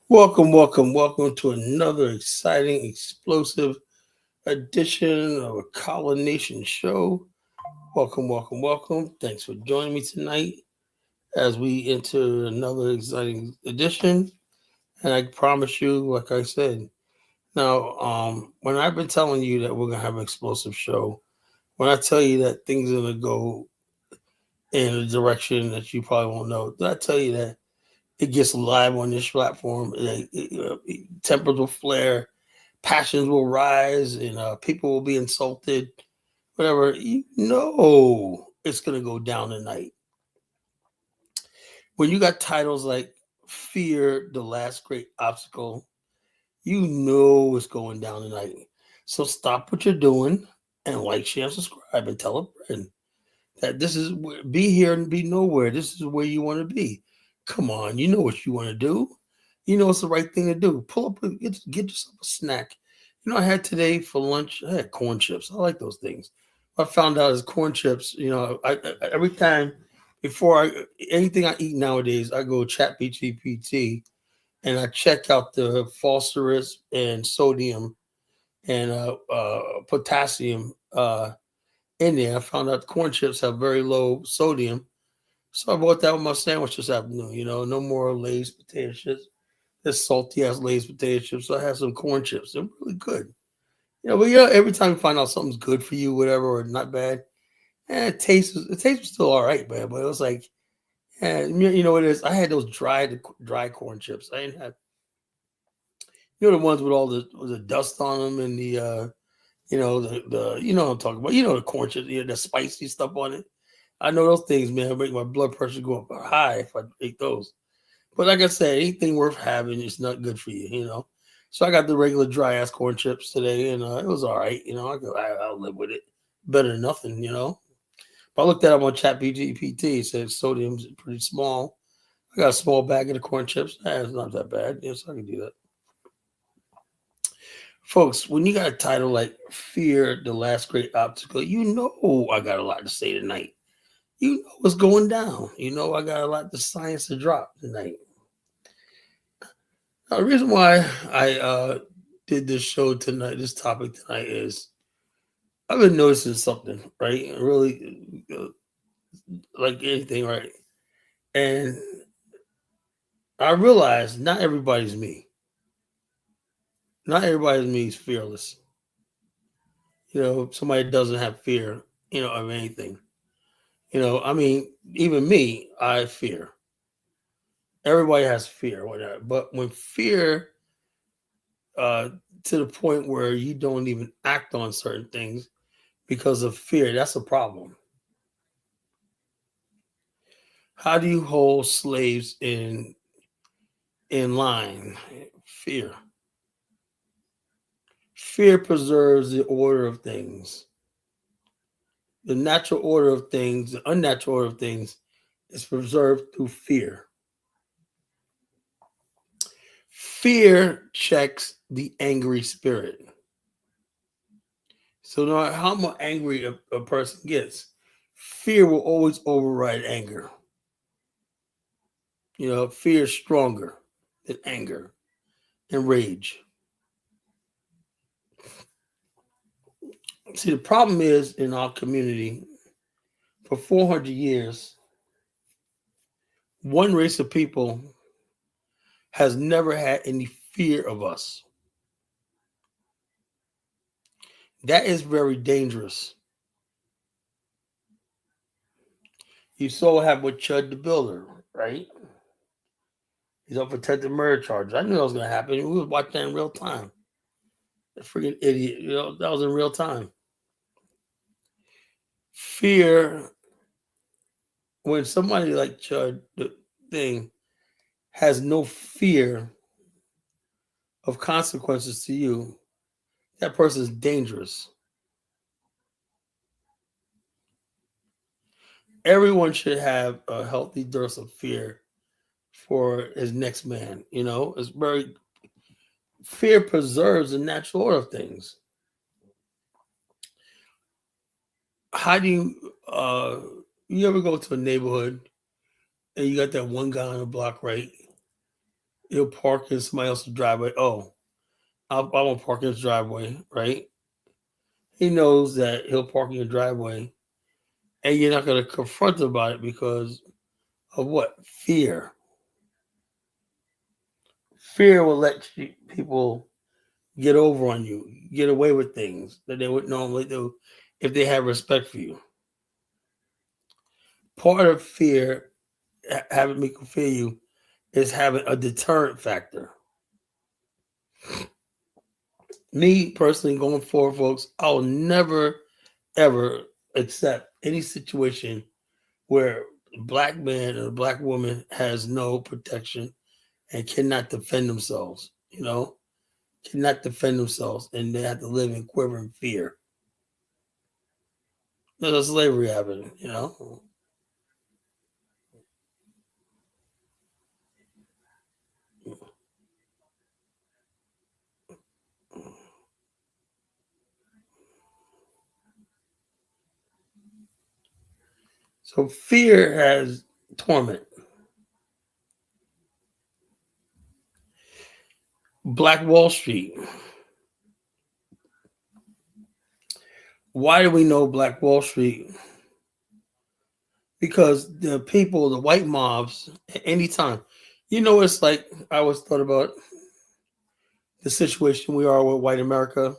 Welcome to another exciting, explosive edition of a Collar Nation show. Welcome. Thanks for joining me tonight as we enter another exciting edition. And I promise you, like I said, now, when I've been telling you that we're gonna have an explosive show, when I tell you that things are gonna go in a direction that you probably won't know, did I tell you that it gets live on this platform? Tempers will flare, passions will rise, and people will be insulted. Whatever, it's gonna go down tonight. When you got titles like "Fear: The Last Great Obstacle," you know it's going down tonight. So stop what you're doing and like, share, and subscribe, and tell a friend that this is be here and be nowhere. This is where you want to be. Come on, you know what you want to do. You know it's the right thing to do. Pull up, get yourself a snack. I had today for lunch. I had corn chips. I like those things. What I found out is corn chips. Every time before anything I eat nowadays, I go chat GPT and I check out the phosphorus and sodium and potassium in there. I found out corn chips have very low sodium, so I bought that with my sandwich this afternoon. No more Lay's potato chips. This salty ass Lay's potato chips. So I had some corn chips. They're really good. But every time you find out something's good for you, whatever, or not bad, it tastes still all right, man. But it was like, you know what it is. I had those dry corn chips. I didn't have, the ones with all the dust on them and the what I'm talking about. The corn chips, the spicy stuff on it. I know those things, man, make my blood pressure go up high if I ate those. But like I said, anything worth having is not good for you. So I got the regular dry ass corn chips today, and it was all right. I'll live with it. Better than nothing. But I looked that up on Chat GPT. It said sodium's pretty small. I got a small bag of the corn chips. It's not that bad. Yes, I can do that. Folks, when you got a title like Fear: The Last Great Obstacle, I got a lot to say tonight. You know what's going down. I got a lot of science to drop tonight. Now, the reason why I did this show tonight, this topic tonight, is I've been noticing something, right? Really, like anything, right? And I realize not everybody's me. Not everybody's me is fearless. Somebody doesn't have fear, of anything. I mean, even me, I fear. Everybody has fear, whatever. But when fear uh, to the point where you don't even act on certain things because of fear, that's a problem. How do you hold slaves in line? Fear. Fear preserves the order of things. The natural order of things, the unnatural order of things, is preserved through fear. Fear checks the angry spirit. So no matter how much angry a person gets, fear will always override anger. Fear is stronger than anger and rage. See, the problem is in our community, for 400 years, one race of people has never had any fear of us. That is very dangerous. You saw what happened with Chud the Builder, right? He's up for attempted murder charges. I knew that was going to happen. We was watching that in real time. The freaking idiot. That was in real time. Fear, when somebody like Chud, the thing, has no fear of consequences to you, that person is dangerous. Everyone should have a healthy dose of fear for his next man. It's very fear preserves the natural order of things. How do you ever go to a neighborhood and you got that one guy on the block, right? He'll park in somebody else's driveway. Oh, I won't park in his driveway, right? He knows that he'll park in your driveway, and you're not going to confront him about it because of what? Fear. Fear will let people get over on you, get away with things that they would normally do if they had respect for you. Part of fear, having people fear you, is having a deterrent factor. Me personally, going forward, folks, I'll never ever accept any situation where a black man or a black woman has no protection and cannot defend themselves. Cannot defend themselves, and they have to live in quivering fear. There's slavery happening. So fear has torment. Black Wall Street. Why do we know Black Wall Street? Because the people, the white mobs, anytime. It's like I always thought about the situation we are with white America.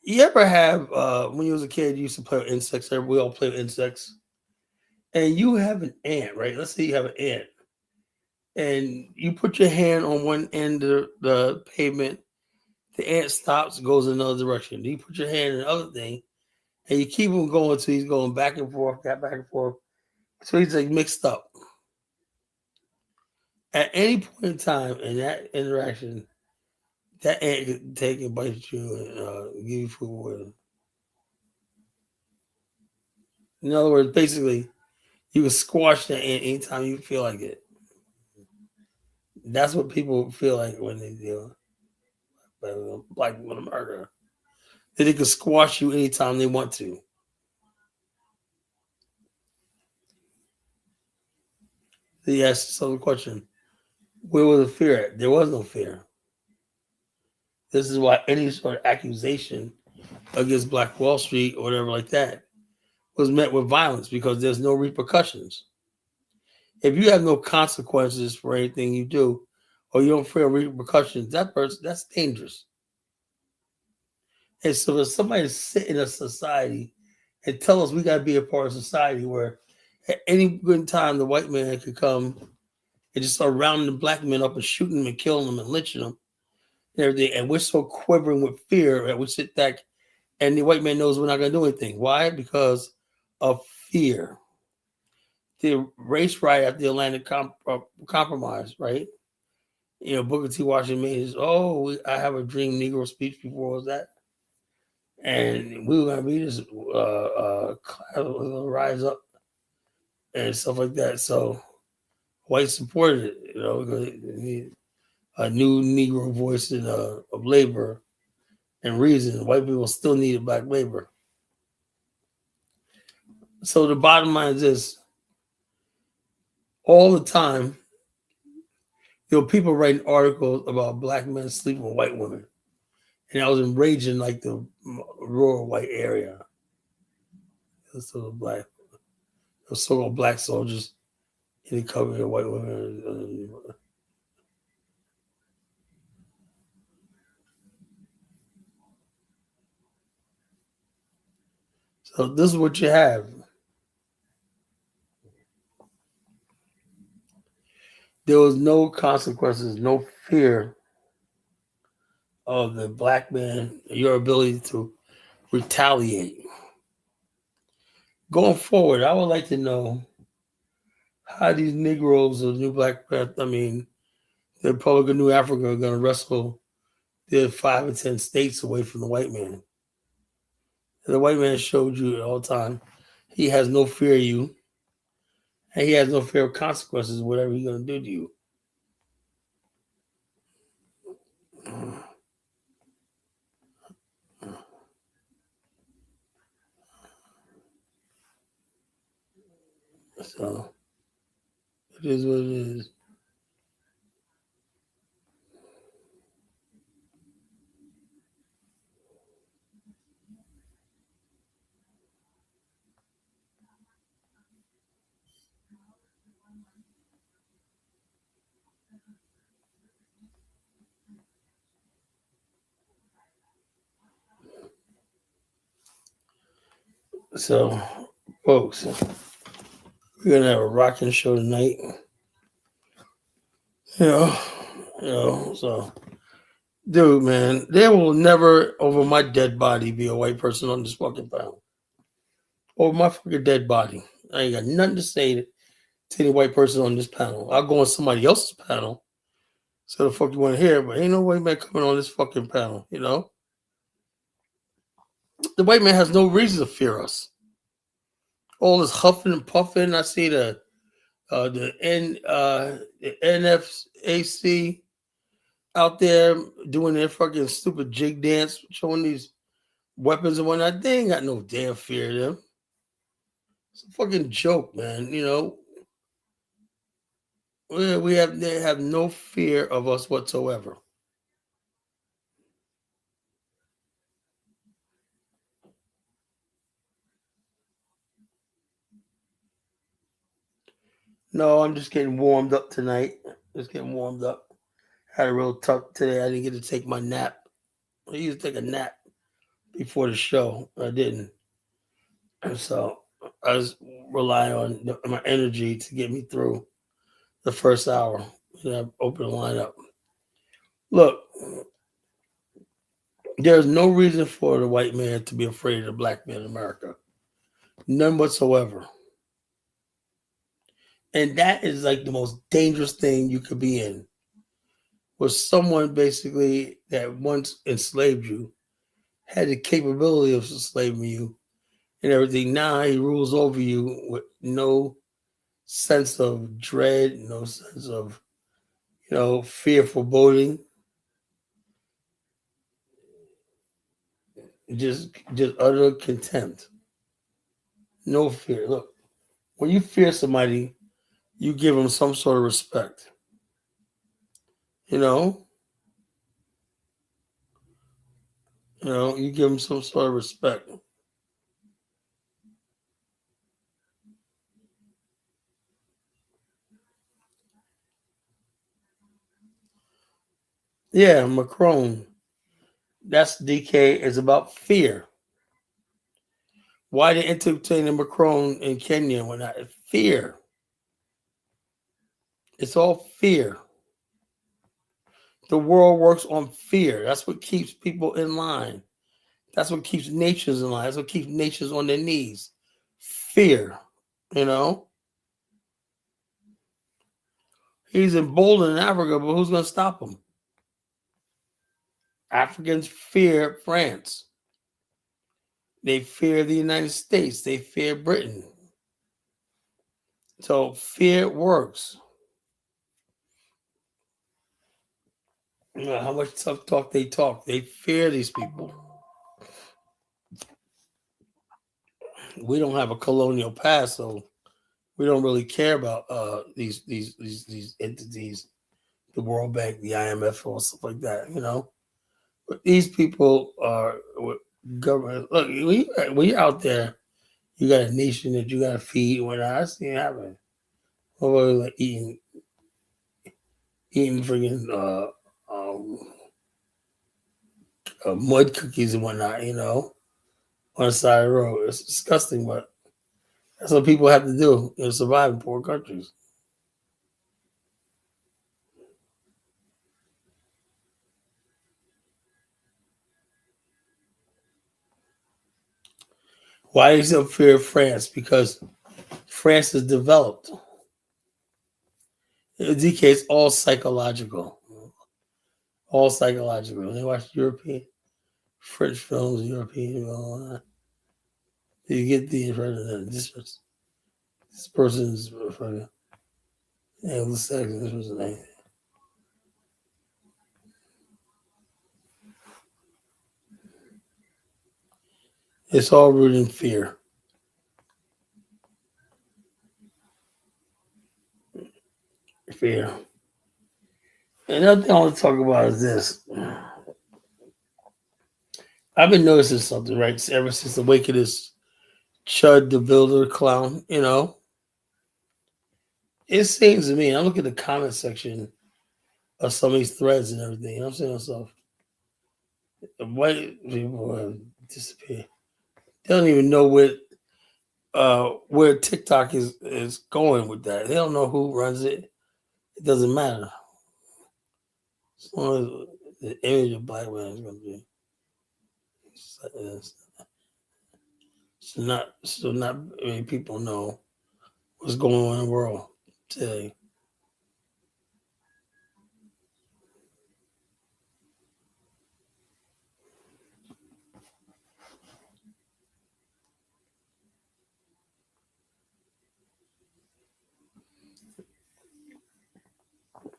You ever have, when you was a kid, you used to play with insects. We all play with insects. And you have an ant, right? Let's say you have an ant. And you put your hand on one end of the pavement, the ant stops, goes in another direction. You put your hand in the other thing, and you keep him going until he's going back and forth, back and forth. So he's like mixed up. At any point in time in that interaction, that ant could take and bite you and give you food with him. In other words, basically, you can squash that ant anytime you feel like it. That's what people feel like when they do black women murder. That they can squash you anytime they want to. They asked some question. Where was the fear at? There was no fear. This is why any sort of accusation against Black Wall Street or whatever like that was met with violence because there's no repercussions. If you have no consequences for anything you do, or you don't fear repercussions, that person that's dangerous. And so if somebody sit in a society and tell us we gotta be a part of society where at any good time the white man could come and just start rounding the black men up and shooting them and killing them and lynching them and everything, and we're so quivering with fear that we sit back and the white man knows we're not gonna do anything. Why? Because of fear. The race riot at the Atlantic Compromise, right? Booker T. Washington made his, I have a dream Negro speech before was that. And we were going to be this class was going to rise up and stuff like that. So whites supported it, because a new Negro voice of labor and reason. White people still needed black labor. So the bottom line is this. All the time, people writing articles about black men sleeping with white women. And I was enraging like the rural white area. So black, so-called black soldiers in the cover of white women. So this is what you have. There was no consequences, no fear of the black man, your ability to retaliate. Going forward, I would like to know how these Negroes or New Black Panther, the Republic of New Africa are going to wrestle their 5 and 10 states away from the white man. And the white man showed you all the time he has no fear of you, and he has no fear of consequences, whatever he's going to do to you. So it is what it is. So, folks, we're gonna have a rocking show tonight. You know, so dude, man, there will never over my dead body be a white person on this fucking panel. Over my fucking dead body. I ain't got nothing to say to any white person on this panel. I'll go on somebody else's panel. So the fuck you want to hear, but ain't no white man coming on this fucking panel, you know? The white man has no reason to fear us. All this huffing and puffing. I see the NFAC out there doing their fucking stupid jig dance, showing these weapons and whatnot. They ain't got no damn fear of them. It's a fucking joke, man. You know, they have no fear of us whatsoever. No, I'm just getting warmed up tonight. Just getting warmed up. Had a real tough today. I didn't get to take my nap. I used to take a nap before the show. I didn't. And so I was relying on my energy to get me through the first hour. Open the line up. Look, there's no reason for the white man to be afraid of the black man in America. None whatsoever. And that is like the most dangerous thing you could be in. Was someone basically that once enslaved you, had the capability of enslaving you and everything. Now he rules over you with no sense of dread, no sense of, fear, foreboding. Just utter contempt. No fear. Look, when you fear somebody, you give them some sort of respect. You know? You give them some sort of respect. Yeah, Macron. That's DK is about fear. Why they entertaining Macron in Kenya when not fear? It's all fear. The world works on fear. That's what keeps people in line. That's what keeps nations in line. That's what keeps nations on their knees. Fear, you know. He's emboldened in Africa, but who's going to stop him? Africans fear France. They fear the United States. They fear Britain. So fear works. How much tough talk they talk. They fear these people. We don't have a colonial past, so we don't really care about these entities, the World Bank, the IMF, or stuff like that, But these people are government. Look, when you're out there, you got a nation that you got to feed. When I see it happen, like eating freaking mud cookies and whatnot, on the side of the road. It's disgusting, but that's what people have to do to survive in poor countries. Why is it fear of France? Because France is developed. DK is all psychological. All psychological. When they watch European, French films, European, you get the impression this person's fucking Anglo-Saxon, this person's name. It's all rooted in fear. Fear. Another thing I want to talk about is this. I've been noticing something, right? Ever since the wickedness Chud the Builder clown, It seems to me, I look at the comment section of some of these threads and everything, and I'm saying to myself, the white people have disappeared. They don't even know what where TikTok is going with that. They don't know who runs it. It doesn't matter. As long as the image of black man is going to be, so not many people know what's going on in the world today.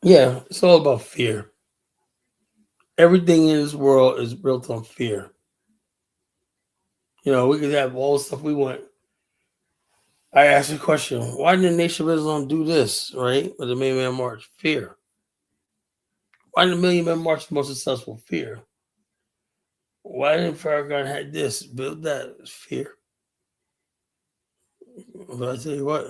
Yeah, it's all about fear. Everything in this world is built on fear. You know, we could have all the stuff we want. I asked a question: why didn't the Nation of Islam do this, right? With the Million Man March? Fear. Why did the Million Man March the most successful? Fear. Why didn't Farrakhan had this? Build that. Fear. But I tell you what.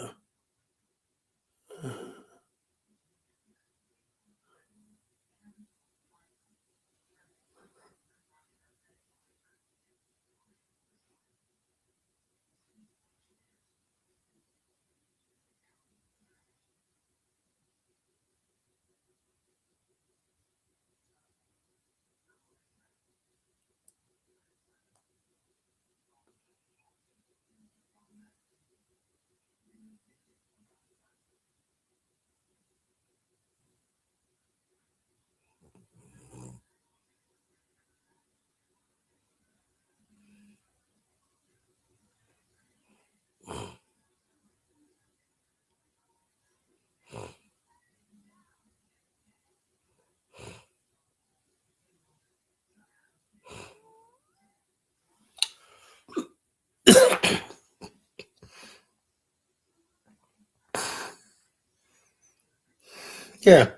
Yeah,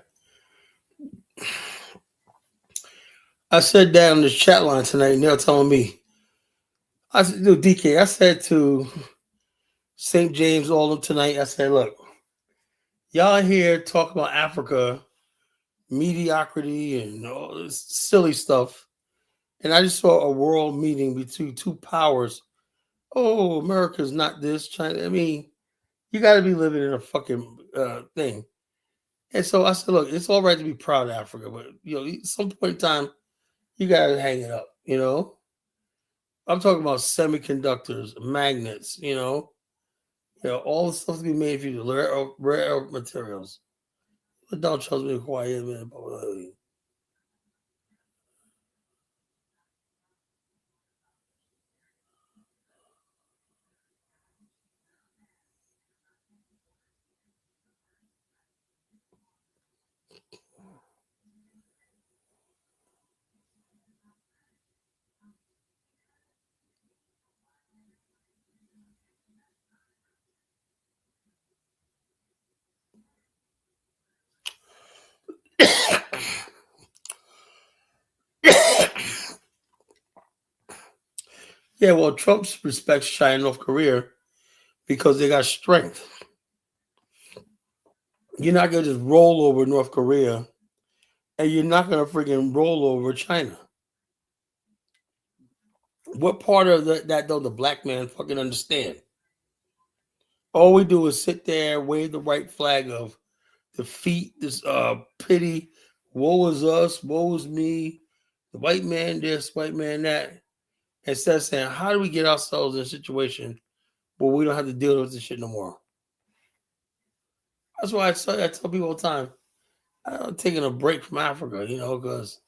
I said that on the chat line tonight, and they're telling me. I said, "Dude, DK." I said to St. James all of tonight. I said, "Look, y'all here talking about Africa, mediocrity, and all this silly stuff, and I just saw a world meeting between two powers. Oh, America's not this, China. I mean, you got to be living in a fucking thing." And so I said, "Look, it's all right to be proud of Africa, but you know, at some point in time, you got to hang it up. You know, I'm talking about semiconductors, magnets. All the stuff to be made for you, rare materials. But don't trust me, quiet man. Yeah, well, Trump respects China and North Korea because they got strength. You're not gonna just roll over North Korea, and you're not gonna freaking roll over China. What part of that don't the black man fucking understand? All we do is sit there, wave the white flag of defeat, this pity, woe is us, woe is me, the white man this, white man that, instead of saying, how do we get ourselves in a situation where we don't have to deal with this shit no more? That's why I tell people all the time, I'm taking a break from Africa, because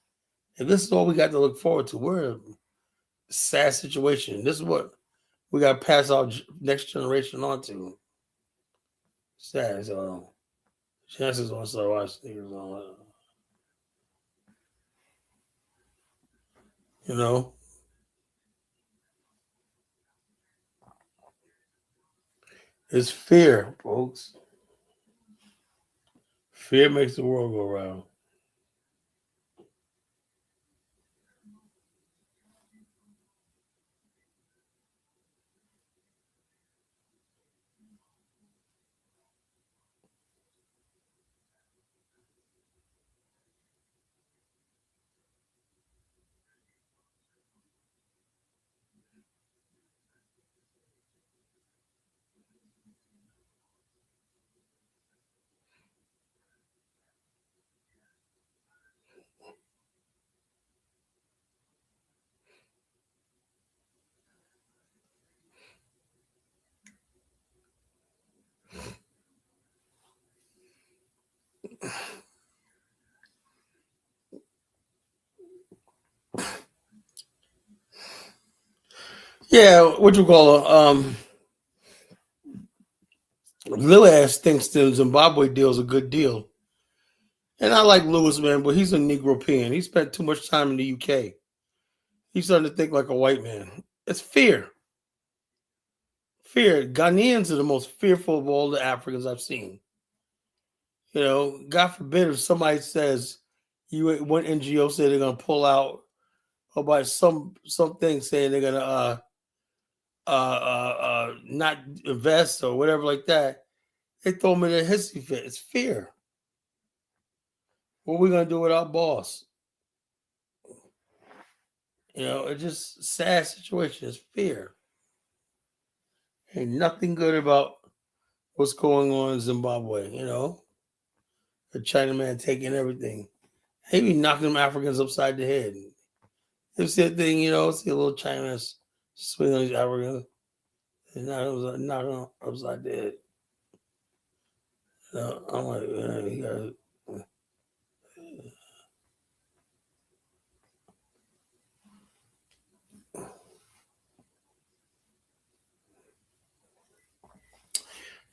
if this is all we got to look forward to, we're in a sad situation. This is what we got to pass our next generation on to. Sad. So chances on start watching niggas on, you know, it's fear, folks. Fear makes the world go round. Yeah, what you call it? Lil ass thinks the Zimbabwe deal is a good deal. And I like Lewis, man, but he's a Negropean. He spent too much time in the UK. He's starting to think like a white man. It's fear. Fear. Ghanaians are the most fearful of all the Africans I've seen. You know, God forbid if somebody says one NGO say they're gonna pull out, or by something saying they're gonna not invest or whatever like that, they throw them in a hissy fit. It's fear. What are we gonna do with our boss? You know, it's just sad situation. It's fear. Ain't nothing good about what's going on in Zimbabwe. You know, the Chinaman taking everything. He be knocking them Africans upside the head. It's that thing, you know. See a little Chinaman swing on these Africans and knock them upside the head. You know, I'm like, man, you gotta.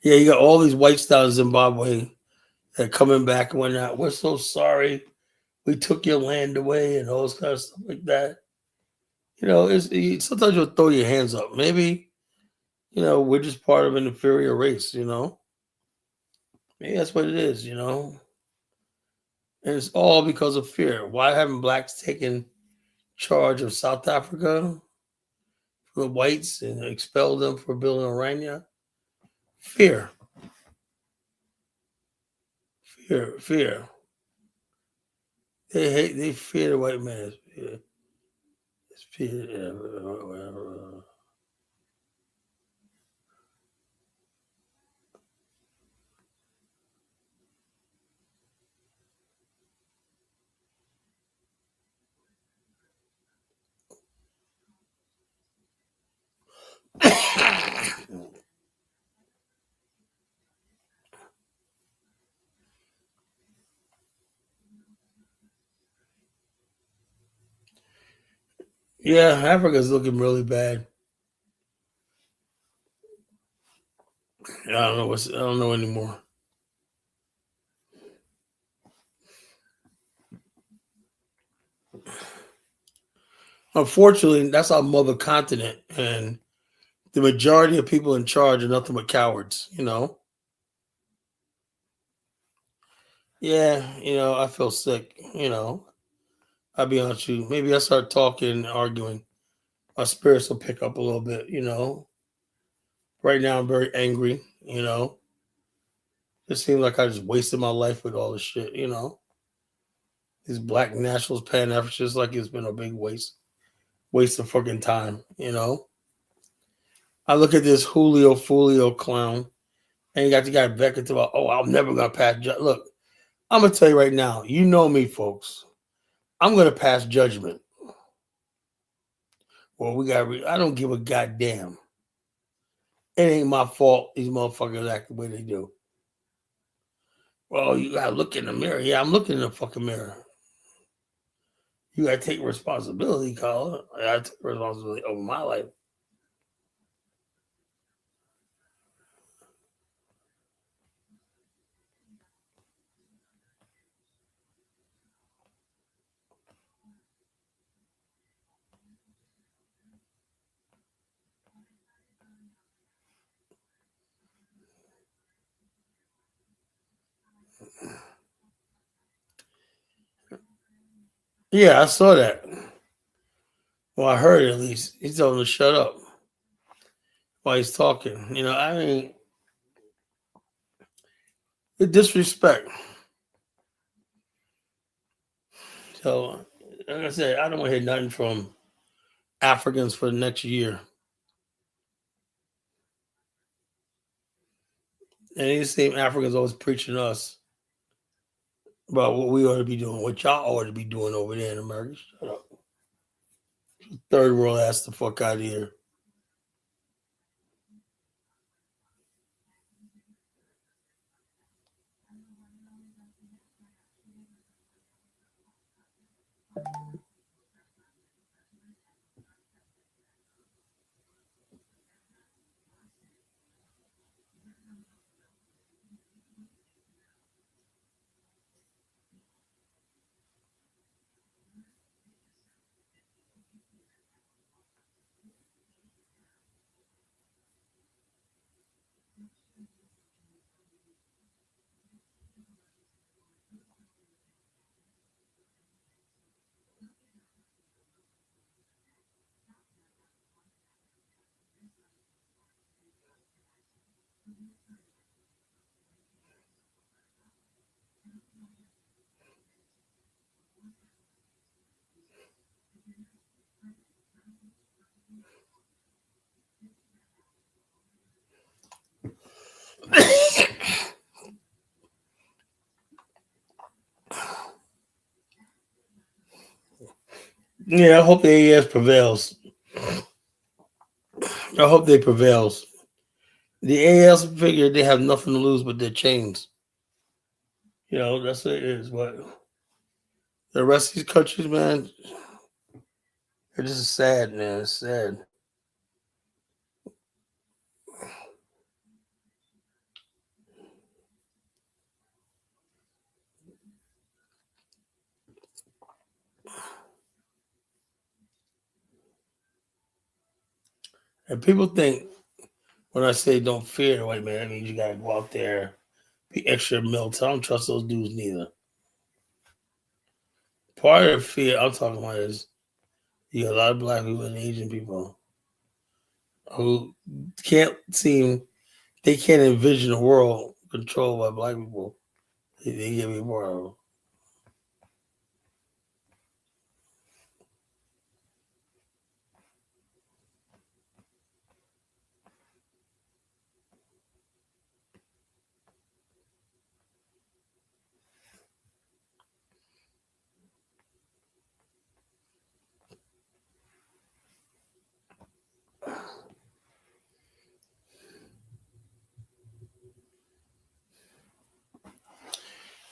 Yeah, you got all these white stars in Zimbabwe that coming back and whatnot. We're so sorry we took your land away and all this kind of stuff like that. You know, sometimes you'll throw your hands up. Maybe, you know, we're just part of an inferior race, you know? Maybe that's what it is, you know? And it's all because of fear. Why haven't blacks taken charge of South Africa for the whites and expelled them for building Orania? Fear, fear. They fear the white man. It's fear. Yeah, Africa's looking really bad. I don't know anymore. Unfortunately, that's our mother continent, and the majority of people in charge are nothing but cowards. You know. Yeah, you know, I feel sick. You know, I'll be honest with you. Maybe I start talking and arguing. My spirits will pick up a little bit. You know. Right now, I'm very angry. You know, it seems like I just wasted my life with all this shit. You know, these black nationals, pan Africans, like it's been a big waste of fucking time. You know. I look at this Julio Folio clown, and you got the guy Beckett about, oh, I'm never gonna pass. Look, I'm gonna tell you right now. You know me, folks. I'm gonna pass judgment. Well, we got. I don't give a goddamn. It ain't my fault. These motherfuckers act the way they do. Well, you gotta look in the mirror. Yeah, I'm looking in the fucking mirror. You gotta take responsibility, Colin. I gotta take responsibility over my life. Yeah, I saw that. Well, I heard at least. He told him to shut up while he's talking. You know, I mean, the disrespect. So, like I said, I don't want to hear nothing from Africans for the next year. And these same Africans always preaching to us about what we ought to be doing, what y'all ought to be doing over there in America. Shut up. Third world ass the fuck out of here. Yeah, I hope the AES prevails. I hope they prevails. The AES figure they have nothing to lose but their chains. That's what it is. But the rest of these countries, man, it just sad, man. It's sad. And people think when I say don't fear the white man, that means you gotta go out there, be extra militant. I don't trust those dudes neither. Part of the fear I'm talking about is you got a lot of black people and Asian people who can't seem they can't envision a world controlled by black people. They give me more of.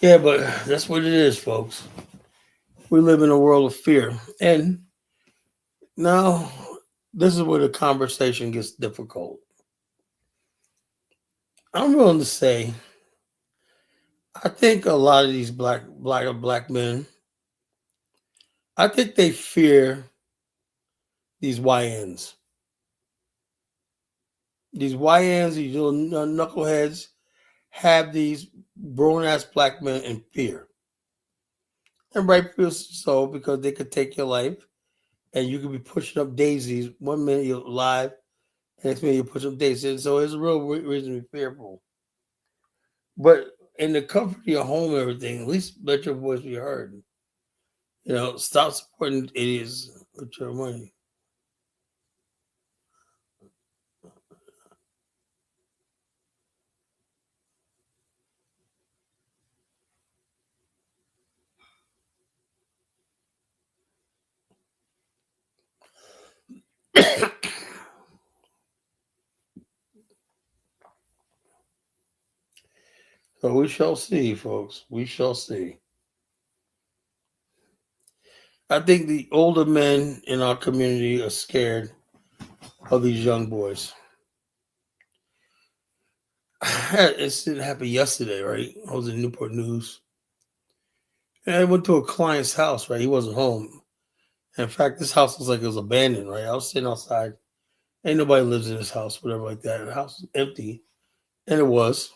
Yeah, but that's what it is, folks. We live in a world of fear. And now this is where the conversation gets difficult. I'm willing to say I think a lot of these black men, I think they fear these YNs. These YNs, these little knuckleheads, have these grown ass black men in fear. And rightfully so, because they could take your life and you could be pushing up daisies. 1 minute you're alive, next minute you push up daisies. So it's a real reason to be fearful. But in the comfort of your home and everything, at least let your voice be heard. Stop supporting idiots with your money. So we shall see, folks. We shall see. I think the older men in our community are scared of these young boys. It didn't happen yesterday, right? I was in Newport News. And I went to a client's house, right? He wasn't home. In fact, this house was like it was abandoned, right? I was sitting outside. Ain't nobody lives in this house, whatever like that. The house was empty. And it was.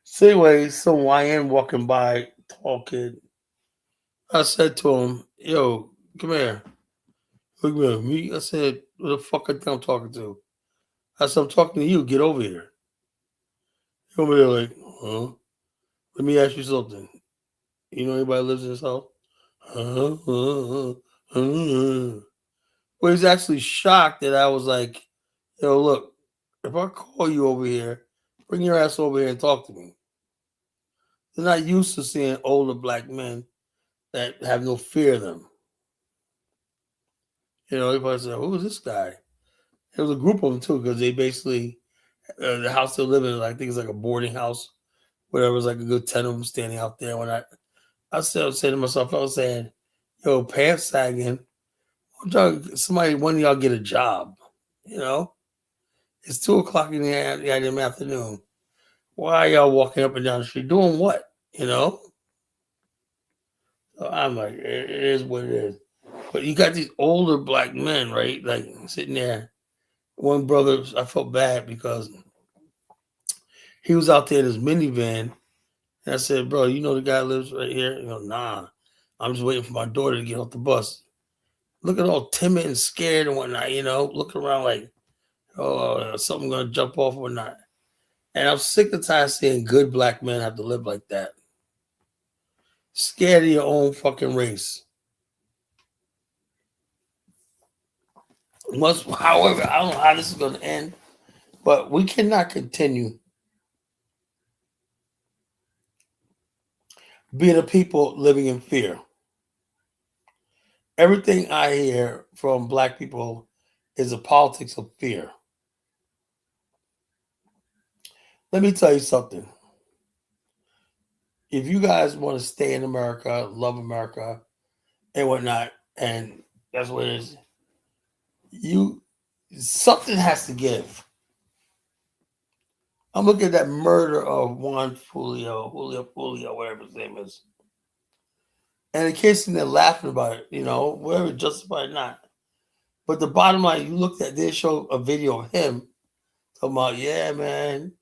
So anyway, some YN walking by, tall kid. I said to him, yo, come here. Look at me. I said, what the fuck I think I'm talking to? I said, I'm talking to you. Get over here. He over there like, huh? Let me ask you something. You know anybody lives in this house? Well, he's actually shocked that I was like, yo, look, if I call you over here, bring your ass over here and talk to me. They're not used to seeing older black men that have no fear of them. Everybody said, who is this guy? There was a group of them too, because they basically, the house they live in, I think it's like a boarding house, whatever, it's like a good 10 of them standing out there. When I still say to myself, I was saying, yo, pants sagging, somebody, one of y'all get a job, you know? It's 2 o'clock in the afternoon. Why are y'all walking up and down the street doing what? So I'm like, it is what it is. But you got these older black men, right? Like sitting there. One brother, I felt bad because he was out there in his minivan. And I said, bro, you know the guy lives right here? Nah. I'm just waiting for my daughter to get off the bus. Looking all timid and scared and whatnot, looking around like, oh, something gonna jump off or not. And I'm sick and tired of seeing good black men have to live like that. Scared of your own fucking race. However, I don't know how this is going to end, but we cannot continue being a people living in fear. Everything I hear from black people is a politics of fear. Let me tell you something. If you guys want to stay in America, love America, and whatnot, and that's what it is, you something has to give. I'm looking at that murder of Juan Julio, whatever his name is. And in case they're laughing about it, whatever, justified or not. But the bottom line, you looked at, they show a video of him talking about, yeah, man,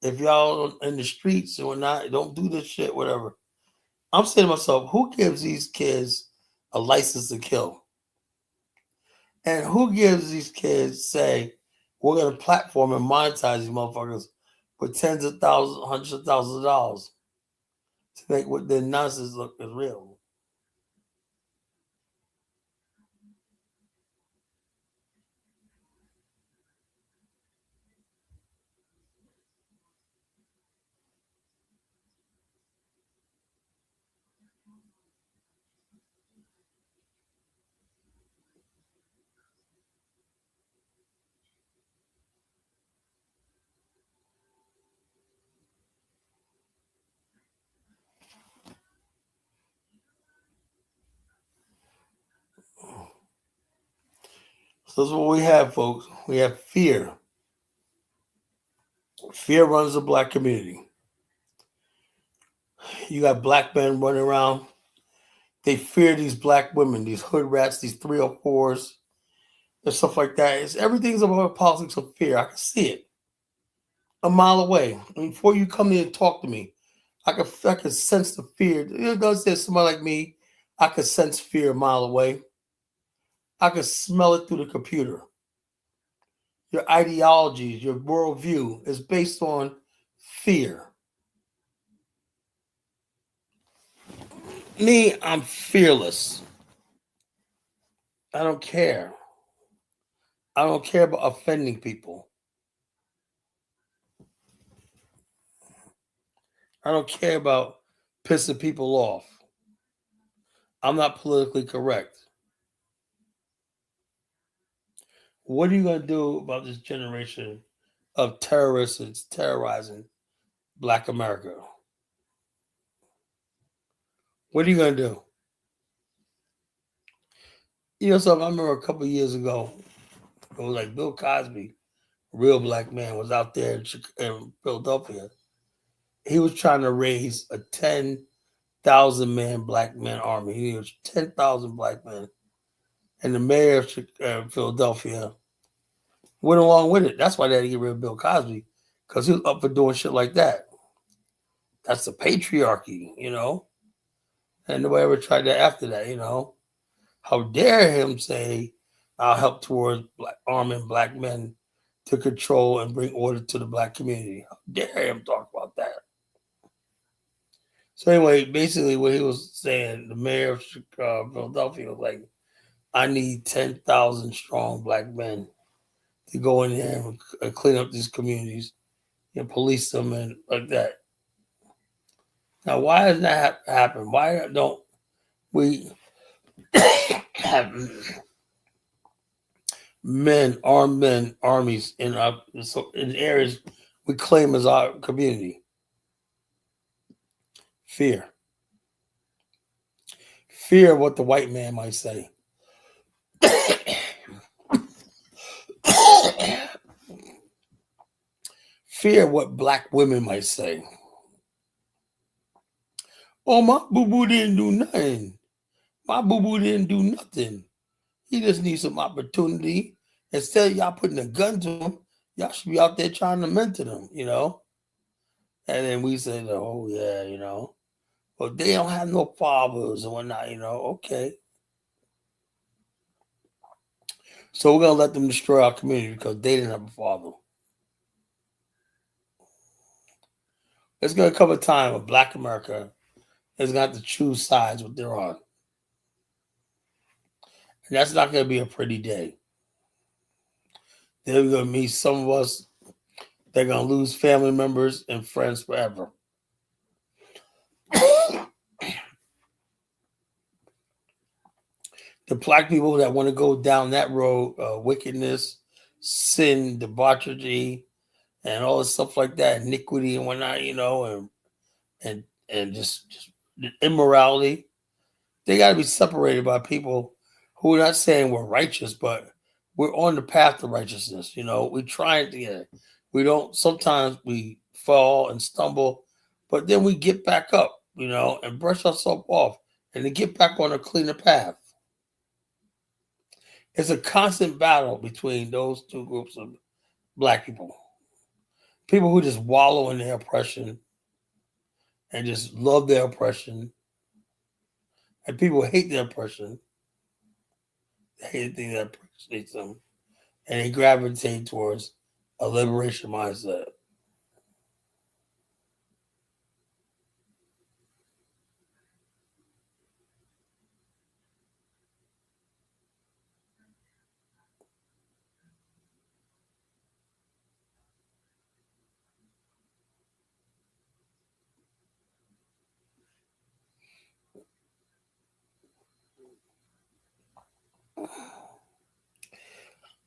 if y'all in the streets and whatnot, don't do this shit, whatever. I'm saying to myself, who gives these kids a license to kill? And who gives these kids, say, we're going to platform and monetize these motherfuckers for tens of thousands, hundreds of thousands of dollars to make what their nonsense look as real? So that's what we have, folks. We have fear. Fear runs the black community. You got black men running around. They fear these black women, these hood rats, these 304s, and stuff like that. Everything's about politics of fear. I can see it a mile away. Before you come in and talk to me, I can sense the fear. It does say somebody like me, I could sense fear a mile away. I could smell it through the computer. Your ideologies, your worldview is based on fear. Me, I'm fearless. I don't care. I don't care about offending people. I don't care about pissing people off. I'm not politically correct. What are you going to do about this generation of terrorists terrorizing Black America? What are you going to do? Something I remember a couple of years ago, it was like Bill Cosby, a real black man, was out there in Philadelphia. He was trying to raise a 10,000 man black man army. He was 10,000 black men. And the mayor of Philadelphia went along with it. That's why they had to get rid of Bill Cosby, because he was up for doing shit like that. That's the patriarchy. And nobody ever tried that after that. How dare him say, I'll help towards arming black men to control and bring order to the black community. How dare him talk about that? So anyway, basically what he was saying, the mayor of Philadelphia was like, I need 10,000 strong black men to go in there and clean up these communities and police them and like that. Now, why does that happen? Why don't we have armed men, armies in areas we claim as our community? Fear. Fear what the white man might say. Fear what black women might say. Oh, my boo-boo didn't do nothing. My boo-boo didn't do nothing. He just needs some opportunity. Instead of y'all putting a gun to him, y'all should be out there trying to mentor them. And then we say, oh, yeah, well, they don't have no fathers and whatnot, okay. So we're going to let them destroy our community because they didn't have a father. There's going to come a time when Black America is going to have to choose sides what they're on, and that's not going to be a pretty day. They're going to meet some of us. They're going to lose family members and friends forever. The Black people that want to go down that road, wickedness, sin, debauchery, and all this stuff like that, iniquity and whatnot, and just immorality. They got to be separated by people who are not saying we're righteous, but we're on the path to righteousness. We trying to get it. We don't. Sometimes we fall and stumble, but then we get back up, and brush ourselves off, and to get back on a cleaner path. It's a constant battle between those two groups of Black people. People who just wallow in their oppression and just love their oppression. And people hate their oppression. They hate the thing that appreciates them. And they gravitate towards a liberation mindset.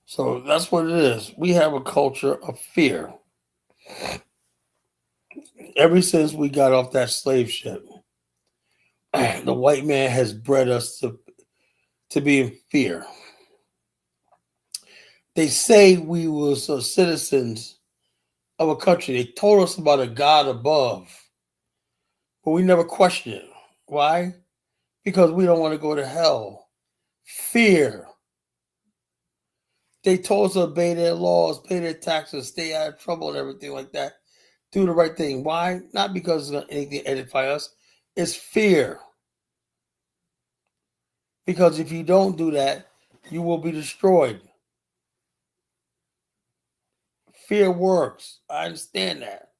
So that's what it is. We have a culture of fear. Ever since we got off that slave ship, the white man has bred us to be in fear. They say we were citizens of a country. They told us about a God above, but we never questioned it. Why? Because we don't want to go to hell. Fear. They told us to obey their laws, pay their taxes, stay out of trouble and everything like that. Do the right thing. Why? Not because it's going to anything edify us. It's fear. Because if you don't do that, you will be destroyed. Fear works. I understand that.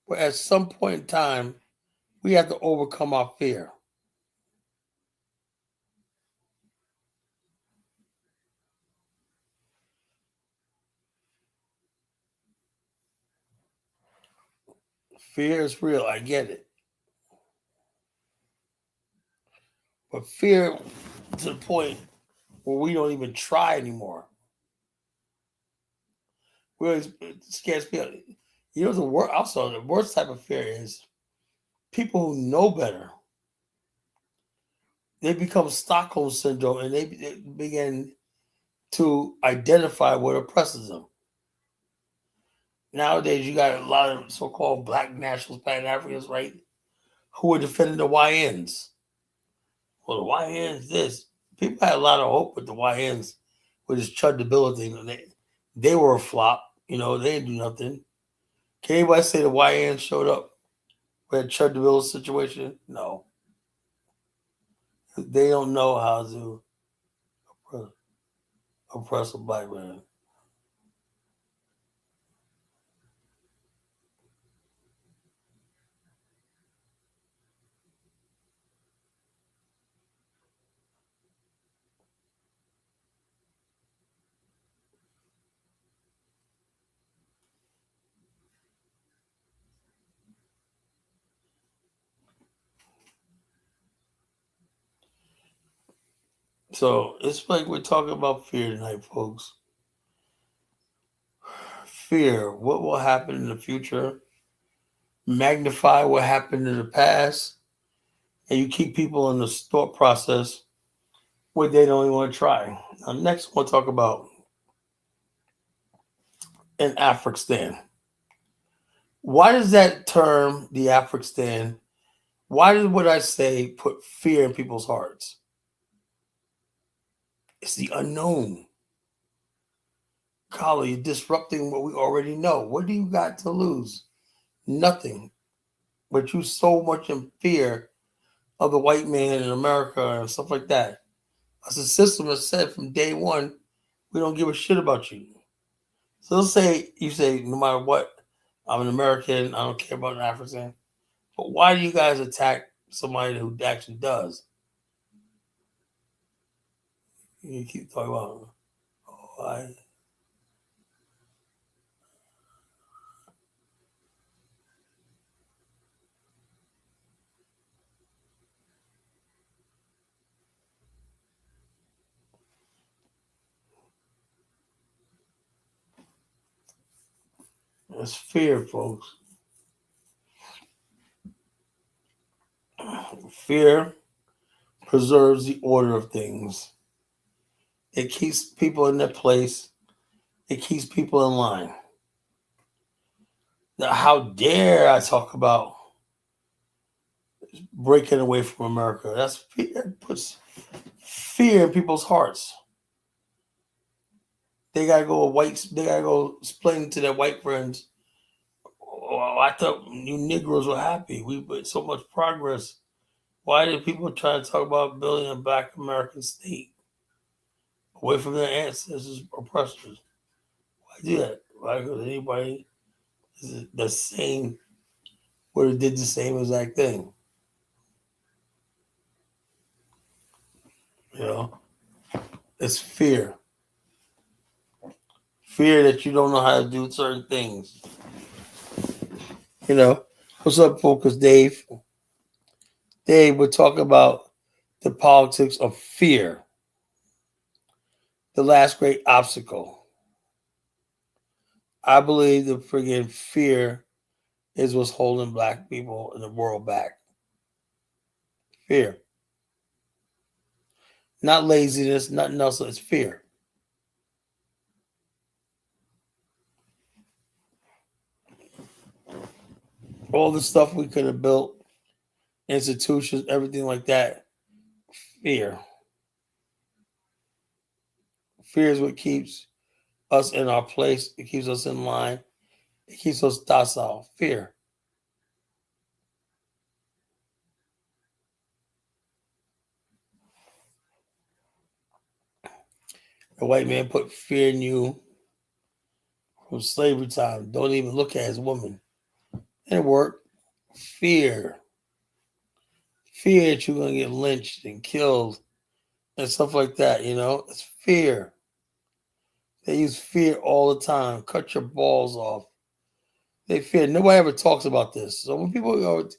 But at some point in time, we have to overcome our fear. Fear is real. I get it. But fear to the point where we don't even try anymore. We're scared to be. The worst type of fear is people who know better. They become Stockholm syndrome and they begin to identify what oppresses them. Nowadays, you got a lot of so-called Black nationals, Pan Africans, right, who are defending the YNs. Well, the YNs, this. People had a lot of hope with the YNs with this Chud DeBilla thing. They were a flop. They didn't do nothing. Can anybody say the YNs showed up with Chud DeBilla's situation? No. They don't know how to oppress a Black man. So it's like we're talking about fear tonight, folks. Fear, what will happen in the future, magnify what happened in the past, and you keep people in the thought process where they don't even want to try. Now, next, we'll talk about in Afghanistan. Why does that term, the Afghanistan, why did what I say put fear in people's hearts? It's the unknown. Golly, you're disrupting what we already know. What do you got to lose? Nothing. But you so much in fear of the white man in America and stuff like that. As the system has said from day one, we don't give a shit about you. So let's say you say, no matter what, I'm an American. I don't care about an African. But why do you guys attack somebody who actually does? You keep talking about, oh, it's fear, folks. Fear preserves the order of things. It keeps people in their place. It keeps people in line. Now, how dare I talk about breaking away from America? That's fear. It puts fear in people's hearts. They gotta go white. They gotta go explain to their white friends. Oh, I thought you Negroes were happy. We made so much progress. Why did people try to talk about building a black American state away from their ancestors, oppressors? Why do that? Why? Because anybody is the same would have did the same exact thing. You know, it's fear. Fear that you don't know how to do certain things. You know, what's up, Focus Dave? Dave, we're talking about the politics of fear, the last great obstacle. I believe the friggin' fear is what's holding black people in the world back. Fear. Not laziness, nothing else, it's fear. All the stuff we could have built, institutions, everything like that, fear. Fear is what keeps us in our place. It keeps us in line. It keeps us docile. Fear. The white man put fear in you from slavery time. Don't even look at his woman. It worked. Fear. Fear that you're going to get lynched and killed and stuff like that, you know? It's fear. They use fear all the time. Cut your balls off. They fear. Nobody ever talks about this. So when people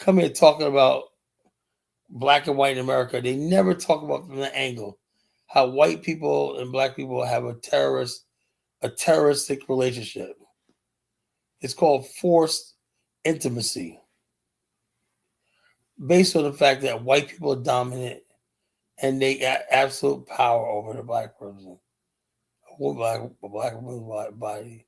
come here talking about black and white in America, they never talk about from the angle how white people and black people have a terroristic relationship. It's called forced intimacy, based on the fact that white people are dominant and they got absolute power over the black person, black woman's body.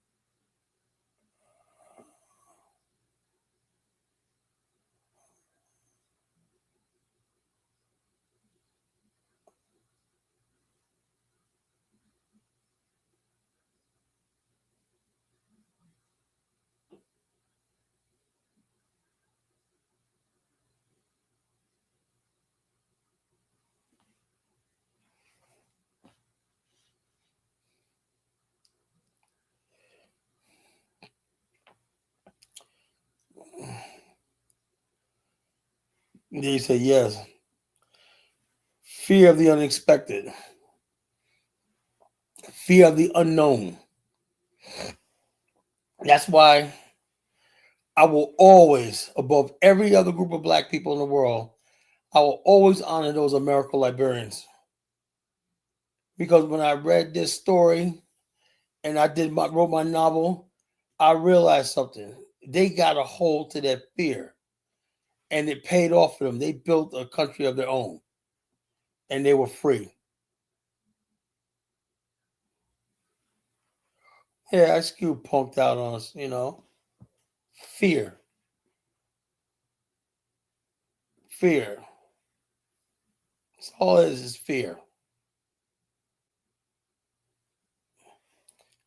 They say yes. Fear of the unexpected, fear of the unknown. That's why I will always, above every other group of black people in the world, I will always honor those American librarians. Because when I read this story and wrote my novel, I realized something. They got a hold to that fear, and it paid off for them. They built a country of their own, and they were free. Yeah, Ice Cube punked out on us, you know. Fear. Fear. That's all it is fear.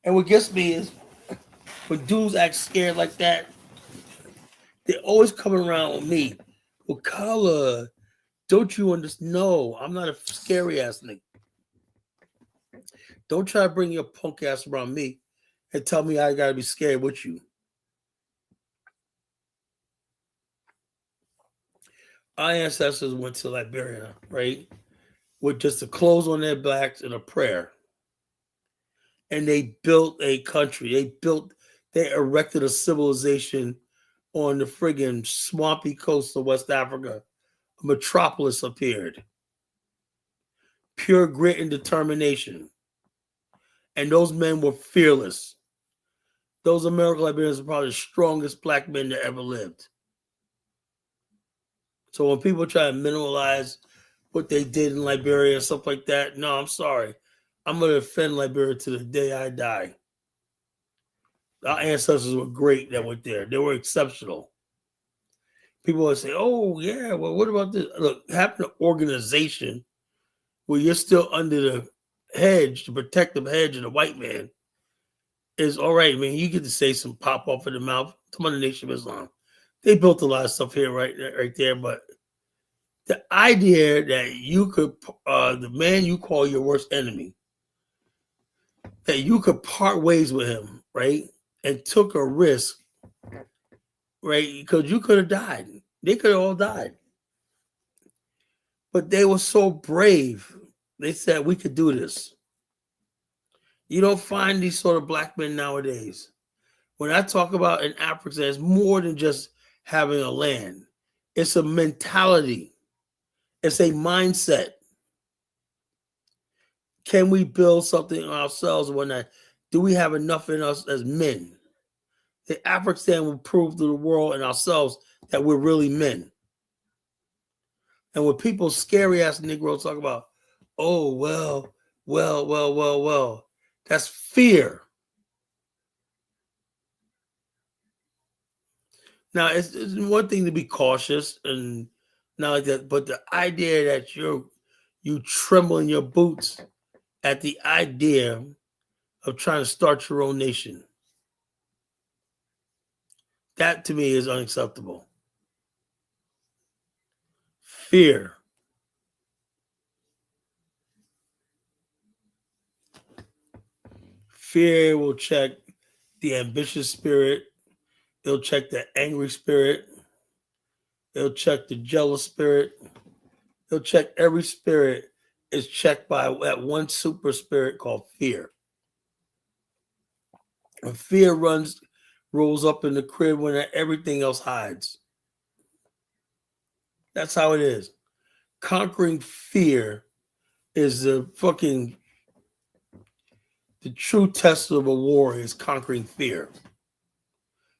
And what gets me is when dudes act scared like that, they always come around with me. Well, Kala, don't you understand? No, I'm not a scary ass nigga. Don't try to bring your punk ass around me and tell me I gotta be scared with you. Our ancestors went to Liberia, right, with just the clothes on their backs and a prayer, and they built a country. They erected a civilization on the friggin' swampy coast of West Africa. A metropolis appeared, pure grit and determination, and those men were fearless. Those American Liberians are probably the strongest black men that ever lived. So when people try to minimalize what they did in Liberia and stuff like that, no, I'm sorry. I'm going to defend Liberia to the day I die. Our ancestors were great that went there. They were exceptional. People would say, oh, yeah, well, what about this? Look, having an organization where you're still under the hedge, the protective hedge of the white man is all right, man. You get to say some pop off in the mouth. Come on, the Nation of Islam. They built a lot of stuff here, right there. But the idea that you could, the man you call your worst enemy, that you could part ways with him, right, and took a risk, right, because you could have died. They could have all died. But they were so brave. They said, we could do this. You don't find these sort of black men nowadays. When I talk about in Africa, it's more than just having a land. It's a mentality. It's a mindset. Can we build something ourselves or whatnot? Do we have enough in us as men? The African will prove to the world and ourselves that we're really men. And when people, scary ass Negroes, talk about, oh, well, that's fear. Now, it's one thing to be cautious and not like that, but the idea that you tremble in your boots at the idea of trying to start your own nation, that to me is unacceptable. Fear. Fear will check the ambitious spirit. It'll check the angry spirit. It'll check the jealous spirit. It'll check every spirit is checked by that one super spirit called fear. When fear rolls up in the crib when everything else hides. That's how it is. Conquering fear is the true test of a war is conquering fear.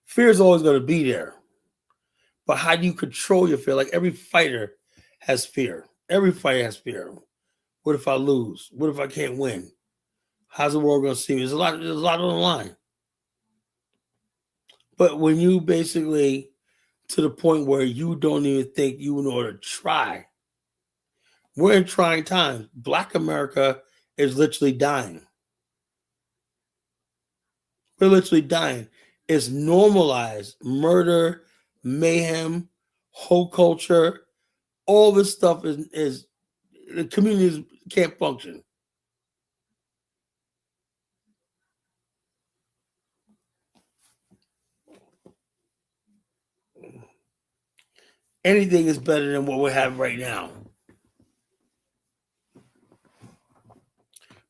Fear is always going to be there. But how do you control your fear? Like every fighter has fear. Every fighter has fear. What if I lose? What if I can't win? How's the world going to see me? There's a lot on the line. But when you basically to the point where you don't even think you know to try, we're in trying times. Black America is literally dying. We're literally dying. It's normalized murder, mayhem, whole culture. All this stuff is the communities can't function. Anything is better than what we have right now.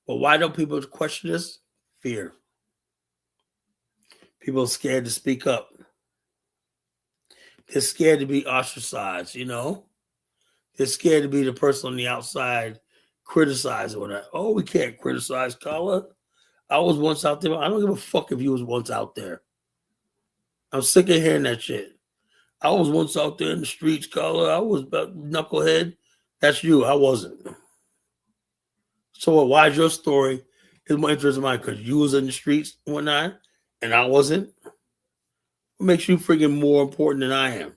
But why don't people question this? Fear. People are scared to speak up. They're scared to be ostracized, you know? They're scared to be the person on the outside criticizing or that. Oh, we can't criticize color. I was once out there. I don't give a fuck if you was once out there. I'm sick of hearing that shit. I was once out there in the streets, color. I was about knucklehead. That's you. I wasn't. So why is your story is more interesting than mine? Because you was in the streets and whatnot, and I wasn't. What makes you freaking more important than I am?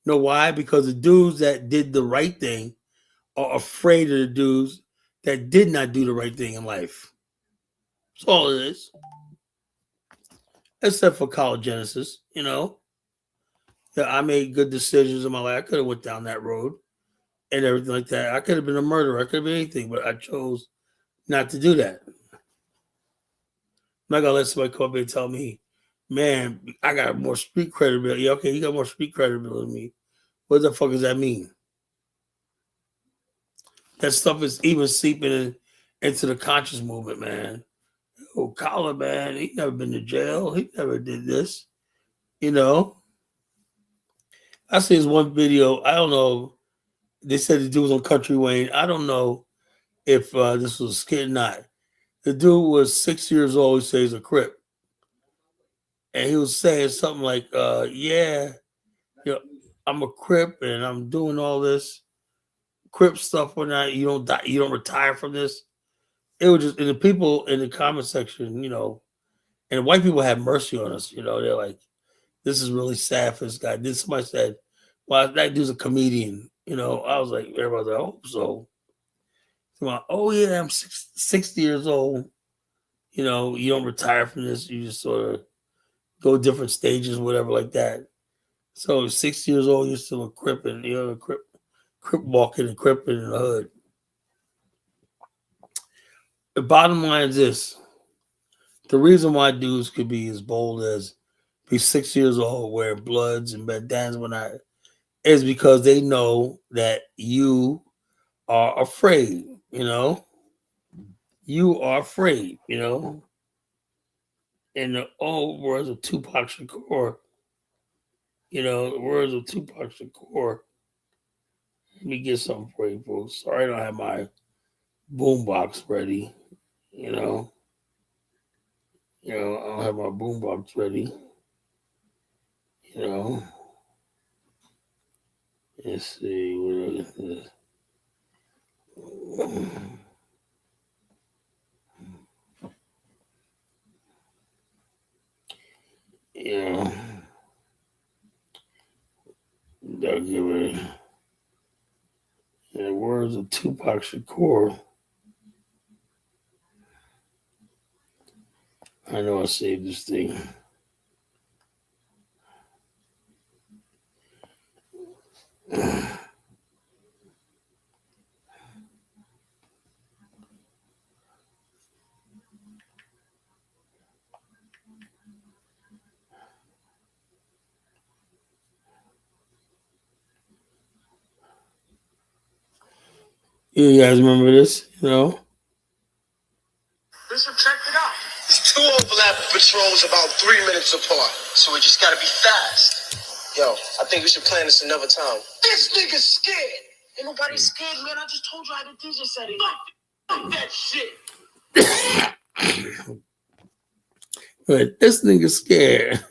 Know why? Because the dudes that did the right thing are afraid of the dudes that did not do the right thing in life. That's all it is. Except for college Genesis, you know. Yeah, I made good decisions in my life. I could have went down that road and everything like that. I could have been a murderer. I could have been anything, but I chose not to do that. I'm not gonna let somebody come up and tell me, man, I got more street credibility. Yeah, okay, you got more street credibility than me. What the fuck does that mean? That stuff is even into the conscious movement, man. Oh, Collar, man, he never been to jail. He never did this. You know, I see this one video. I don't know. They said the dude was on Country Wayne. I don't know if this was a skit or not. The dude was 6 years old. He says he's a Crip. And he was saying something like, yeah, you know, I'm a Crip and I'm doing all this Crip stuff when you don't die, you don't retire from this. It was just, and the people in the comment section, and white people had mercy on us. They're like, this is really sad for this guy. Then somebody said, well, that dude's a comedian. I was like, everybody's like, I hope so. Oh yeah, I'm 60 years old. You don't retire from this. You just sort of go different stages, whatever, like that. So 60 years old, you're still a Crip, and a Crip walking and cripping in the hood. The bottom line is this: the reason why dudes could be as bold as be 6 years old, wearing bloods and bandanas and whatnot, is because they know that you are afraid. You are afraid. In the old words of Tupac Shakur, the words of Tupac Shakur. Let me get something for you, folks. Sorry, I don't have my boombox ready. I don't have my boombox ready. Let's see. What is this? They'll give it. In the words of Tupac Shakur, I know I saved this thing. You guys remember this? Listen, check it out. There's two overlapping patrols about 3 minutes apart, so we just gotta be fast. Yo, I think we should plan this another time. This nigga's scared. Ain't nobody scared, man. I just told you how the DJ setting. Fuck that shit. But this nigga's scared.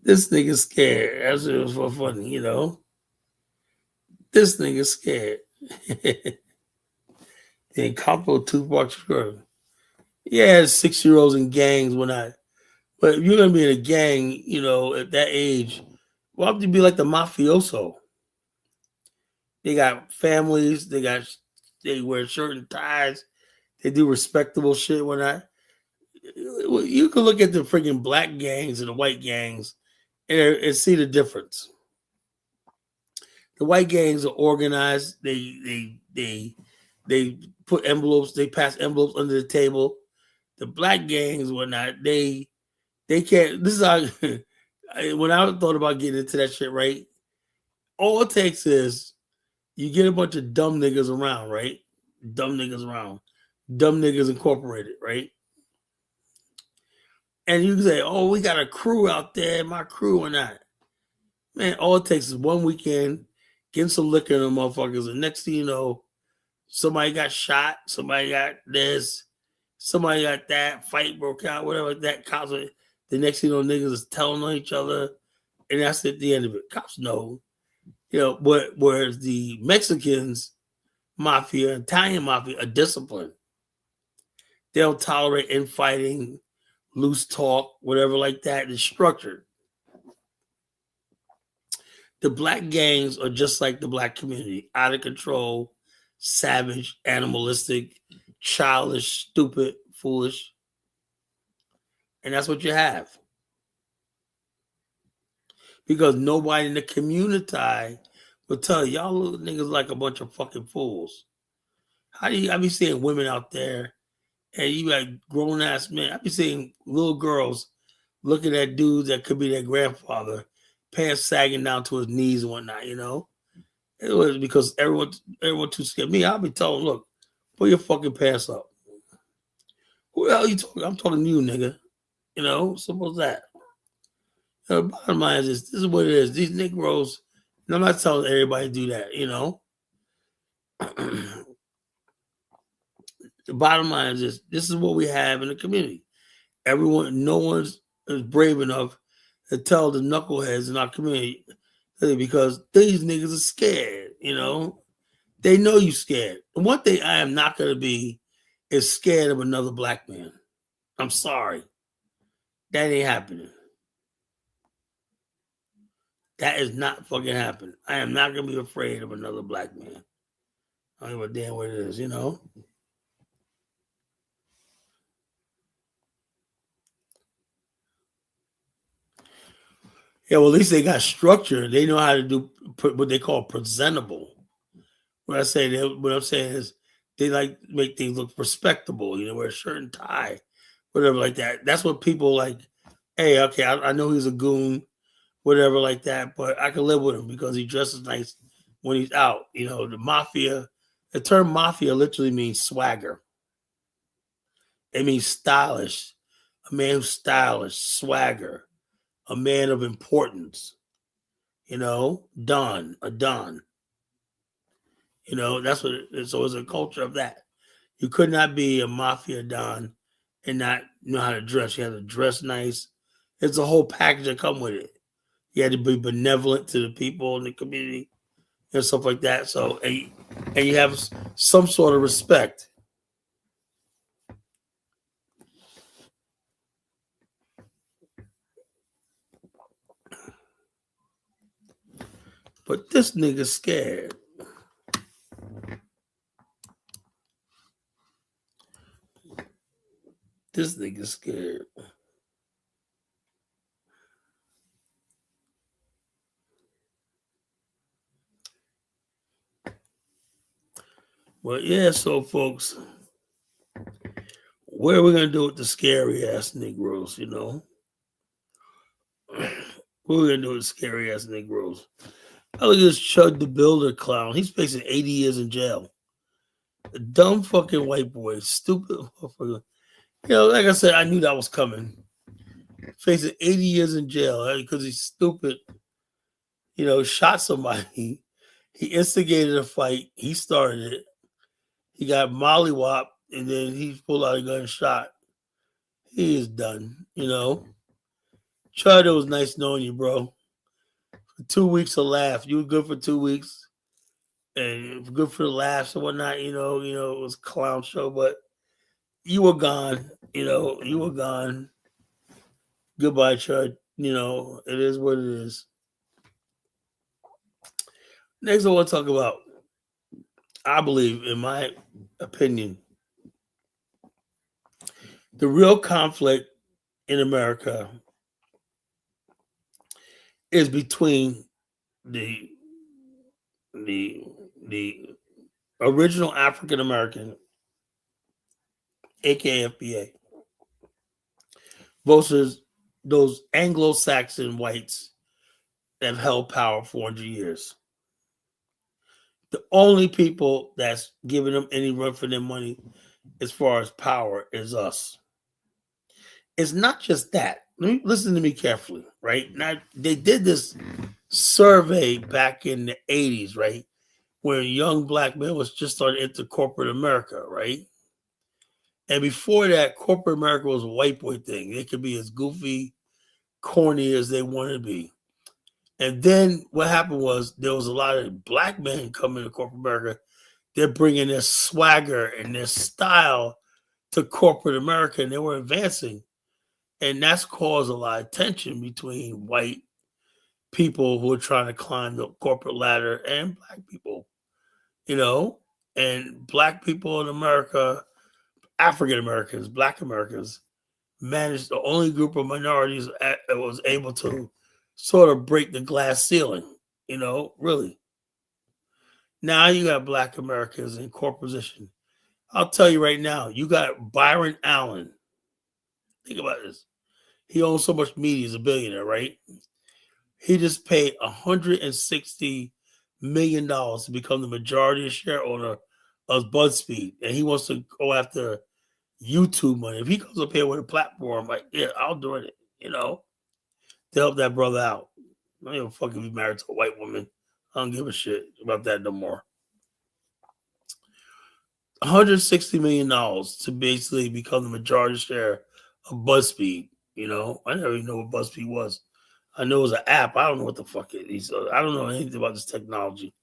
This nigga's scared. That's what it was for funny, This nigga's scared. The couple of Tupac Shakur. Yeah, 6-year-olds in gangs but if you're gonna be in a gang, at that age, why would you be like the mafioso? They got families, they wear shirt and ties, they do respectable shit when you can look at the freaking black gangs and the white gangs and see the difference. The white gangs are organized. They put envelopes. They pass envelopes under the table. The black gangs, whatnot, they can't. This is how. When I thought about getting into that shit, right? All it takes is you get a bunch of dumb niggas around, right? Dumb niggas around. Dumb Niggas Incorporated, right? And you can say, oh, we got a crew out there, my crew or not. Man, all it takes is one weekend, getting some liquor in them motherfuckers, and next thing you know, somebody got shot, somebody got this, somebody got that, fight broke out, whatever that cops. The next thing you know, niggas is telling on each other, and that's at the end of it. Cops know, but whereas the Mexicans, mafia, Italian mafia are disciplined. They don't tolerate infighting, loose talk, whatever like that. It's structured. The black gangs are just like the black community, out of control, savage, animalistic, childish, stupid, foolish. And that's what you have. Because nobody in the community will tell you, y'all little niggas like a bunch of fucking fools. I be seeing women out there and you got grown ass men. I be seeing little girls looking at dudes that could be their grandfather pants sagging down to his knees and whatnot, you know. It was because everyone too scared. Me, I'll be telling, look, put your fucking pants up. Who the hell you talking? I'm talking to you, nigga. You know, suppose that. You know, the bottom line is this is what it is. These Negroes, and I'm not telling everybody to do that, you know. The bottom line is this is what we have in the community. Everyone, no one's is brave enough to tell the knuckleheads in our community because these niggas are scared, you know. They know you scared. And one thing I am not going to be is scared of another black man. I'm sorry. That ain't happening. That is not fucking happening. I am not going to be afraid of another black man. I don't give a damn what it is, you know. Yeah, well, at least they got structure. They know how to do what they call presentable. What I'm saying is they like make things look respectable. You know, wear a shirt and tie, whatever like that. That's what people like. Hey, okay, I know he's a goon, whatever like that, but I can live with him because he dresses nice when he's out. You know, the mafia. The term mafia literally means swagger. It means stylish. A man who's stylish, swagger, a man of importance. You know, a don. You know, that's what it is. So it's a culture of that. You could not be a mafia don and not know how to dress. You had to dress nice. It's a whole package that come with it. You had to be benevolent to the people in the community and stuff like that. So, and you have some sort of respect. But this nigga's scared. This nigga's scared. Well, yeah, so folks, what are we gonna do with the scary ass Negroes, you know? What are we gonna do with the scary ass Negroes? I look at this Chud the Builder clown. He's facing 80 years in jail. A dumb fucking white boy, stupid motherfucker. You know, like I said, I knew that was coming. Facing 80 years in jail because he's stupid. You know, shot somebody. He instigated a fight. He started it. He got mollywopped, and then he pulled out a gun and shot. He is done. You know, Chud, it was nice knowing you, bro. For 2 weeks of laugh, you were good for 2 weeks, and good for the laughs and whatnot. You know, it was a clown show, but you were gone. You know, you were gone. Goodbye, Chud. You know, it is what it is. Next, I want to talk about, I believe, in my opinion, the real conflict in America is between the the original African American, aka FBA, versus those Anglo-Saxon whites that have held power for 400 years. The only people that's giving them any run for their money as far as power is us. It's not just that. Listen to me carefully, right? Now, they did this survey back in the 80s, right? Where young black men was just starting into corporate America, right? And before that, corporate America was a white boy thing. They could be as goofy, corny as they wanted to be. And then what happened was there was a lot of black men coming to corporate America. They're bringing their swagger and their style to corporate America, and they were advancing. And that's caused a lot of tension between white people who are trying to climb the corporate ladder and black people, you know, and black people in America, African Americans, black Americans, managed the only group of minorities that was able to sort of break the glass ceiling, you know, really. Now you got black Americans in core position. I'll tell you right now, you got Byron Allen. Think about this. He owns so much media, he's a billionaire, right? He just paid $160 million to become the majority share owner of BuzzFeed, and he wants to go after YouTube money. If he comes up here with a platform, like, yeah, I'll do it, to help that brother out. I don't give a fuck if he's married to a white woman. I don't give a shit about that no more. $160 million to basically become the majority share of BuzzFeed. I never even know what BuzzFeed was. I know it was an app. I don't know what the fuck it is. I don't know anything about this technology.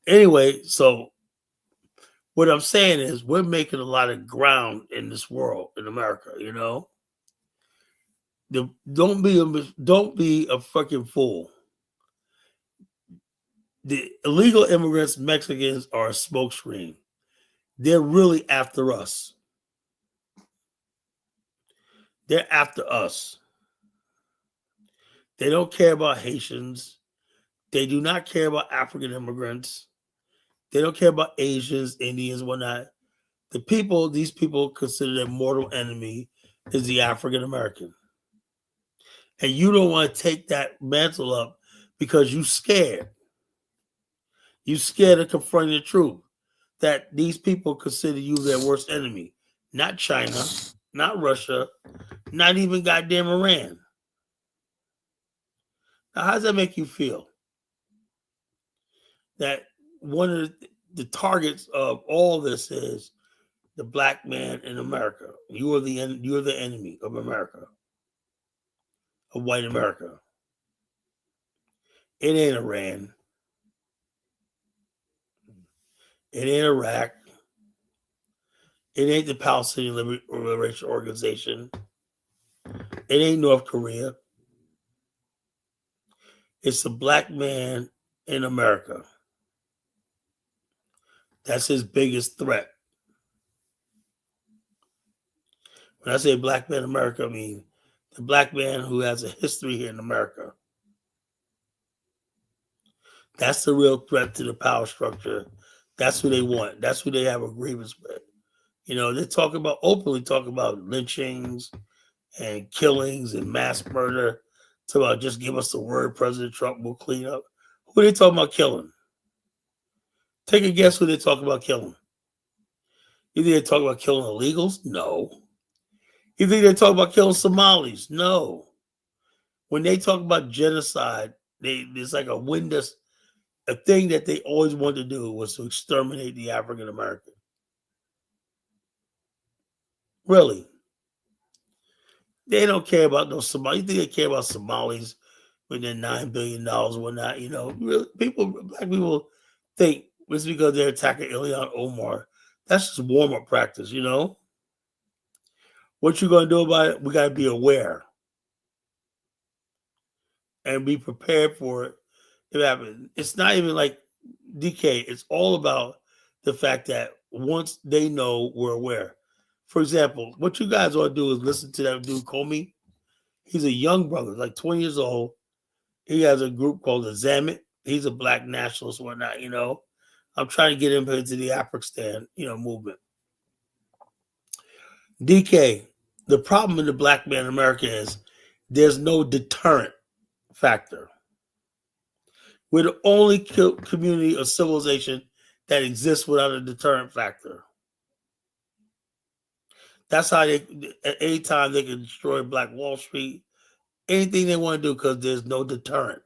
Anyway, so what I'm saying is we're making a lot of ground in this world, in America, Don't be a fucking fool. The illegal immigrants, Mexicans, are a smokescreen. They're really after us. They're after us. They don't care about Haitians. They do not care about African immigrants. They don't care about Asians, Indians, whatnot. These people consider their mortal enemy is the African American. And you don't want to take that mantle up because you're scared. You're scared of confronting the truth that these people consider you their worst enemy. Not China, not Russia, not even goddamn Iran. Now, how does that make you feel? That one of the targets of all this is the black man in America. You are the enemy of America, of white America. It ain't Iran. It ain't Iraq. It ain't the Palestinian Liberation Organization. It ain't North Korea. It's the black man in America. That's his biggest threat. When I say black man in America, I mean the black man who has a history here in America. That's the real threat to the power structure. That's who they want. That's who they have a grievance with. They openly talk about lynchings and killings and mass murder. Talk about just give us the word, President Trump will clean up. Who are they talking about killing? Take a guess who they talk about killing. You think they talk about killing illegals? No. You think they talk about killing Somalis? No. When they talk about genocide, there's like a thing that they always wanted to do was to exterminate the African American. Really. They don't care about no Somalis. You think they care about Somalis with their $9 billion or whatnot? Really, black people think it's because they're attacking Ilhan Omar. That's just warm-up practice, What you going to do about it? We got to be aware and be prepared for it if it happens. It's not even like DK. It's all about the fact that once they know, we're aware. For example, what you guys ought to do is listen to that dude, Comey. He's a young brother, like 20 years old. He has a group called the Zamit. He's a black nationalist, whatnot, I'm trying to get him into the Afghanistan, movement. DK, the problem in the black man in America is there's no deterrent factor. We're the only community or civilization that exists without a deterrent factor. That's how at any time they can destroy Black Wall Street, anything they want to do, because there's no deterrent.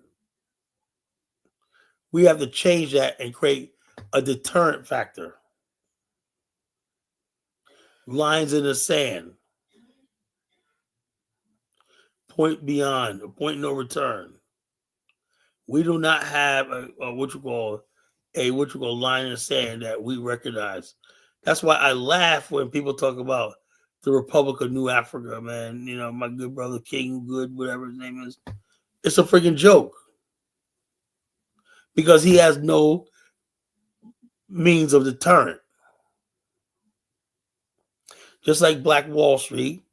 We have to change that and create a deterrent factor. Lines in the sand. Point beyond, a point no return. We do not have a line in the sand that we recognize. That's why I laugh when people talk about the Republic of New Africa, man. My good brother King Good, whatever his name is. It's a freaking joke. Because he has no means of deterrent. Just like Black Wall Street,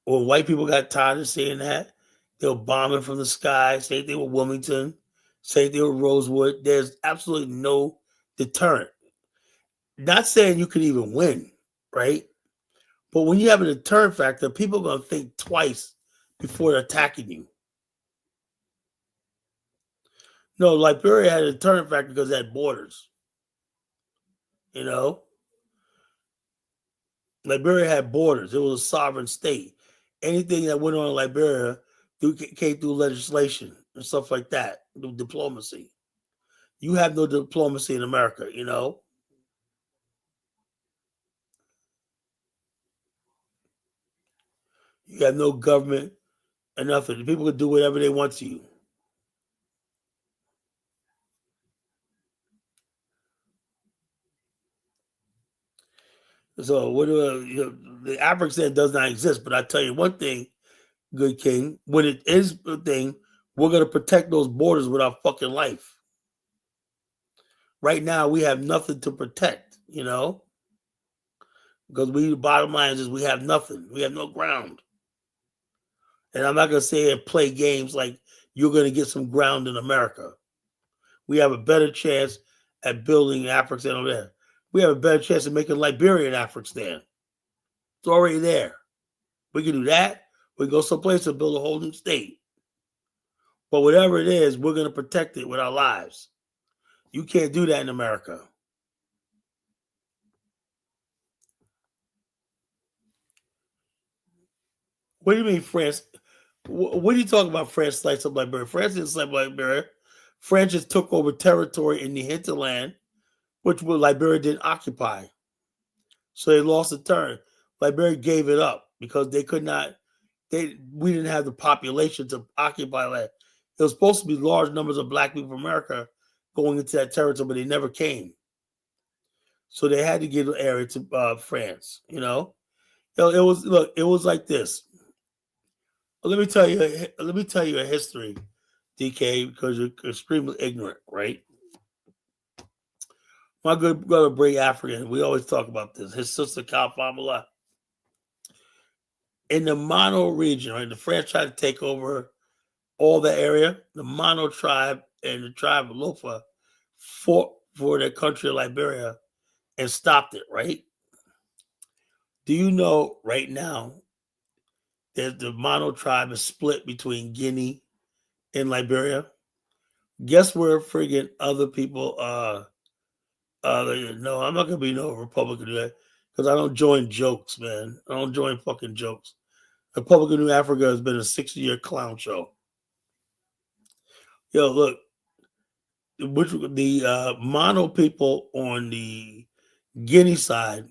when white people got tired of saying that, they were bombing from the sky. Same thing with Wilmington. Same thing with Rosewood. There's absolutely no deterrent. Not saying you could even win, right? But when you have a deterrent factor, people are going to think twice before attacking you. No, Liberia had a deterrent factor because it had borders. You know, Liberia had borders. It was a sovereign state. Anything that went on in Liberia came through legislation and stuff like that, through diplomacy. You have no diplomacy in America, you know? You have no government and nothing. People can do whatever they want to you. So, the African does not exist. But I tell you one thing, good king, when it is a thing, we're going to protect those borders with our fucking life. Right now, we have nothing to protect, you know? Because the bottom line is we have nothing. We have no ground. And I'm not going to say and play games like you're going to get some ground in America. We have a better chance at building Afghanistan over there. We have a better chance of making Liberia and Afghanistan. It's already there. We can do that. We can go someplace and build a whole new state. But whatever it is, we're going to protect it with our lives. You can't do that in America. What do you mean, France? What are you talking about? France sliced up Liberia. France didn't slice up Liberia. France just took over territory in the hinterland, which Liberia didn't occupy. So they lost a turn. Liberia gave it up because they could not. We didn't have the population to occupy that. It was supposed to be large numbers of black people from America going into that territory, but they never came. So they had to give the area to France. It was like this. Let me tell you. Let me tell you a history, DK, because you're extremely ignorant, right? My good brother Bray African, we always talk about this. His sister Kalfamala. In the Mono region, right? The French tried to take over all the area. The Mono tribe and the tribe of Lofa fought for their country of Liberia and stopped it, right? Do you know right now that the Mono tribe is split between Guinea and Liberia? Guess where friggin' other people no, I'm not gonna be no Republican today because I don't join jokes, man. I don't join fucking jokes. Republic of New Africa has been a 60-year clown show. Yo, look, the Mono people on the Guinea side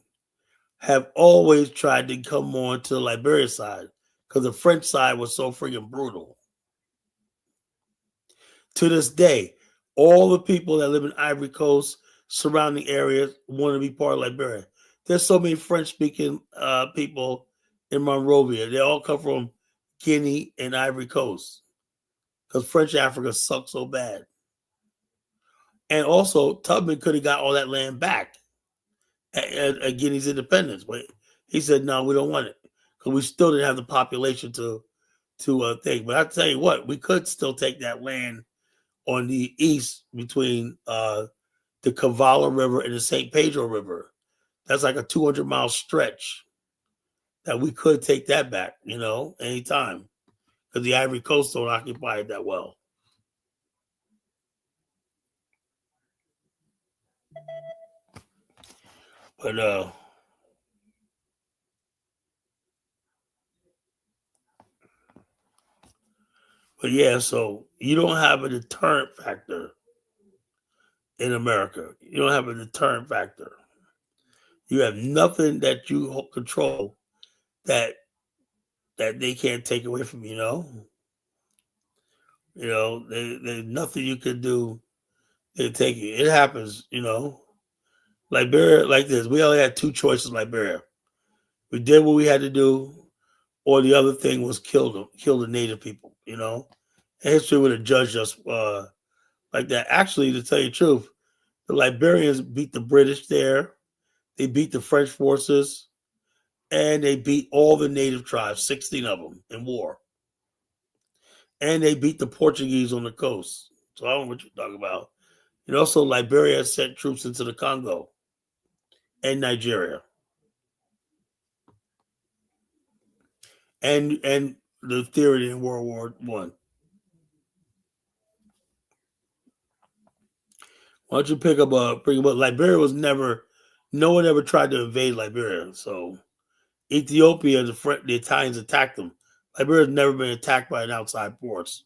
have always tried to come on to the Liberia side because the French side was so freaking brutal. To this day, all the people that live in Ivory Coast, surrounding areas, want to be part of Liberia. There's so many French-speaking people in Monrovia. They all come from Guinea and Ivory Coast because French Africa sucks so bad. And also, Tubman could have got all that land back at Guinea's independence, but he said, "No, we don't want it because we still didn't have the population to think." But I tell you what, we could still take that land on the east between the Cavala River and the St. Pedro River. That's like a 200-mile stretch that we could take that back, anytime because the Ivory Coast don't occupy it that well. But but yeah, so you don't have a deterrent factor in America. You don't have a deterrent factor. You have nothing that you control that they can't take away from you. There's nothing you can do. They take it. It happens. Liberia like this. We only had two choices. Liberia. We did what we had to do, or the other thing was kill them, kill the native people. And history would have judged us like that. Actually, to tell you the truth, the Liberians beat the British there. They beat the French forces, and they beat all the native tribes, 16 of them, in war. And they beat the Portuguese on the coast. So I don't know what you're talking about. And also, Liberia sent troops into the Congo and Nigeria, and the theory in World War One. Why don't you bring up Liberia was never, no one ever tried to invade Liberia. So Ethiopia, the Italians attacked them. Liberia's never been attacked by an outside force.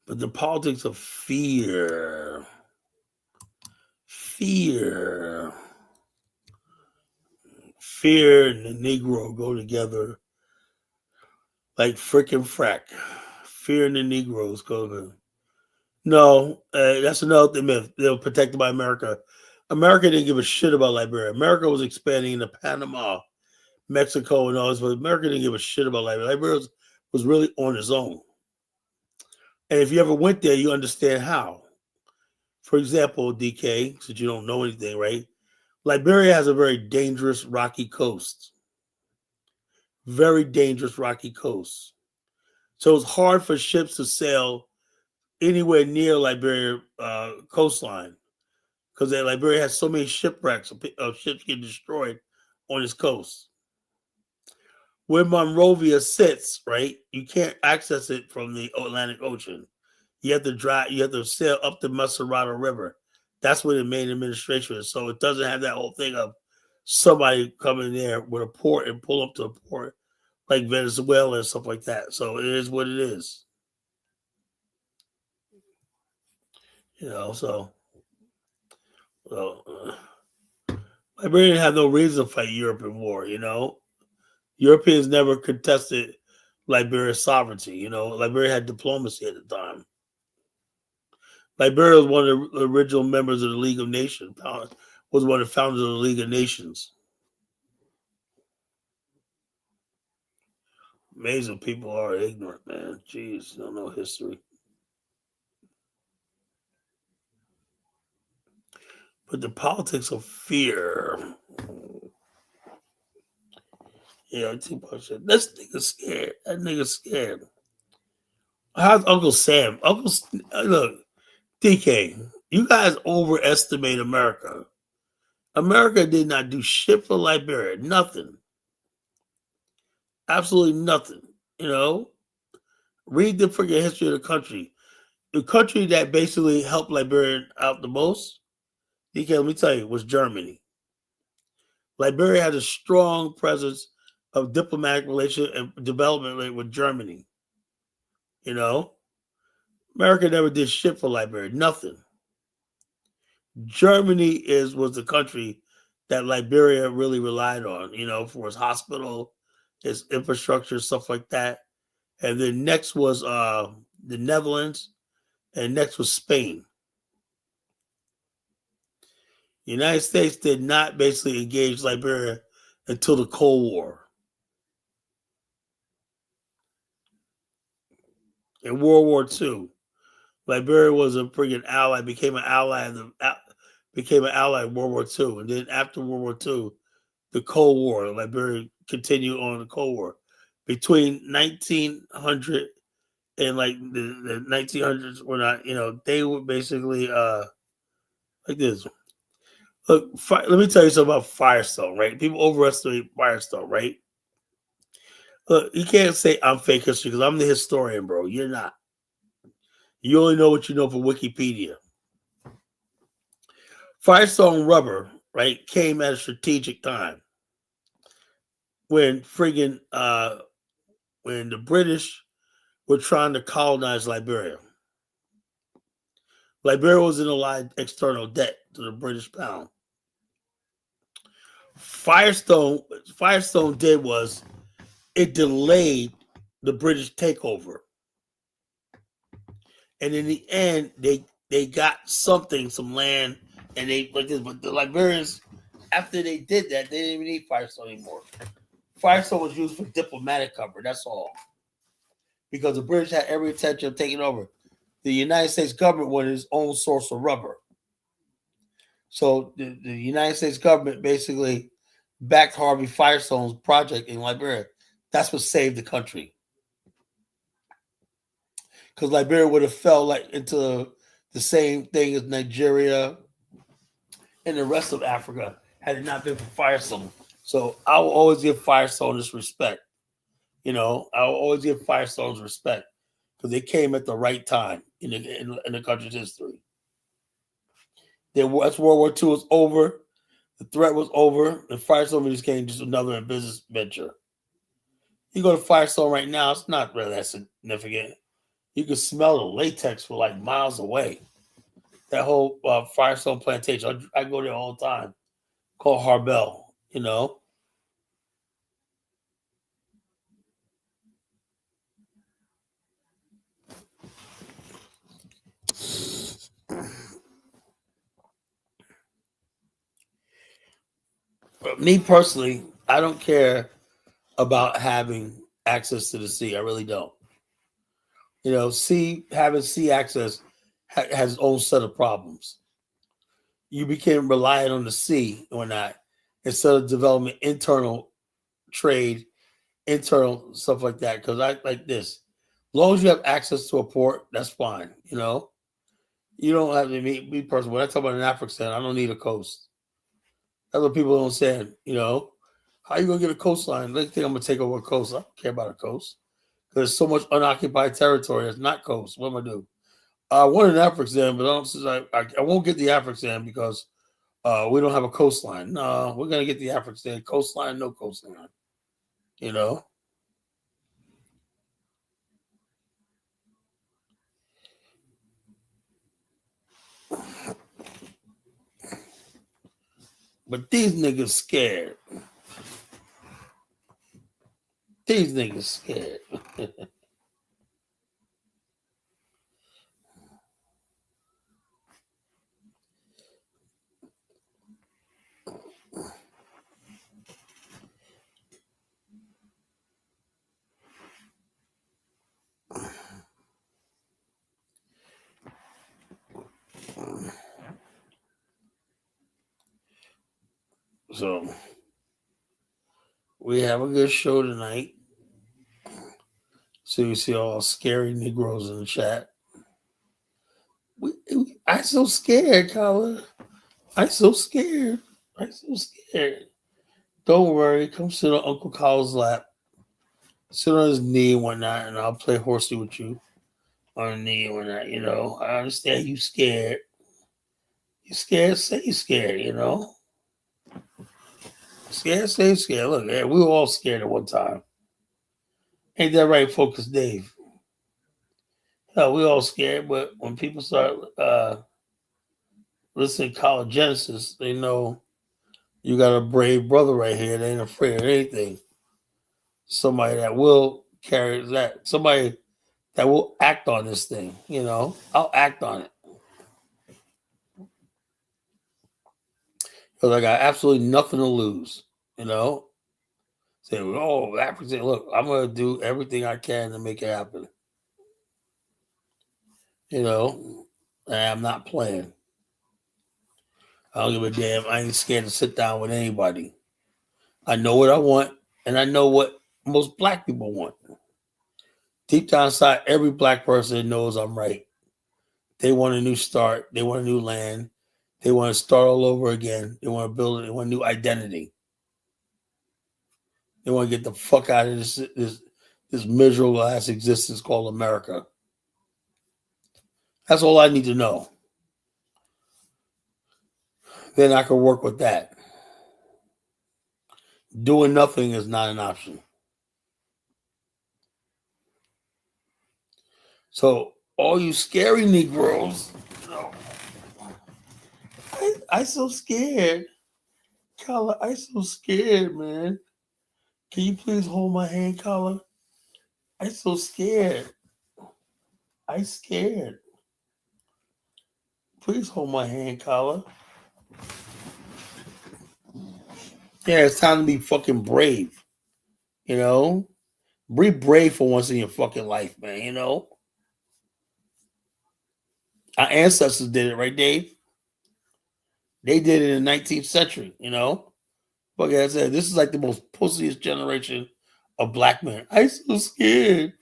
But the politics of fear, fear and the Negro go together like frickin' frack. Fear and the Negroes go together. No, that's another myth. They were protected by America. America didn't give a shit about Liberia. America was expanding into Panama, Mexico, and all this, but America didn't give a shit about Liberia. Liberia was really on its own. And if you ever went there, you understand how. For example, DK, since you don't know anything, right? Liberia has a very dangerous rocky coast. Very dangerous rocky coast. So it's hard for ships to sail anywhere near Liberia coastline because Liberia has so many shipwrecks of ships getting destroyed on its coast. Where Monrovia sits, right, you can't access it from the Atlantic Ocean. You have to drive. You have to sail up the Maserati River. That's where the main administration is. So it doesn't have that whole thing of somebody coming there with a port and pull up to a port like Venezuela and stuff like that. So it is what it is. So well, Liberia didn't have no reason to fight Europe in war. Europeans never contested Liberia's sovereignty. Liberia had diplomacy at the time. Liberia was one of the original members of the League of Nations. Was one of the founders of the League of Nations. Amazing people are ignorant, man. Jeez, don't know history. But the politics of fear. Too much. This nigga scared. That nigga scared. How's Uncle Sam? Look, DK, you guys overestimate America. America did not do shit for Liberia. Nothing. Absolutely nothing. Read the freaking history of the country. The country that basically helped Liberia out the most, DK, let me tell you, was Germany. Liberia had a strong presence of diplomatic relations and development with Germany. America never did shit for Liberia. Nothing. Germany was the country that Liberia really relied on, for its hospital, its infrastructure, stuff like that. And then next was the Netherlands, and next was Spain. The United States did not basically engage Liberia until the Cold War. In World War II, Liberia was a friggin' ally, became an ally in World War II. And then after World War II, the Cold War, Liberia continued on the Cold War. Between 1900 and like the 1900s were not, they were basically like this. Look, let me tell you something about Firestone, right? People overestimate Firestone, right? Look, you can't say I'm fake history because I'm the historian, bro. You're not. You only know what you know from Wikipedia. Firestone rubber, right, came at a strategic time when when the British were trying to colonize Liberia. Liberia was in a external debt to the British pound. Firestone did was it delayed the British takeover. And in the end, they got some land, and they like this. But the Liberians, after they did that, they didn't even need Firestone anymore. Firestone was used for diplomatic cover. That's all, because the British had every intention of taking over. The United States government wanted its own source of rubber. So the United States government basically backed Harvey Firestone's project in Liberia. That's what saved the country. Because Liberia would have fell like into the same thing as Nigeria and the rest of Africa had it not been for Firestone. So I will always give Firestone this respect. I will always give Firestones respect because they came at the right time in the country's history. Once World War II was over, the threat was over, and Firestone just came just another business venture. You go to Firestone right now, it's not really that significant. You can smell the latex for like miles away. That whole Firestone plantation, I go there all the time. Called Harbel. But me personally, I don't care about having access to the sea. I really don't. Having sea access has its own set of problems. You became reliant on the sea or not, instead of developing internal trade, internal stuff like that. Because I like this. As long as you have access to a port, that's fine. You don't have to me personally. When I talk about an African, I don't need a coast. That's what people don't understand. How you gonna get a coastline? They think I'm gonna take over a coast. I don't care about a coast. There's so much unoccupied territory that's not coast. What am I gonna do? I want an African, but I won't get the African because we don't have a coastline. No, we're gonna get the African coastline, no coastline. You know. But these niggas scared. These niggas scared. So we have a good show tonight. So you see all scary Negroes in the chat. I so scared, Colin. I so scared. I so scared. Don't worry. Come sit on Uncle Kyle's lap. Sit on his knee and whatnot, and I'll play horsey with you on the knee and whatnot. I understand you scared. You scared? Say you scared. Scared? Say you scared. Look, we were all scared at one time. Ain't that right, Focus Dave? Hell, we all scared, but when people start listening to College Genesis, they know you got a brave brother right here. They ain't afraid of anything. Somebody that will carry that. Somebody that will act on this thing. I'll act on it. Because I got absolutely nothing to lose. Say, oh, African, look, I'm going to do everything I can to make it happen. And I'm not playing. I don't give a damn. I ain't scared to sit down with anybody. I know what I want, and I know what most black people want. Deep down inside, every black person knows I'm right. They want a new start. They want a new land. They want to start all over again. They want to build it. They want a new identity. They want to get the fuck out of this miserable ass existence called America. That's all I need to know. Then I can work with that. Doing nothing is not an option. So all you scary Negroes, I so scared. Kala, I so scared, man. Can you please hold my hand, Kala? I so scared. I scared. Please hold my hand, Kala. Yeah, it's time to be fucking brave. Be brave for once in your fucking life, man. Our ancestors did it, right, Dave? They did it in the 19th century. But like I said, this is like the most pussiest generation of black men. I so scared.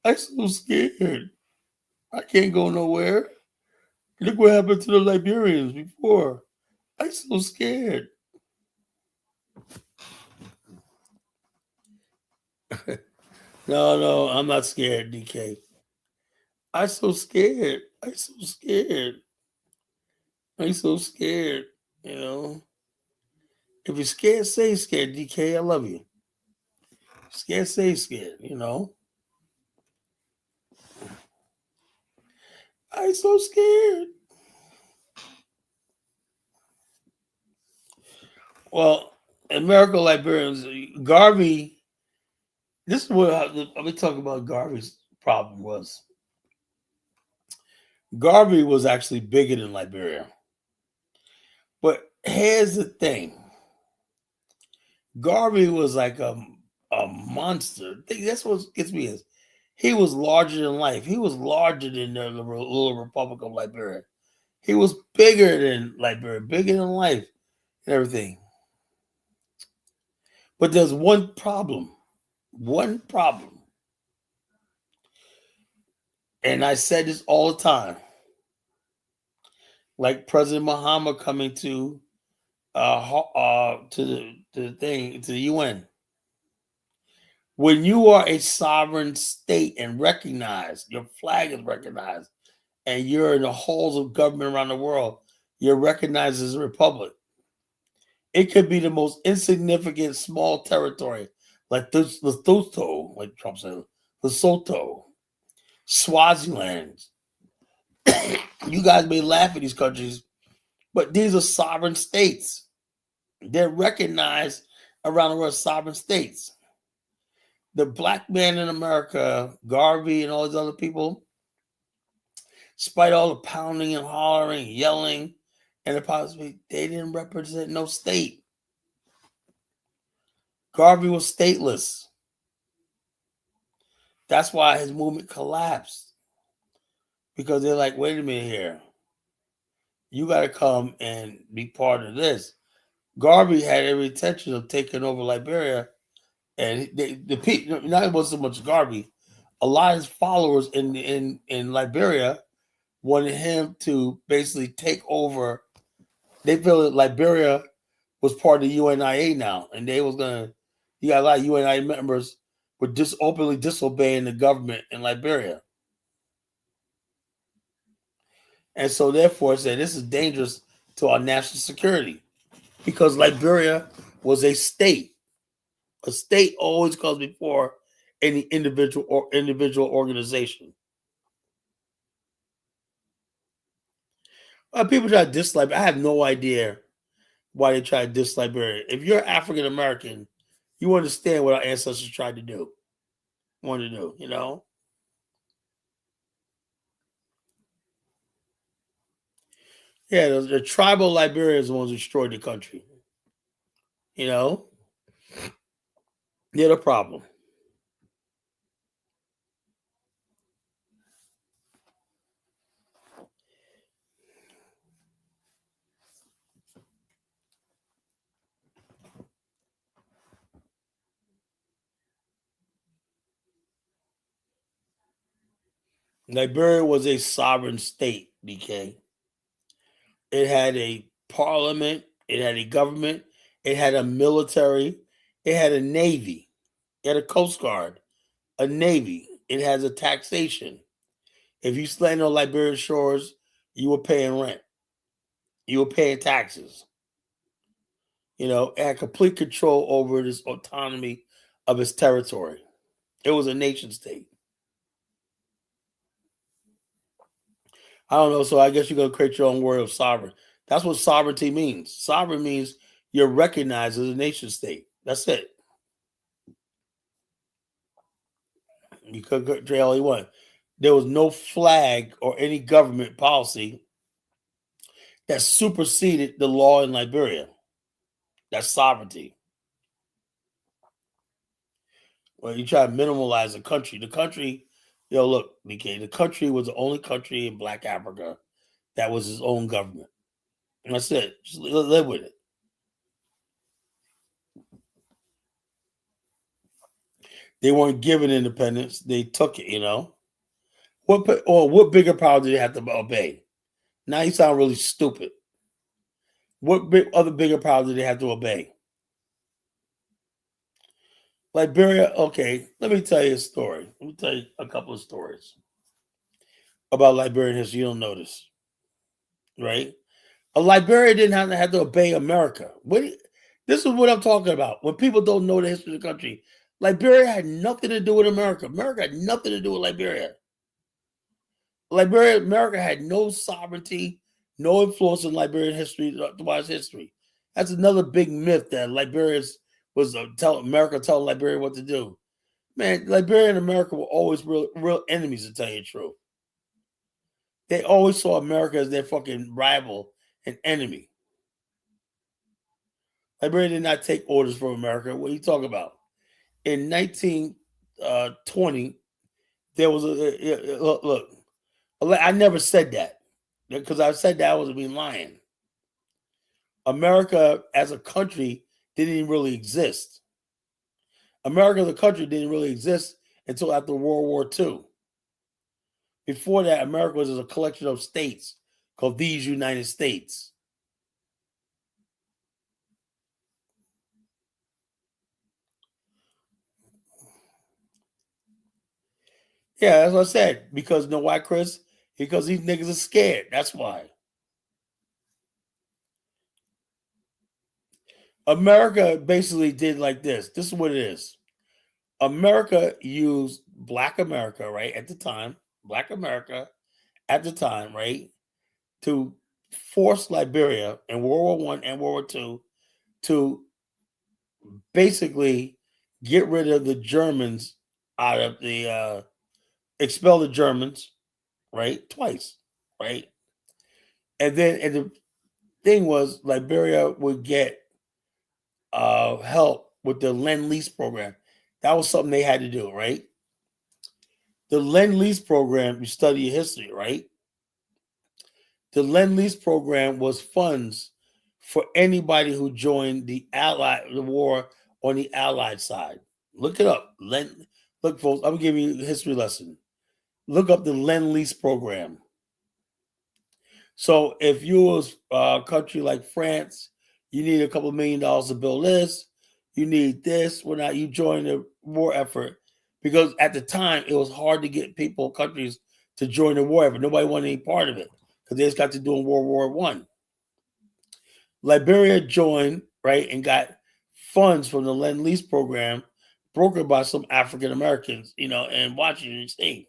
I so scared. I can't go nowhere. Look what happened to the Liberians before. I so scared. No, no, I'm not scared, DK. I so scared. I so scared. I so scared. You know. If you're scared, say scared, DK. I love you. Scared, say scared. You know. I so scared. Well, American Liberians, Garvey. This is what let me talk about Garvey's problem was. Garvey was actually bigger than Liberia. But here's the thing. Garvey was like a monster. That's what gets me is he was larger than life. He was larger than the little Republic of Liberia. He was bigger than Liberia, bigger than life and everything. But there's one problem. One problem. And I said this all the time. Like President Muhammad coming to the thing to the UN. When you are a sovereign state and recognized, your flag is recognized, and you're in the halls of government around the world, you're recognized as a republic. It could be the most insignificant small territory, like Lesotho, like Trump said, Lesotho, Swaziland. You guys may laugh at these countries, but these are sovereign states. They're recognized around the world as sovereign states. The black man in America, Garvey, and all these other people, despite all the pounding and hollering, yelling, and the possibility, they didn't represent no state. Garvey was stateless. That's why his movement collapsed. Because they're like, wait a minute here. You got to come and be part of this. Garvey had every intention of taking over Liberia. And the people, not it wasn't so much Garvey, a lot of his followers in Liberia wanted him to basically take over. They feel that Liberia was part of the UNIA now, and they was gonna. You got a lot of UNIA members were just openly disobeying the government in Liberia, and so therefore said this is dangerous to our national security because Liberia was a state. A state always comes before any individual organization. People try to dislike. I have no idea why they try to diss Liberia. If you're African American, you understand what our ancestors tried to do, wanted to do, you know? Yeah, the tribal Liberians are the ones who destroyed the country. You know? They're the problem. Liberia was a sovereign state, BK. It had a parliament, it had a government, it had a military, it had a navy, it had a coast guard, a navy, it has a taxation. If you land on Liberian shores, you were paying rent. You were paying taxes. You know, it had complete control over this autonomy of its territory. It was a nation state. I don't know, so I guess you're gonna create your own word of sovereign. That's what sovereignty means. Sovereign means you're recognized as a nation state. That's it. You could say all you want. There was no flag or any government policy that superseded the law in Liberia. That's sovereignty. Well, you try to minimalize the country. The country, look, BK, the country was the only country in Black Africa that was its own government. And that's it. Just live with it. They weren't given independence; they took it. What bigger power did they have to obey? Now you sound really stupid. What other bigger power did they have to obey? Liberia. Okay, let me tell you a story. Let me tell you a couple of stories about Liberian history. You don't notice, right? A Liberia didn't have to obey America. This is what I'm talking about. When people don't know the history of the country, Liberia had nothing to do with America. America had nothing to do with Liberia. America had no sovereignty, no influence in Liberian history, throughout history. That's another big myth that Liberia was telling Liberia what to do. Man, Liberia and America were always real enemies, to tell you the truth. They always saw America as their fucking rival and enemy. Liberia did not take orders from America. What are you talking about? In 1920, there was look. I never said that because I said that I was being lying. America as a country didn't even really exist. America as a country didn't really exist until after World War II. Before that, America was a collection of states called these United States. Yeah, that's what I said. Because you know why, Chris? Because these niggas are scared. That's why. America basically did like this. This is what it is. America used Black America, right, at the time, Black America at the time, right, to force Liberia in World War I and World War II to basically get rid of the Germans out of expel the Germans, right, twice, right? And the thing was Liberia would get help with the Lend-Lease program. That was something they had to do, right? The Lend-Lease program, you study history, right? The Lend-Lease program was funds for anybody who joined the war on the Allied side. Look it up. Look, folks, I'm gonna give you a history lesson. Look up the Lend-Lease program. So if you was a country like France, you need a couple $1 million to build this. You need this. When not, you join the war effort because at the time it was hard to get countries to join the war effort. Nobody wanted any part of it because they just got to doing World War One. Liberia joined, right, and got funds from the Lend-Lease program brokered by some African Americans, in Washington State.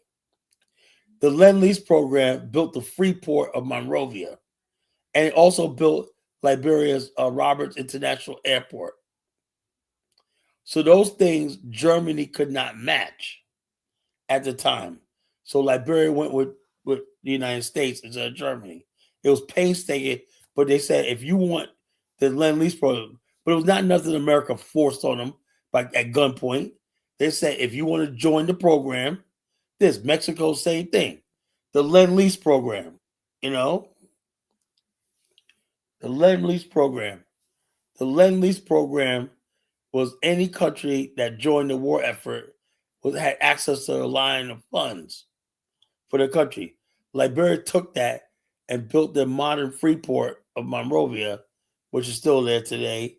The Lend-Lease program built the free port of Monrovia, and it also built Liberia's Roberts International Airport. So those things Germany could not match at the time. So Liberia went with the United States instead of Germany. It was painstaking, but they said if you want the Lend-Lease program, but it was not nothing America forced on them at gunpoint. They said if you want to join the program, Mexico, same thing. The Lend-Lease program, you know, the Lend-Lease program. The Lend-Lease program was any country that joined the war effort had access to a line of funds for the country. Liberia took that and built the modern free port of Monrovia, which is still there today,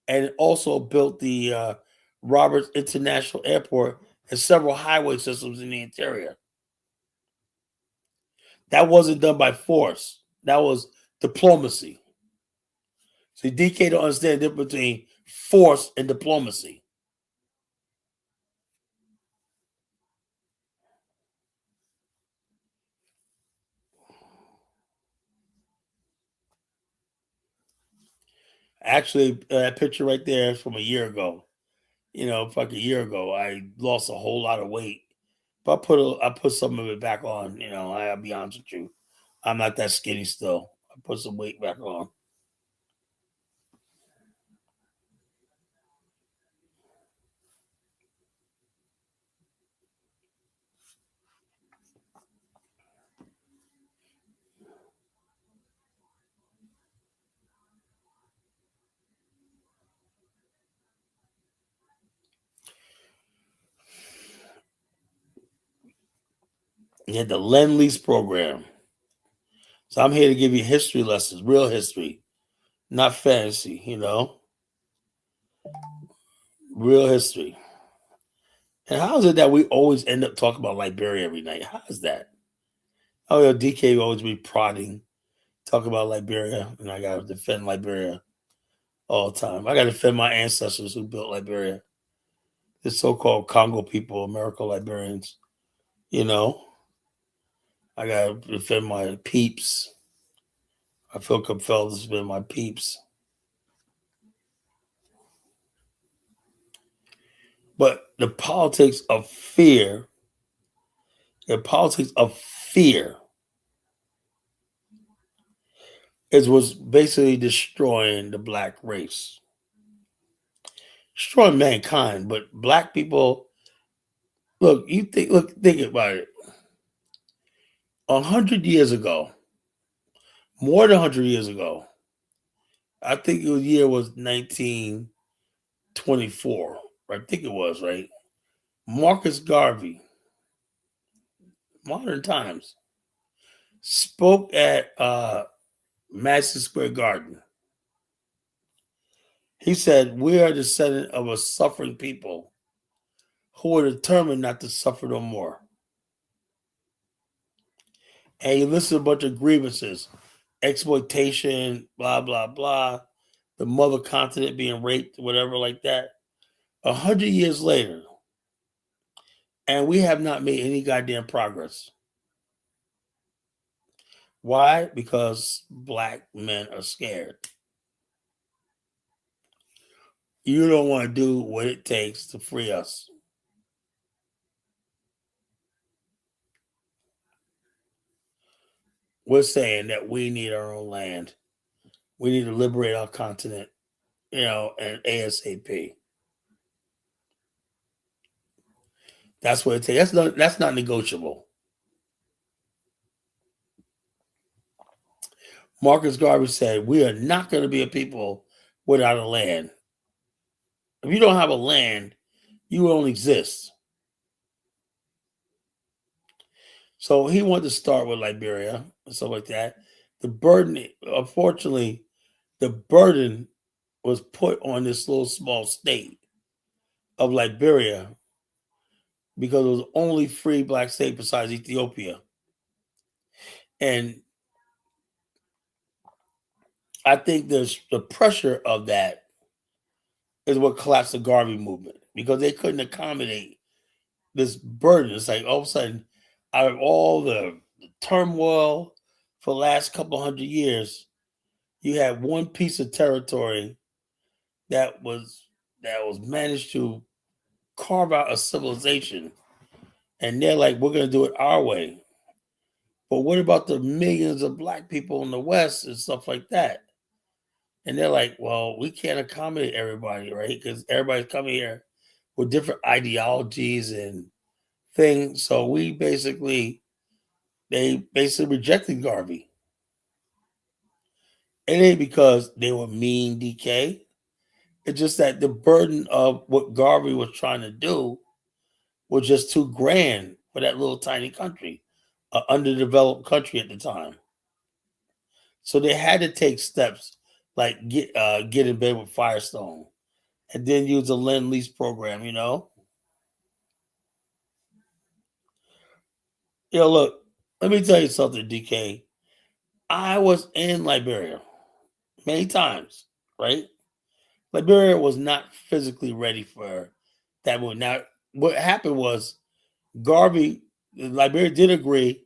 and also built the Roberts International Airport and several highway systems in the interior. That wasn't done by force. That was diplomacy. So DK don't understand the difference between force and diplomacy. Actually, that picture right there is from a year ago. Like a year ago, I lost a whole lot of weight. But I put some of it back on. I'll be honest with you, I'm not that skinny still. I put some weight back on. You had the Lend-Lease program. So I'm here to give you history lessons, real history, not fantasy, real history. And how is it that we always end up talking about Liberia every night? How is that? Oh, yeah, DK will always be prodding, talk about Liberia, and I got to defend Liberia all the time. I got to defend my ancestors who built Liberia, the so-called Congo people, American Liberians. You know, I got to defend my peeps. I feel compelled to defend my peeps. But the politics of fear is what's basically destroying the black race, destroying mankind. But black people, think about it. 100 years ago, more than 100 years ago, I think the year was 1924. I think it was right. Marcus Garvey, Modern Times, spoke at Madison Square Garden. He said, "We are descendant of a suffering people who are determined not to suffer no more." And he listed a bunch of grievances, exploitation, blah, blah, blah, the mother continent being raped, whatever like that. 100 years later, and we have not made any goddamn progress. Why? Because black men are scared. You don't want to do what it takes to free us. We're saying that we need our own land. We need to liberate our continent, and ASAP. That's what it takes. That's not negotiable. Marcus Garvey said, "We are not going to be a people without a land. If you don't have a land, you won't exist." So he wanted to start with Liberia and stuff like that. The burden, unfortunately, the burden was put on this little small state of Liberia because it was the only free black state besides Ethiopia. And I think there's the pressure of that is what collapsed the Garvey movement because they couldn't accommodate this burden. It's like all of a sudden, out of all the turmoil for the last couple 100 years, you had one piece of territory that was managed to carve out a civilization, and they're like, "We're going to do it our way." But what about the millions of black people in the West and stuff like that? And they're like, "Well, we can't accommodate everybody, right? Because everybody's coming here with different ideologies and things." So they basically rejected Garvey. It ain't because they were mean, DK. It's just that the burden of what Garvey was trying to do was just too grand for that little tiny country, an underdeveloped country at the time. So they had to take steps like get in bed with Firestone, and then use the Lend-Lease program. Look, let me tell you something, DK. I was in Liberia many times, right? Liberia was not physically ready for that move. Now, what happened was Garvey, Liberia did agree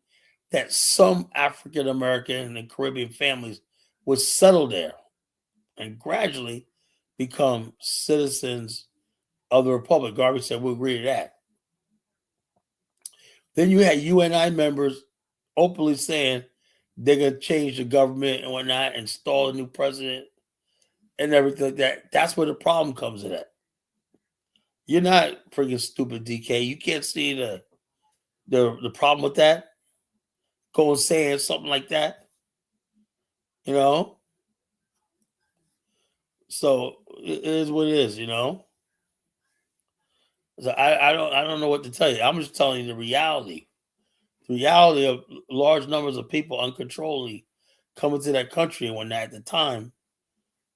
that some African American and Caribbean families would settle there and gradually become citizens of the Republic. Garvey said, "We'll agree to that." Then you had UNI members openly saying they're going to change the government and whatnot, install a new president and everything like that. That's where the problem comes in at. You're not freaking stupid, DK. You can't see the problem with that. Going saying something like that, you know. So it is what it is. So I don't know what to tell you. I'm just telling you the reality. The reality of large numbers of people uncontrollably coming to that country when at the time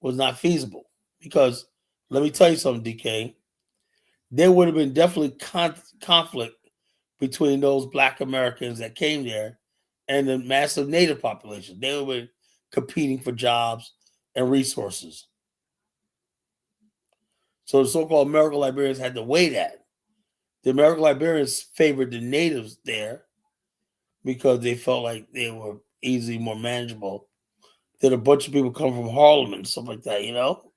was not feasible. Because let me tell you something, DK, there would have been definitely conflict between those black Americans that came there and the massive native population. They were competing for jobs and resources. So the so-called American Liberians had to weigh that. The American Liberians favored the natives there because they felt like they were easily more manageable than a bunch of people come from Harlem and stuff like that, you know?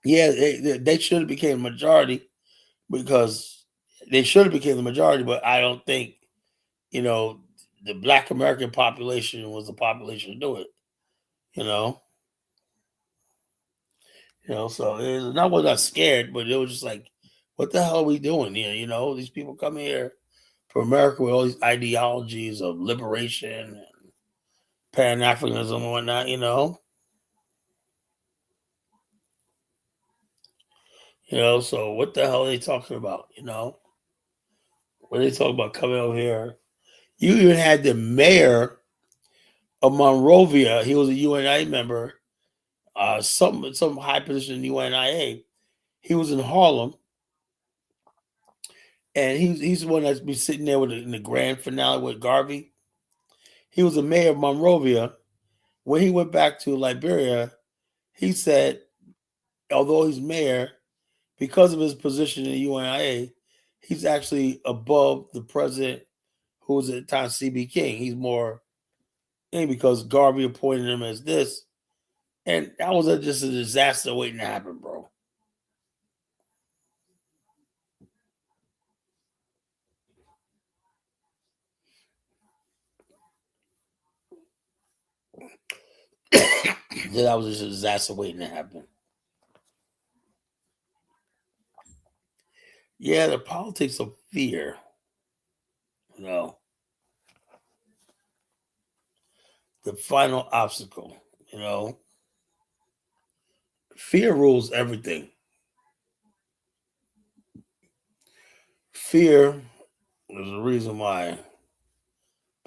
Yeah, they should have became a majority because they should have became the majority, but I don't think, you know, the black American population was the population to do it, you know? So not was not scared, but it was just like, what the hell are we doing here? These people come here for America with all these ideologies of liberation and Pan Africanism and whatnot, So what the hell are they talking about? What are they talking about coming over here? You even had the mayor of Monrovia. He was a UNIA member, some high position in UNIA. He was in Harlem, and he's the one that's been sitting there in the grand finale with Garvey. He was the mayor of Monrovia. When he went back to Liberia, he said, although he's mayor, because of his position in the UNIA, he's actually above the president, who was at the time CB King. He's more because Garvey appointed him as this, and that was just a disaster waiting to happen, bro. That was just a disaster waiting to happen. Yeah, the politics of fear. The final obstacle. Fear rules everything. Fear is the reason why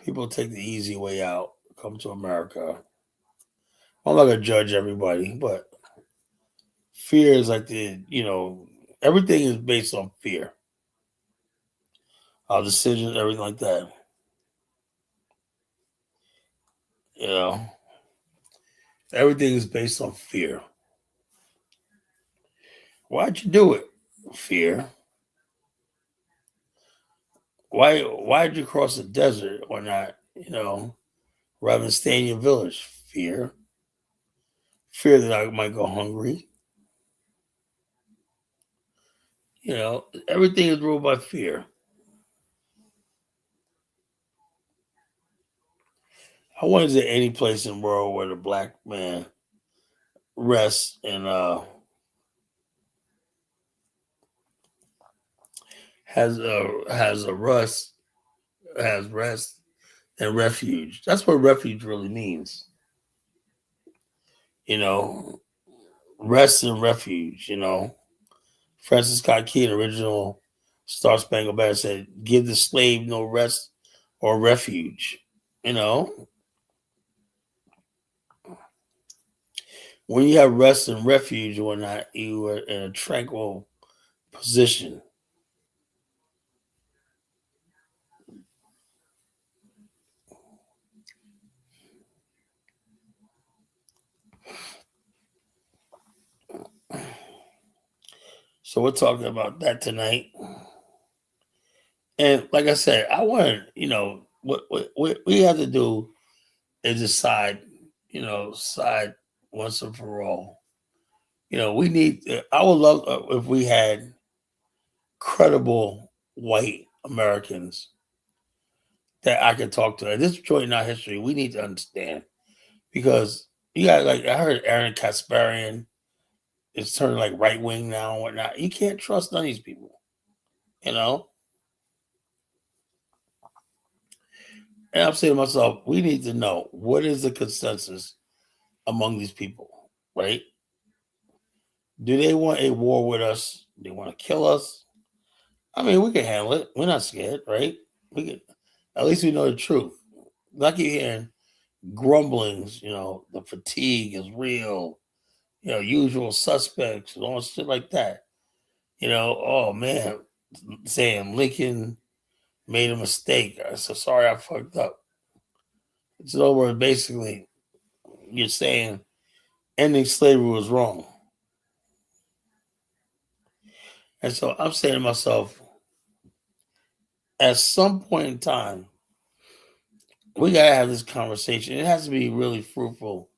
people take the easy way out, come to America. I'm not gonna judge everybody, but fear is like everything is based on fear. Our decisions, everything like that. You know, everything is based on fear. Why'd you do it? Fear. Why'd you cross the desert or not? Rather than stay in your village. Fear. Fear that I might go hungry. Everything is ruled by fear. I wonder is there any place in the world where the black man rests and has rest and refuge. That's what refuge really means. Rest and refuge. Francis Scott Key, the original Star Spangled Banner, said, "Give the slave no rest or refuge." When you have rest and refuge or not, you are in a tranquil position. So we're talking about that tonight. And like I said, I want what we have to do is decide, side once and for all. We need. I would love if we had credible white Americans that I could talk to. At this point in our history, we need to understand because you got I heard Aaron Kasparian is turning like right wing now and whatnot. You can't trust none of these people, you know. And I'm saying to myself, we need to know what is the consensus among these people, right? Do they want a war with us? Do they want to kill us? I mean, we can handle it. We're not scared, right? We can. At least we know the truth. Like you hearing grumblings, the fatigue is real. Usual suspects and all shit like that. Oh man, saying Lincoln made a mistake. I said, sorry, I fucked up. It's over. Basically, you're saying ending slavery was wrong. And so I'm saying to myself, at some point in time, we gotta have this conversation. It has to be really fruitful.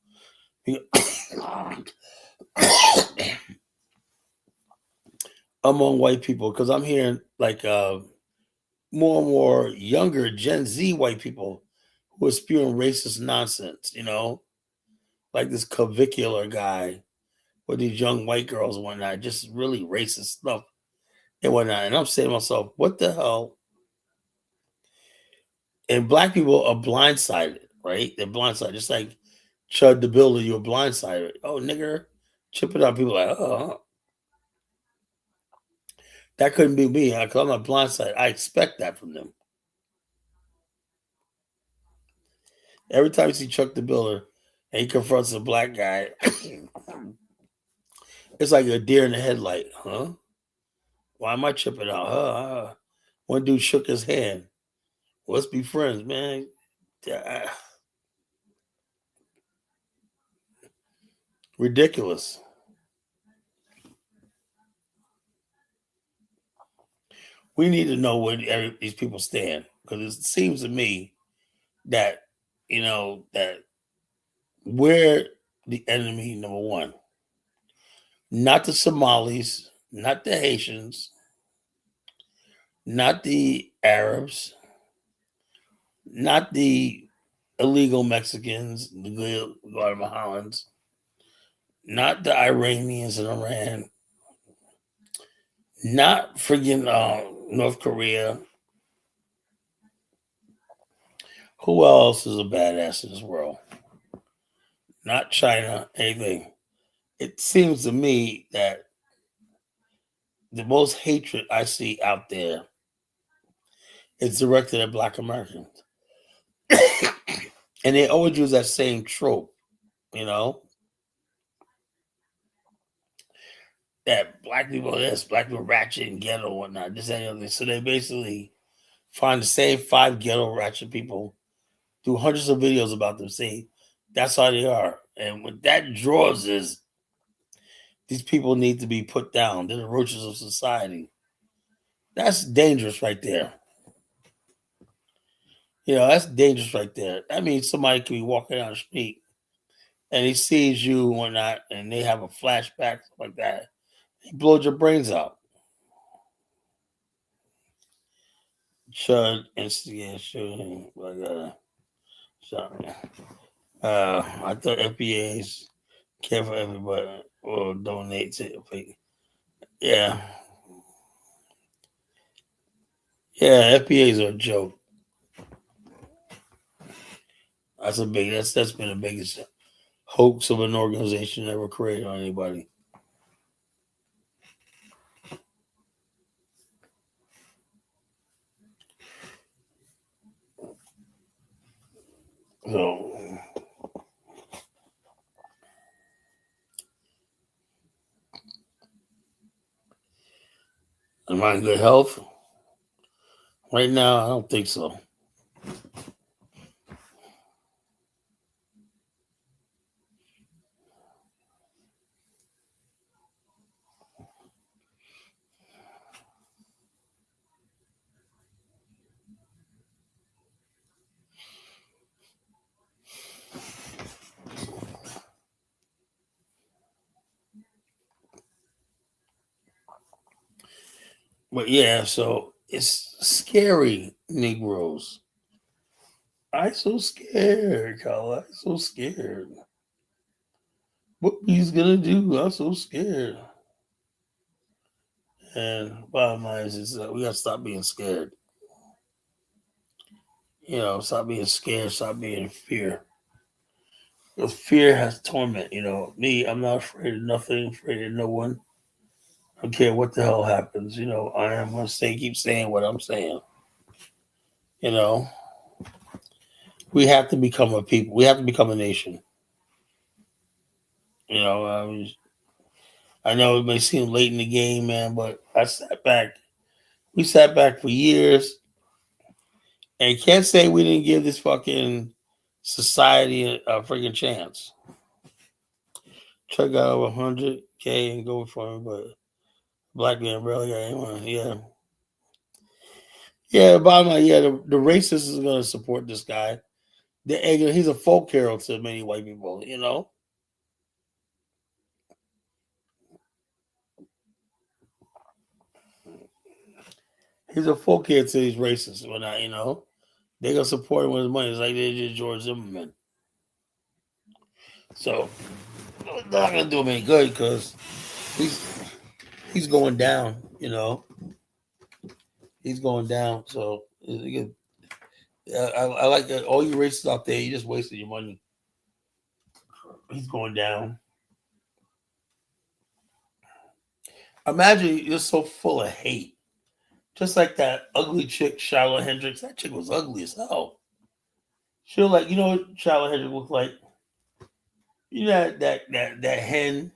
Among white people, because I'm hearing like more and more younger Gen Z white people who are spewing racist nonsense, like this clavicular guy with these young white girls and whatnot, just really racist stuff and whatnot. And I'm saying to myself, what the hell? And black people are blindsided, right? They're blindsided, just like Chud the Builder, you were blindsided. Oh, nigger, chip it up. People are like, oh, that couldn't be me because I'm not blindsided. I expect that from them. Every time you see Chuck the Builder and he confronts a black guy, it's like a deer in the headlight, huh? Why am I tripping out? One dude shook his hand. Let's be friends, man. Ridiculous. We need to know where these people stand because it seems to me that that we're the enemy number one, not the Somalis, not the Haitians, not the Arabs, not the illegal Mexicans, the Guatemalans, not the Iranians in Iran, not friggin' North Korea. Who else is a badass in this world? Not China, anything. It seems to me that the most hatred I see out there is directed at Black Americans. And they always use that same trope, you know, that black people this, black people ratchet and ghetto and whatnot, this and the other. So they basically find the same five ghetto ratchet people, do hundreds of videos about them, say that's how they are. And what that draws is these people need to be put down. They're the roaches of society. That's dangerous right there. That's dangerous right there. That means somebody can be walking down the street and he sees you and whatnot, and they have a flashback like that. He blows your brains out. Chud instigate shooting. Sorry. I thought FBAs care for everybody or donate to. Yeah, yeah. FBAs are a joke. That's been the biggest hoax of an organization ever created on anybody. So, am I in good health? Right now, I don't think so. But yeah, so it's scary, Negroes. I so scared, Kyle. I so scared. What he's gonna do? I'm so scared. And bottom line is we gotta stop being scared. Stop being scared. Stop being in fear. Because fear has torment. Me, I'm not afraid of nothing. Afraid of no one. I don't care what the hell happens. I am gonna keep saying what I'm saying. You know, we have to become a people. We have to become a nation. I know it may seem late in the game, man, but I sat back. We sat back for years, and you can't say we didn't give this fucking society a freaking chance. Chuck got over 100K and go for him, but black man barely got anyone. Yeah. Yeah, bottom line, yeah, the racist is going to support this guy. He's a folk hero to many white people. He's a folk hero to these racists. When they're going to support him with his money. It's like they did George Zimmerman. So, it's not going to do him any good because he's he's going down. He's going down. So, I like that. All you racists out there, you just wasted your money. He's going down. Imagine you're so full of hate. Just like that ugly chick, Charlotte Hendricks. That chick was ugly as hell. She was like, what Charlotte Hendricks looked like? That hen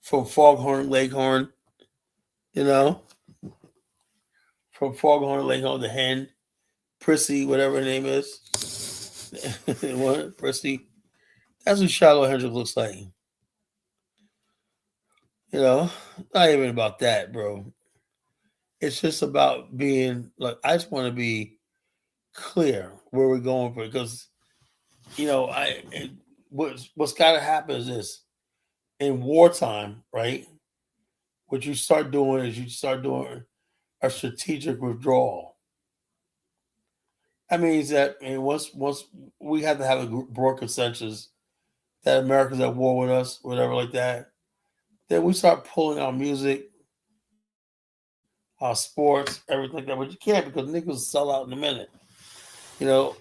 from Foghorn Leghorn, you know? From Foghorn Leghorn, the hen. Prissy, whatever her name is. What? Prissy. That's what Charlotte Hendricks looks like. Not even about that, bro. It's just about being like, I just want to be clear where we're going for, because what's got to happen is this: in wartime, right? What you start doing is you start doing a strategic withdrawal. That means that, once we have to have a broad consensus that America's at war with us, whatever like that, then we start pulling our music, our sports, everything like that. But you can't, because niggas sell out in a minute. How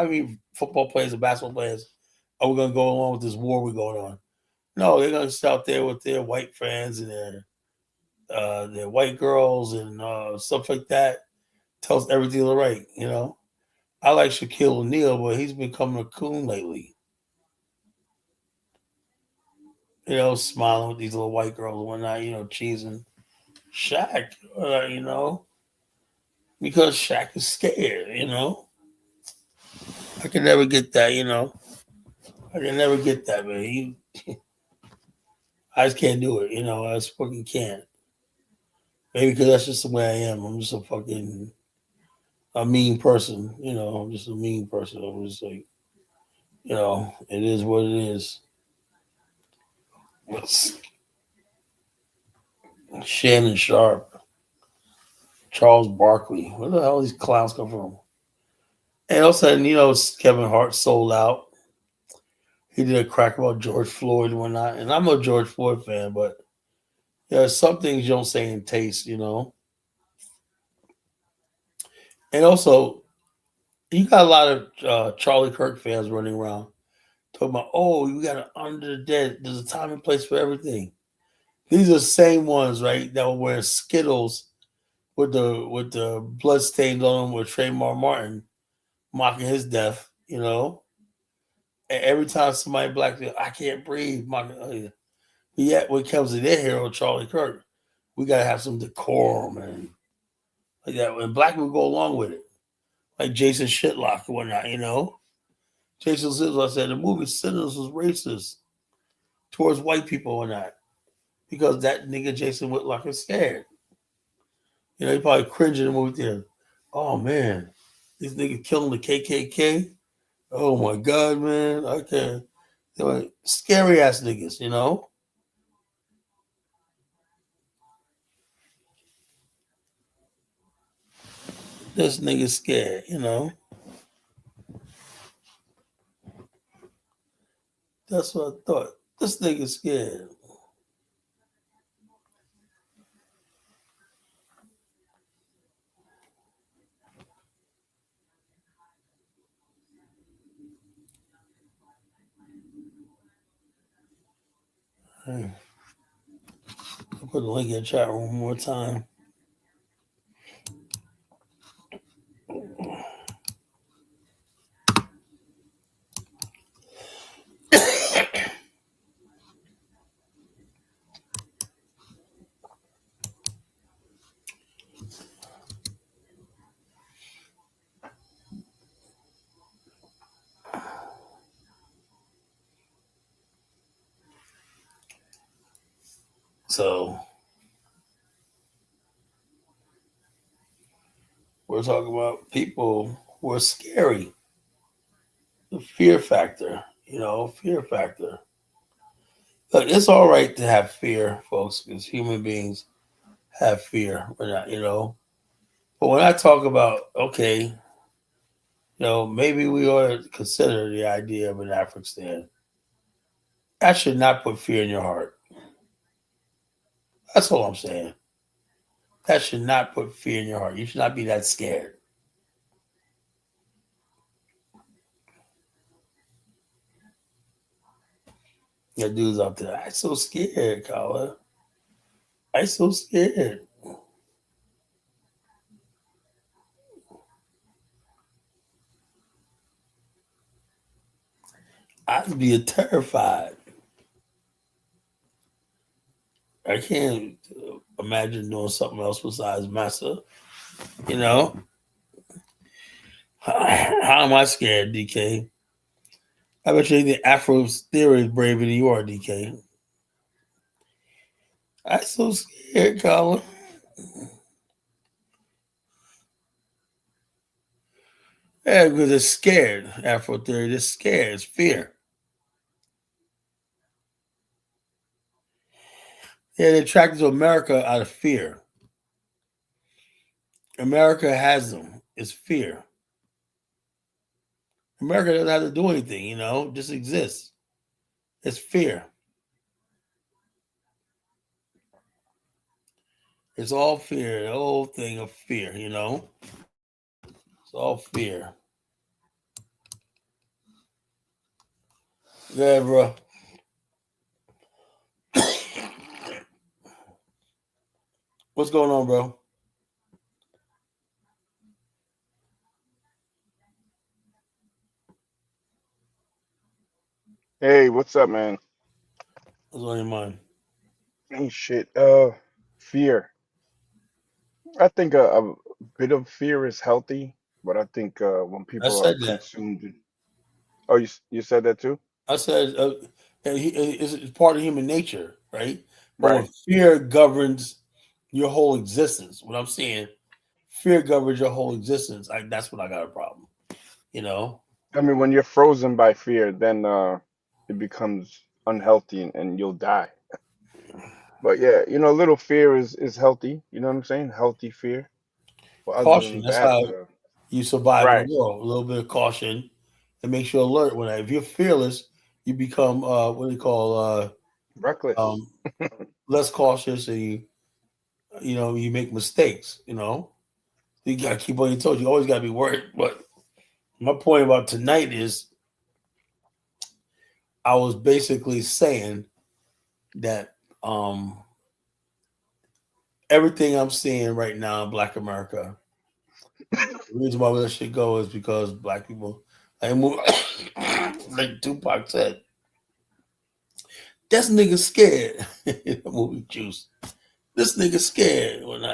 many football players and basketball players are we gonna go along with this war we're going on? No, they're gonna sit out there with their white friends and their white girls and stuff like that. Tells everything all right. I like Shaquille O'Neal, but he's becoming a coon lately. Smiling with these little white girls and whatnot. Cheesing Shaq. Because Shaq is scared. I can never get that. I can never get that, man. I just can't do it. I just fucking can't. Maybe because that's just the way I am. I'm just a mean person. I'm just a mean person. I'm just like, it is what it is. Shannon Sharp, Charles Barkley. Where the hell these clowns come from? And all of a sudden, Kevin Hart sold out. He did a crack about George Floyd and whatnot. And I'm a George Floyd fan, but there's some things you don't say in taste. And also, you got a lot of Charlie Kirk fans running around talking about, oh, you got to under the dead. There's a time and place for everything. These are the same ones, right, that were wearing Skittles with the blood stains on them with Trayvon Martin mocking his death. And every time somebody black says, I can't breathe, mocking. Yet when it comes to their hero, Charlie Kirk, we gotta have some decorum and like that. And black people go along with it. Like Jason Shitlock and whatnot. Jason Shitlock said the movie Sinners was racist towards white people and that. Because that nigga Jason Whitlock is scared. He probably cringed in the movie theater. Oh man, these niggas killing the KKK. Oh my god, man, I can't. They're like scary ass niggas. This nigga scared. That's what I thought. This nigga scared. Put the link in the chat room one more time. So we're talking about people who are scary. The fear factor, fear factor. Look, it's all right to have fear, folks, because human beings have fear. We're not, But when I talk about, okay, maybe we ought to consider the idea of an Afghanistan. That should not put fear in your heart. That's all I'm saying. That should not put fear in your heart. You should not be that scared. Your dude's up there. I'm so scared, Colin. I'm so scared. I'd be terrified. I can't imagine doing something else besides massa. You know, how am I scared, DK? I bet you the Afro's theory is braver than you are, DK. I'm so scared, Colin. Yeah, because they're scared. Afro theory, they're scared. It's fear. Yeah, they're attracted to America out of fear. America has them. It's fear. America doesn't have to do anything, just exists. It's fear. It's all fear. The whole thing of fear. It's all fear. Yeah, bro. What's going on, bro? Hey, what's up, man? What's on your mind? Ain't shit. Fear. I think a bit of fear is healthy, but I think when I people are said that. consumed, oh, you said that too? I said it's part of human nature, right? But when Right. fear governs your whole existence, what I'm saying, fear governs your whole existence. That's when I got a problem. You know, I mean, when you're frozen by fear, then it becomes unhealthy and you'll die. But yeah, a little fear is healthy. You know what I'm saying? Healthy fear. But other caution. than That's that, how you survive in the right, world. A little bit of caution. It makes you alert. If you're fearless, you become what do you call reckless. um, less cautious, and you make mistakes. You gotta keep on your toes. You always gotta be worried. But my point about tonight is, I was basically saying that everything I'm seeing right now in Black America, the reason why we let shit go is because Black people, like, like Tupac said, this nigga scared. The movie Juice. This nigga scared when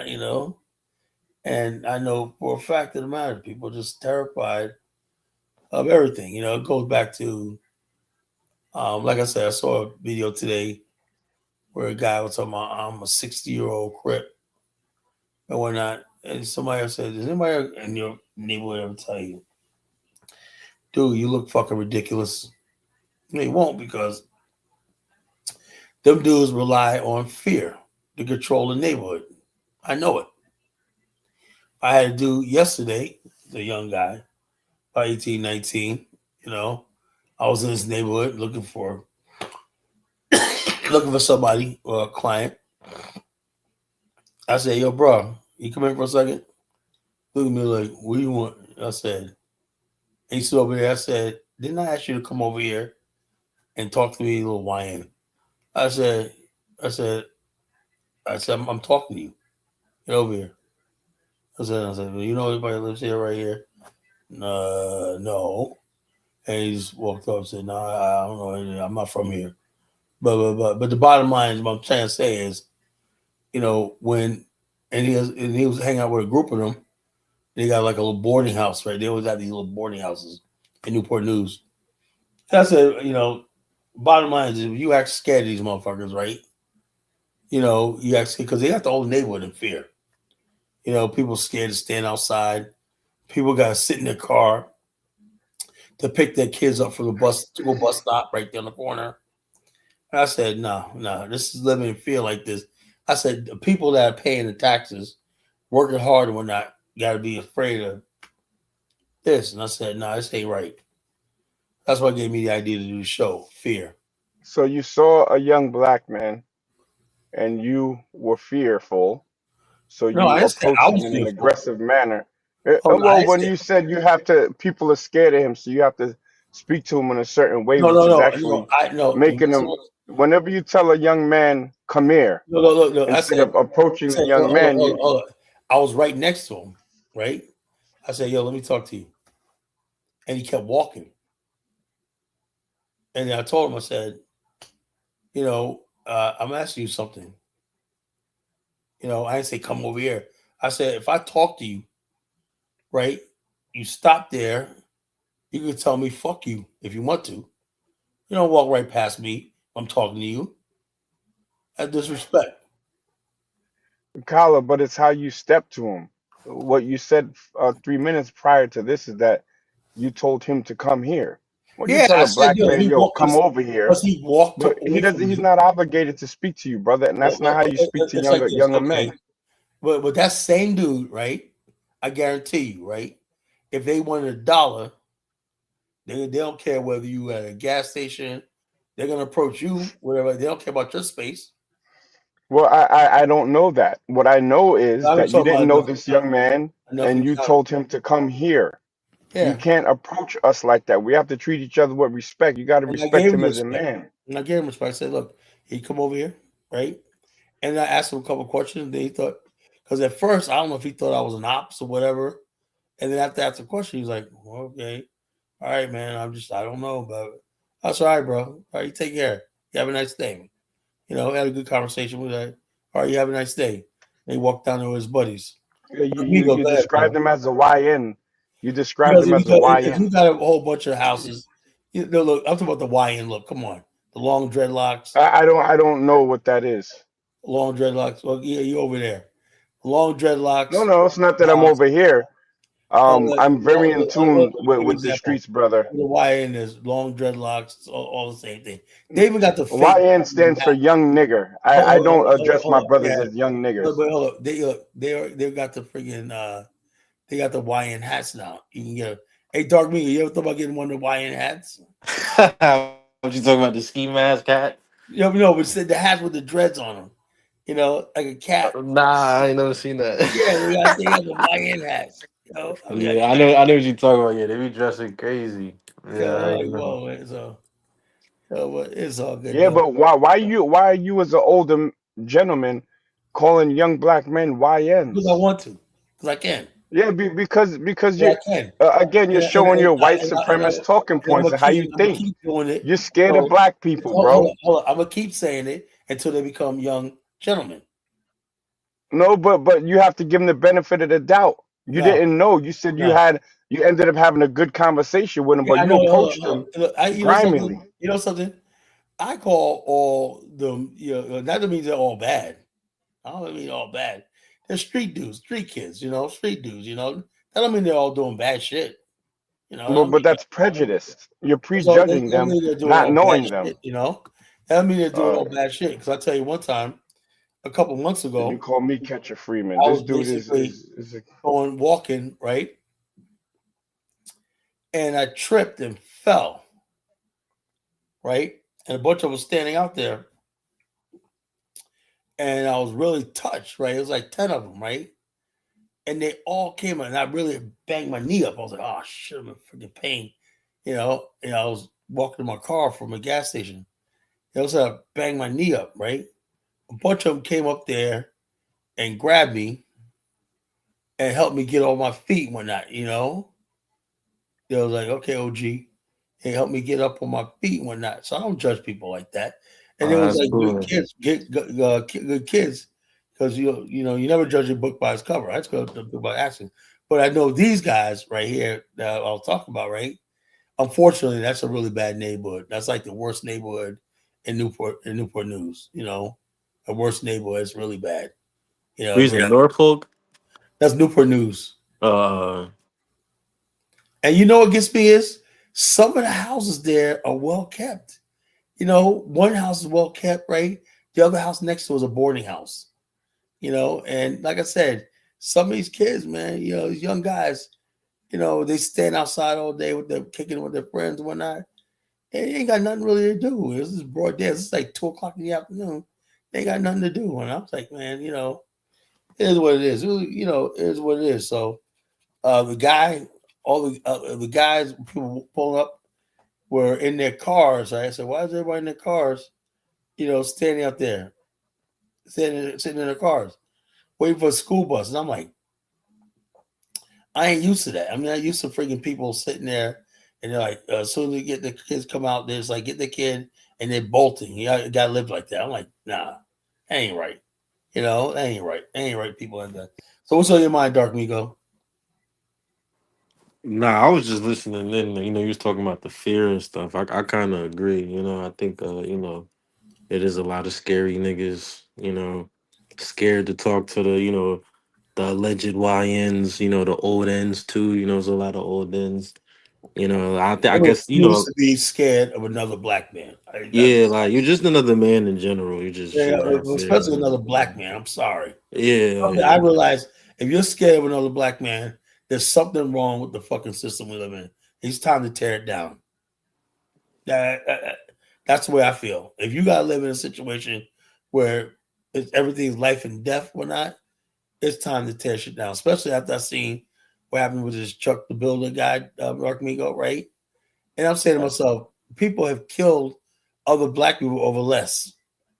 and I know for a fact of the matter, people are just terrified of everything. It goes back to, like I said, I saw a video today where a guy was talking about, I'm a 60-year-old crip and whatnot. And somebody else said, does anybody in your neighborhood ever tell you, dude, you look fucking ridiculous? They won't, because them dudes rely on fear to control the neighborhood. I know it. I had a dude yesterday, the young guy, about 18, 19, you know. I was in his neighborhood looking for somebody or a client. I said, yo, bro, you come in for a second? Look at me like, what do you want? I said, and he stood over there. I said, didn't I ask you to come over here and talk to me, a little YN? I said, I said, I said, I'm talking to you. Get over here. I said, well, you know anybody lives here right here? No. And he just walked up and said, no, I don't know. I'm not from here. But the bottom line is what I'm trying to say is, when and he was hanging out with a group of them. They got like a little boarding house, right? They always have these little boarding houses in Newport News. And I said, bottom line is if you act scared of these motherfuckers, right? You act scared because they got the whole neighborhood in fear. People scared to stand outside. People got to sit in their car to pick their kids up from the bus to a bus stop right there on the corner. And I said, no, this is living in fear like this. I said, the people that are paying the taxes, working hard and whatnot, got to be afraid of this. And I said, no, this ain't right. That's what gave me the idea to do the show, fear. So you saw a young black man and you were fearful. So No, I you didn't say I approached him was in an fearful. aggressive manner. Oh, no, I Well, didn't when say, you said you have to, people are scared of him, so you have to speak to him in a certain way, no, which no, is no, no, actually I no. making him. Whenever you tell a young man, "Come here," No, no, look, no. instead of approaching the young Hold on, man, hold on, you hold on. I was right next to him, right? I said, yo, let me talk to you. And he kept walking. And then I told him, I said, I'm asking you something. I didn't say come over here. I said, if I talk to you, right, you stop there, you can tell me fuck you if you want to. You don't walk right past me. I'm talking to you. That's disrespect. Kala, but it's how you step to him. What you said 3 minutes prior to this is that you told him to come here. When you Yeah, tell I a said, black yo, man, "Yo, come over here," because he walked but he away from doesn't. He's me. not obligated to speak to you, brother, and that's not how you speak to It's like this, younger okay. men. But that same dude, right? I guarantee you, right? If they wanted $1, they don't care whether you at a gas station. They're gonna approach you, whatever. They don't care about your space. Well, I don't know that. What I know is I'm that you talking didn't about know this young man, enough and you encounter. told him to come here. You Yeah, can't approach us like that. We have to treat each other with respect. You got to and I respect gave him him as a respect. man. And I gave him respect. I said, "Look, he come over here, right?" And I asked him a couple of questions. Then he thought, because at first I don't know if he thought I was an ops or whatever. And then after I asked the question, he's like, well, "Okay, all right, man. I don't know, but that's all right, bro. All right, you take care. You have a nice day." Had a good conversation with that. All right, you have a nice day. And he walked down there with his buddies. Yeah, You you Amigo, you go ahead, described bro. him as a YN. You described Because him as a if you YN. got a whole bunch of houses, look, I'm talking about the YN look. Come on, the long dreadlocks, I don't know what that is. long dreadlocks. Well, yeah, you over there. Long dreadlocks, No, no, it's not that I'm house. over here. I'm very in Let tune me give you an with the example. streets, brother. The YN is long dreadlocks, all the same thing. They even got the fake. YN stands for young nigger. I don't address my brothers Yeah, as young niggers. but hold up. They got the friggin' they got the YN hats now. You can get. Hey, Dark Me, you ever thought about getting one of the YN hats? What you talking about? The ski mask cat? But the hats with the dreads on them. Like a cat. Nah, I ain't never seen that. Yeah, they got the YN hats. I mean, like, Yeah, I know what you talking about. Yeah, they be dressing crazy. Yeah, I I'm ain't like, know. whoa, man. But it's all good Yeah, though. but why are you as an older gentleman calling young black men Because I YNs? want to, because I can. Yeah, because Yeah, you I can. again you're showing your white supremacist talking And points of how you I'm gonna think. keep doing it. You're scared of So black people, hold bro. on, hold on. I'm gonna keep saying it until they become young gentlemen. No, but you have to give them the benefit of the doubt. You No, didn't know. You said no. you ended up having a good conversation with him, Yeah, but I you know. Hold on, approached hold him on. Look, you know something. grimily. You know something. I call all them. That doesn't mean they're all bad. I don't mean all bad. They're street dudes, street kids. Street dudes. That don't mean they're all doing bad shit. I Well, don't but mean that. that's prejudice. You're So they prejudging don't them, mean they're doing not all bad knowing them. shit. That don't mean they're doing Uh, all bad shit. Because I tell you, one time, a couple months and you ago, call me Catcher Freeman. I This was dude basically is a, going walking right, and I tripped and fell right, and a bunch of us standing out there, and I was really touched. Right, it was like 10 of them. Right, and they all came and I really banged my knee up. I was like, oh shit, I'm in freaking pain. I was walking to my car from a gas station. I was banged my knee up, right? a bunch of them came up there and grabbed me and helped me get on my feet and whatnot. They was like, okay, OG, and helped me get up on my feet and whatnot. So I don't judge people like that. And it Oh, was that's like good cool. kids, good kids, because you never judge a book by its cover. That's good by asking. But I know these guys right here that I'll talk about, right? Unfortunately, that's a really bad neighborhood. That's like the worst neighborhood in Newport News. The worst neighborhood is really bad. We Really, in Norfolk. that's Newport News. Uh, And what gets me is some of the houses there are well kept. One house is well kept, right? The other house next to it is a boarding house. And like I said, some of these kids, man, these young guys, they stand outside all day with them kicking with their friends and whatnot. And they ain't got nothing really to do. This is broad day. It's like 2 o'clock in the afternoon. They ain't got nothing to do. And I was like, man, it is what it is. It is what it is. So the guy, all the guys, people pulling up were in their cars. I said, why is everybody in their cars, standing out there, sitting in their cars, waiting for a school bus? And I'm like, I ain't used to that. I mean, I used to freaking people sitting there and they're like, as soon as the kids come out, there's like, get the kid and they're bolting. You got to live like that. I'm like, nah, that ain't right. That ain't right. That ain't right. People like that. So what's on your mind, Dark Migo? nah, I was just listening in. You was talking about the fear and stuff. I kind of agree. I think it is a lot of scary niggas. Scared to talk to the alleged YNs. The old ends too. There's a lot of old ends. I guess You used to be scared of another black man. yeah, like you're just another man in general. You just Yeah, shouldn't have fear. especially another black man. I'm sorry. Yeah, I yeah. realize if you're scared of another black man, there's something wrong with the fucking system we live in. It's time to tear it down. That's the way I feel. If you gotta live in a situation where everything's life and death or not, it's time to tear shit down. Especially after I seen what happened with this Chuck the Builder guy, Mark Migo, right? And I'm saying to myself, people have killed other black people over less.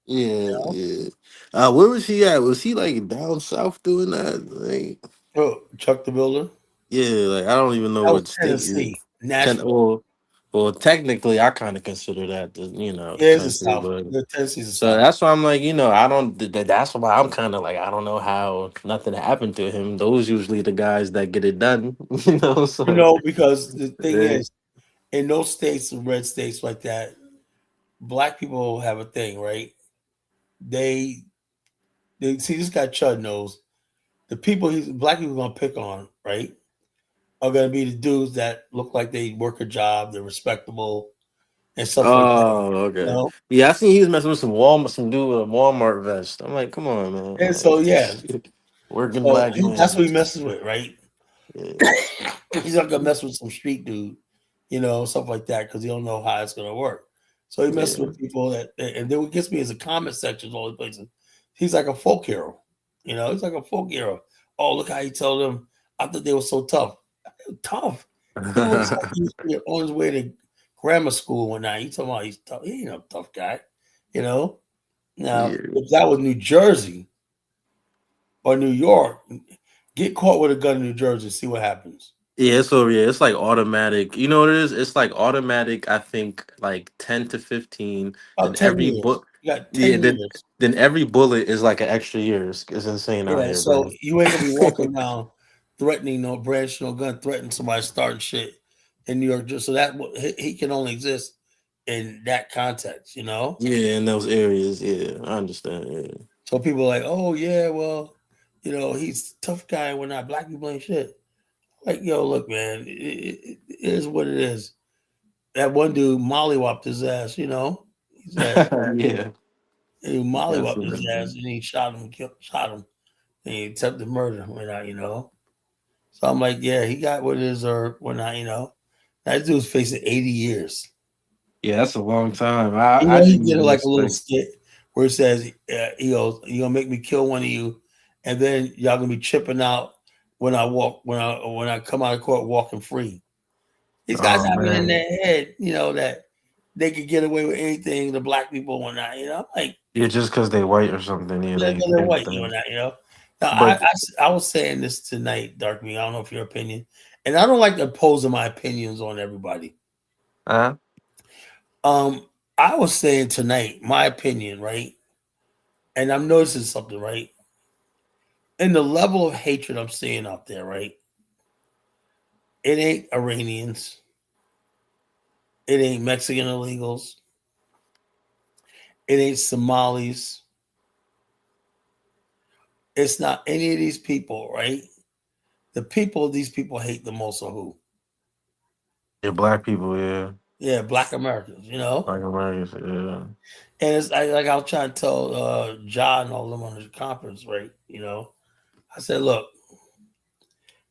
Yeah, yeah. Where was he at? Was he like down south doing that? Like, Oh, Chuck the Builder. yeah, like I don't even know That was what state you Tennessee, ten. Nashville. Well, technically, I kind of consider that the Yeah, it's the country, South. but Tennessee's the so South. that's why I'm like, I don't. That's why I'm kind of like, I don't know how nothing happened to him. Those usually the guys that get it done, So Because the thing eh, is, in those states, red states like that, black people have a thing, right? They they see this guy Chud knows the people black people gonna pick on, right? Are gonna be the dudes that look like they work a job, they're respectable and stuff like that. oh, okay. Yeah, I seen he was messing with some dude with a Walmart vest. I'm like, come on, man. And so yeah, Like, working so black that's man. what he messes with, right? Yeah. He's not gonna mess with some street dude, stuff like that, because he don't know how it's gonna work. So he messes Yeah. with people and then what gets me is the comment sections, all these places. He's like a folk hero, he's like a folk hero. Oh, look how he told them. I thought they were so tough. Tough. He looks like he's on his way to grammar school one night. He's talking about he's tough. He ain't no tough guy, you know. Now, Yeah. if that was New Jersey or New York, get caught with a gun in New Jersey, see what happens. Yeah, so yeah, it's like automatic. You know what it is? It's like automatic, I think like 10 to 15. Then About 10 every years. book You got yeah, 10 then years. then every bullet is like an extra year. It's insane out Yeah, here, so bro. you ain't gonna be walking around threatening no branch, no gun, threatening somebody starting shit in New York. Just so that he can only exist in that context. Yeah, in those areas, yeah. I understand. Yeah. So people are like, oh yeah, well, he's a tough guy when not black people ain't shit. Like, yo, look, man, it is what it is. That one dude mollywopped his ass. He said Yeah. he That's mollywopped his ass amazing. and he shot him, and he attempted murder whatnot. So I'm like, yeah, he got what it is or whatnot. That dude's facing 80 years. Yeah, that's a long time. I He didn't did even like a little expect. skit where it says, he goes, "You gonna make me kill one of you, and then y'all gonna be chipping out when I walk when I come out of court walking free." These guys Oh have it in man. their head, that they could get away with anything. The black people or not, like Yeah, just because they white or something. Yeah, they're, they they're think white, that. not. Now, But I was saying this tonight, Dark Me. I don't know if your opinion, and I don't like imposing my opinions on everybody. uh, Um, I was saying tonight, my opinion, right? And I'm noticing something, right? In the level of hatred I'm seeing out there, right? It ain't Iranians, it ain't Mexican illegals, it ain't Somalis, it's not any of these people, right? The people these people hate the most are who? yeah, black people, yeah, Yeah, black Americans. like Americans, yeah. And it's like I was trying to tell John and all them on the conference, right? I said, look,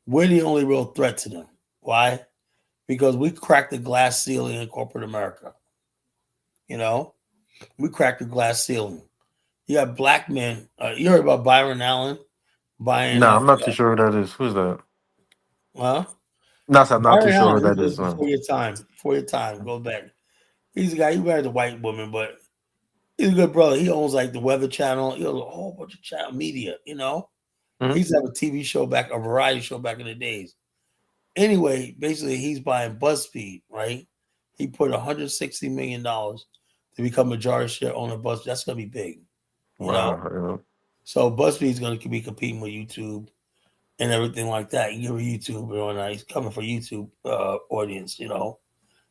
we're the only real threat to them. Why? Because we cracked the glass ceiling in corporate America. You know, we cracked the glass ceiling. You have black men. You heard about Byron Allen buying No, I'm not too sure who that is. Who's that? huh? No, I'm not too Byron sure Allen, who this that was is. before your time. Before your time. Go back. He's a guy, he married a white woman, but he's a good brother. He owns like the Weather Channel, he owns a whole bunch of channel media. He Mhm. used to have a TV show back, a variety show back in the days. Anyway, basically he's buying BuzzFeed, right? He put $160 million to become majority share owner of BuzzFeed. That's gonna be big, you know. Wow. So BuzzFeed's gonna be competing with YouTube and everything like that. You give a YouTube on that. He's coming for YouTube audience. Yeah.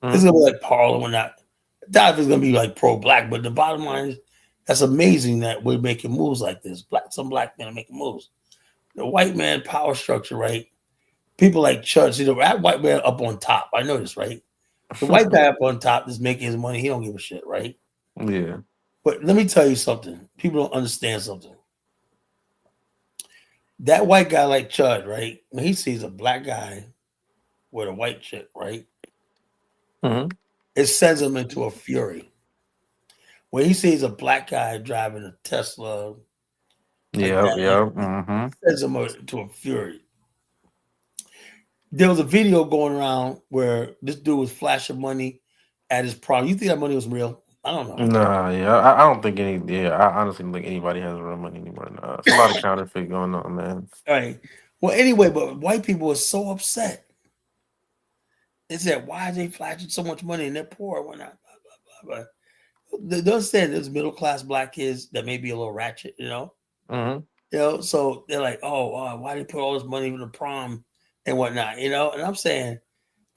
It's gonna be like Parler when that. Doubt if it's gonna be like pro black, but the bottom line is that's amazing that we're making moves like this. Some black men are making moves. The white man power structure, right? People like Chud, see that white man up on top. I know this, right? The white guy up on top is making his money. He don't give a shit, right? Yeah. But let me tell you something. People don't understand something. That white guy like Chud, right? When he sees a black guy with a white chick, right? Hmm. It sends him into a fury. When he sees a black guy driving a Tesla, a Yeah. Bentley, Yeah. Hmm. it sends him into a fury. There was a video going around where this dude was flashing money at his prom. You think that money was real? I don't know. Nah. Yeah. I don't think any. Yeah. I honestly don't think anybody has real money anymore. Nah. It's a lot of counterfeit going on, man. All right. Well, anyway, but white people were so upset. They said, "Why are they flashing so much money and they're poor?" Why not? Blah, blah, blah. They understand there's middle class black kids that may be a little ratchet, Hmm. So they're like, "Oh, why they put all this money in the prom and whatnot?" And I'm saying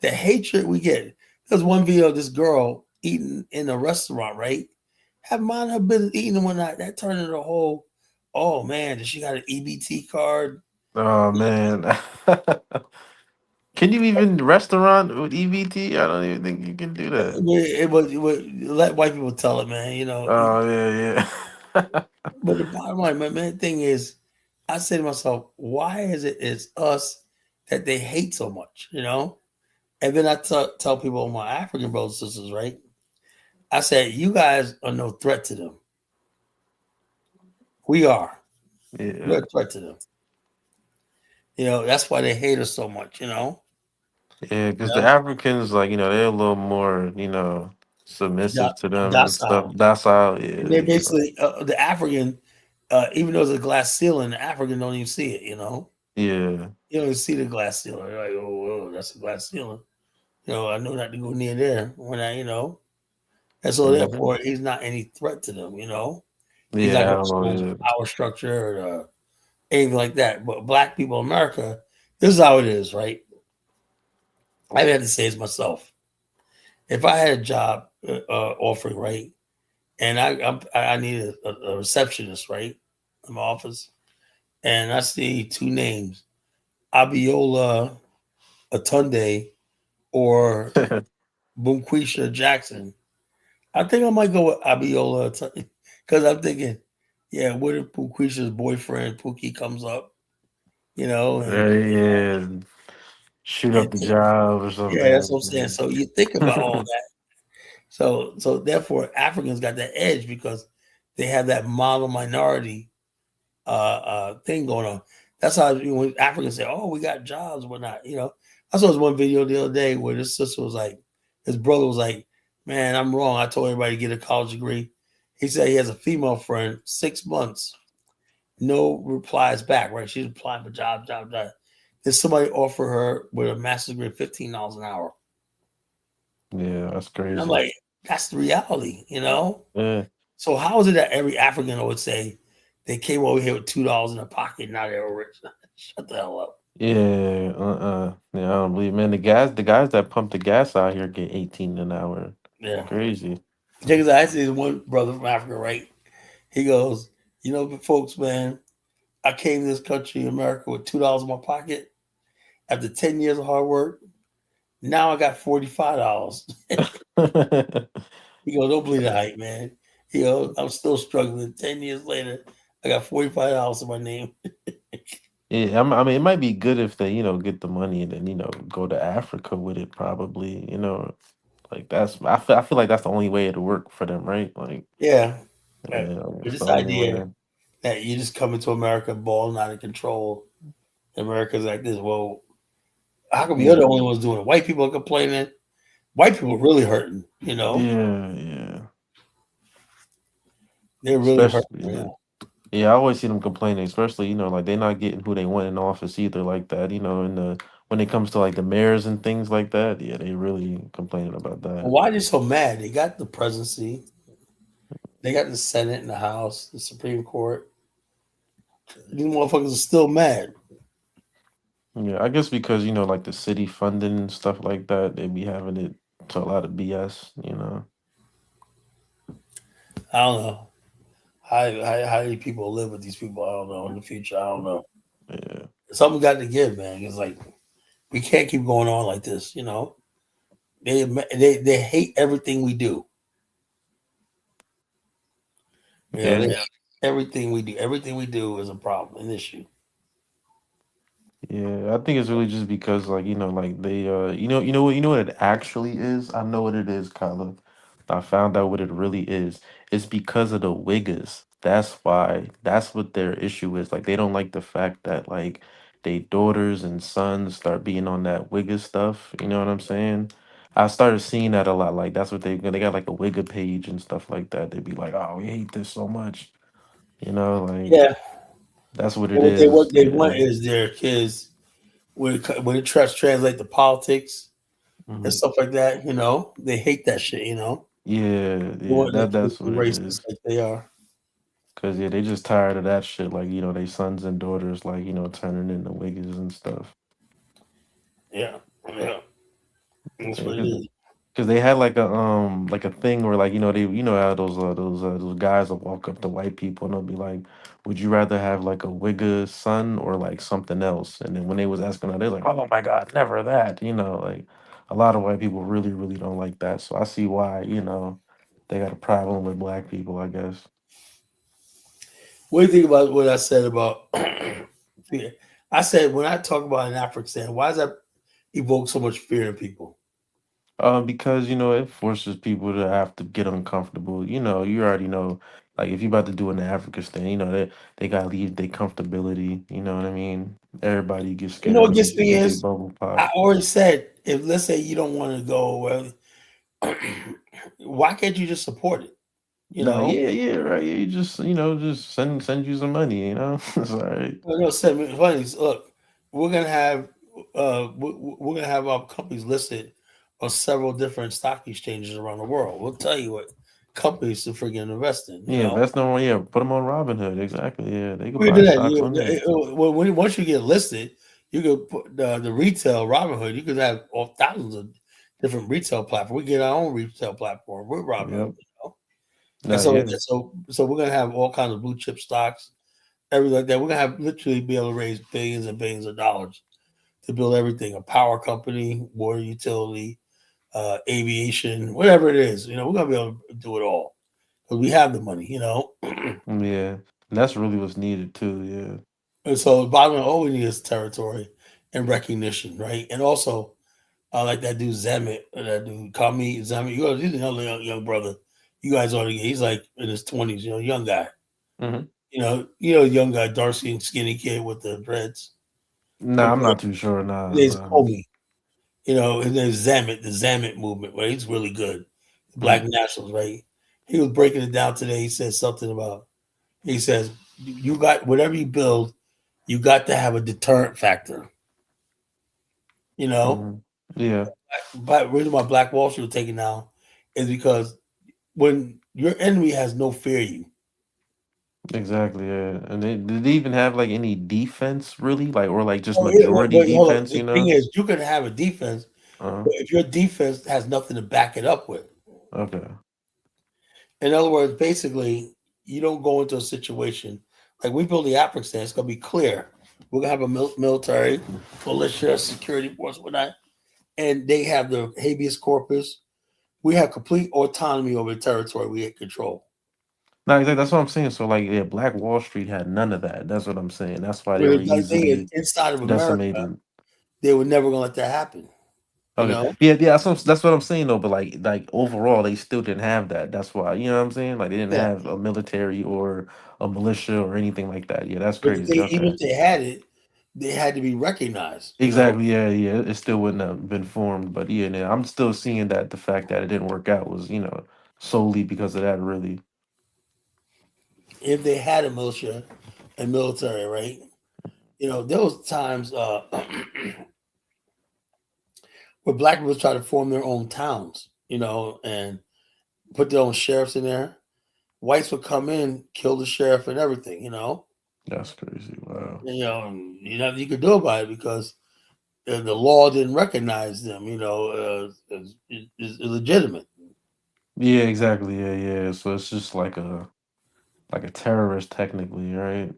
the hatred we get. There's one video of this girl eating in a restaurant, right? Have mind her business eating and whatnot. That turned into a whole, oh man, does she got an EBT card? Oh man. Can you even restaurant with EBT? I don't even think you can do that. It was let white people tell it, man. Oh yeah, yeah. But the bottom line, my main thing is, I say to myself, why is it's us that they hate so much? And then I tell people, my African brothers and sisters, right? I said, you guys are no threat to them. We are. We're Yeah, a threat to them. That's why they hate us so much. yeah. Because the Yeah. Africans, like they're a little more, submissive to them and stuff. Docile. Docile. And they Yeah. basically, the African, even though there's a glass ceiling, the African don't even see it. Yeah. You don't even see the glass ceiling. They're like, oh, whoa, that's a glass ceiling. I know not to go near there and so Hmm. therefore he's not any threat to them. He's not Yeah. I going don't to know. change the Yeah. power structure or anything like that. But black people in America, this is how it is, right? I had to say this myself. If I had a job offering, right, and I need a receptionist, right, in my office, and I see two names, Abiola Atunde or Boomquisha Jackson, I think I might go with Abiola because I'm thinking, yeah, what if Boomquisha's boyfriend Pookie comes up, and Yeah. Shoot and up the job or yeah, that's what I'm saying. something. So you think about all that. So therefore, Africans got that edge because they have that model minority thing going on. That's how when Africans say, "Oh, we got jobs, whatnot." I saw this one video the other day where this sister was like, his brother was like, Man, I'm wrong. I told everybody to get a college degree. He said he has a female friend, 6 months, no replies back, right? She's applying for job. Then somebody offered her with a master's degree $15 an hour. Yeah, that's And I'm crazy. like, that's the reality, you know? Yeah, So how is it that every African would say they came over here with $2 in their pocket, now they're rich? Shut the hell up. yeah, yeah. I don't believe, man. The guys that pump the gas out here get 18 an hour. Yeah. Crazy. Because I see one brother from Africa, right? He goes, you know, folks, man, I came to this country, America, with $2 in my pocket. After 10 years of hard work, now I got $45. He goes, don't believe the hype, man. He goes, I'm still struggling. 10 years later, I got $45 in my name. Yeah, I mean, it might be good if they, get the money and then, go to Africa with it, probably, like I feel like that's the only way it'll work for them, right? Like, Yeah. yeah, But it's the this only idea way. that you just come into America balling out of control, America's like this. Well, how come you're the Yeah, only ones doing it? White people are complaining. White people really hurting, you know? yeah, yeah. They're really hurting Especially, right yeah. now. Yeah, I always see them complaining, especially, like they're not getting who they want in office either, like that, and when it comes to like the mayors and things like that, yeah, they really complaining about Well, that. why are they so mad? They got the presidency, they got the Senate and the House, the Supreme Court. These motherfuckers are still mad. Yeah, I guess because, like the city funding and stuff like that, they be having it to a lot of BS. I don't know. How do people live with these people? I don't know. In the future, I don't know. Yeah. Something got to give, man. It's like we can't keep going on like this. You know, they hate everything we do. You know, Yeah. everything we do. Everything we do is a problem, an issue. Yeah, I think it's really just because like, like they what it actually is? I know what it is, Kyla. I found out what it really is. It's because of the Wiggers. That's why. That's what their issue is. Like they don't like the fact that like they daughters and sons start being on that Wigger stuff. You know what I'm saying? I started seeing that a lot. Like that's what they got like a Wigger page and stuff like that. They'd be like, "Oh, we hate this so much." Like Yeah, that's what and it is. what they want Yeah. is their kids when it tries to translate to politics and Mhm. stuff like that. You know, they hate that shit. You know, Yeah, they yeah, want their kids that's to be what it racist is. like they are. Cause yeah, they just tired of that shit. Like they sons and daughters, like turning into wiggas and stuff. Yeah, yeah, that's Yeah, what it is. cause they had like a thing where like they how those guys will walk up to white people and they'll be like, "Would you rather have like a wigga son or like something else?" And then when they was asking that, they're like, "Oh my God, never that." Like a lot of white people really don't like that. So I see why they got a problem with black people, I guess. What do you think about what I said about fear? I said when I talk about an African, why does that evoke so much fear in people? Because it forces people to have to get uncomfortable. You already know, like if you about to do an African thing, they gotta leave their comfortability. You know what I mean? Everybody gets You know scared what to gets me get their is bubble I pop. already said if let's say you don't want to go, well, why can't you just support it? You No, know, yeah, yeah, right. Yeah, you just just send you some money. It's all right. well, no, send me funny. Look, we're gonna have we're gonna have our companies listed on several different stock exchanges around the world. We'll tell you what companies to freaking invest in. You Yeah, know, invest on yeah, put them on Robinhood. Exactly. Yeah, they could we buy do that. stocks on there. Once you get listed, you could put the retail Robinhood. You could have all thousands of different retail platforms. We get our own retail platform with Robinhood. Yep. You know? And No, so, yeah. so we're gonna have all kinds of blue chip stocks, everything like that. We're gonna have literally be able to raise billions and billions of dollars to build everything: a power company, water utility, aviation, whatever it is. You know, we're gonna be able to do it all because we have the money. You know, Yeah. And that's really what's needed too. Yeah. and so the bottom line, all we need is territory and recognition, right? And also, like that dude Zamet, that dude call me Zamet. He's another young brother. You guys already. He's like in his 20s. You know, young guy. Hmm. Young guy, Darcy and skinny kid with the dreads. Nah, I'm not too sure. His Nah, name's nah. Comey. His name's Zamet, the Zamet movement, where he's really good. black nationals, right? He was breaking it down today. He said something about, he says, you got whatever you build, you got to have a deterrent factor, you know? Mm-hmm. Yeah, But the reason why Black Wall Street was taken down is because when your enemy has no fear of you, exactly. Yeah, and they did they even have like any defense really, like or like just oh, yeah, majority but hold on. defense? The You thing know. is, you can have a defense, Uh. but if your defense has nothing to back it up with, Okay. in other words, basically, you don't go into a situation like we build the Afghanistan. It's going to be clear. We're going to have a military, militia, security force, whatnot, and they have the habeas corpus. We have complete autonomy over the territory we control. No, exactly. That's what I'm saying. So, like, yeah, Black Wall Street had none of that. That's what I'm saying. That's why they But were the thing is, easily inside of America, decimated. they were never going to let that happen. You Okay, know, yeah, yeah. That's what I'm saying though. But like overall, they still didn't have that. That's why you know what I'm saying. Like they didn't yeah. have a military or a militia or anything like that. Yeah, that's But the crazy. thing, even Okay, if they had it, they had to be recognized. You know, exactly. Yeah, yeah. It still wouldn't have been formed. But yeah, yeah, I'm still seeing that the fact that it didn't work out was solely because of that. Really. if they had a militia and military, right? You know, there was times where black people try to form their own towns, you know, and put their own sheriffs in there. Whites would come in, kill the sheriff and everything, you know. That's crazy. Wow. And, you know, and nothing you could do about it because the law didn't recognize them, you know, as illegitimate. Yeah, exactly. Yeah, yeah. So it's just like a terrorist technically, right?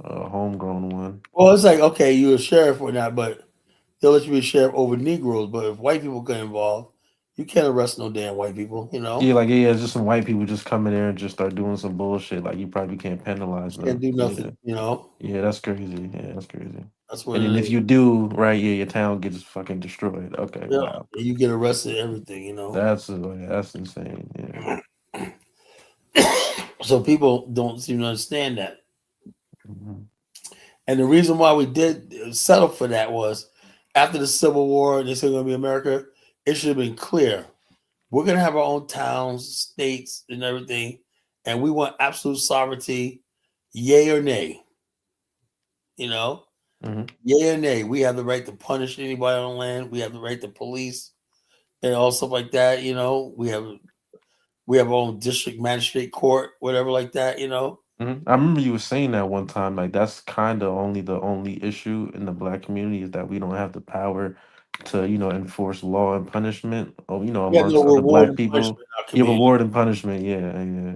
A homegrown one. Well, it's like, okay, you're a sheriff or not, but they'll let you be a sheriff over Negroes. But if white people get involved, you can't arrest no damn white people, you know. Yeah, like yeah, it's just some white people just come in there and just start doing some bullshit. Like you probably can't penalize Can't them. do Yeah, nothing, you know. yeah, that's crazy. Yeah, that's crazy. That's what And it then if is. you do, right, yeah, your town gets fucking destroyed. Okay, Yeah, wow, you get arrested, everything, you know. that's insane. Yeah. So people don't seem to understand that. Hmm. And the reason why we did settle for that was after the Civil War, this is going to be America. It should have been clear. We're going to have our own towns, states, and everything. And we want absolute sovereignty, yay or nay. You know, Hmm. yay or nay. We have the right to punish anybody on land. We have the right to police and all stuff like that. You know, we have our own district magistrate court, whatever like that. You know, Hmm. I remember you were saying that one time. Like that's kind of only the only issue in the black community is that we don't have the power to enforce law and punishment. Oh, we have no amongst other reward black and people. punishment in our Yeah, community. reward and punishment. Yeah, yeah.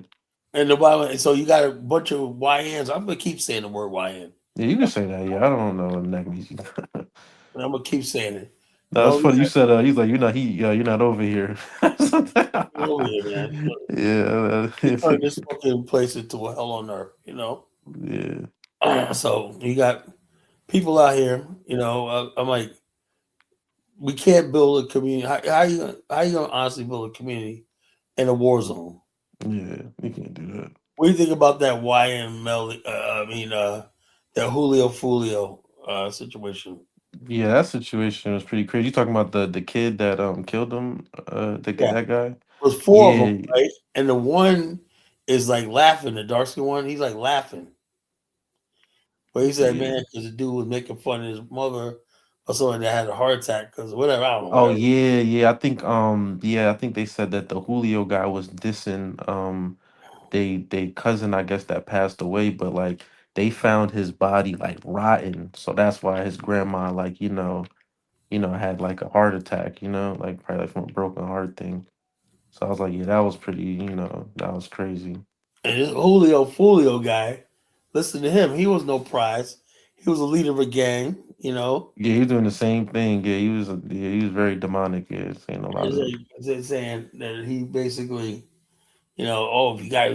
And the Bible, so you got a bunch of YNs. I'm gonna keep saying the word YN. Yeah, you can say that. Yeah, I don't know what that means. I'm gonna keep saying it. No, it's Don't funny. You said he's like you're not over here. get over here, man. Yeah, You turn this fucking place into a hell on earth, you know. yeah, So you got people out here, you know. I'm like, we can't build a community. How you gonna honestly build a community in a war zone? yeah. You can't do that. What do you think about that YML? That Julio Fulio situation. Yeah, that situation was pretty crazy. You talking about the kid that killed him? Yeah, That guy. there's four of them, Yeah, right? And the one is like laughing. The dark skin one, he's like laughing. But he said, yeah. man, because the dude was making fun of his mother or someone that had a heart attack because whatever. I don't know, Oh whatever. yeah, yeah. I think they said that the Julio guy was dissing they cousin, I guess, that passed away, but like they found his body like rotten, so that's why his grandma like had like a heart attack, like probably like from a broken heart thing. So I was like, yeah, that was pretty, that was crazy. And this Julio Fulio guy, listen to him. He was no prize. He was a leader of a gang, you know. Yeah, he was doing the same thing. Yeah, he was very demonic. Yeah, saying a lot He's of like, saying that he basically, you know, oh, you got,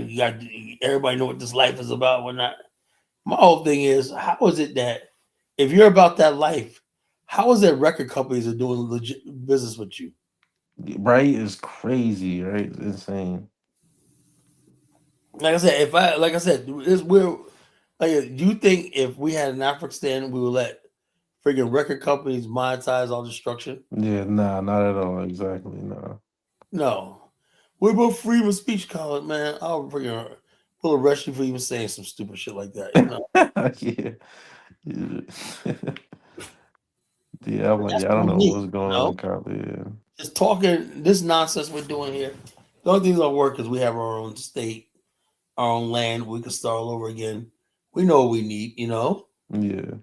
everybody know what this life is about, whatnot. My whole thing is, how is it that if you're about that life, how is it record companies are doing legit business with you? right is crazy, right? It's insane. Like I said, it's we're like, do you think if we had an Afghanistan, we would let freaking record companies monetize all destruction? Yeah, nah, not at all. Exactly, nah. No. What about freedom of speech, Colin? Man, I'll freaking will arrest you for even saying some stupid shit like that. You know, Yeah. Yeah. Yeah, I'm but like, that's yeah, I don't what we know need. what's You going on know, in Cali. Yeah. just talking this nonsense we're doing here. The only thing that'll work is we have our own state, our own land. We can start all over again. We know what we need. You know, Yeah.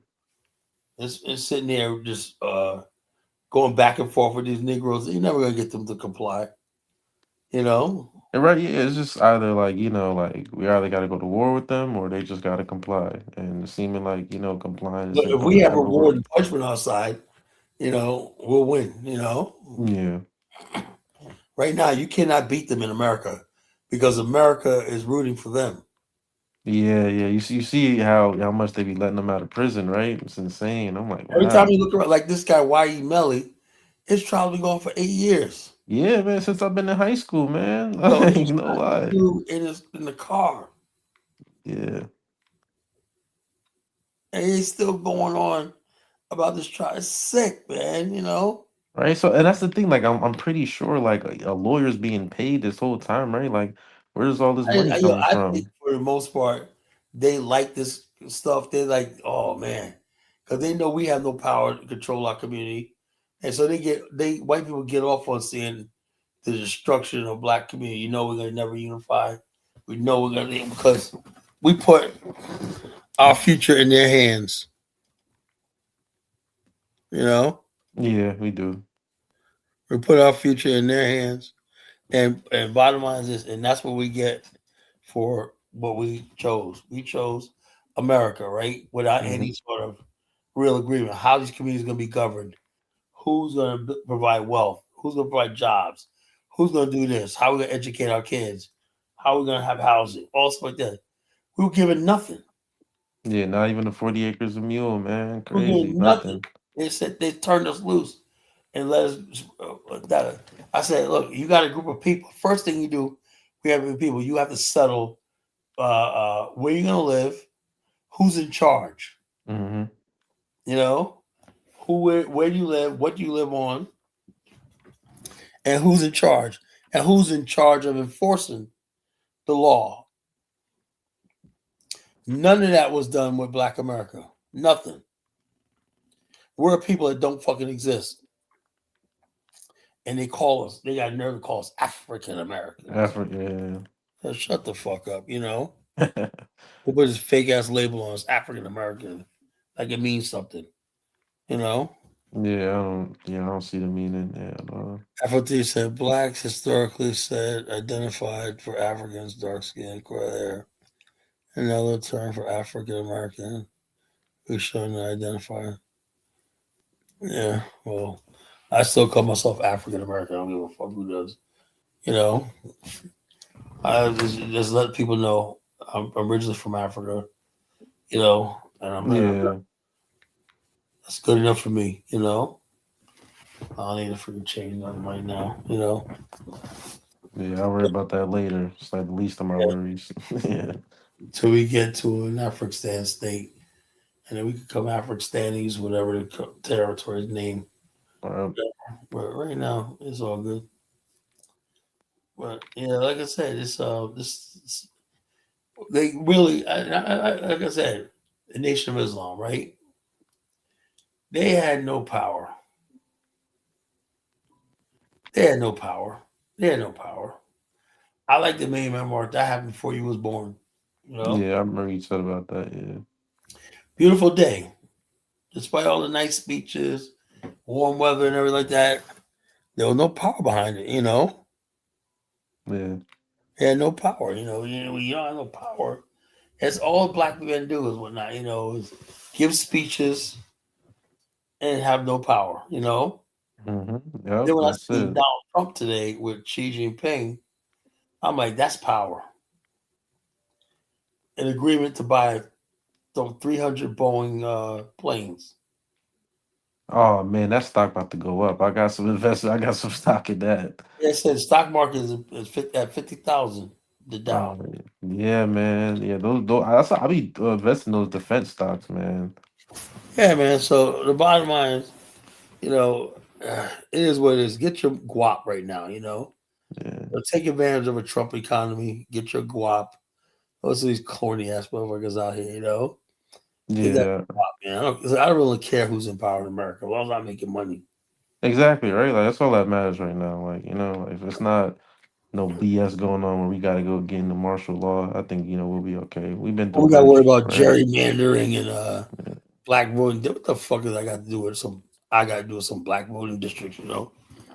it's sitting there just going back and forth with these Negroes. You're never gonna get them to comply. You know, And right, yeah, it's just either like, like we either gotta go to war with them or they just gotta comply. And seeming like, complying but isn't if we gonna have ever reward work. and punishment on our side, we'll win. Yeah. Right now you cannot beat them in America because America is rooting for them. Yeah, yeah. You see how much they be letting them out of prison, right? It's insane. I'm like, Every time wow. you look around, like this guy Y.E. Melly, his trial been going for 8 years. Yeah, man, since I've been in high school, man. Yo, he Like, no shot this lie. dude in the car, Yeah. and he's still going on about this trial. It's sick, man. Right. So, and that's the thing. Like, I'm pretty sure like a lawyer's being paid this whole time, right? Like, where's all this money coming I think from? for the most part, they like this stuff. They like, oh man, because they know we have no power to control our community, and so they white people get off on seeing the destruction of black community. We're gonna never unify. We know we're gonna because we put our future in their hands. You know, Yeah, we do. we put our future in their hands, and bottom line is this, and that's what we get for what we chose. We chose America, right? Without Hmm. any sort of real agreement. How these communities going to be governed? Who's going to provide wealth? Who's going to provide jobs? Who's going to do this? How are we going to educate our kids? How are we going to have housing? All stuff like that. We were given nothing. Yeah, not even the 40 acres of mule, man. We were Crazy. given nothing. Nothing. They said they turned us loose and let us. I said, look, you got a group of people. First thing you do, we have people. You have to settle where you're going to live, who's in charge. Hmm. You know, where do you live, what do you live on, and who's in charge of enforcing the law. None of that was done with Black America. Nothing. We're people that don't fucking exist, and they got nerve to call us African Americans. Africa. Shut the fuck up. Yeah. They put this fake ass label on us, African American, like it means something. You know. Yeah, I don't see the meaning. Yeah, no. Afro said blacks historically said identified for Africans, dark skin, gray hair. Another term for African American who's shown to identify. Yeah, well, I still call myself African American. I don't give a fuck who does. You know, I just let people know I'm originally from Africa. And Yeah. that's good enough for me. I don't need to freaking change nothing right now. Yeah, I'll worry about that later. It's like the least of my worries. Yeah. Till we get to an African state, and then we could come Africanis, whatever the territory's name. Um, But right now, it's all good. But yeah, like I said, it's they really, like I said, the Nation of Islam, right? They had no power. They had no power. They had no power. I like the main memoir that happened before you was born. yeah, I remember you said about that. Yeah. Beautiful day, despite all the nice speeches, warm weather, and everything like that. There was no power behind it. Yeah. They had no power. You don't have no power. That's all black men do is whatnot. Is give speeches and have no power. Hmm. Yep, Then when I that's seen it. Donald Trump today with Xi Jinping, I'm like, that's power. An agreement to buy some 300 Boeing planes. Oh man, that stock about to go up. I got some investment. I got some stock in that. They said stock market is at 50,000. The Dow. Yeah, man. Yeah, those I be investing in those defense stocks, man. Yeah, man. So the bottom line is, it is what it is. Get your guap right now. Yeah. Take advantage of a Trump economy. Get your guap. Most of these corny ass motherfuckers out here, get that Yeah. guap, man. I don't really care who's in power in America as long as I'm making money. Exactly, right? Like that's all that matters right now. Like, like if it's not no BS going on where we gotta go get into martial law, I think, we'll be okay. We've been through We got to worry worse, about right? gerrymandering and Yeah, black voting. What the fuck does I got to do with some? I got to do with some black voting districts, right.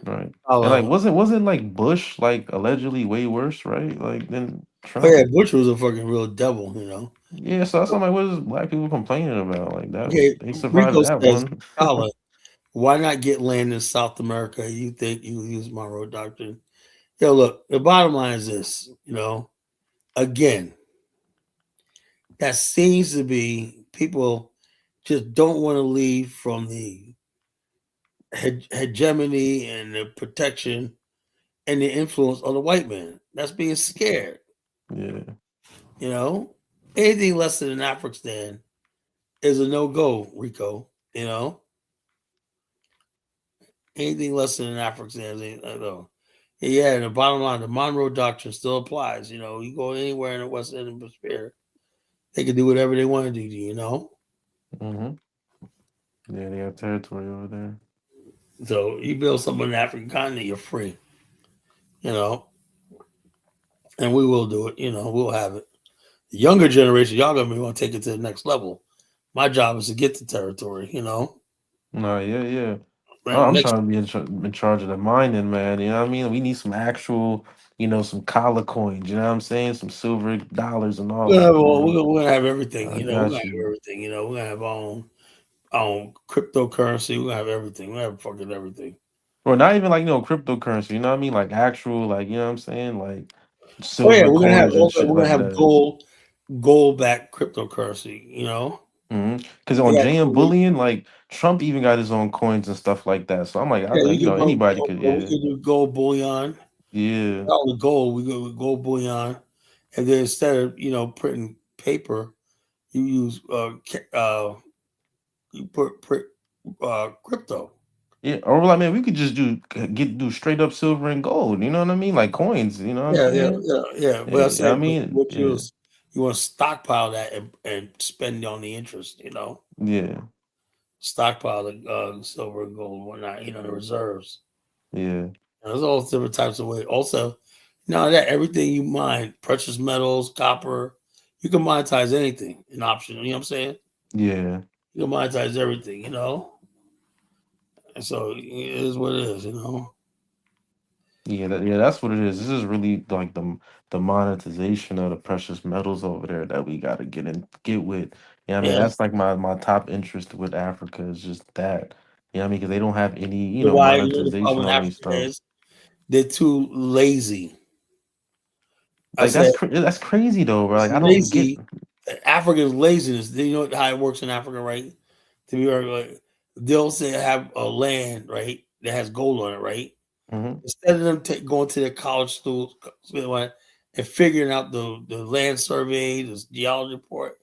And like Oh, wasn't like Bush like allegedly way worse, right? Like than oh Trump? yeah, Bush was a fucking real devil. Yeah, so that's something like what is black people complaining about? Like that Okay, they survived Rico that says, one. Colin, why not get land in South America? You think you use Monroe Doctrine? Yo, look, the bottom line is this, again, that seems to be people just don't want to leave from the hegemony and the protection and the influence of the white man. That's being scared, Yeah, you know? Anything less than an Afghanistan is a no go, Rico, you know? Anything less than an Afghanistan is a no. Yeah, and the bottom line, the Monroe Doctrine still applies. You go anywhere in the West End Hemisphere, they can do whatever they want to do. hmm yeah, they have territory over there. So you build something in the African continent, you're free, you know, and we will do it. We'll have it. The younger generation, y'all gonna want to take it to the next level. My job is to get the territory. No, yeah, yeah. Oh, And I'm next, trying to be in charge of the mining, man. You know what I mean? We need some actual, some collar coins. You know what I'm saying? Some silver dollars and all we're gonna have, that, all- man. we're gonna have everything. I We're gonna got have you. everything. We're gonna have our own cryptocurrency. We're gonna have everything. We're gonna have fucking everything. Or not even like cryptocurrency. You know what I mean? Like actual, like you know what I'm saying? Like Oh yeah, silver coins and shit we're gonna like have that. gold backed cryptocurrency. Because They on got JM Bullion, like Trump even got his own coins and stuff like that. So I'm like, yeah, you can anybody could, we yeah, can do gold bullion. yeah, Not only gold, we go with gold bullion, and then instead of printing paper, you use you put crypto. yeah. Or like, man, we could just do straight up silver and gold. You know what I mean? Like coins. You know what I'm Yeah, yeah, saying? yeah, yeah. But I Yeah, say, I but mean, what yeah, you want to stockpile that and spend on the interest. yeah, Stockpile the silver and gold, and whatnot. The reserves. yeah, There's all different types of ways. Also, now that everything you mine, precious metals, copper, you can monetize anything. An option. You know what I'm saying? yeah. You can monetize everything. And so it is what it is. Yeah, that's what it is. This is really like the monetization of the precious metals over there that we got to get with. Yeah, I mean Yeah. that's like my top interest with Africa is just that. Yeah, I mean because they don't have any Why the monetization problem in on these Africa stuff. is they're too lazy. I Like said that's crazy though, bro. Like I don't get. lazy. Africa's laziness. You know how it works in Africa, right? To be like, they'll say have a land, right, that has gold on it, right? Hmm. Instead of them going to their college schools and figuring out the land survey, the geology report,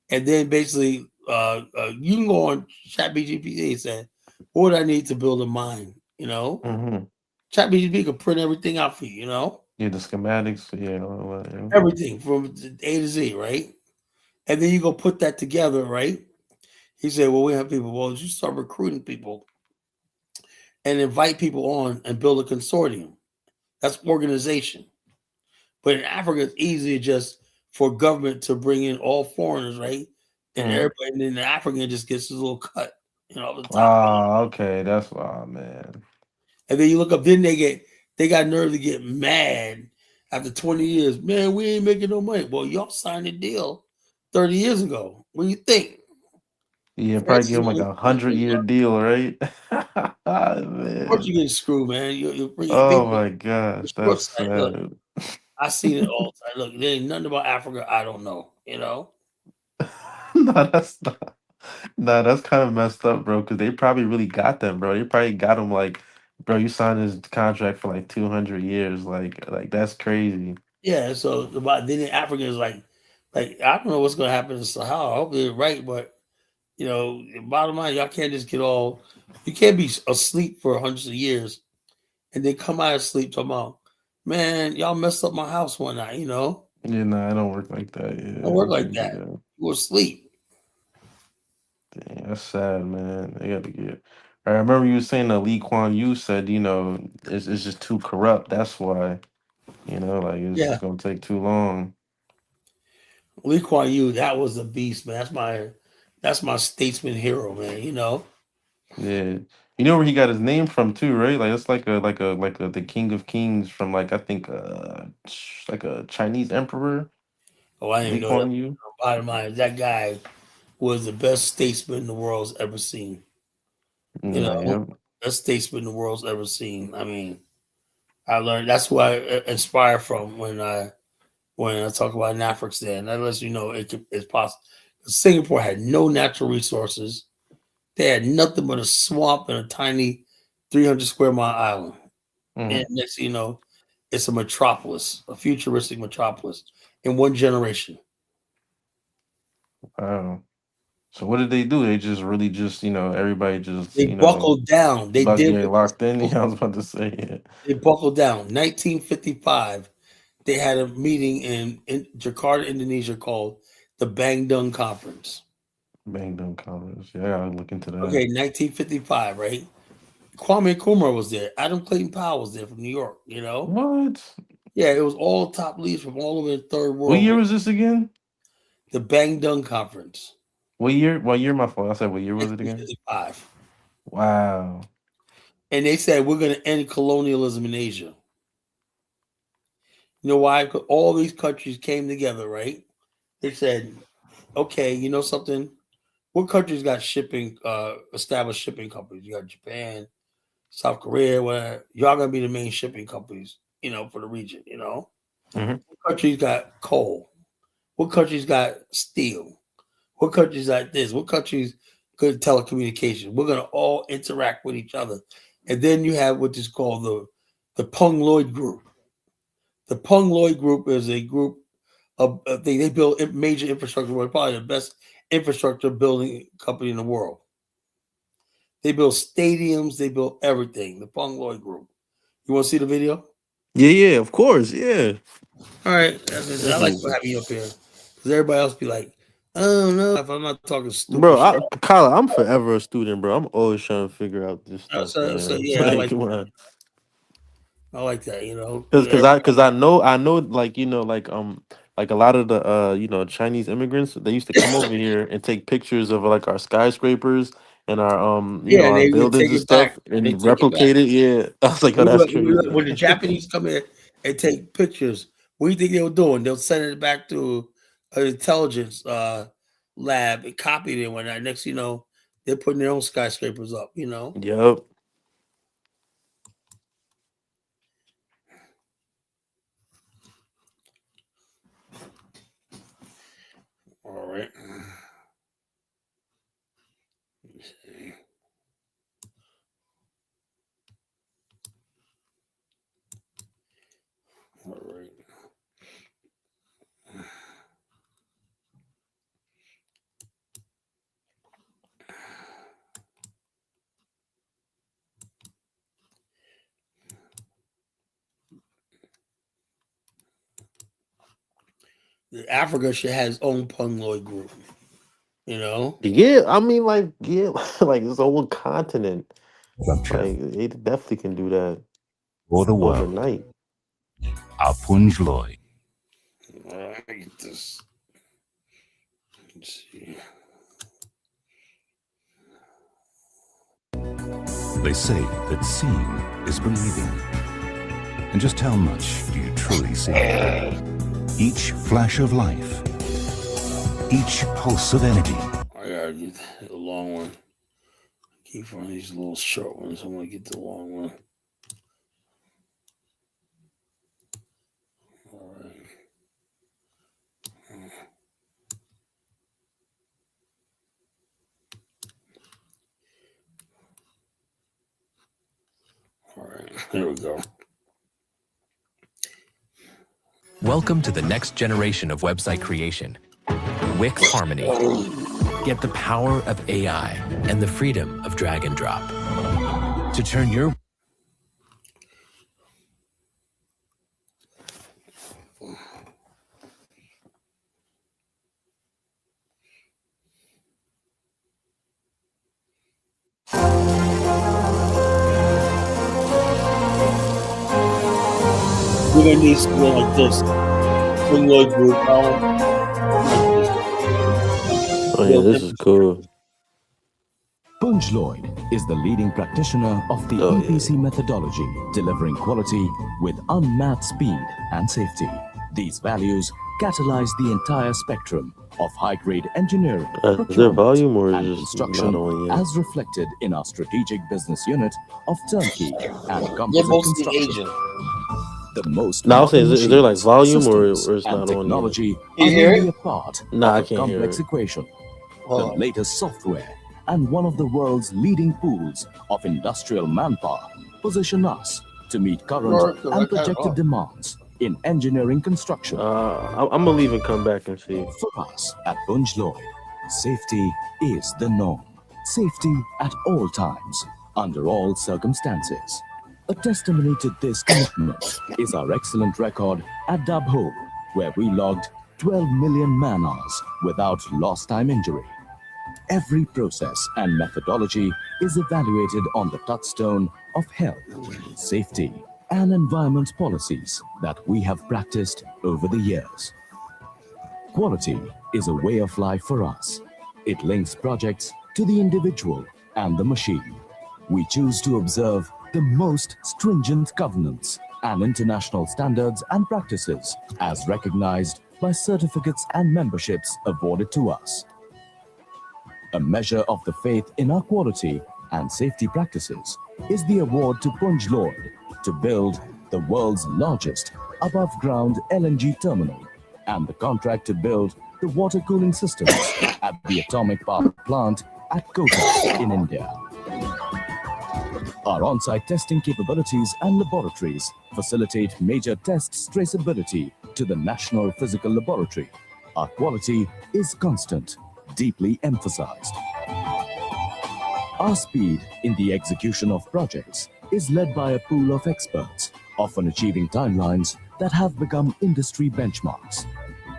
and then basically you can go on ChatGPT and say, "What would I need to build a mine?" Hmm. ChatGPT could print everything out for you. Yeah, the schematics. Yeah, all that, yeah. Everything from A to Z, right? And then you go put that together, right? He said, "Well, we have people. Well, you start recruiting people and invite people on and build a consortium. That's organization." But in Africa, it's easy just for government to bring in all foreigners, right? And Hmm. everybody, and then the African just gets his little cut, off the top. Ah, okay, that's why, man. And then you look up, then they got nerve to get mad after 20 years. Man, we ain't making no money. Well, y'all signed a deal 30 years ago. What do you think? Yeah, probably give Francis, him like 100-year of deal, right? course Man. you get screwed, man. You bring Oh people my the gosh, short that's side. Look, sad. I seen it all the time. Look, there ain't nothing about Africa I don't know. No, that's not. Nah, that's kind of messed up, bro. Because they probably really got them, bro. They probably got them like, bro. You signed this contract for like 200 years, like that's crazy. Yeah, so about then the African is like I don't know what's gonna happen in Sahara. I hope they're right, but the bottom line, y'all can't just get all. You can't be asleep for hundreds of years and then come out of sleep tomorrow. Man, y'all messed up my house one night. Yeah, nah, it don't work like that. Don't Yeah, work you like can't do that. that. You were asleep. Dang, that's sad, man. They got to get. I remember you saying that Lee Kuan Yew said, it's just too corrupt. That's why, like it's Yeah, just gonna take too long. Lee Kuan Yew, that was a beast, man. That's my statesman hero, man. Yeah, you know where he got his name from too, right? Like it's like a the King of Kings from like I think like a Chinese emperor, Oh, I didn't Lee even know that. Kuan Yew. Bottom line, that guy was the best statesman the world's ever seen. You Nah, know, yep. best statesman the world's ever seen. I mean, I learned that's who I inspire from when I talk about African. That lets you know it's possible. Singapore had no natural resources. They had nothing but a swamp and a tiny 300 square mile island. And Hmm. next thing you know, it's a metropolis, a futuristic metropolis in one generation. Wow. So what did they do? They just really just everybody just They buckled down. They about did getting what they locked in. supposed Yeah, I to was do. about to say yeah. They buckled down. 1955, they had a meeting in Jakarta, Indonesia called the Bandung Conference. Bang them comments. Yeah, I gotta look into that. Okay, 1955, right? Kwame Nkrumah was there. Adam Clayton Powell was there from New York. What? Yeah, it was all top leaders from all over the third What world. year was this again? The Bandung Conference, What year? What year? My fault. I said what year was it again? 1955. Wow. And they said, we're going to end colonialism in Asia. You know why? Because all these countries came together, right? They said, okay, you know something? What countries got established shipping companies? You got Japan, South Korea, where y'all gonna be the main shipping companies, for the region. Hmm. What countries got coal? What countries got steel? What countries got this? What countries good telecommunications? We're gonna all interact with each other. And then you have what is called the Pung Lloyd Group. The Pung Lloyd Group is a group they build major infrastructure. Probably the best infrastructure building company in the world. They build stadiums. They build everything. The Pung Lloyd Group. You want to see the video? Yeah, yeah, of course, yeah. All right. I like Definitely. having you up here because everybody else be like, "Oh no," if I'm not talking stupid Bro, shit. Kyla, I'm forever a student, bro. I'm always trying to figure out this stuff, So man. yeah, Like, come on. I like that. Cause I know like a lot of the Chinese immigrants, they used to come over here and take pictures of like our skyscrapers and our Yeah, our they buildings take and it back. stuff They and took it back. replicate it. Yeah. I was like, oh, that's crazy. When the Japanese come in and take pictures, what do you think they were doing? They'll send it back to an intelligence lab and copy it and whatnot. Next, they're putting their own skyscrapers up. Yep. All right. All right. Africa should have its own Pung Lloyd group. You know? Yeah, I mean, like, yeah, like it's a whole continent. Structure Like, they definitely can do that for the world. overnight. Apunj Loy. All right, get this. Let's see. They say that seeing is believing. And just how much do you truly see? Each flash of life, each pulse of energy, I gotta get the long one. Keep finding these little short ones. I'm gonna get the long one. All right. All right. There we go. Welcome to the next generation of website creation. Wix Harmony. Get the power of AI and the freedom of drag and drop to turn your we're gonna need something like this. Twin Lloyd group album like this. Oh yeah, Real this is different. cool. Punj Lloyd is the leading practitioner of the Oh yeah. EPC methodology, delivering quality with unmatched speed and safety. These values catalyze the entire spectrum of high-grade engineering, Is there procurement, volume or and is just construction, not on yet? as reflected in our strategic business unit of turnkey and They're composite mostly construction. Asian. The most No, I was saying, modern is there like machines, volume systems, or it's and not on yet? technology You are hear only it? a part Nah, I of a can't hear complex it. equation. Hold The on. latest software and one of the world's leading pools of industrial manpower position us to meet current Sure, 'cause I and can't- projected oh. demands in engineering construction. I'm gonna leave and come back and see. For us at Punj Lloyd, safety is the norm. Safety at all times, under all circumstances. A testimony to this commitment is our excellent record at Dabhol, where we logged 12 million man-hours without lost time injury. Every process and methodology is evaluated on the touchstone of health, safety, and environment policies that we have practiced over the years. Quality is a way of life for us. It links projects to the individual and the machine. We choose to observe the most stringent governance and international standards and practices as recognized by certificates and memberships awarded to us. A measure of the faith in our quality and safety practices is the award to Punj Lloyd to build the world's largest above-ground LNG terminal and the contract to build the water cooling systems at the atomic power plant at Kota in India. Our on-site testing capabilities and laboratories facilitate major tests traceability to the National Physical Laboratory. Our quality is constant, deeply emphasized. Our speed in the execution of projects is led by a pool of experts, often achieving timelines that have become industry benchmarks.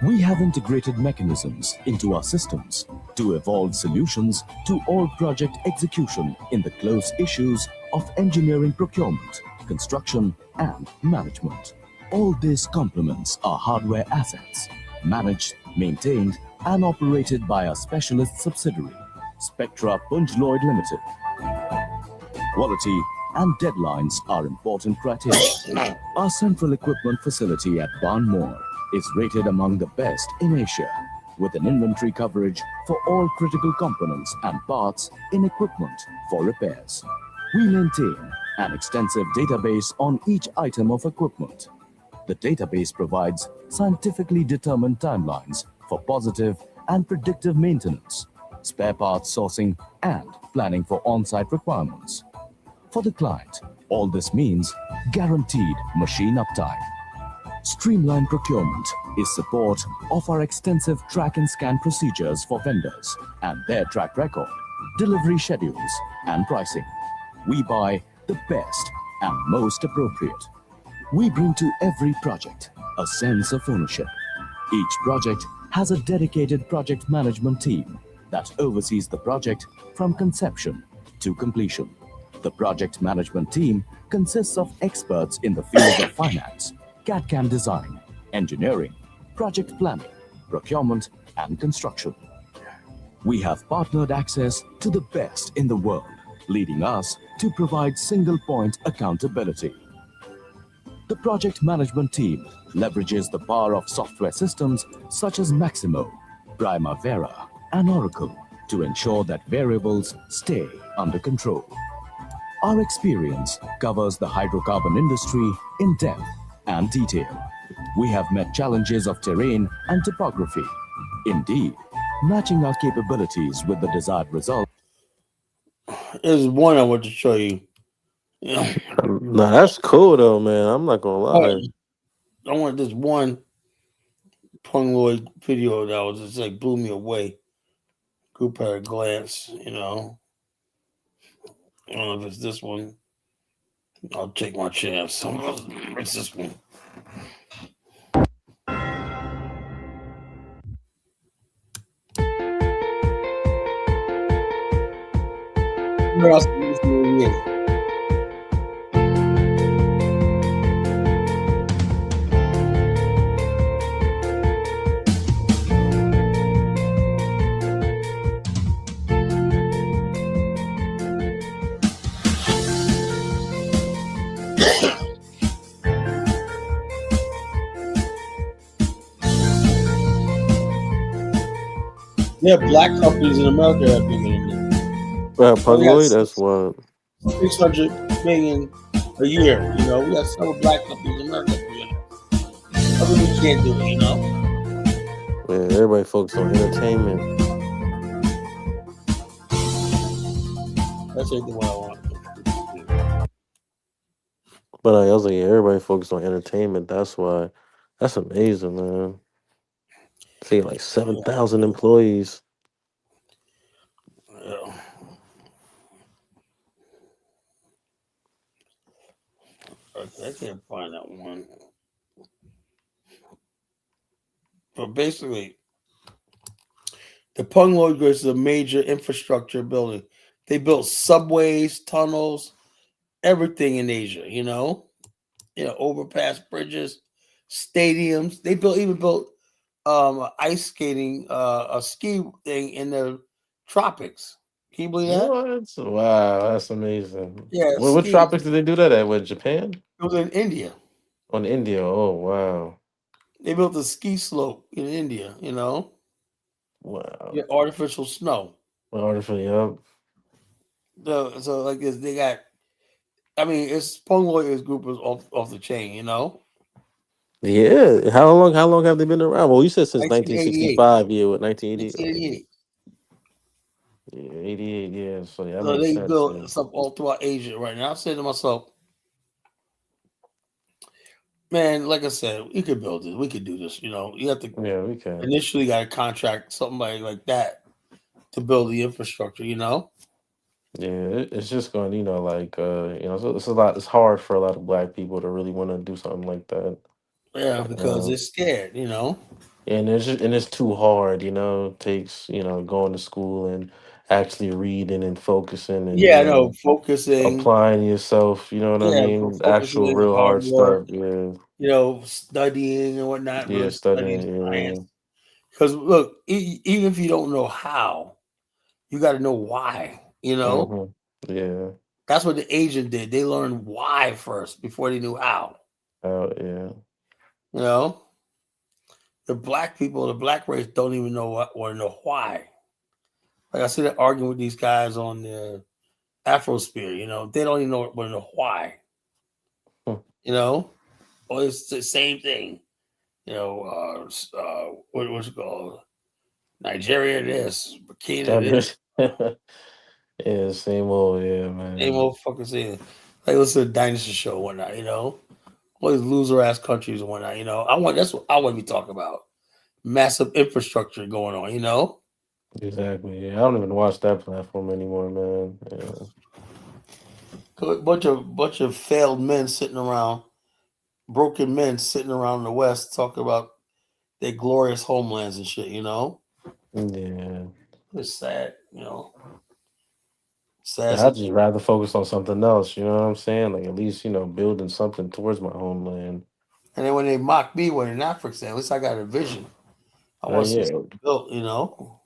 We have integrated mechanisms into our systems to evolve solutions to all project execution in the close issues of engineering procurement, construction, and management. All this complements our hardware assets, managed, maintained, and operated by our specialist subsidiary, Spectra Punj Lloyd Limited. Quality and deadlines are important criteria. Our central equipment facility at Barnmore is rated among the best in Asia, with an inventory coverage for all critical components and parts in equipment for repairs. We maintain an extensive database on each item of equipment. The database provides scientifically determined timelines for positive and predictive maintenance, spare parts sourcing, and planning for on-site requirements. For the client, all this means guaranteed machine uptime. Streamlined procurement is support of our extensive track and scan procedures for vendors and their track record, delivery schedules, and pricing. We buy the best and most appropriate. We bring to every project a sense of ownership. Each project has a dedicated project management team that oversees the project from conception to completion. The project management team consists of experts in the fields of finance, CAD/CAM design, engineering, project planning, procurement, and construction. We have partnered access to the best in the world, leading us to provide single-point accountability. The project management team leverages the power of software systems such as Maximo, Primavera, and Oracle to ensure that variables stay under control. Our experience covers the hydrocarbon industry in depth and detail. We have met challenges of terrain and topography. Indeed, matching our capabilities with the desired result. There's one I want to show you. Yeah. Nah, that's cool though, man. I'm not gonna lie. I want this one Pung Lloyd video that was just like blew me away. Group at a glance, you know. I don't know if it's this one. I'll take my chance. It's this one. What else is this movie? Yeah, black companies in America have billionaires. We got Pungloid, that's what. 600 million a year. We got several black companies in America billionaires. Doesn't mean we can't do it. Yeah, everybody focused on entertainment. That's anything what I want. But I was like, yeah, everybody focused on entertainment. That's why. That's amazing, man. See, like Yeah, 7,000 employees. yeah. Okay, I can't find that one. But basically, the Pungloid Grid is a major infrastructure building. They built subways, tunnels, everything in Asia. Overpass bridges, stadiums. They even built ice skating, a ski thing in the tropics. Can you believe that? What? Wow, that's amazing. Yeah, What ski. tropics did they do that at? What, Japan? It was in India. On India? Oh, wow. They built a ski slope in India. Wow. Yeah, artificial snow. Artificial, yup. So like this, they got. I mean, it's Pungloid group is off the chain. Yeah. How long have they been around? Well, you said since 1988. 1965, yeah, what 1980? Okay. 1988. Yeah, 88, yeah. So yeah, that So makes they sense. built Yeah. stuff all throughout Asia right now. I said to myself, man, like I said, we could build this. We could do this. You have to Yeah, we can. initially got to contract somebody like that to build the infrastructure. Yeah, it's just going, like, so it's a lot. It's hard for a lot of black people to really want to do something like that. Yeah, because they're Um, scared. and it's too hard. It takes going to school and actually reading and focusing and Yeah, I know. Focusing. applying yourself. You know what I Yeah, mean? focusing Actual in real hard hard work. stuff. Yeah, Studying and whatnot. yeah, Really studying studying. science. Yeah. Because look, even if you don't know how, you got to know why. Yeah. That's what the agent did. They learned why first before they knew how. Oh yeah. You know, the black people, the black race, don't even know what or know why. Like I see that arguing with these guys on the Afrosphere. They don't even know why. Hmm. Or it's the same thing. What's it called? Nigeria this, Burkina That this, is- yeah, same old. Yeah, same man. old fucking thing. Like listen to the Dynasty Show and whatnot. All these loser ass countries and whatnot. That's what I want to be talking about. Massive infrastructure going on. Exactly. Yeah, I don't even watch that platform anymore, man. Yeah. A bunch of failed men sitting around, broken men sitting around in the West talking about their glorious homelands and shit. Yeah. It's sad. Sad. Yeah, I'd just rather focus on something else. You know what I'm saying? Like at least building something towards my homeland. And then when they mock me when in Africa, at least I got a vision. I want to see Yeah. something built.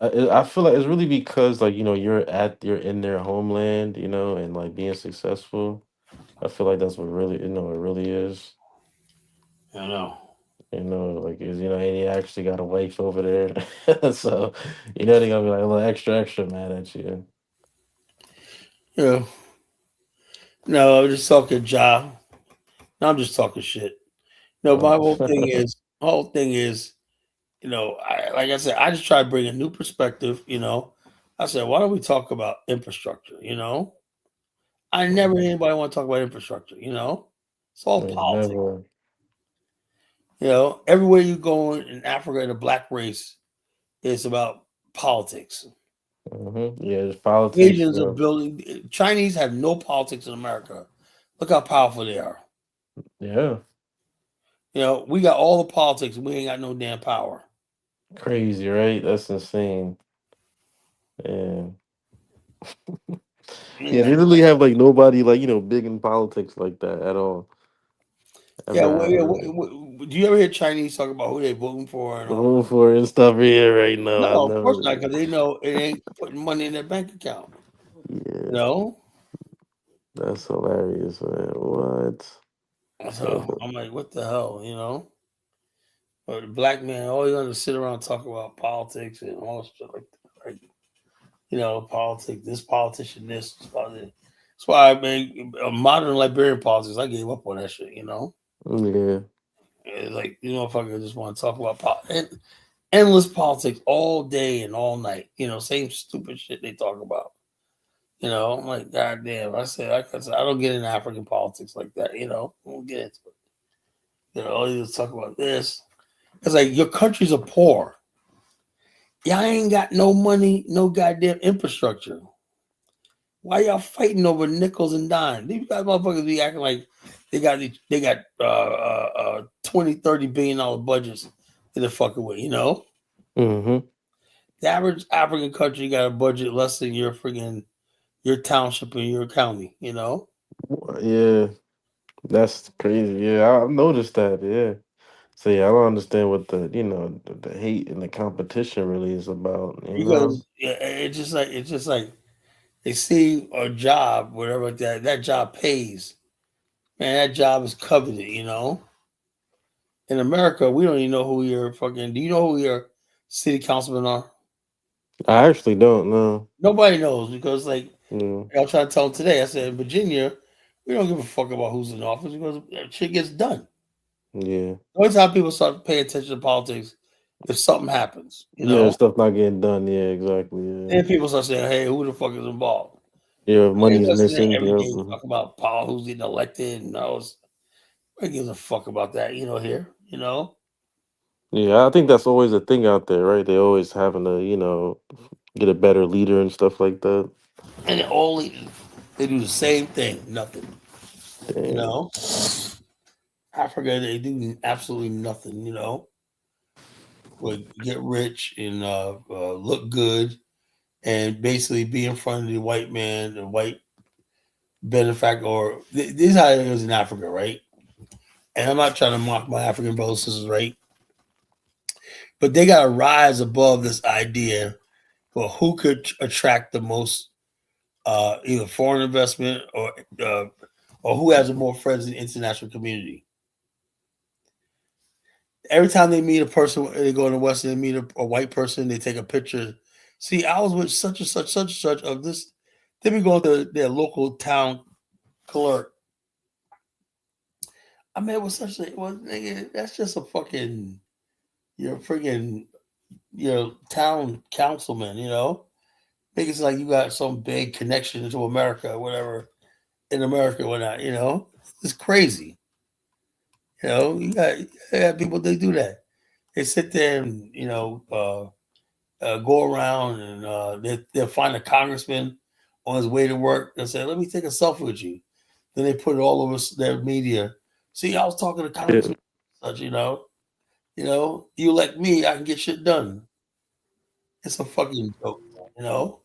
I feel like it's really because like you're in their homeland, and like being successful. I feel like that's what really it really is. I know. Like is and he actually got a wife over there, so they're gonna be like a little extra mad at you. Yeah. No, I'm just talking job. No, I'm just talking shit. No, Oh. my whole thing is, like I said, I just try to bring a new perspective. I said, why don't we talk about infrastructure? I never hear anybody want to talk about infrastructure. It's all Yeah, politics. never. Everywhere you go in Africa, the black race, it's about politics. Yeah, it's politics. Asians are building. Chinese have no politics in America. Look how powerful they are. Yeah, We got all the politics. We ain't got no damn power. crazy, right? That's insane. Yeah, We ain't yeah. got They no- really have like nobody like big in politics like that at all. Yeah, Ever well, have yeah. it. Do you ever hear Chinese talk about who they voting for and all? Room for it and stuff here right now. I've No, of course never. not, because they know it ain't putting money in their bank account. You Yeah, know, that's hilarious, man. What? so I'm like, what the hell? But the black man, all you gonna sit around and talk about politics and all stuff like that. Politics, this politician, this politician. That's why I mean, modern Liberian politics, I gave up on that shit. Yeah. It's like fucker just want to talk about endless politics all day and all night. Same stupid shit they talk about. I'm like, God damn. I don't get into African politics like that. I don't get into it. All you just talk about this. It's like your countries are poor. Y'all ain't got no money, no goddamn infrastructure. Why y'all fighting over nickels and dimes? These guys motherfuckers be acting like they got 20, $30 billion budgets in the fucking way, Mm-hmm. The average African country got a budget less than your township and your county. Yeah. That's crazy. Yeah, I've noticed that. Yeah. So yeah, I don't understand what the hate and the competition really is about. Because it's just like they see a job, whatever that job pays. Man, that job is coveted. In America, we don't even know who your fucking. Do you know who your city councilmen are? I actually don't know. Nobody knows because, like, Yeah. I was trying to tell them today. I said in Virginia, we don't give a fuck about who's in office because that shit gets done. Yeah. The only time people start paying attention to politics if something happens. Yeah, stuff not getting done. Yeah, exactly. Yeah. Then people start saying, "Hey, who the fuck is involved?" Yeah, I ain't money's listening missing. every Yep. day talk about Paul who's getting elected and all this. Nobody gives a fuck about that, here. Yeah, I think that's always a thing out there, right? They always having to, get a better leader and stuff like that. And they do the same thing, nothing. You Damn. know, Africa they do absolutely nothing. Like get rich and look good and basically be in front of the white man, the white benefactor. Or this is how it is in Africa, right? And I'm not trying to mock my African brothers and sisters, right? But they got to rise above this idea for who could attract the most either foreign investment uh, or who has the more friends in the international community. Every time they meet a person, they go in the West and they meet a white person, they take a picture. See, I was with such and such of this. Then we go to their local town clerk. I met with such a well, nigga, that's just a fucking your freaking your town councilman. Think it's like you got some big connection into America, or whatever in America, whatnot. It's crazy. You got people they do that. They sit there and go around and they'll find a congressman on his way to work and say, "Let me take a selfie with you." Then they put it all over their media. See, I was talking to Yeah. congressman, such. You elect me, I can get shit done. It's a fucking joke, you know.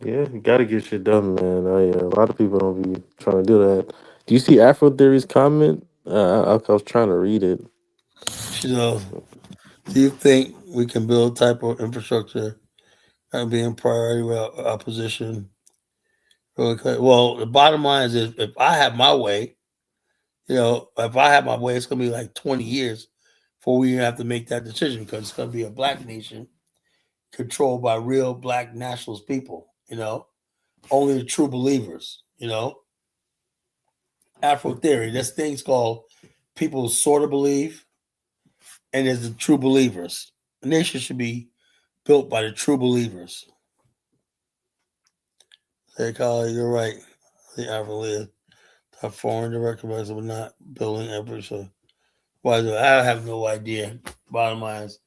Yeah, you gotta get shit done, man. A lot of people don't be trying to do that. Do you see Afro Theory's comment? I was trying to read it. You know, do you think we can build type of infrastructure and be in priority with opposition? Really quick? Well, the bottom line is if I have my way, if I have my way, it's gonna be like 20 years before we have to make that decision because it's gonna be a black nation controlled by real black nationalist people. Only the true believers. Afro theory, there's things called people sort of believe, and there's the true believers. A nation should be built by the true believers. Hey, Kyle, you're right. The Afro have foreign direct investors, but not building efforts. So why do I have no idea? Bottom line is,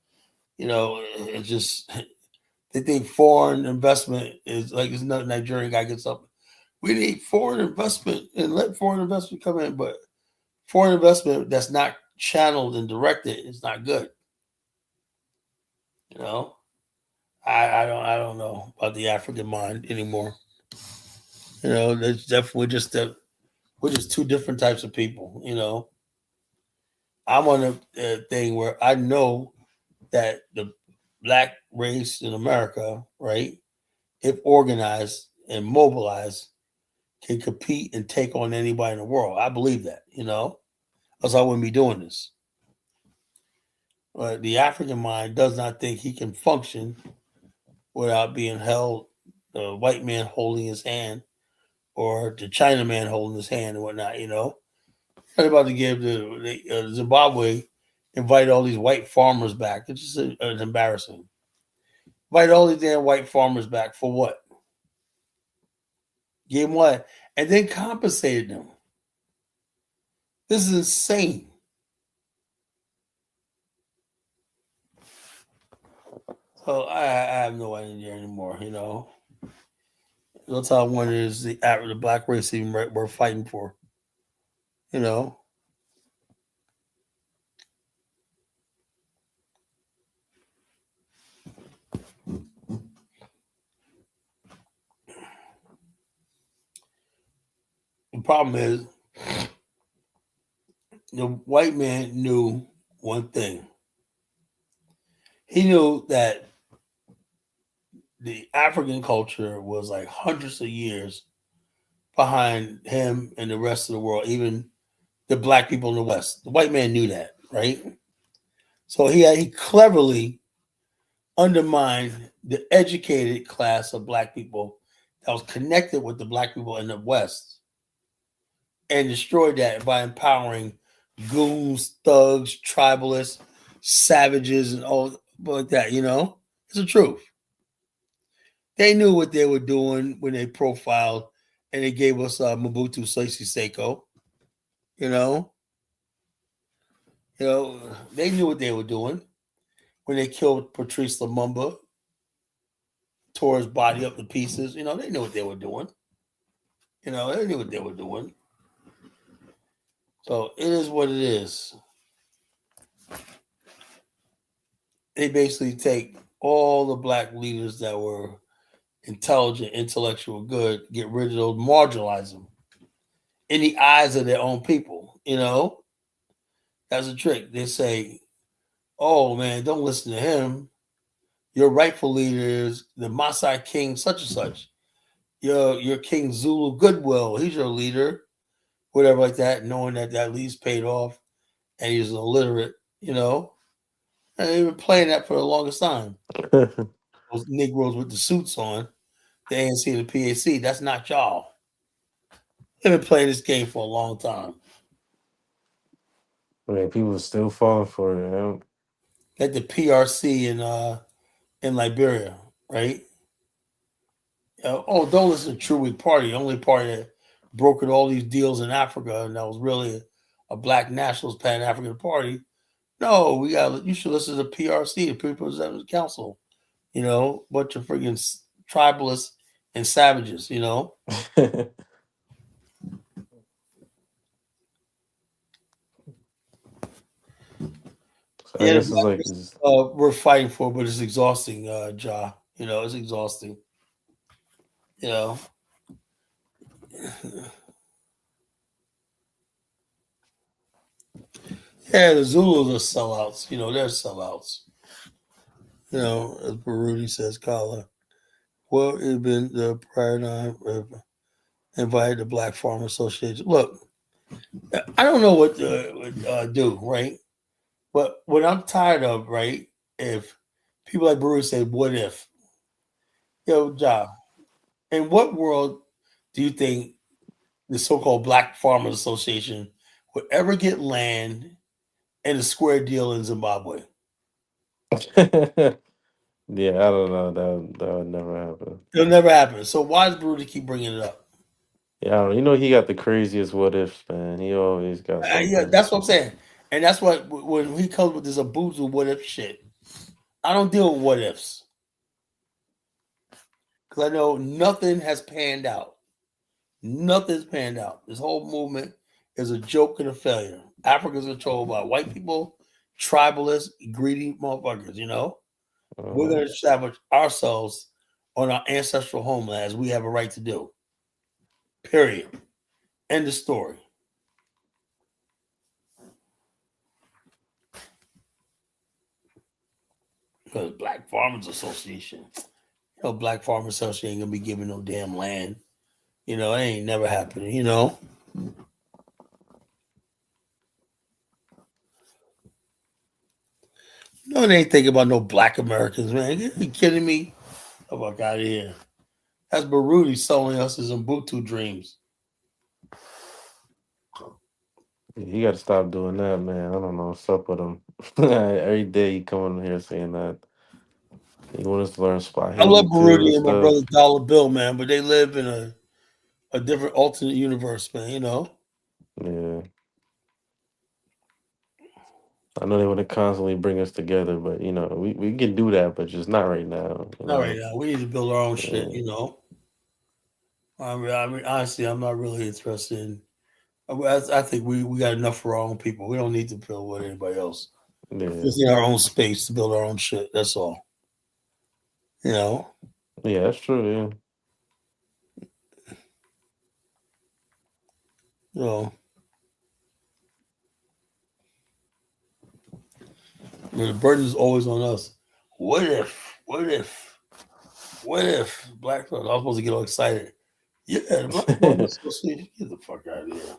it's just they think foreign investment is like it's not Nigerian guy gets up. We need foreign investment and let foreign investment come in, but foreign investment that's not channeled and directed is not good. You know, I don't know about the African mind anymore. There's definitely we're just two different types of people. I'm on a thing where I know that the black race in America, right, if organized and mobilized, can compete and take on anybody in the world. I believe that. Else I wouldn't be doing this. But the African mind does not think he can function without being held, the white man holding his hand or the Chinaman holding his hand and whatnot. They're about to give the Zimbabwe invite all these white farmers back. It's just it's embarrassing. Invite all these damn white farmers back for what? Gave them what? And then compensated them. This is insane. So I have no idea anymore. That's how I wonder is the black race even we're fighting for. You know, the problem is the white man knew one thing. He knew that the African culture was like hundreds of years behind him and the rest of the world, even the black people in the West. The white man knew that, right? So he cleverly undermined the educated class of black people that was connected with the black people in the West and destroyed that by empowering goons, thugs, tribalists, savages, and all like that. It's the truth. They knew what they were doing when they profiled and they gave us Mobutu Sese Seko. You know, they knew what they were doing when they killed Patrice Lumumba, tore his body up to pieces. They knew what they were doing. They knew what they were doing. So it is what it is. They basically take all the black leaders that were intelligent, intellectual, good, get rid of those, marginalize them in the eyes of their own people. That's a trick. They say, "Oh man, don't listen to him. Your rightful leaders, the Maasai King, such and such. Your King Zulu Goodwill, he's your leader, whatever like that." Knowing that lease paid off, and he's illiterate. And they've been playing that for the longest time. Those Negroes with the suits on, the ANC and the PAC. That's not y'all. They've been playing this game for a long time. I mean, people still falling for it. Like the PRC in Liberia, right? Don't listen to True Week Party, the only party that brokered all these deals in Africa, and that was really a black nationalist Pan African party. No, you should listen to PRC, the People Representative Council. Bunch of freaking tribalists and savages. So I Yeah, guess it's like it's, we're fighting for, but it's exhausting, Ja. It's exhausting. You know. Yeah, the Zulus are sellouts. They're sellouts. As Baruti says, Kala. Well, it's been the prior time invited the Black Farm Association. Look, I don't know what to do, right? But what I'm tired of, right, if people like Baruti say, what if? Ja, in what world do you think the so-called Black Farmers Association would ever get land and a square deal in Zimbabwe? yeah, I don't know. That would never happen. It'll never happen. So why does Baruti keep bringing it up? Yeah, I don't know. He got the craziest what ifs, man. He always got Yeah, something. that's what I'm saying. And that's what when he comes with this abuzu what if shit, I don't deal with what ifs because I know nothing has panned out. Nothing's panned out. This whole movement is a joke and a failure. Africa's controlled by white people, tribalists, greedy motherfuckers. We're Uh, going to establish ourselves on our ancestral homeland as we have a right to do. Period. End of story. Because Black Farmers Association, Black Farmers Association ain't gonna be giving no damn land. It ain't never happening. No, they ain't thinking about no Black Americans, man. You kidding me? fuck out of here. That's Baruti selling us his Ubuntu dreams. He got to stop doing that, man. I don't know what's up with him. Every day he coming in here saying that he wants us to learn I love Swahili too and Baruti and my brother stuff. Dollar Bill, man, but they live in a different alternate universe, man, you know? Yeah, I know they want to constantly bring us together, but you know we can do that, but just not right now. You Not right know. now. We need to build our own shit, Yeah. you know? I mean, honestly, I'm not really interested in. I think we got enough for our own people. We don't need to build with anybody else. Yeah, Just in our own space to build our own shit. That's all. You know? yeah, that's true. So, I mean, the burden is always on us. What if? What if? What if black folks? I was supposed to get all excited. Yeah, the black woman Yeah. was supposed to get the fuck out of here.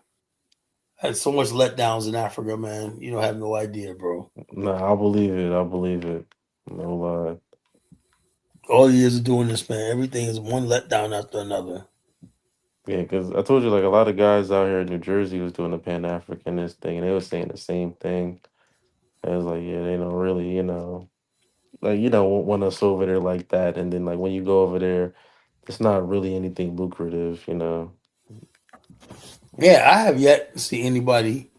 I had so much letdowns in Africa, man. You don't have no idea, bro. Nah, I believe it. I believe it. No lie. All the years of doing this, man, everything is one letdown after another. Yeah, because I told you, like a lot of guys out here in New Jersey was doing the Pan Africanist thing, and they was saying the same thing. I was like, yeah, they don't really, like want us over there like that, and then like when you go over there, it's not really anything lucrative. Yeah, I have yet to see anybody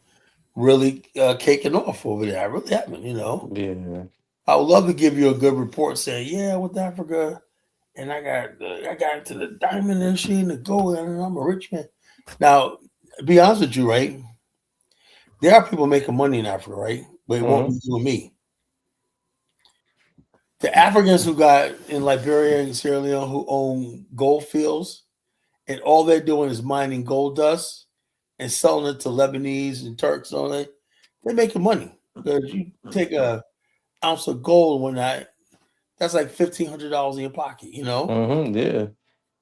really caking off over there. I really haven't, Yeah. I would love to give you a good report saying, yeah, I went to Africa and I got into the diamond industry and the gold, and I'm a rich man. Now, to be honest with you, right? There are people making money in Africa, right? But it won't Hmm. be you and me. The Africans who got in Liberia and Sierra Leone who own gold fields, and all they're doing is mining gold dust and selling it to Lebanese and Turks and all that, they're making money. Because you take a ounce of gold one night, that's like $1,500 in your pocket, Yeah.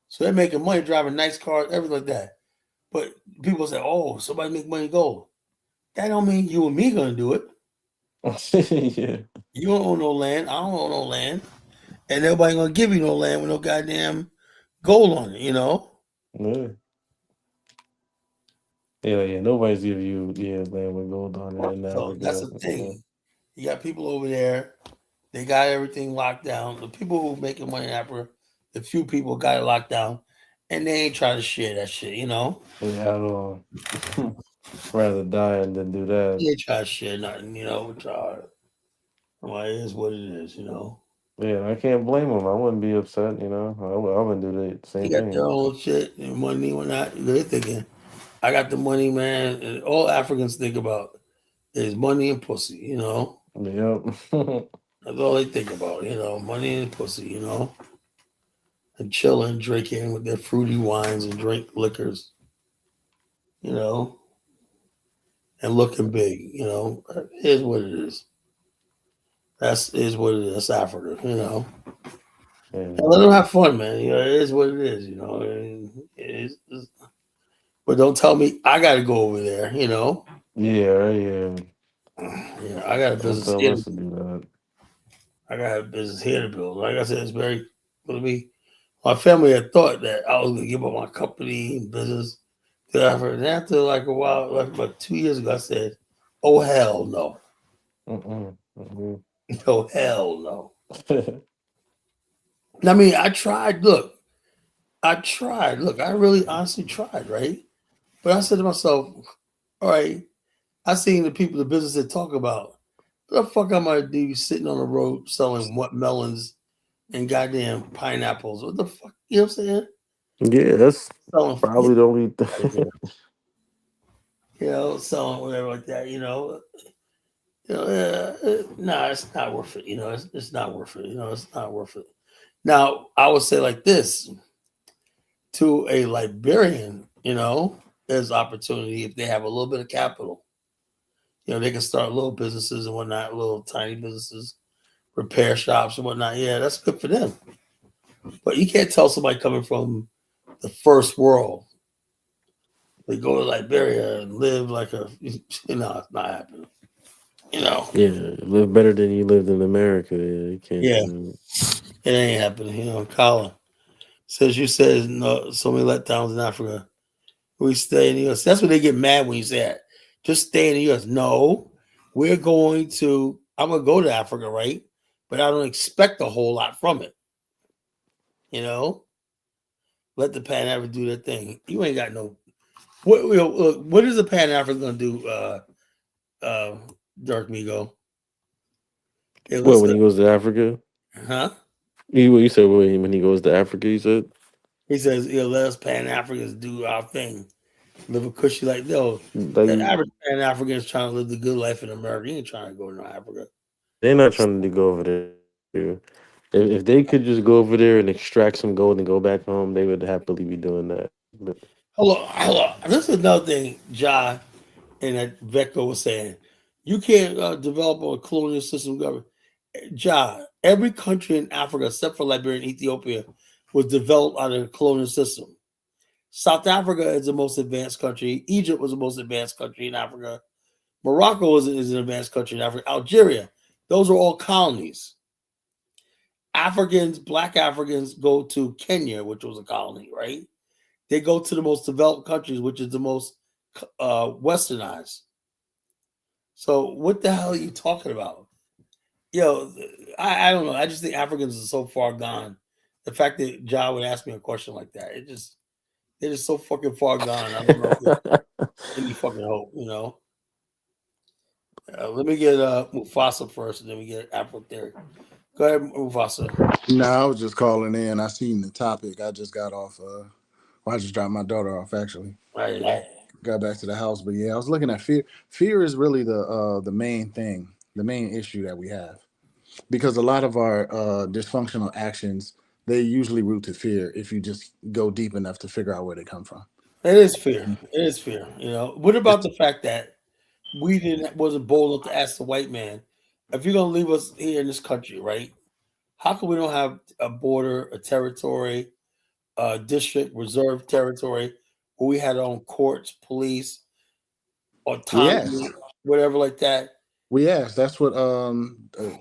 So they're making money driving nice cars, everything like that. But people say, "Oh, somebody make money in gold." That don't mean you and me gonna do it. Yeah. You don't own no land. I don't own no land, and nobody gonna give you no land with no goddamn gold on it. Yeah. Yeah, yeah. Nobody's give you land with gold on it in So that's Africa. the Yeah. thing. You got people over there. They got everything locked down. The people who making money in Africa, the few people got it locked down, and they ain't trying to share that shit. Yeah, at all. Rather die than do They that. ain't trying to share nothing. Which well, it is what it is. Yeah, I can't blame them. I wouldn't be upset. I wouldn't do the They same got their thing. own shit and money when not they're thinking, I got the money, man. And all Africans think about is money and pussy. Yep. That's all they think about, money and pussy, and chilling, drinking with their fruity wines and drink liquors, you know, and looking big. It is what it is. That's is what it is. That's Africa. And Yeah. let them have fun, man. It is what it is. And but don't tell me I got to go over there. Yeah, yeah. I got a Don't business tell here. us to do that. I got a business here to build. Like I said, it's very going to be. My family had thought that I was going to give up my company and business to Africa. And after like a while, like about 2 years ago, I said, "Oh hell no, Mm-mm. Mm-mm. no hell no." I mean, I tried. Look, I tried. Look, I really honestly tried, right? But I said to myself, "All right." I seen the people, the business they talk about. What the fuck am I do sitting on the road selling what melons and goddamn pineapples? What the fuck? You know what I'm saying? Yeah, that's Selling, get probably the only out of here. thing. Selling whatever like that. Nah, it's not worth it. It's not worth it. It's not worth it. Now, I would say like this to a Liberian. There's opportunity if they have a little bit of capital. They can start little businesses and whatnot, little tiny businesses, repair shops and whatnot. Yeah, that's good for them. But you can't tell somebody coming from the first world they go to Liberia and live like it's not happening. You know, Yeah, live better than you lived in America. Yeah, you can't. yeah, it ain't happening. You know, Colin says you said no, so many letdowns in Africa. We stay in the U.S. That's when they get mad when you say that. Just stay in the U.S. No, we're going to. I'm gonna go to Africa, right? But I don't expect a whole lot from it. You know, let the Pan African do their thing. You ain't got no. What is the Pan African gonna do? Uh, Dark Migo. Hey, Well, listen, when he goes to Africa, huh? you said when he goes to Africa, you said He says, let us Pan Africans do our thing. Live a cushy like, no, the like average Pan African is trying to live the good life in America. He ain't trying to go to Africa. they're not trying to go over there. Too. If they could just go over there and extract some gold and go back home, they would happily be doing that. But Hello. This is another thing, Ja and that Vector was saying. You can't develop a colonial system government. Ja, every country in Africa, except for Liberia and Ethiopia, was developed out of a colonial system. South Africa is the most advanced country. Egypt was the most advanced country in Africa. Morocco is an advanced country in Africa. Algeria, those are all colonies. Africans, black Africans go to Kenya, which was a colony, right? They go to the most developed countries, which is the most westernized. So what the hell are you talking about? Yo, I don't know. I just think Africans are so far gone. The fact that John would ask me a question like that, they're just so fucking far gone. I don't know if there's any fucking hope, you know. Let me get Mufasa first, and then we get Afro Theory. Go ahead, Mufasa. No, I was just calling in. I seen the topic. I just got off. Well, I just dropped my daughter off. Actually, Right. got back to the house. But yeah, I was looking at fear. Fear is really the main thing, the main issue that we have, because a lot of our dysfunctional actions they usually root to fear. If you just go deep enough to figure out where they come from. It is fear. It is fear. You know. What about It's, the fact that we didn't wasn't bold enough to ask the white man if you're gonna leave us here in this country, right? How come we don't have a border, a territory, a district, reserve territory, where we had our own courts, police, we asked. autonomy, whatever like that? We asked. That's what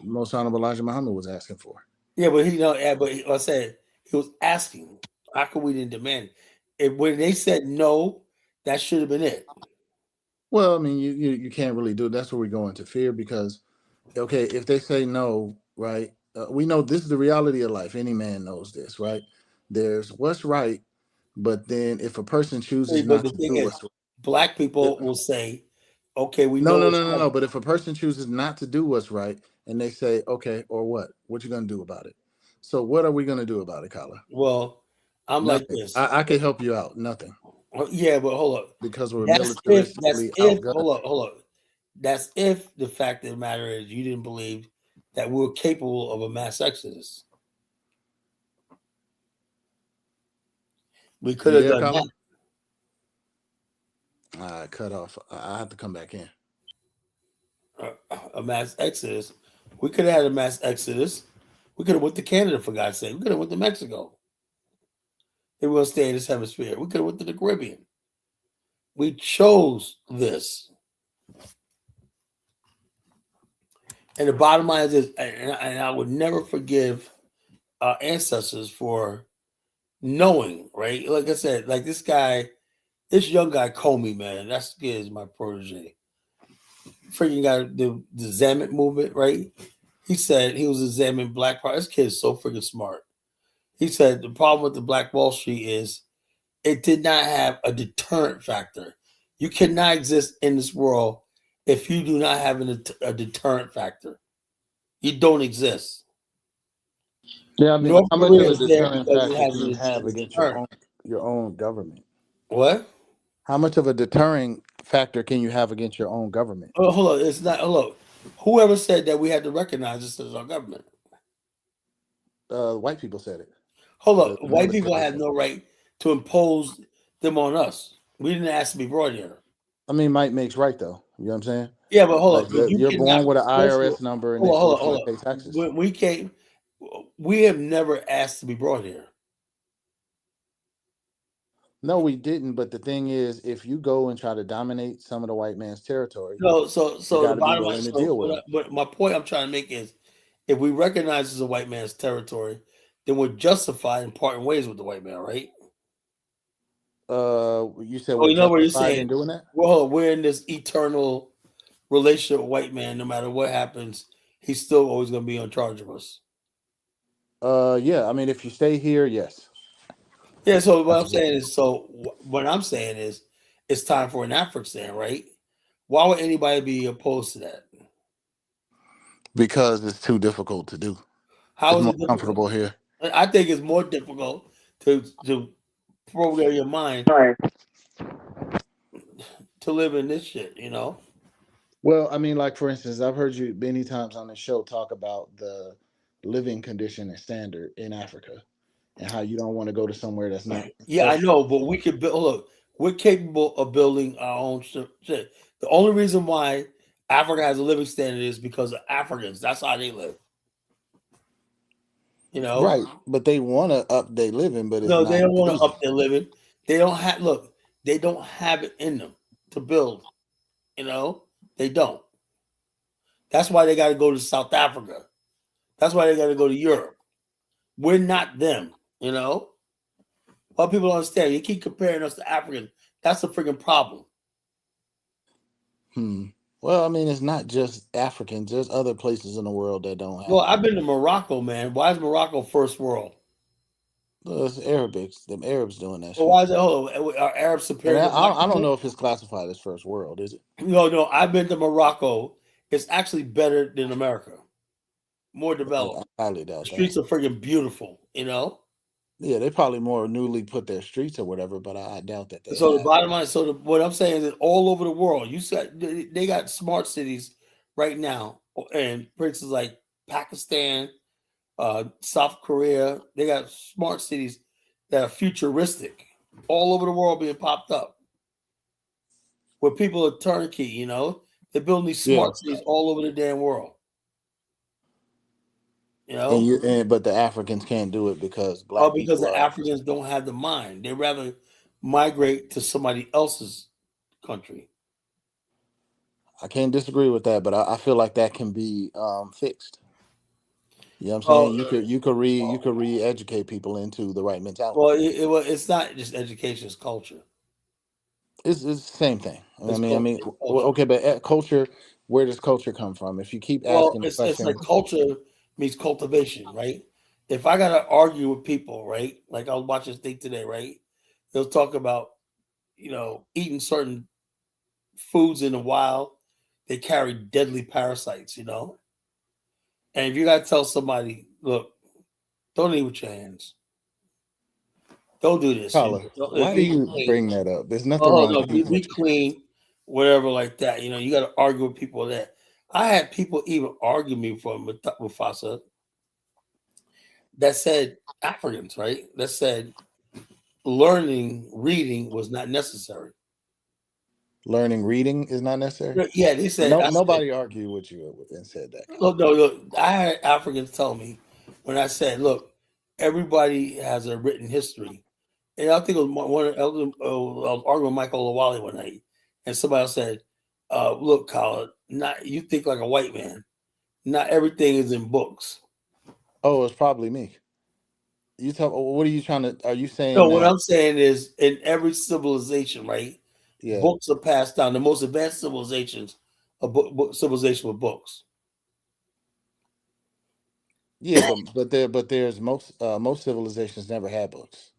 Most Honorable Elijah Muhammad was asking for. Yeah, but like I said, he was asking, how come we didn't demand it? When they said no, that should have been it. Well, I mean, you can't really do it. That's where we go into fear because okay, if they say no, right? We know this is the reality of life. Any man knows this, right? There's what's right, but then if a person chooses But not the to thing do is, what's black right, people will say, okay, we no, know no, it's no, no, right. no. But if a person chooses not to do what's right, and they say, okay, or what? What you gonna do about it? So what are we gonna do about it, Kala? Well, I'm like Nothing. this. I can help you out. Nothing Yeah, but hold up. because we're That's militaristically if outgunned. hold up. That's if the fact of the matter is you didn't believe that we were capable of a mass exodus. We could You have there, done Kala? that. I cut off. I have to come back in. A mass exodus. We could have had a mass exodus. We could have went to Canada for God's sake. We could have went to Mexico. They were gonna stay in this hemisphere. We could have went to the Caribbean. We chose this. And the bottom line is this, and I would never forgive our ancestors for knowing, right? Like I said, like this guy, this young guy, Comey, man, that's kid is my protege. Freaking got the Zamet movement, right? He said he was examining black power. This kid is so freaking smart. He said the problem with the Black Wall Street is it did not have a deterrent factor. You cannot exist in this world if you do not have a deterrent factor. You don't exist. Yeah, I mean, North how much Korea of a is there deterrent because it factor has can you have a against deterrent. your own government? What? How much of a deterring factor can you have against your own government? Oh, hold on. It's not. Hold on. Whoever said that we had to recognize this as our government? White people said it. Hold The up. White people military have said it. no right to impose them on us. We didn't ask to be brought here. I mean, might makes right though. You know what I'm saying? Yeah, but hold Like up. But you you're cannot. born with an First of all, IRS number and they hold force on, you hold to on. pay taxes. We can't. We have never asked to be brought here. No, we didn't. But the thing is, if you go and try to dominate some of the white man's territory, you So got the to be bottom line. willing to deal with them. But my point I'm trying to make is, if we recognize this as a white man's territory, then we're justified in parting ways with the white man, right? You said Oh, we're you know what you're justified saying? in doing that. Well, we're in this eternal relationship with white man. No matter what happens, he's still always going to be in charge of us. Yeah. I mean, if you stay here, yes. Yeah. So what I'm Absolutely. saying is, what I'm saying is, it's time for an Afghanistan, right? Why would anybody be opposed to that? Because it's too difficult to do. How It's is more it difficult? comfortable here. I think it's more difficult to program your mind to live in this shit. You know. Well, I mean, like for instance, I've heard you many times on the show talk about the living condition and standard in Africa and how you don't want to go to somewhere that's not Yeah, I socially. know, but we could build. Look, we're capable of building our own shit. The only reason why Africa has a living standard is because of Africans. That's how they live. You know. Right, but they want to up their living, but it's No, they not don't want to easy. up their living. They don't have. Look, they don't have it in them to build. You know, they don't. That's why they got to go to South Africa. That's why they got to go to Europe. We're not them. You know. What people don't understand, you keep comparing us to Africans. That's the freaking problem. Hmm. Well, I mean, it's not just Africans. There's other places in the world that don't Well, have it. I've been to Morocco, man. Why is Morocco first world? Well, it's Arabics. Them Arabs doing that Well, shit. why is it? Hold on, are Arabs And superior to black I don't people? know if it's classified as first world, is it? No, no. I've been to Morocco. It's actually better than America. More developed. I highly doubt The that. streets are freaking beautiful. You know. Yeah, they probably more newly put their streets or whatever, but I doubt that they So the have. bottom line. What I'm saying is, that all over the world, you said they got smart cities right now, and places like Pakistan, South Korea. They got smart cities that are futuristic all over the world being popped up where people are turnkey, you know. They're building these Yeah, smart cities all over the damn world, you and know. but the Africans can't do it because Oh, black because people the are. Africans don't have the mind. They rather migrate to somebody else's country. I can't disagree with that, but I feel like that can be fixed. You know what I'm Well, saying? You could re-educate people into the right mentality. well, it's not just education; it's culture. It's the same thing. It's culture. It's Well, culture. okay, but culture. Where does culture come from? If you keep Well, asking the it's like question, culture means cultivation, right? If I gotta argue with people, right? Like I was watching this thing today, right? They'll talk about, eating certain foods in the wild. They carry deadly parasites, you know. And if you gotta tell somebody, look, don't eat with your hands. Don't do this. Tyler, why do Eat you clean. bring that up? There's nothing Oh wrong no, with eating be with your hands. clean, whatever like that. You know, you got to argue with people that. I had people even argue me from Mufasa that said Africans, right? That said learning reading was not necessary. Learning reading is not necessary. Yeah, they said. No, I said, nobody argued with you and said that, look, Colin. no, look. I had Africans tell me when I said, look, everybody has a written history, and I think it was I was arguing with Michael Lawali one night, and somebody else said, "Look, Colin, not you think like a white man. Not everything is in books." Oh, it's probably me. You tell. What are you trying to? Are you saying No, what that? I'm saying is, in every civilization, right, Yeah, books are passed down. The most advanced civilizations, are civilization with books. yeah, but there's most civilizations never had books.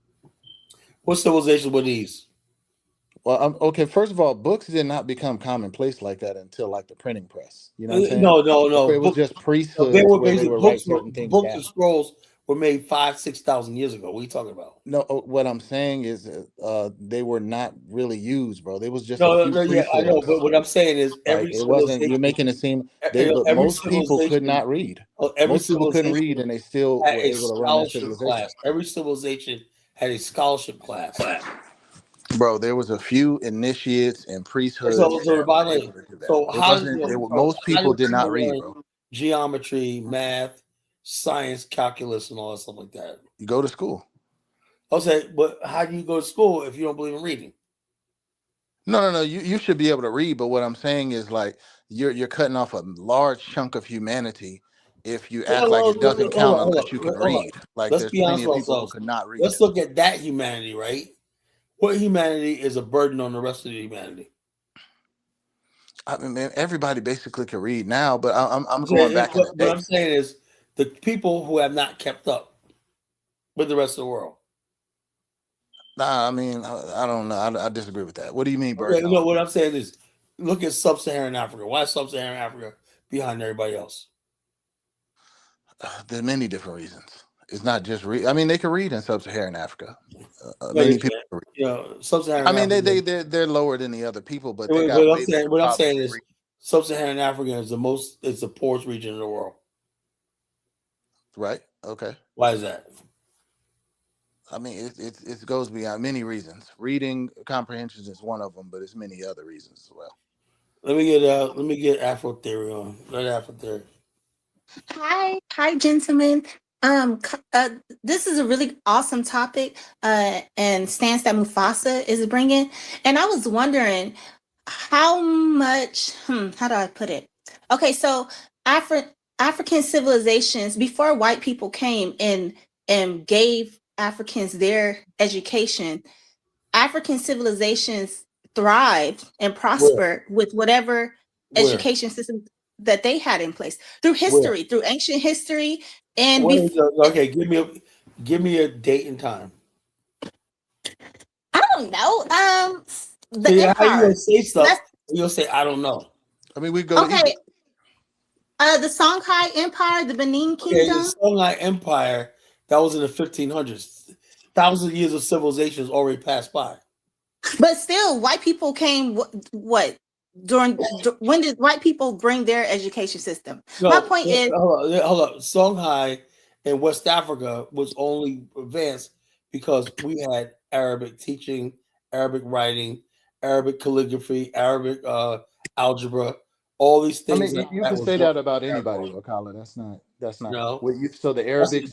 What civilization were these? Well, okay. First of all, books did not become commonplace like that until like the printing press. You know what I'm saying? No, no, no. Before it was Books. just No, they priesthoods were where they basic would write books. certain things Books down. and scrolls were made 5,000 to 6,000 years ago. What are you talking about? No, what I'm saying is they were not really used, bro. There was just a No, no, few no. Yeah, I know. But priesthoods. what I'm saying is, Like it wasn't. You're making it seem they look. every Most people could civilization, not read. every Most people couldn't read, civilization and they still had were a able to run that scholarship civilization. class. Every civilization had a scholarship class. Bro, there was a few initiates and So, priesthoods so the that were bottom able line, to do that. so It wasn't. Most how people do did not people read, learn bro. geometry, math, science, calculus, and all that stuff like that? You go to school. I'll say, but how do you go to school if you don't believe in reading? No. You should be able to read, but what I'm saying is like you're cutting off a large chunk of humanity if you Well, act like it doesn't hold count on, hold unless you on, can hold on. read. Like Let's there's be plenty honest of with people who ourselves. cannot read. Let's look at that humanity, right? What humanity is a burden on the rest of the humanity? I mean, man, everybody basically can read now, but I'm going Okay, back in the what day. I'm saying is the people who have not kept up with the rest of the world. Nah, I mean, I don't know. I disagree with that. What do you mean Okay, burden no, on? what I'm saying is look at sub-Saharan Africa. Why is sub-Saharan Africa behind everybody else? There's many different reasons. It's not just read. I mean, they can read in sub-Saharan Africa. No, they Many people can't. can read. You know, I sub-Saharan meI'm Africa. they're lower than the other people, but they got way bigger What I'm problems saying with is reading. sub-Saharan Africa is it's the poorest region in the world. Right? Okay. Why is that? I mean, it goes beyond many reasons. Reading comprehension is one of them, but it's many other reasons as well. Let me get Afro theory on. Let Afro theory. Hi, gentlemen. This is a really awesome topic, and stance that Mufasa is bringing. And I was wondering how much. How do I put it? Okay, so African civilizations before white people came and gave Africans their education, African civilizations thrived and Where? prospered with whatever Where? education system that they had in place through Where? history, through ancient history, and What is before. okay, give me a date and time. I don't know. The See how you gonna empire. say stuff? That's You'll say I don't know. I mean, we go to okay. Egypt. The Songhai Empire, the Benin Okay, the Kingdom. Songhai Empire that was in the 1500s. Thousands of years of civilizations already passed by. But still, white people came. What when did white people bring their education system? My No, point is, hold up. Songhai in West Africa was only advanced because we had Arabic teaching, Arabic writing, Arabic calligraphy, Arabic algebra, all these I things mean, you that can was say built that about in Arab anybody, culture. though, Colin. That's You not know, what you. So that's The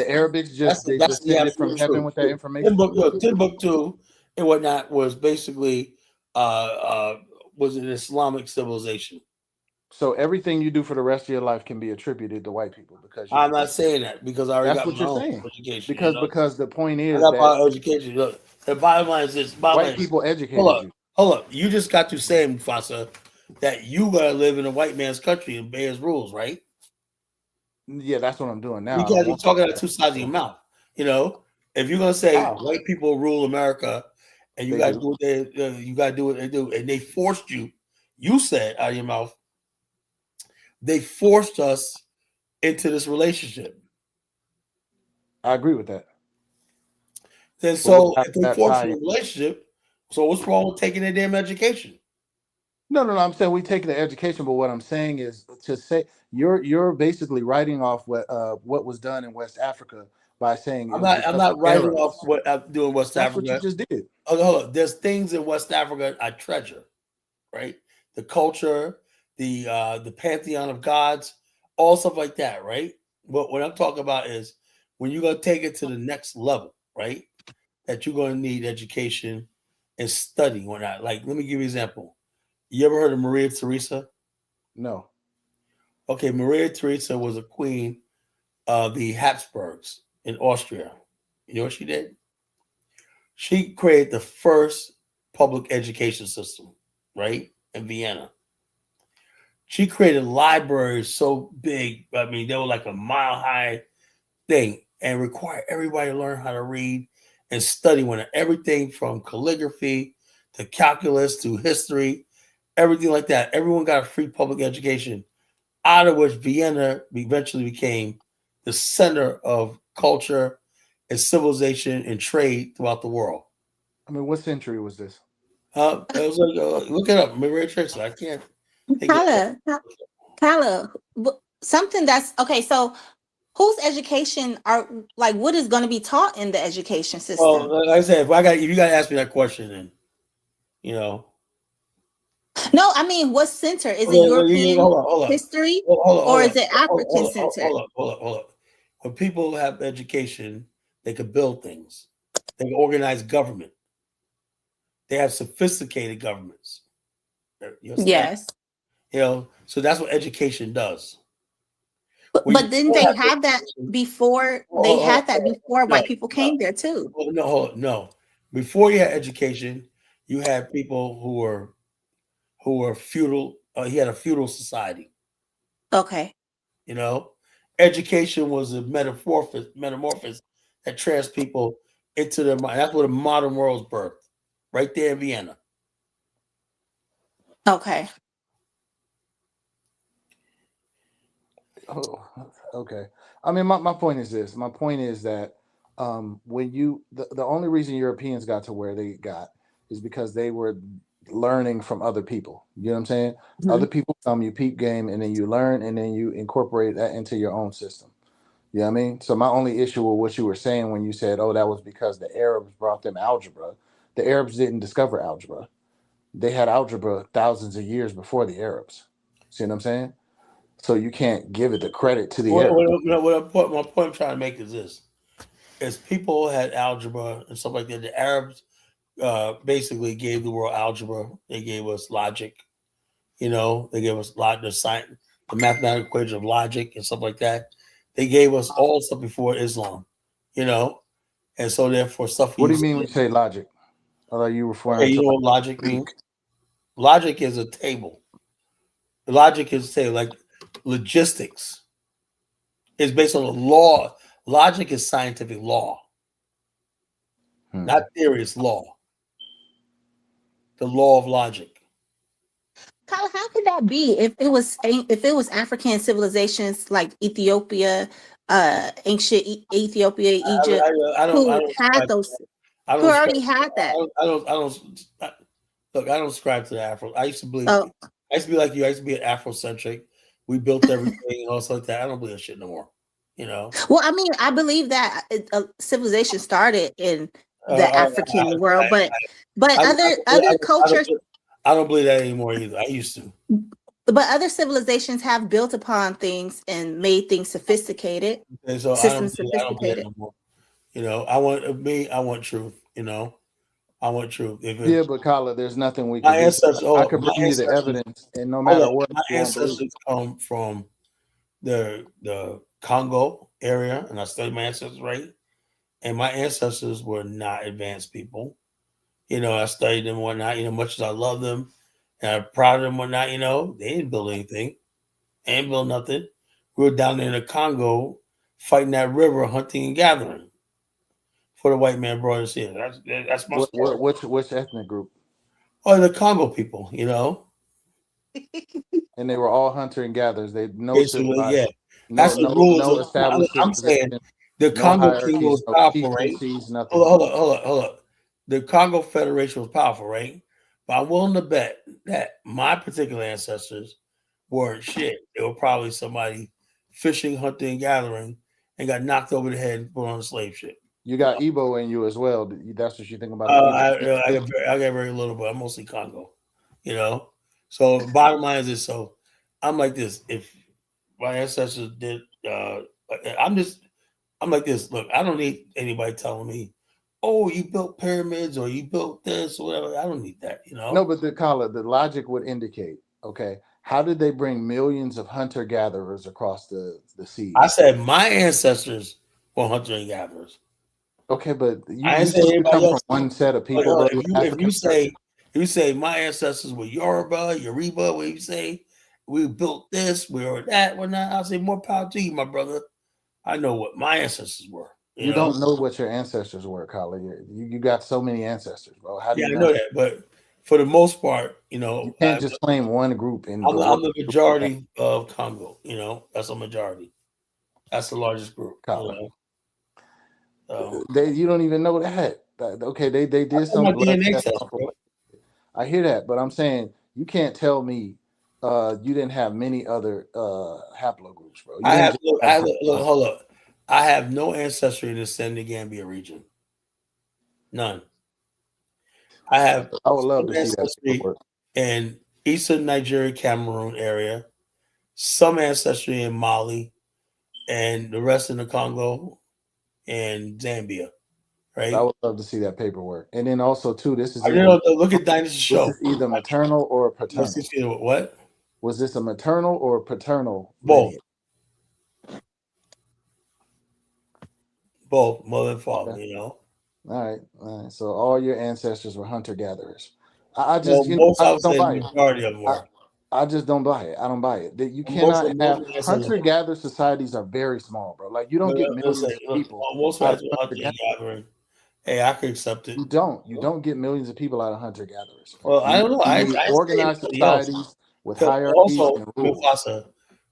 Arabics just they that's just the send it from absolute heaven truth. with that information. Timbuktu and whatnot was basically was an Islamic civilization. So everything you do for the rest of your life can be attributed to white people because you I'm can not think. saying that because I already That's got what my you're own saying. education. You Because know, because the point I is got that my education. Look, the bottom line is this. Bottom white line is, people educated you. hold up. You just got to say, Mufasa, that you gotta live in a white man's country and obey his rules, right? Yeah, that's what I'm doing now. You I don't guys are want to. talking out two sides of your mouth. You know, if you're gonna say How white people rule America and you they guys do? do what they you gotta do what they do, and they forced you, you said out of your mouth, they forced us into this relationship. I agree with that. Then But what so how if does they that force tie you in? in a relationship, so what's wrong with taking their damn education? No. I'm saying we take the education, but what I'm saying is to say you're basically writing off what was done in West Africa by saying it was I'm because of not writing off Arabs. what I'm doing in West That's what you Africa. just did. Hold on. There's things in West Africa I treasure, right? The culture, the pantheon of gods, all stuff like that, right? But what I'm talking about is when you're gonna take it to the next level, right? That you're gonna need education and study or not. Like, let me give you an example. You ever heard of Maria Theresa? No. Okay, Maria Theresa was a queen of the Habsburgs in Austria. You know what she did? She created the first public education system, right? In Vienna. She created libraries so big. I mean, they were like a mile high thing and required everybody to learn how to read and study when everything from calligraphy to calculus to history, everything like that. Everyone got a free public education, out of which Vienna eventually became the center of culture and civilization and trade throughout the world. I mean, what century was this? It was like, look it up, Maria Tracer. I can't think of it. Kala, Kala, something that's okay. So, whose education are like? What is going to be taught in the education system? Well, like I said, if you got to ask me that question, then you know, No, I mean, what center is it? hold European on, hold on, history, or hold on, is it African hold on, center? hold on. When people have education, they could build things. They can organize government. They have sophisticated governments. You understand? Yes. So that's what education does. When you But didn't don't they have have that education, before? They oh, had that before no, white people no, came there too. no. Before you had education, you had people who were feudal. He had a feudal society. Okay. You know, education was a metamorphosis that trans people into their mind. That's where the modern world's birthed, right there in Vienna. Okay. Oh, okay. I mean, my point is this. My point is that when the only reason Europeans got to where they got is because they were learning from other people. You know what I'm saying? Other Mhm. people come, you peep game, and then you learn, and then you incorporate that into your own system. You know what I mean? So my only issue with what you were saying when you said, "Oh, that was because the Arabs brought them algebra." The Arabs didn't discover algebra. They had algebra thousands of years before the Arabs. See what I'm saying? So you can't give it the credit to the What, Arabs. what, my point I'm trying to make is this: as people had algebra and stuff like that, the Arabs basically gave the world algebra. They gave us logic. They gave us the science, the mathematical equation of logic and stuff like that. They gave us all stuff before Islam. You know, and so therefore stuff we What do you use. mean when you say logic? Are you Okay, referring you to know like what logic Greek? means? Logic is a table. Logic is say like logistics. It's based on the law. Logic is scientific law, not Hmm. theory. It's law. The law of logic. Kyle, how could that be if it was African civilizations like Ethiopia, ancient Ethiopia, Egypt, I who don't had subscribe. those, I who don't subscribe. already had that? Look. I don't subscribe to the Afro. I used to believe. Oh, I used to be like you. I used to be an Afrocentric. We built everything and all stuff like that. I don't believe that shit no more. You know. well, I mean, I believe that civilization started in the African world, but other cultures, I don't believe that anymore either. I used to. but other civilizations have built upon things and made things sophisticated, And so systems I don't believe that sophisticated. no more. I want me. I want truth. I want truth. Yeah, but Kala, there's nothing we My can do. So ancestors, I hold up, could bring you the evidence, and no hold matter up. what, My you won't believe it. ancestors come from the Congo area, and I studied my ancestors right. And my ancestors were not advanced people. I studied them and whatnot. Much as I love them and I'm proud of them and whatnot. They didn't build anything. They didn't build nothing. We were down there in the Congo fighting that river, hunting and gathering for the white man brought us here. That's my story. Which ethnic group? Oh, the Congo people. And they were all hunter and gatherers. They no Basically, civilized, yeah. no That's the no rules no of. established I'm saying civilization, the no Congo Kingdom hierarchies, was no powerful, right? chieftaincies, nothing. Hold up. The Congo Federation was powerful, right? But I'm willing to bet that my particular ancestors weren't shit. They were probably somebody fishing, hunting, gathering, and got knocked over the head and put on a slave ship. You got Igbo in you as well. That's what you think about the Igbo. I got very little, but I'm mostly Congo. You know. So bottom line is this. So I'm like this. If my ancestors did, I'm just I'm like this. Look, I don't need anybody telling me, "Oh, you built pyramids or you built this or whatever." I don't need that. No, but the logic would indicate, okay, how did they bring millions of hunter gatherers across the I seas? said my ancestors were hunter and gatherers. Okay, but I you ain't say seem to anybody come from else. one set of Like, people, bro. if You're you if African you American. say if you say my ancestors were Yoruba, what you say we built this, we were that, we're not. I'll say more power to you, my brother. I know what my ancestors were. You don't know what your ancestors were, Kyle. You got so many ancestors, bro. How do Yeah, you I know? know that, but for the most part, You can't just claim one group in I'm the the, world I'm the group of land, majority of Congo. That's a majority. That's the largest group. Kyle. So You don't even know that. Okay, they I did know my some blood DNA tests test, off of bro. what I hear that, but I'm saying you can't tell me you didn't have many other haplogroups, bro. You I didn't have just look. have Look. Hold up. I have no ancestry in the Senegambia region. None. I have I would love some to see that ancestry paperwork. in eastern Nigeria, Cameroon area. Some ancestry in Mali, and the rest in the Congo and Zambia. right? I would love to see that paperwork. And then also too, this is I either look at Dynasty this Show. is either maternal or Let's paternal. see what Was this a maternal or paternal both lineage? both mother and Okay. father. You know, All right. All right. So all your ancestors were hunter gatherers. I well, just, most I I just would don't say buy it. majority of them I, were. I just don't buy it. I don't buy it. That you Most cannot of have most of the hunter gatherer societies are very small, bro. Like you don't get listen, millions of look, people most of out of that's what hunter hunting and gatherers. gathering. Hey, I could accept it. You don't. You don't get millions of people out of hunter gatherers. Well, I don't know. You I need say organized anybody else. societies with 'Cause hierarchies also, and rules, Mufasa,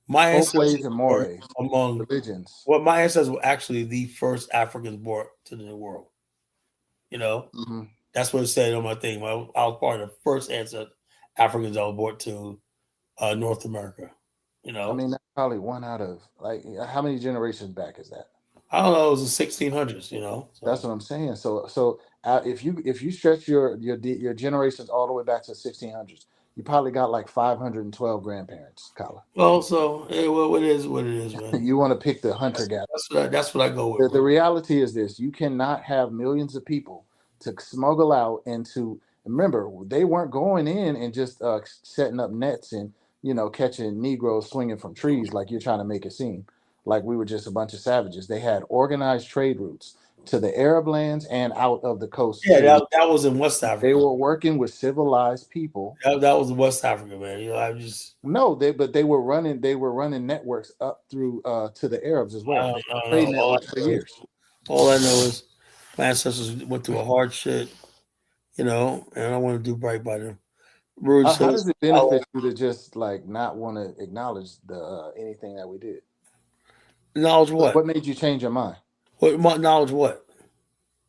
my folkways ancestors and were mores, among religions. well, my ancestors were actually the first Africans brought to the New World. You know, Hmm. that's what it said on my thing. I was part of the first ancestor Africans that were brought to North America. You I know, mean, that's probably one out of like how many generations back is that? I don't know. It was the 1600s. You know, That's so what I'm saying. So if you stretch your generations all the way back to 1600s, you probably got like 512 grandparents, Kala. well, so well, it is what it is, man. You want to pick the hunter gatherer. That's what I go with, The bro. reality is this: you cannot have millions of people to smuggle out into. Remember, they weren't going in and just setting up nets and catching Negroes swinging from trees like you're trying to make it seem. Like we were just a bunch of savages. They had organized trade routes to the Arab lands and out of the coast Yeah, to Europe. that was in West They Africa. were working with civilized people. That was in West Africa, man. You know, I just No, they were running networks up through to the Arabs as well. They I don't trade know. networks for years. All I know is my ancestors went through a hard shit, you know, and I want to do right by them. Rude How says, does it benefit you to just like not want to acknowledge the anything that we did? knowledge what? What made you change your mind? Knowledge what?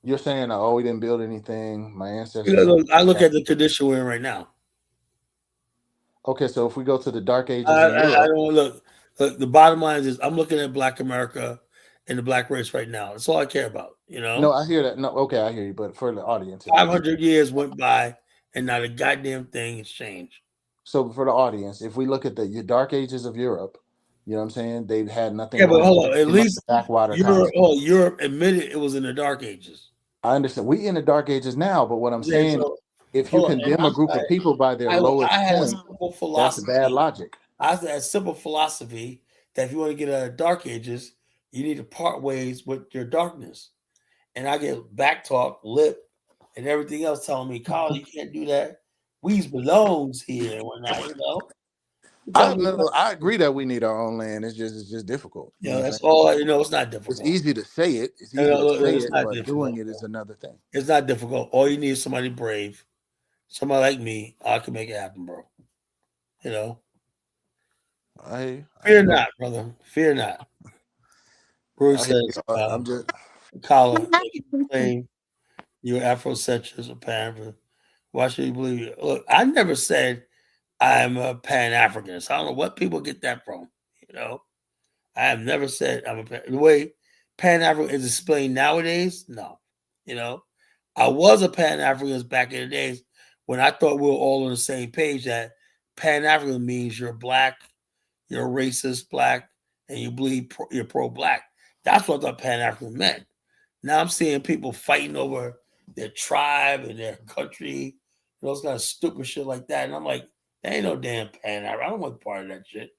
You're saying, "Oh, we didn't build anything. My You know, ancestors are." look, I look at the condition we're in right now. Okay, so if we go to the Dark Ages in I Europe, don't look. Look, the bottom line is I'm looking at Black America and the Black race right now. That's all I care about. You no, know, I hear that. No, okay, I hear you. But for the audience at least, 500 years went by and not a goddamn thing has changed. so for the audience, if we look at the Dark Ages of Europe, you know what I'm saying? They've had nothing Yeah, but going. hold on. At Pretty much least a backwater Europe, continent. Europe admitted it was in the Dark Ages. I understand. We in the Dark Ages now, but what I'm Yeah, saying, so if you hold on. And condemn a group of people by their I lowest had a point, simple that's bad philosophy. logic. I had a simple philosophy that if you want to get out of Dark Ages, you need to part ways with your darkness. And I get back talk, lip, and everything else telling me, Kyle, you can't do that. We belongs here and whatnot, you know. You tell I me, no, I agree that we need our own land. It's just difficult. You know what I'm that's saying? all. You know, it's not It's difficult. easy to say it. It's You easy know, to say it's it, not but difficult. doing it is another thing. It's not difficult. All you need is somebody brave, somebody like me. I can make it happen, bro. You know, I fear hear not, brother. Fear not. Bruce I hear says, I'm just Kala, if you claim you're Afrocentrist or Pan, why should you believe it? Look, I never said I'm a Pan Africanist. I don't know what people get that from. You know, I have never said I'm a Pan. The way Pan African is explained nowadays, no. You know, I was a Pan Africanist back in the days when I thought we were all on the same page. That Pan African means you're black, you're a racist black, and you believe you're pro black. That's what I thought Pan African meant. Now I'm seeing people fighting over their tribe and their country, those kind of stupid shit like that. And I'm like, there ain't no damn Pan African. I don't want part of that shit.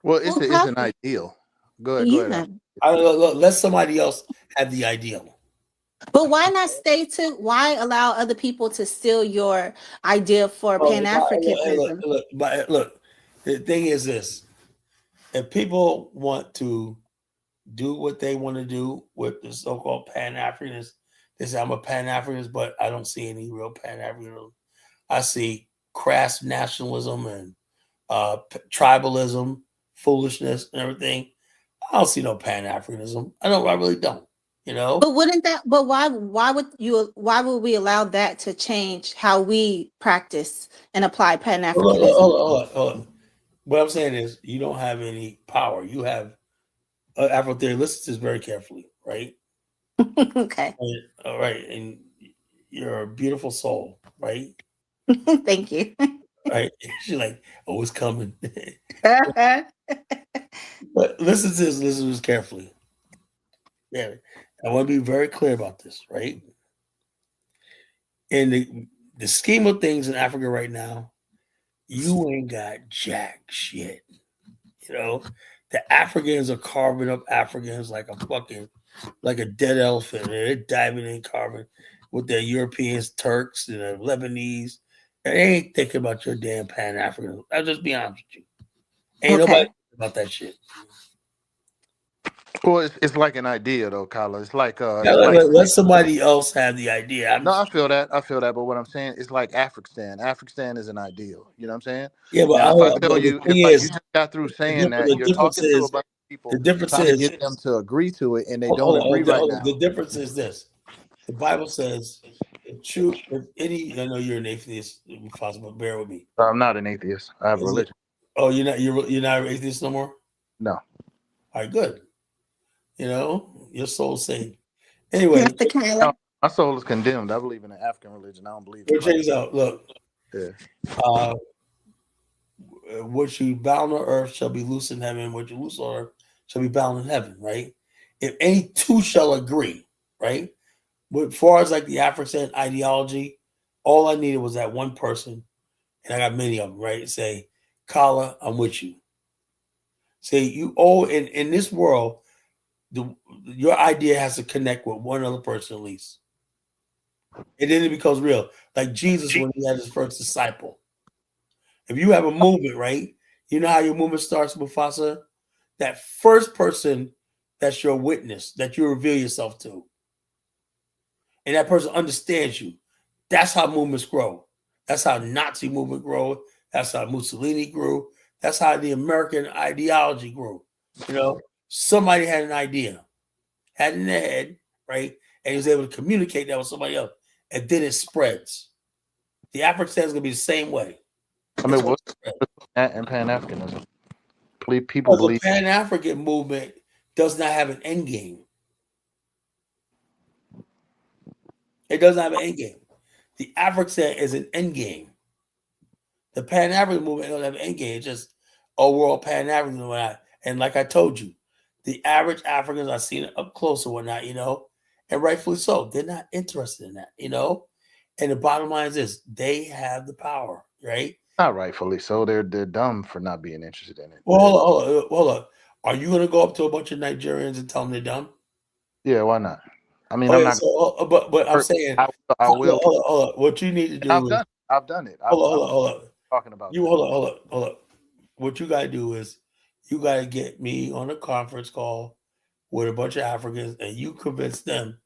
well, Well, it's an ideal. Go ahead. yeah. I look, let somebody else have the ideal. But why not stay to why allow other people to steal your idea for Oh, Pan look, Africanism? look, the thing is this: if people want to do what they want to do with the so-called Pan Africanists, they say I'm a Pan Africanist, but I don't see any real Pan Africanism. I see crass nationalism and tribalism, foolishness, and everything. I don't see no Pan Africanism. I don't. I really don't. You know. But wouldn't that but why would we allow that to change how we practice and apply Pan Africanism? Hold on. What I'm saying is, you don't have any power. You have Afro theory. Listen to this very carefully, right? Okay. All right, and you're a beautiful soul, right? Thank you. Right? She's like, oh, it's coming. But listen to this carefully. Yeah. I want to be very clear about this, right? In the scheme of things in Africa right now, you ain't got jack shit. You know, the Africans are carving up Africans like a fucking like a dead elephant. And they're diving in carving with the Europeans, Turks, and the Lebanese. And they ain't thinking about your damn Pan African. I'll just be honest with you. Ain't nobody Okay. thinking about that shit. Well, it's like an idea though, Kyla. It's like Now, let somebody else have the idea. no, I feel that. I feel that. But what I'm saying is like Afghanistan. Afghanistan is an ideal. You know what I'm saying? Yeah, but, Now, if I tell but the you, if thing like you is, just got through saying that, the you're difference talking to a is bunch of the people difference trying to is get them to agree to it, and they don't hold agree on, right hold on. now. The difference is this: the Bible says, "If true, if any." I know you're an atheist, possible. Bear with me. I'm not an atheist. I have Is it? religion. Oh, you're not an atheist no more. No. All right, good. You know, your soul's saved. Anyway, Mr. No, Kyler. my soul is condemned. I believe in the African religion. I don't believe in check Christ. this out. Look, Yeah. uh, what you bound on earth shall be loose in heaven. What you loose on earth shall be bound in heaven. Right? If any two shall agree, right? But as far as like the African ideology, all I needed was that one person, and I got many of them. Right? Say, Kala, I'm with you. Say you all in this world, your idea has to connect with one other person at least. And then it becomes real. Like Jesus when he had his first disciple. If you have a movement, right? You know how your movement starts, Mufasa? That first person that's your witness, that you reveal yourself to. And that person understands you. That's how movements grow. That's how Nazi movement grew. That's how Mussolini grew. That's how the American ideology grew. You know, somebody had an idea, had it in their head, right? And he was able to communicate that with somebody else. And then it spreads. The African is going to be the same way. I It's mean, going what to spread. and Pan Africanism? People Because the believe. Pan African movement does not have an end game. It doesn't have an end game. The African is an end game. The Pan African movement doesn't have an end game. It's just overall Pan African. And like I told you, the average Africans, I've seen it up close or whatnot, you know, and rightfully so. They're not interested in that, you know. And the bottom line is this: they have the power, right? Not rightfully so. They're dumb for not being interested in it. Well, hold on. Are you going to go up to a bunch of Nigerians and tell them they're dumb? Yeah, why not? I mean, I'm Okay, not. so but I'm saying, I will. hold on. What you need to do is I've done it. hold on. Talking about You that. hold on. What you got to do is you got to get me on a conference call with a bunch of Africans, and you convince them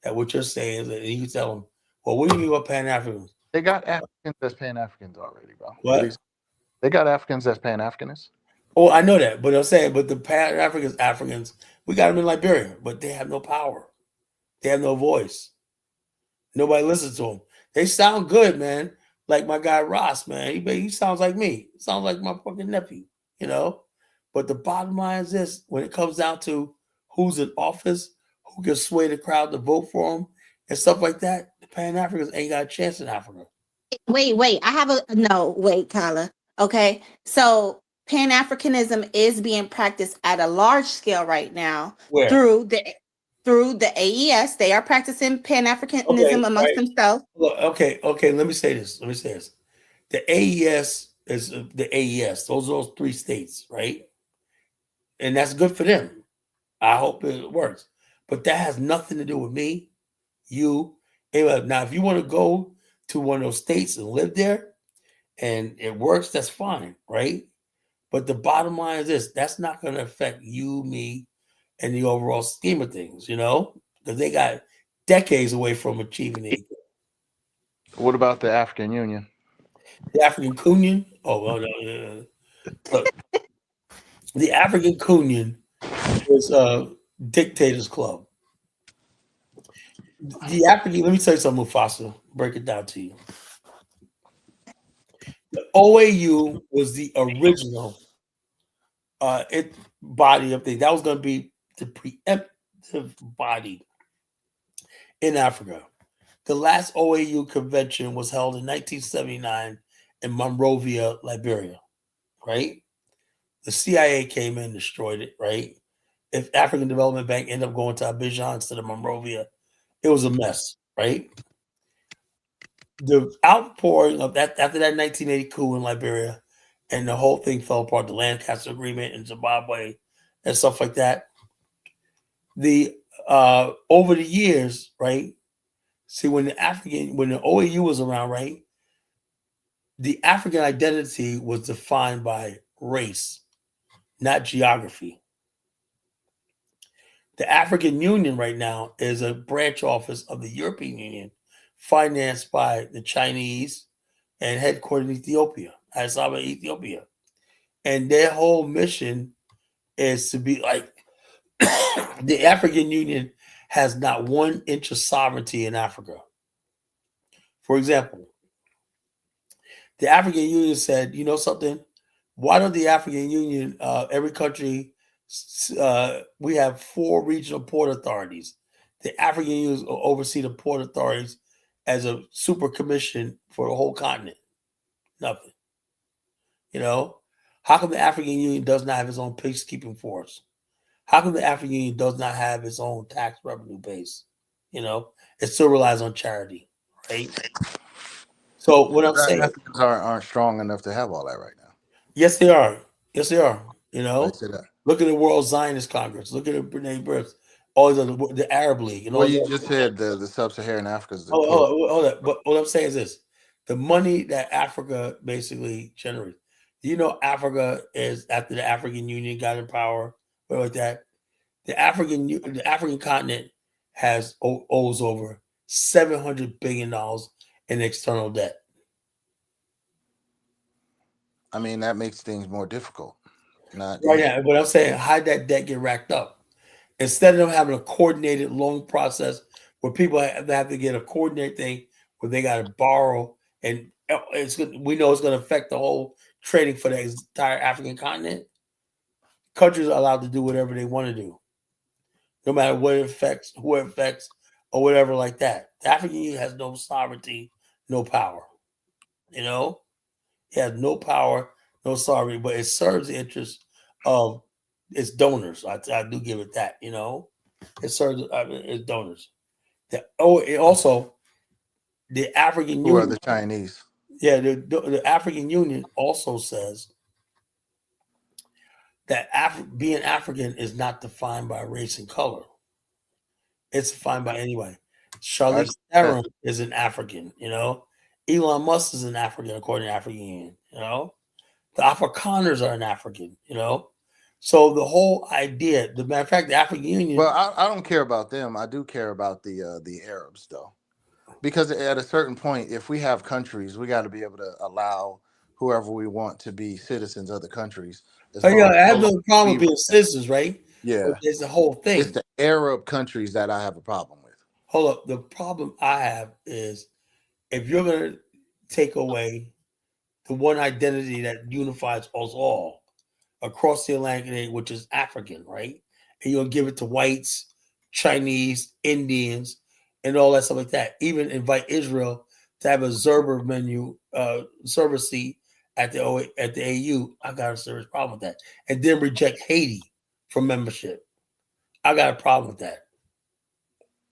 that what you're saying is, and you tell them, well, what do you mean by Pan Africans? They got Africans that's Pan Africans already, bro. What? They got Africans that's Pan Africanists. Oh, I know that, but I'm saying, but the Pan Africans, we got them in Liberia, but they have no power. They have no voice. Nobody listens to them. They sound good, man. Like my guy Ross, man. He sounds like me. He sounds like my fucking nephew, you know? But the bottom line is this: when it comes down to who's in office, who can sway the crowd to vote for him, and stuff like that, the Pan Africans ain't got a chance in Africa. Wait. I have a no. Wait, Kyla. Okay, so Pan Africanism is being practiced at a large scale right now Where? through the AES. They are practicing Pan Okay, Africanism amongst right. themselves. Look, okay. Let me say this. The AES is the AES. Those three states, right? And that's good for them. I hope it works. But that has nothing to do with me, you. Anyway, now, if you want to go to one of those states and live there and it works, that's fine, right? But the bottom line is this: that's not going to affect you, me, and the overall scheme of things, you know? Because they got decades away from achieving it. What about the African Union? The African Union? Oh, well, no. Look, the African Union is a dictator's club. The African, let me tell you something, Mufasa. Break it down to you. The OAU was the original body of things. That was going to be the preemptive body in Africa. The last OAU convention was held in 1979 in Monrovia, Liberia, right? The CIA came in, destroyed it, right? if African Development Bank ended up going to Abidjan instead of Monrovia, it was a mess, right? The outpouring of that after that 1980 coup in Liberia, and the whole thing fell apart. The Lancaster Agreement in Zimbabwe and stuff like that. The over the years, right? See, when the OAU was around, right? The African identity was defined by race, not geography. The African Union right now is a branch office of the European Union, financed by the Chinese and headquartered in Ethiopia, Addis Ababa, Ethiopia. And their whole mission is to be like the African Union has not 1 inch of sovereignty in Africa. For example, the African Union said, you know something? Why don't the African Union, every country, we have 4 regional port authorities. The African Union will oversee the port authorities as a super commission for the whole continent. Nothing. You know, how come the African Union does not have its own peacekeeping force? How come the African Union does not have its own tax revenue base? You know, it still relies on charity, right? So what I'm saying, Africans aren't strong enough to have all that right now. yes, they are. Yes, they are. You Why you know, say that? look at the World Zionist Congress. Look at the Brene Brooks, all the Arab League, and Well, all you that. just said the sub-Saharan Africa is the Hold, poor. hold on. But what I'm saying is this: the money that Africa basically generates. You know, Africa is after the African Union got in power, or like that. The African continent owes over $700 billion in external debt. I mean, that makes things more difficult, not Right easy. now, but I'm saying, how did that debt get racked up? Instead of them having a coordinated loan process where people have to get a coordinated thing where they got to borrow, and we know it's going to affect the whole trading for the entire African continent. Countries are allowed to do whatever they want to do, no matter what it affects, who it affects, or whatever like that. The African Union has no sovereignty, no power. You know, it has no power, no sovereignty, but it serves the interests of its donors. I do give it that. You know, it serves its donors. It also the African Who are Union. the Chinese? Yeah, the African Union also says that being African is not defined by race and color. It's defined by anybody. I Charlize agree with that. Theron is an African, you know. Elon Musk is an African, according to African Union, you know. The Afrikaners are an African, you know. So the whole idea, the matter of fact, the African Union, Well, I don't care about them. I do care about the Arabs though, because at a certain point, if we have countries, we got to be able to allow whoever we want to be citizens of the countries, as oh yeah, long as I have so long no as problem we with being respect. citizens, right? But Yeah, there's the whole it's thing. the Arab countries that I have a problem with. Hold up. The problem I have is if you're gonna take away the one identity that unifies us all across the Atlantic, which is African, right? And you'll give it to whites, Chinese, Indians, and all that stuff like that. Even invite Israel to have a server seat at the AU. I got a serious problem with that. And then reject Haiti from membership. I got a problem with that.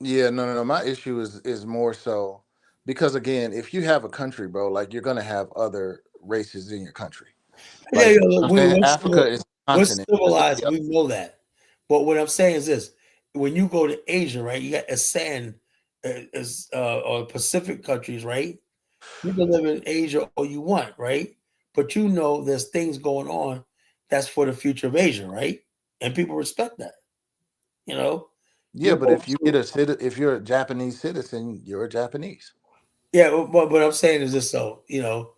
Yeah, no. My issue is more so because again, if you have a country, bro, like you're gonna have other races in your country. Yeah, Like yeah, you know look, what I'm saying, Africa is a we're continent. There's gonna civilized. be other. We know that. But what I'm saying is this: when you go to Asia, right, you got ASEAN, or Pacific countries, right? You can live in Asia all you want, right? But you know there's things going on that's for the future of Asia, right? And people respect that. You know, Yeah, you but go if you to, if you're a Japanese citizen, you're a Japanese. yeah. But what I'm saying is this, though, you know,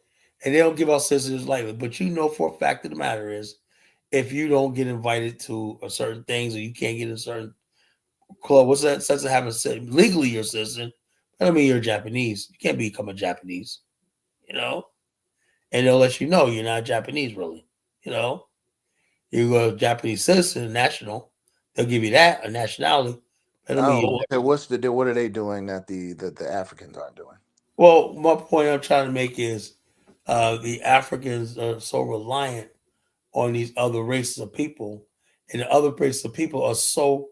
and they don't give out citizens lightly, but you know for a fact of the matter is, if you don't get invited to a certain things or you can't get a certain club, what's that sense of having legally you're a citizen? That don't mean you're Japanese. You can't become a Japanese, you know, and they'll let you know you're not Japanese, really, you know. You go to Japanese citizen, national, they'll give you that, a nationality. That don't mean Oh, you're. okay. What are they doing that the Africans aren't doing? Well, my point I'm trying to make is the Africans are so reliant on these other races of people In the other places, the people are so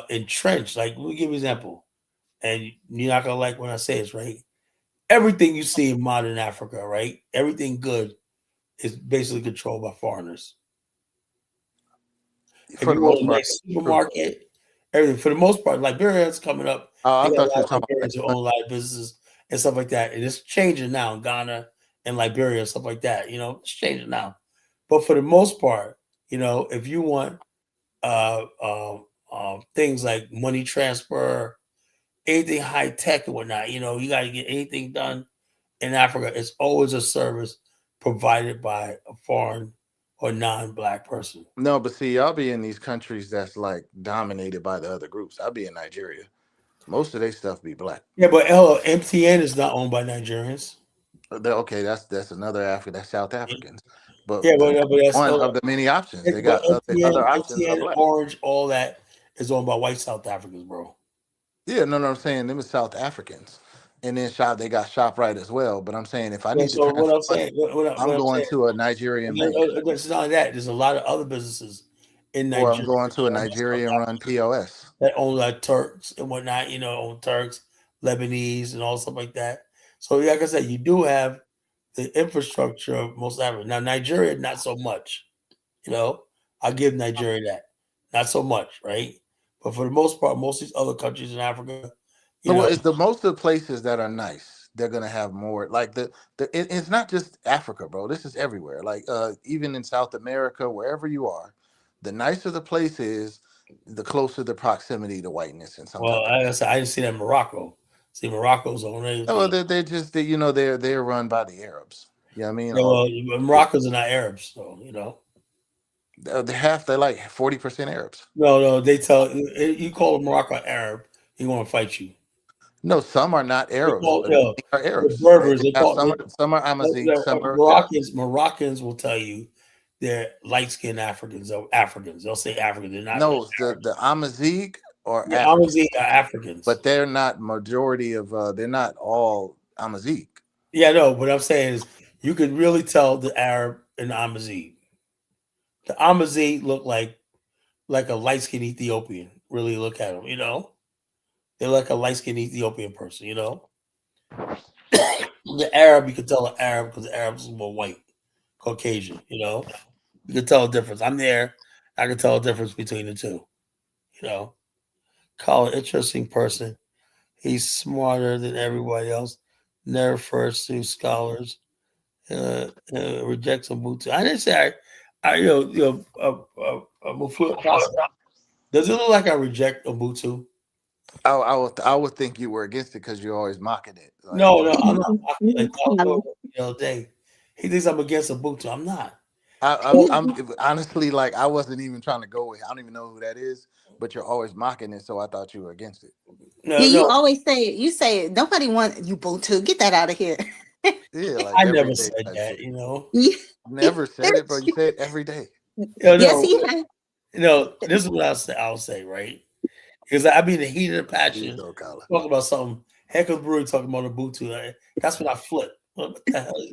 entrenched. Like, let me give you an example, and you're not gonna like when I say this, right? Everything you see in modern Africa, right? Everything good is basically controlled by foreigners. If For you the want most a part, nice that's true. supermarket, everything for the most part, Liberia's coming up. I They got a thought you lot were of talking Liberians who about own a lot of businesses and stuff like that. And it's changing now in Ghana and Liberia and stuff like that. It's changing now. But for the most part, if you want things like money transfer, anything high tech and whatnot, you got to get anything done in Africa. It's always a service provided by a foreign or non-black person. no, but see, y'all be in these countries that's like dominated by the other groups. I'll be in Nigeria. Most of their stuff be black. Yeah, but hello, MTN is not owned by Nigerians. Okay, that's another Africa. That's South Africans, Yeah, but but, the but that's one of the many options they but got. The other options are MTN, black. Orange, all that is owned by white South Africans, bro. Yeah, no, I'm saying them is South Africans, and then they got ShopRite as well. But I'm saying if I Yeah, need to so what transfer I'm money, saying, what I'm I'm going saying, to a Nigerian bank, it's not that. There's a lot of other businesses in or I'm Nigeria going to a Nigerian run POS. that own like Turks and whatnot. Own Turks, Lebanese, and all stuff like that. So, like I said, you do have the infrastructure of most Africa. Now, Nigeria, not so much. I'll give Nigeria that. Not so much, right? But for the most part, most of these other countries in Africa, you No, know, well, it's the most of the places that are nice. They're gonna have more. Like it's not just Africa, bro. This is everywhere. Like even in South America, wherever you are, the nicer the place is, the closer the proximity to whiteness in some well, type of way. I said I didn't see that in Morocco. See, Morocco's on Oh, well, everything. they're run by the Arabs. You know what I mean? Yeah, All well, Moroccans are not Arabs, so. they're like 40% Arabs. No, they tell you call a Morocco Arab, he want to fight you. No, some are not They Arabs, call but many are the Arabs. They, Berbers. they They have call some are Amazigh, some are Arabs. Moroccans will tell you they're light skinned Africans or Africans. They'll say Africans. They're not No, the Amazigh are yeah, African, Amazigh are Africans. but they're not majority of. They're not all Amazigh. Yeah, no. What I'm saying is you can really tell the Arab and the Amazigh. The Amazigh look like a light skinned Ethiopian. Really look at them. They're like a light skinned Ethiopian person. The Arab, you can tell an Arab because the Arabs are more white, Caucasian. You can tell a difference. I'm there. I can tell a difference between the two. You know, Call an interesting person. He's smarter than everybody else. Never refers to scholars. Rejects Ubuntu. I didn't say does it look like I reject Ubuntu? I would think you were against it because you're always mocking it. Like No, you, no, I'm not. Like Carl Lord the other day, he thinks I'm against Ubuntu. I'm not. I'm honestly like I wasn't even trying to go with. I don't even know who that is, but you're always mocking it, so I thought you were against it. Yeah, No, you no, always say nobody want you boo to get that out of here. Yeah, like I every never day said type that. shit. Never said it, bro. You say it every day. Yes, No, he has. this is what I'll say, right? Because I be in the heat of the Here you passion, go, Kyla. talking about something. Heckles Brewery talking about Ubuntu. That's when I flip. What the hell?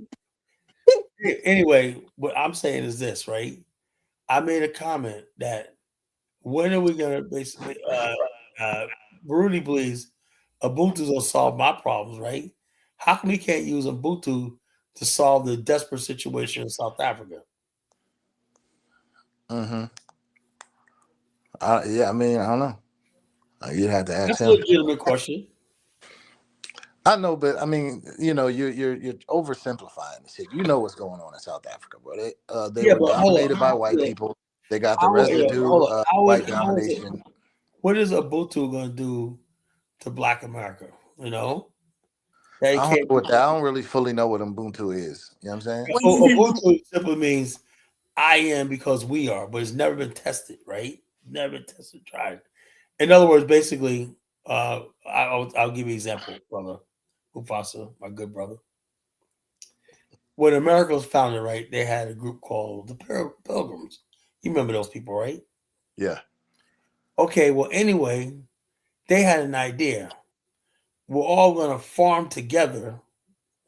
Anyway, what I'm saying is this, right? I made a comment that when are we gonna basically Rudy believes Ubuntu's gonna solve my problems, right? How come we can't use Ubuntu to solve the desperate situation in South Africa? Mm-hmm. Yeah, I mean, I don't know. You'd have to ask That's a him. legitimate question. I know, but I mean, you're oversimplifying the shit. You know what's going on in South Africa, bro. They Yeah, were but hold dominated on. by white people. They got the Hold residue on. of How is white how is it? domination. What is Ubuntu gonna do to Black America? They I don't can't. know what that. I don't really fully know what Ubuntu is. You know what I'm saying? Ubuntu simply means I am because we are, but it's never been tested, right? Never been tested, tried. In other words, basically, I'll give you an example, brother Mufasa, my good brother. When America was founded, right, they had a group called the Pilgrims. You remember those people, right? Yeah. Okay, well, anyway, they had an idea. We're all going to farm together,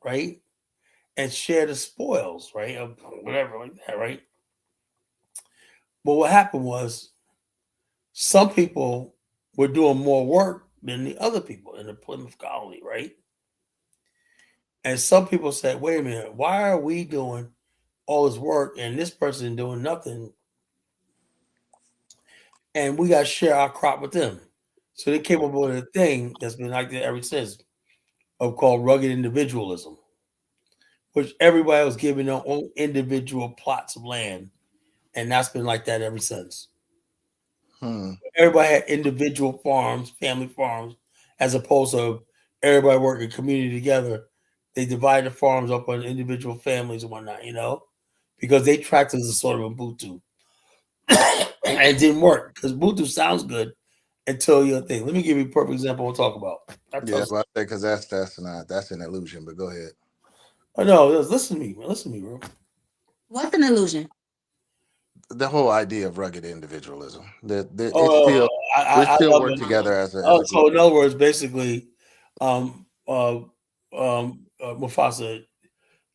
right, and share the spoils, right, of whatever like that, right? But what happened was some people were doing more work than the other people in the Plymouth colony, right? And some people said, wait a minute, why are we doing all this work and this person doing nothing? And we got to share our crop with them. So they came up with a thing that's been like that ever since of called rugged individualism, which everybody was giving their own individual plots of land. And that's been like that ever since. Hmm. Everybody had individual farms, family farms, as opposed to everybody working community together. They divided the farms up on individual families and whatnot, because they tracked as a sort of a Ubuntu. And it didn't work because Ubuntu sounds good until your thing. Let me give you a perfect example we'll talk about. I Yeah, tell that's what I say because that's an illusion. But go ahead. Oh no, listen to me, man. Listen to me, bro. What's an illusion? The whole idea of rugged individualism. That it's Oh, still we I still love work it. together as Oh, a group. so in other words, basically, um, Mufasa,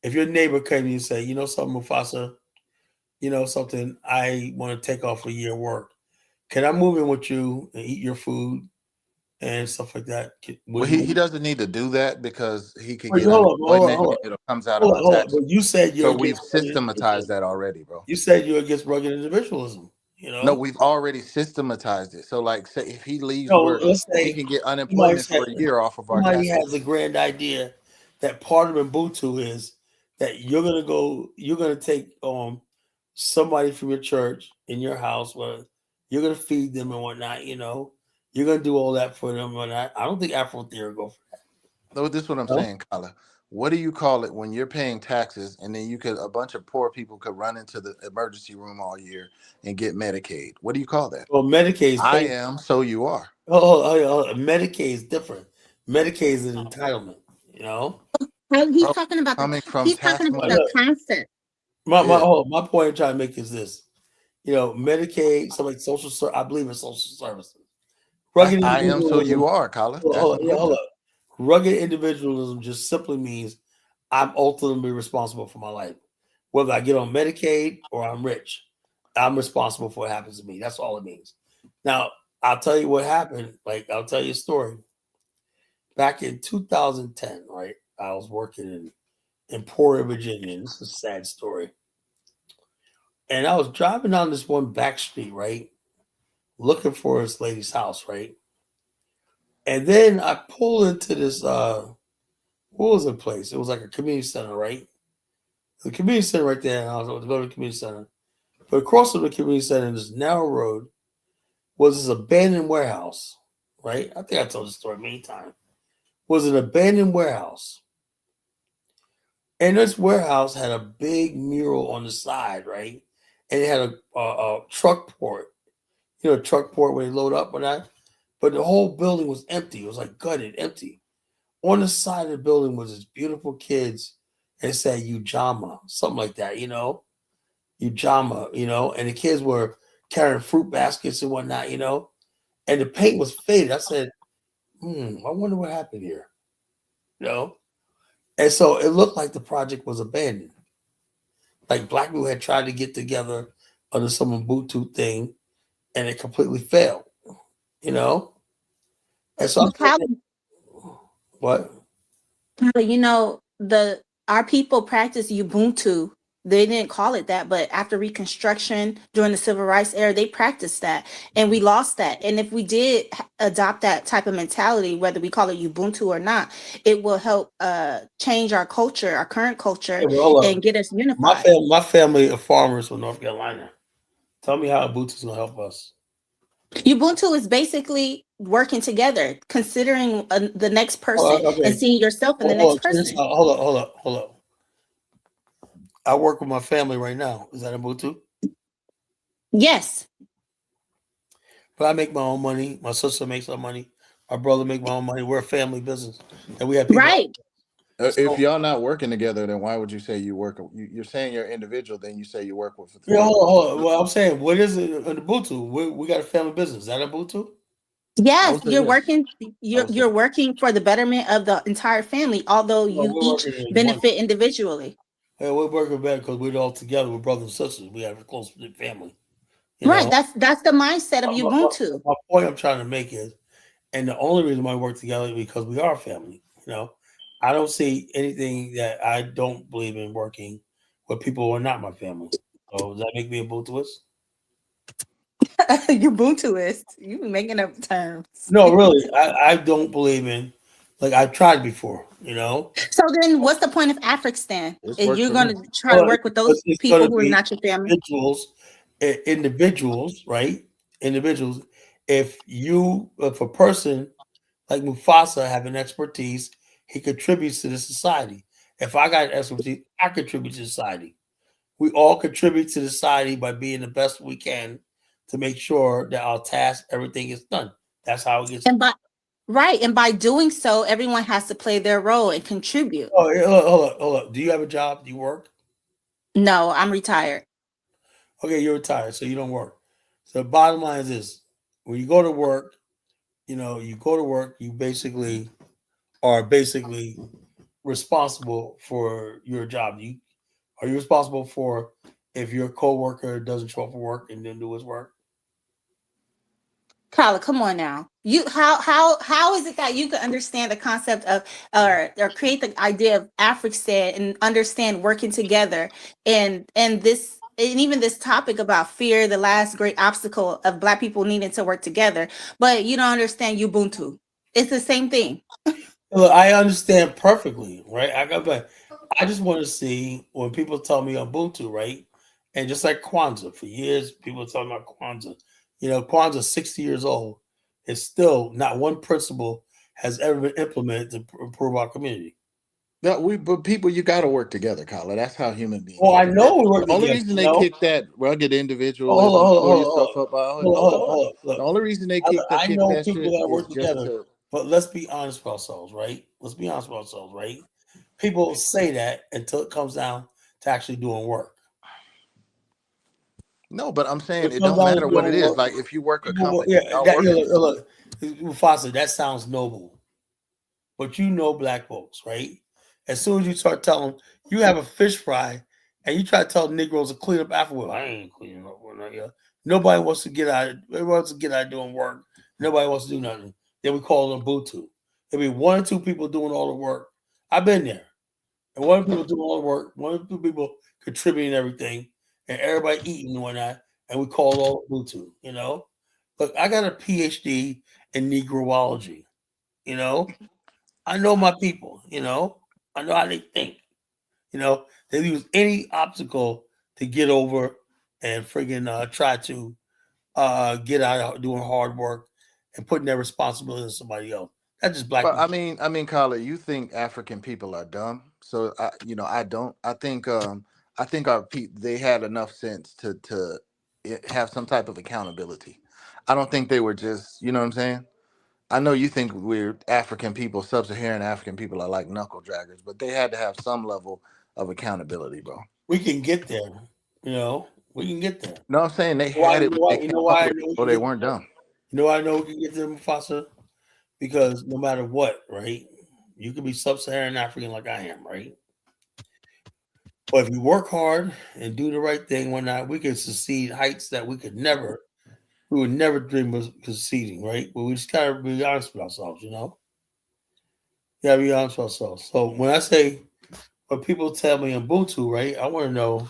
if your neighbor came to you and say, you know something, Mufasa, something, I want to take off a year work. Can I move in with you and eat your food and stuff like that? Would Well, you he move? doesn't need to do that because he could Wait, get hold up, hold up, unemployment hold and up, it comes out of hold up, our hold up. taxes. But you said you're So we've against rugged systematized that already, bro. You said you're against rugged individualism. No, we've already systematized it. So, like, say if he leaves No, work, let's he say can get somebody unemployment said for a year off of our somebody taxes. has a grand idea that part of Ubuntu is that you're gonna take somebody from your church in your house where you're gonna feed them and whatnot, you're gonna do all that for them and whatnot. I don't think Afro theory go for No, this is what I'm that. saying, Kala. What do you call it when you're paying taxes and then a bunch of poor people could run into the emergency room all year and get Medicaid? What do you call that? Well, Medicaid is I paid. am, so you are. Medicaid is different. Medicaid is an entitlement, you know. Bro, coming from He's talking about But the taxmoney. look, concept. Yeah. my point I'm trying to make is this. Medicaid, something like I believe in social services. That's Rugged I am, so individualism. you are, Kala. That's Hold on, hold inclusion. up. Rugged individualism just simply means I'm ultimately responsible for my life. Whether I get on Medicaid or I'm rich, I'm responsible for what happens to me. That's all it means. Now, I'll tell you what happened. Like, I'll tell you a story. Back in 2010, right? I was working in Emporia, Virginia. This is a sad story. And I was driving down this one back street, right? Looking for this lady's house, right? And then I pulled into this what was the place? It was like a community center, right? The community center right there, and I was going to go to the community center. But across from the community center, this narrow road, was this abandoned warehouse, right? I think I told this story many times. Was an abandoned warehouse. And this warehouse had a big mural on the side, right? And it had a truck port. A truck port where they load up or that. But the whole building was empty. It was like gutted, empty. On the side of the building was this beautiful kids and it said Ujama, something like that, Ujama, and the kids were carrying fruit baskets and whatnot, and the paint was faded. I said, I wonder what happened here, you know? And so it looked like the project was abandoned. Like black people had tried to get together under some Ubuntu thing and it completely failed, you know? And so I said, Calvin, what? The our people practice Ubuntu. They didn't call it that, but after Reconstruction during the Civil Rights era, they practiced that, and we lost that. And if we did adopt that type of mentality, whether we call it Ubuntu or not, it will help change our culture, our current Hey, culture, well, hold up. and get us My unified. family, my family are farmers from North Carolina. Tell me how Ubuntu's gonna help us. Ubuntu is basically working together, considering the next person and Okay. seeing yourself in the Hold next on. Check this person. out. Hold up. Hold up. Hold up. I work with my family right now. Is that Ubuntu? Yes, But I make my own money. My sister makes her money. My brother make my own money. We're a family business, and we have people. right. If So y'all not working together, then why would you say you work? You're saying you're individual, then you say you work with yeah, for. hold on. Well, I'm saying, what is it in Ubuntu? We got a family business. Is that Ubuntu? I Yes, would say yes. I would say you're working for the betterment of the entire family, although No, you we're each working in one. benefit individually. Yeah, we're working better because we're all together. We're brothers and sisters. We have a close family. You Right. know, That's the mindset of my, Ubuntu. my point I'm trying to make is, and the only reason why we work together is because we are family. You know, I don't see anything that I don't believe in working with people who are not my family. So does that make me a Ubuntuist? Ubuntuist. You be making up terms. No, really, I don't believe in. Like I've tried before. You know, So then, what's the point of African? This If works you're for going me. to try to work with those it's going people to who are be not your family? individuals, individuals, right? Individuals. If a person like Mufasa have an expertise, he contributes to the society. If I got expertise, I contribute to society. We all contribute to the society by being the best we can to make sure that our task, everything is done. That's how it gets. And by right, and by doing so, everyone has to play their role and contribute. Oh, hold up. Do you have a job? Do you work? No, I'm retired. Okay, you're retired, so you don't work. So the bottom line is this: when you go to work, you go to work, you basically are basically responsible for your job. Are you responsible for if your coworker doesn't show up for work and didn't do his work? Carla, come on now. You how is it that you can understand the concept of or create the idea of African and understand working together and this and even this topic about fear, the last great obstacle of Black people needing to work together, but you don't understand Ubuntu. It's the same thing. Look, I understand perfectly, right? I just want to see when people tell me Ubuntu, right? And just like Kwanzaa, for years people tell me about Kwanzaa. Kwanzaa 60 years old. It's still not one principle has ever been implemented to improve our community. That but people, you got to work together, Kyla. That's how human beings Well, I are. know we work The only together, reason they kick that rugged Oh, hold on, individualism, hold on, pull hold on, yourself up by, hold on, hold on. hold on. The Look, only reason they kick I know that people shit that is work just together, to. but let's be honest with ourselves, right? Let's be honest with ourselves, right? People say that until it comes down to actually doing work. No, but I'm When saying it it comes don't down to matter what it doing is. work, Like if you work a people, company, yeah, y'all that working together. look, Mufasa, that sounds noble, but black folks, right? As soon as you start telling you have a fish fry, and you try to tell Negroes to clean up afterward, I ain't cleaning up. Nobody wants to get out. Everybody wants to get out doing work. Nobody wants to do nothing. Then we call them Butu. There'll be one or two people doing all the work. I've been there. And one of the people doing all the work, one of the people contributing everything, and everybody eating and whatnot, and we call it all Ubuntu. Look, I got a PhD in Negroology, you know. I know my people. I know how they think. They use any obstacle to get over and friggin' try to get out doing hard work and putting their responsibility on somebody else. That's just black But people. I mean, Kyla, you think African people are dumb? So I don't. I think they had enough sense to have some type of accountability. I don't think they were just, you know what I'm saying? I know you think we're African people, sub-Saharan African people are like knuckle draggers, but they had to have some level of accountability, bro. We can get there. We can get there. No, I'm saying they Why? had You it know when why? they You came know up why I with know it, we so can they get weren't there. dumb. I know we can get there, Mufasa, because no matter what, right? You can be sub-Saharan African like I am, right? But if you work hard and do the right thing, whatnot, we can succeed heights that we would never dream of succeeding, right? But we just gotta be honest with ourselves. Gotta be honest with ourselves. So when I say when people tell me Ubuntu, right, I want to know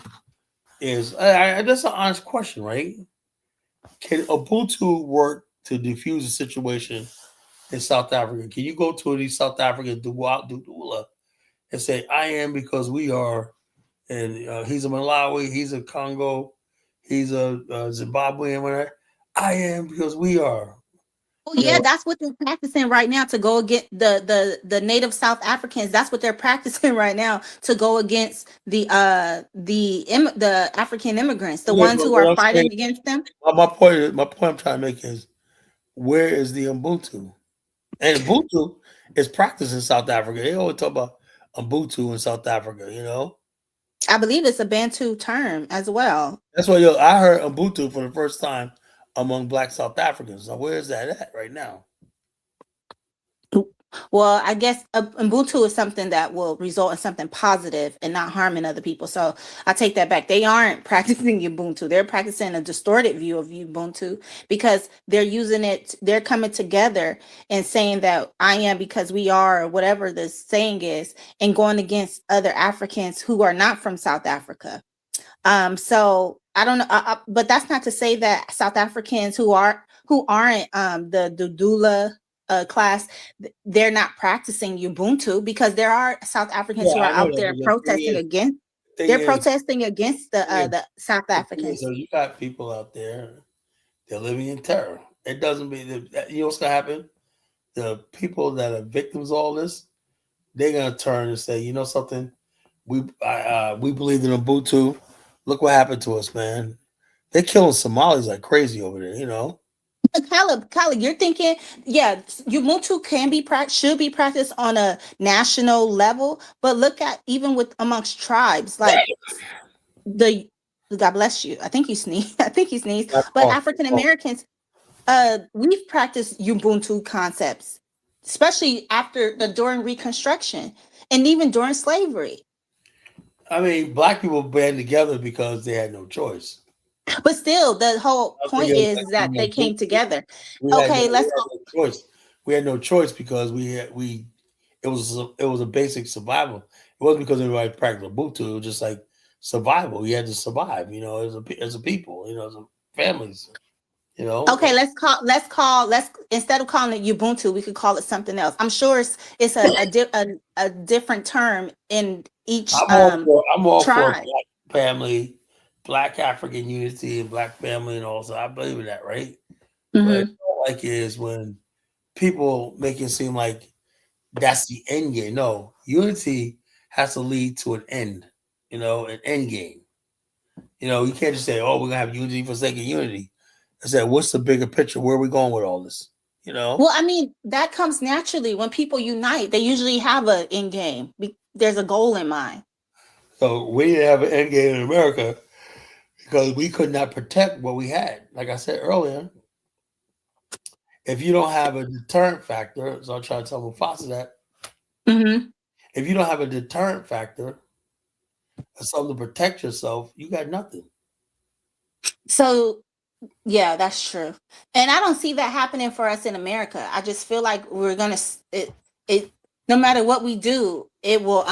is that's an honest question, right? Can Ubuntu work to diffuse a situation in South Africa? Can you go to these South African Dula and say, I am because we are, and he's a Malawi, he's a Congo, he's a Zimbabwean, whatever. I am because we are. Oh You yeah, know, that's what they're practicing right now to go against the native South Africans. That's what they're practicing right now to go against the African immigrants, the yeah, ones but who what are I'm saying, fighting against them. my point I'm trying to make is, where is the Ubuntu? And Ubuntu is practiced in South Africa. They always talk about Ubuntu in South Africa. I believe it's a Bantu term as well. That's why I heard Ubuntu for the first time among Black South Africans. Now, where is that at right now? Well, I guess Ubuntu is something that will result in something positive and not harming other people. So I take that back. They aren't practicing Ubuntu. They're practicing a distorted view of Ubuntu because they're using it. They're coming together and saying that I am because we are, or whatever the saying is, and going against other Africans who are not from South Africa. So I don't know, but that's not to say that South Africans who aren't the Dudula class, they're not practicing Ubuntu because there are South Africans Yeah, who are I know out that. there But the protesting against. thing They're is, protesting against the South the thing is, Africans. so you got people out there. They're living in terror. It doesn't mean that you know what's gonna happen. The people that are victims of all this, they're gonna turn and say, you know something, we believed in Ubuntu. Look what happened to us, man. They're killing Somalis like crazy over there. You know. Caleb, you're thinking, yeah, Ubuntu can be should be practiced on a national level, but look at even with amongst tribes, like the God bless you. I think you sneeze. I think you sneezed. That's But off. African Americans, we've practiced Ubuntu concepts, especially after the during Reconstruction and even during slavery. I mean, black people band together because they had no choice. But still, the whole I think point it was is like that they came together. Okay, we let's had no choice. We had no choice because we it was a basic survival. It wasn't because everybody practiced Ubuntu. It was just like survival. You had to survive. You know, as a people. You know, as a families. You know, Okay, let's instead of calling it Ubuntu, we could call it something else. I'm sure it's a different term in each I'm all for tribe. black family, black African unity, and black family, and all. So I believe in that, right? But Hmm. all I like is when people make it seem like that's the end game. No, unity has to lead to an end. You know, an end game. You know, you can't just say, "Oh, we're gonna have unity for the sake of unity." I said, "What's the bigger picture? Where are we going with all this?" You know. Well, I mean, that comes naturally when people unite. They usually have a end game. There's a goal in mind. So we didn't have an end game in America because we could not protect what we had. Like I said earlier, if you don't have a deterrent factor, so I'm trying to tell Mufasa that Hmm. if you don't have a deterrent factor or something to protect yourself, you got nothing. So yeah, that's true. And I don't see that happening for us in America. I just feel like we're gonna it no matter what we do, it will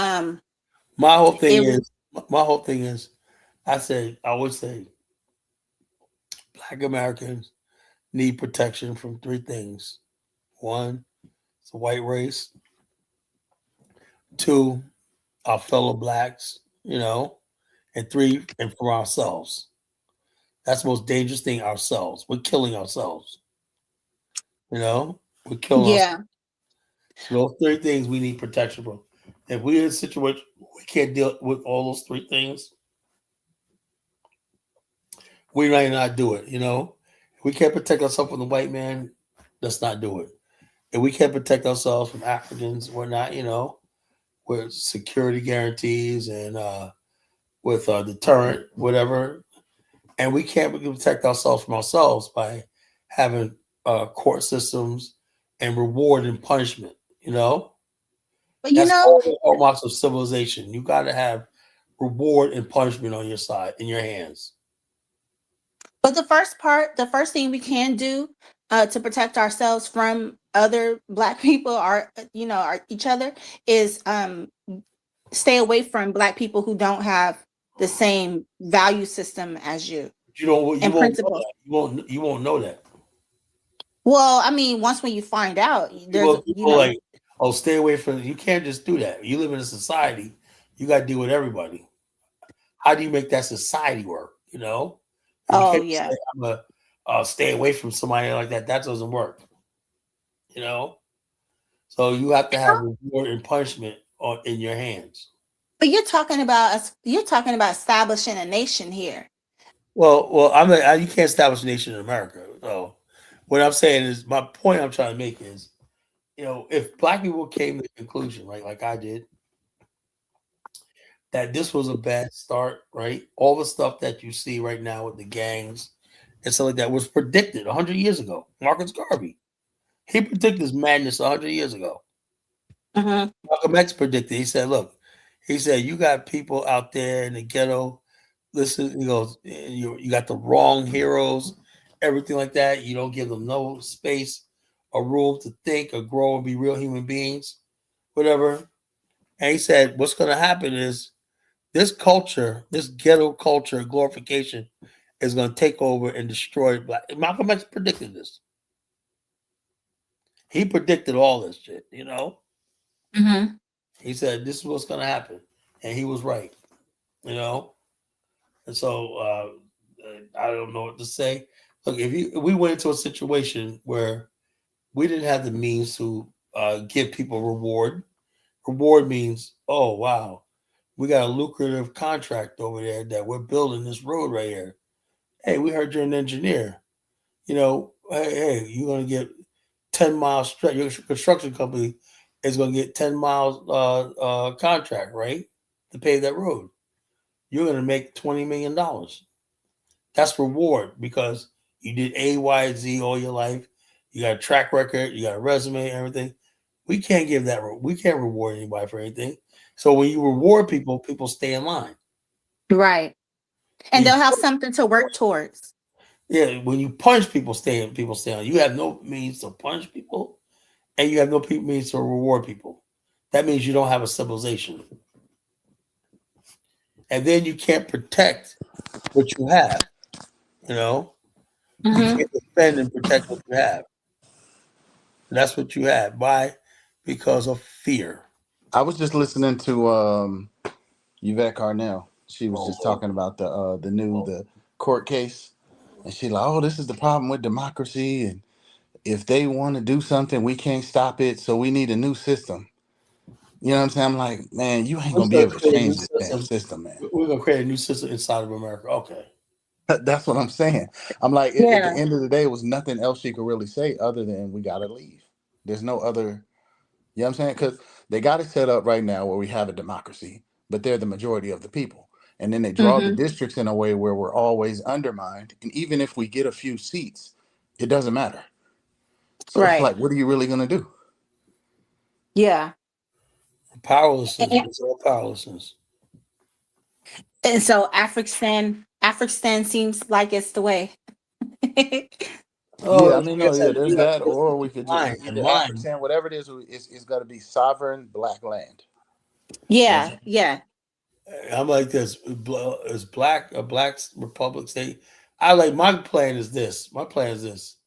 My whole thing it will. is, my whole thing is, I would say, Black Americans need protection from three things. One, it's the white race. Two, our fellow blacks. You know, and three, and from ourselves. That's the most dangerous thing. Ourselves. We're killing ourselves. You know, we're killing ourselves. Yeah. So those three things we need protection from. If we're in a situation we can't deal with all those three things, we might not do it. You know, if we can't protect ourselves from the white man, let's not do it. If we can't protect ourselves from Africans, we're not. You know, with security guarantees and with deterrent, whatever, and we can't protect ourselves from ourselves by having court systems and reward and punishment. You know, But you that's know, all the hallmarks of civilization. You got to have reward and punishment on your side, in your hands. but the first thing we can do to protect ourselves from other black people or each other is stay away from black people who don't have the same value system as you You and won't know principles. that. You won't know that. Well, I mean, once when you find out, People like, oh, stay away from. You can't just do that. You live in a society. You got to deal with everybody. How do you make that society work? You know, you oh can't just yeah. say I'm a stay away from somebody like that. That doesn't work. You know, so you have to have reward and punishment in your hands. But you're talking about establishing a nation here. Well, you can't establish a nation in America. So what I'm saying is, my point I'm trying to make is, you know, if black people came to the conclusion, right, like I did, that this was a bad start, right? All the stuff that you see right now with the gangs and stuff like that was predicted 100 years ago. Marcus Garvey, he predicted this madness 100 years ago. Mhm. Malcolm X predicted. He said, "Look, he said you got people out there in the ghetto. Listen, he goes, you got the wrong heroes, everything like that. You don't give them no space or room to think or grow and be real human beings, whatever." And he said, "What's going to happen is this culture, this ghetto culture, glorification, is going to take over and destroy black." Malcolm X predicted this. He predicted all this shit. Mhm. He said this is what's going to happen, and he was right. You know, and so I don't know what to say. Look, if we went into a situation where we didn't have the means to give people reward. Reward means, oh wow, we got a lucrative contract over there that we're building this road right here. Hey, we heard you're an engineer. Hey, you're gonna get 10 miles stretch. Your construction company is gonna get 10 miles contract, right, to pave that road. You're gonna make $20 million. That's reward because you did A, Y, Z all your life. You got a track record. You got a resume, everything. We can't give that. We can't reward anybody for anything. So when you reward people, people stay in line. Right. When And you they'll have something to work towards. yeah, when you punch people, stay in. People stay on. You have no means to punch people, and you have no means to reward people. That means you don't have a civilization, and then you can't protect what you have. You know, you Mhm. can't defend and protect what you have. That's what you have. Why? Because of fear. I was just listening to Yvette Carnell. She was just Oh, talking about the court case, and she like, oh, this is the problem with democracy, and if they want to do something, we can't stop it, so we need a new system. You know what I'm saying? I'm like, man, you ain't we're gonna just be gonna able to create a new change this damn system. system, man. We're gonna create a new system inside of America. Okay. That's what I'm saying. I'm like, at the Yeah. end of the day, it was nothing else she could really say other than we gotta leave. There's no other. You know what I'm saying? Because they got it set up right now where we have a democracy, but they're the majority of the people. And then they draw the Mhm. districts in a way where we're always undermined. And even if we get a few seats, it doesn't matter. So it's Right. like, what are you really going to do? Yeah. Powerlessness. And, It's all powerlessness. and so African seems like it's the way. Oh, Yeah, I like mean, I no, said, yeah, there's you have that. to listen Or we could in just line. In either line. African, whatever it is, it's got to be sovereign black land. You know what I'm Yeah. saying? Yeah. I'm like this. Is black a black republic state? I like my plan is this. My plan is this.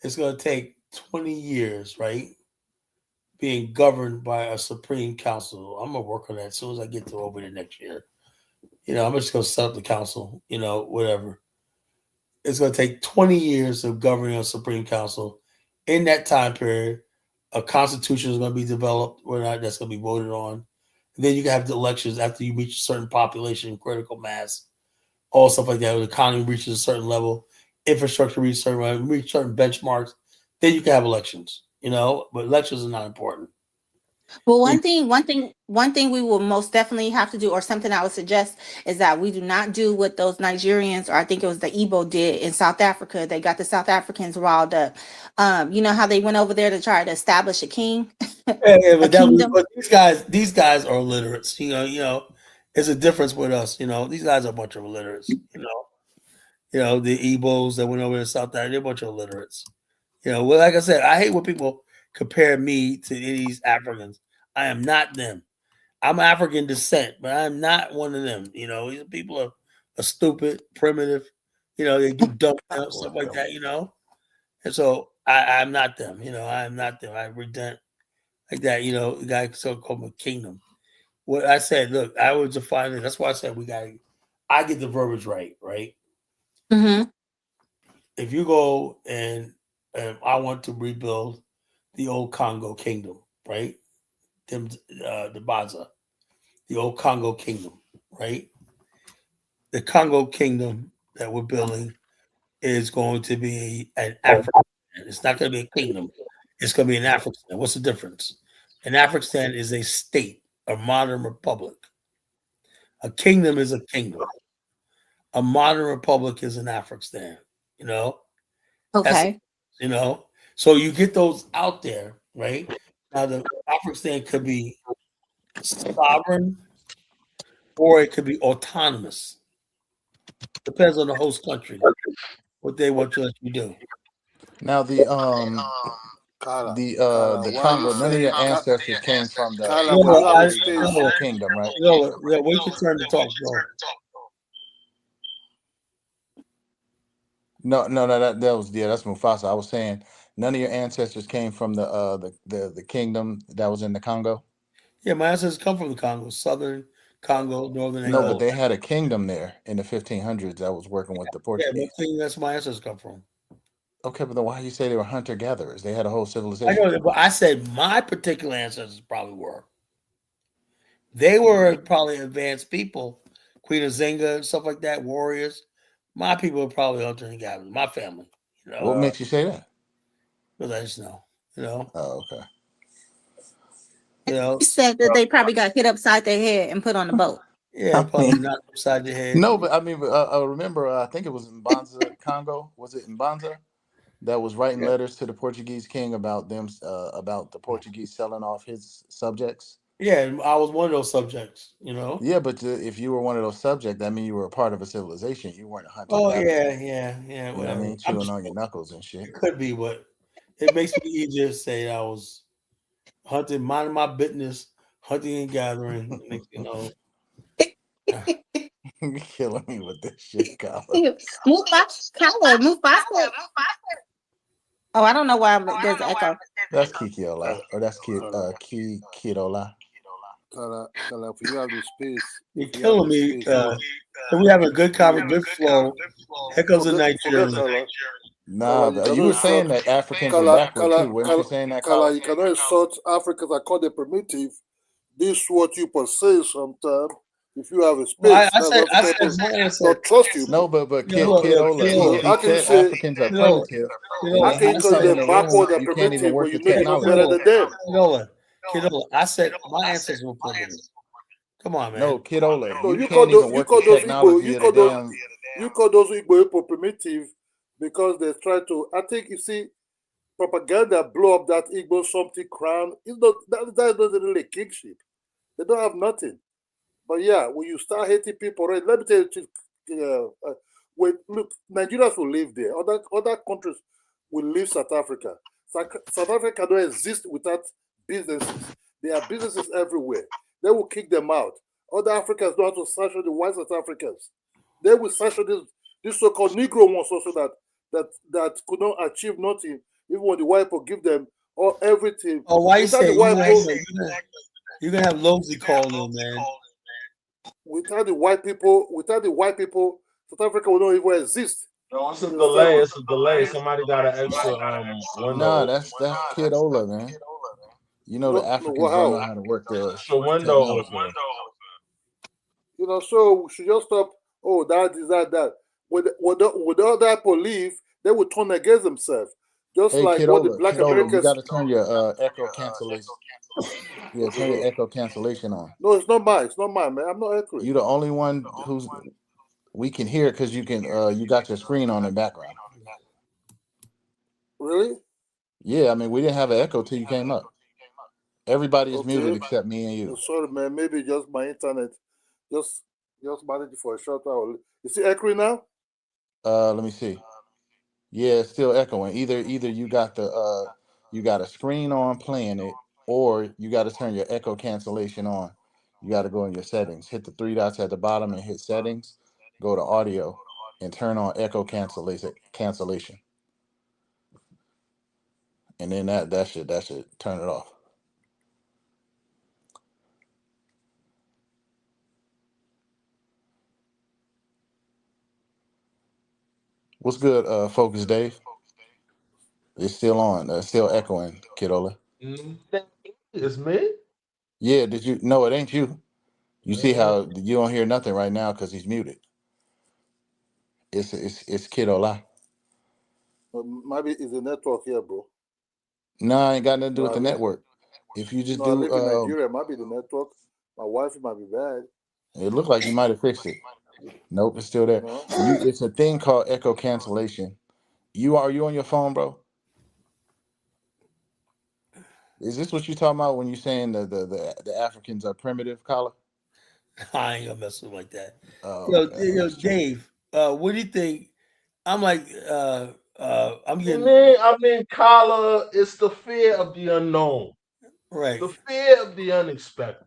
It's gonna take 20 years, right? Being governed by a supreme council. I'm gonna work on that as soon as I get to over the next year. I'm just gonna set up the council. Whatever. It's going to take 20 years of governing a Supreme Council. In that time period, a constitution is going to be developed, or not, that's going to be voted on. And then you can have the elections after you reach a certain population, critical mass, all stuff like that. When the economy reaches a certain level, infrastructure reaches certain level, reach certain benchmarks, then you can have elections. But elections are not important. Well, They- one thing we will most definitely have to do, or something I would suggest, is that we do not do what those Nigerians, or I think it was the Igbo, did in South Africa. They got the South Africans riled up. You know how they went over there to try to establish a king, yeah, a kingdom. but these guys are illiterates. It's a difference with us. These guys are a bunch of illiterates. The Igbos that went over to South Africa, they're a bunch of illiterates. Well, like I said, I hate when people compare me to these Africans. I am not them. I'm African descent, but I'm not one of them. These people are stupid, primitive. They do dumb stuff like that. And so I'm not them. I am not them. I resent like that. The guy so called a kingdom. What I said, look, I would define it. That's why I said we got. I get the verbiage right, right? Hmm. If you go and I want to rebuild the old Congo kingdom, right? Them the Baza, the old Congo kingdom, right? The Congo kingdom that we're building is going to be an African. It's not going to be a kingdom. It's going to be an African. What's the difference? An African is a state, a modern republic. A kingdom is a kingdom. A modern republic is an African. You know, that's Okay. you know. So you get those out there, right? Now, the Afghanistan could be sovereign or it could be autonomous. Depends on the host country, what they want to let you do. Now Kala, the why you Congo. None of say, your ancestors came from Kala, You when know, you have I, the you space, know, the kingdom, right? yeah, wait your turn to talk, bro. No, that was that's Mufasa. I was saying none of your ancestors came from the kingdom that was in the Congo. Yeah, my ancestors come from the Congo, southern Congo, northern No, but Angola. they had a kingdom there in the 1500s that was working with the Yeah, but Portuguese. that's where my ancestors come from. Okay, but then why you say they were hunter gatherers? They had a whole I civilization. know that, but I said my particular ancestors probably were. They were probably advanced people, Queen of Zinga and stuff like that, warriors. My people are probably hunter and gatherers. My family, What makes you say that? because I just know, you know, Oh, okay. you know. You said that they probably got hit upside their head and put on the boat. Yeah, I probably mean, knocked upside the head. no, but I mean, I remember. I think it was in Banza, Congo. Was it in Banza that was writing Yeah, letters to the Portuguese king about them, about the Portuguese selling off his subjects? yeah. And I was one of those subjects, you know. Yeah, but if you were one of those subjects, that means you were a part of a civilization. You weren't a hunter Oh gatherer. yeah, yeah, yeah. You know what I Whatever. mean? Chewing on your knuckles and shit. It could be, but it makes me easier to say I was hunting, minding my business, hunting and gathering. You know, You're killing me with this shit, Colin. Mufasa, Kyla, Mufasa. Oh, I don't know why there's an echo. That's Kikiola, Kala, or that's Kala, Kidola. Kala, if you have the space, you're killing me. you If we have a good good flow. Here comes the forget Nigerian. Kala. Kala, Nah, you but you cannot were saying insult that Africans were Kala, backward Kala, too. Weren't you Kala, saying that, Kala, Colin? you cannot insult Africans and call them primitive. This is what you say sometimes. If you have a Well, space, I that's said, why I people said, my don't ancestors. trust you. No, but You know, look, look, Kidola, Kidola, he How can you said say Africans are Kidola, primitive, and how then Kidola. can you you I call say said, in them the room backward and you can't even primitive work when the you know you're not technology. better than them? Kidola. I said my ancestors were primitive. Come on, No, man. Kidola, No, you can't even you work the call those Igbo, technology of the damn. you call those Igbo people primitive because they try to. I think you see propaganda blow up that Igbo something crown. It's not that doesn't really kingship. They don't have nothing. But yeah, when you start hating people, right? Let me tell you, when look, Nigerians will live there. Other countries will leave South Africa. South Africa don't exist without businesses. There are businesses everywhere. They will kick them out. Other Africans don't have to sanction the white South Africans. They will sanction this so-called Negro ones also that could not achieve nothing, even when the white people give them all everything. Oh, why you Without say the you white gonna have people, you're gonna have Lozy calling in, man? without the white people, South Africa would not even exist. No, it's a You understand delay. me? It's a delay. Somebody got an extra Nah, window. that's Kidola, man. You know the No, no, Africans don't know how? how to work the Extra window technology. open. So we should just stop. Oh, that is that. When the other people leave, they will turn against themselves. Just Hey, like what the black Kidola, you got Americans. to turn your echo cancellation. Yeah, Okay, turn your bro. echo cancellation on. No, it's not mine. It's not mine, man. I'm not angry. You the only one who's we can hear it because you got your screen on in the background. Really? Yeah, I mean we didn't have an echo till you came up. Everybody is muted Okay. except me and you. Sorry, man. Maybe just my internet. Just just manage it for a short while. You see angry now? Let me see. Yeah, it's still echoing. Either you got a screen on playing it, or you got to turn your echo cancellation on. You got to go in your settings, hit the three dots at the bottom and hit settings, go to audio, and turn on echo cancellation, and then that should turn it off. What's good, Focus Dave? It's still on. Still echoing, Kidola. It's me. Yeah, did you? No, it ain't you. You see Uh, how you don't hear nothing right now because he's muted. It's Kidola. Maybe it's the network here, bro. No, ain't got nothing to do with the Maybe. network. If you just No, I do, live in Nigeria. Might be the network. My wife might be bad. it looked like you might have fixed it. Nope, it's still there. No. It's a thing called echo cancellation. Are you on your phone, bro? Is this what you talking about when you saying the Africans are primitive, Kala? I ain't gonna mess with him like that. Oh, okay, Yo, that's true. Dave, what do you think? I'm like, I'm To getting me, I mean, Kala, it's the fear of the unknown, right. the fear of the unexpected.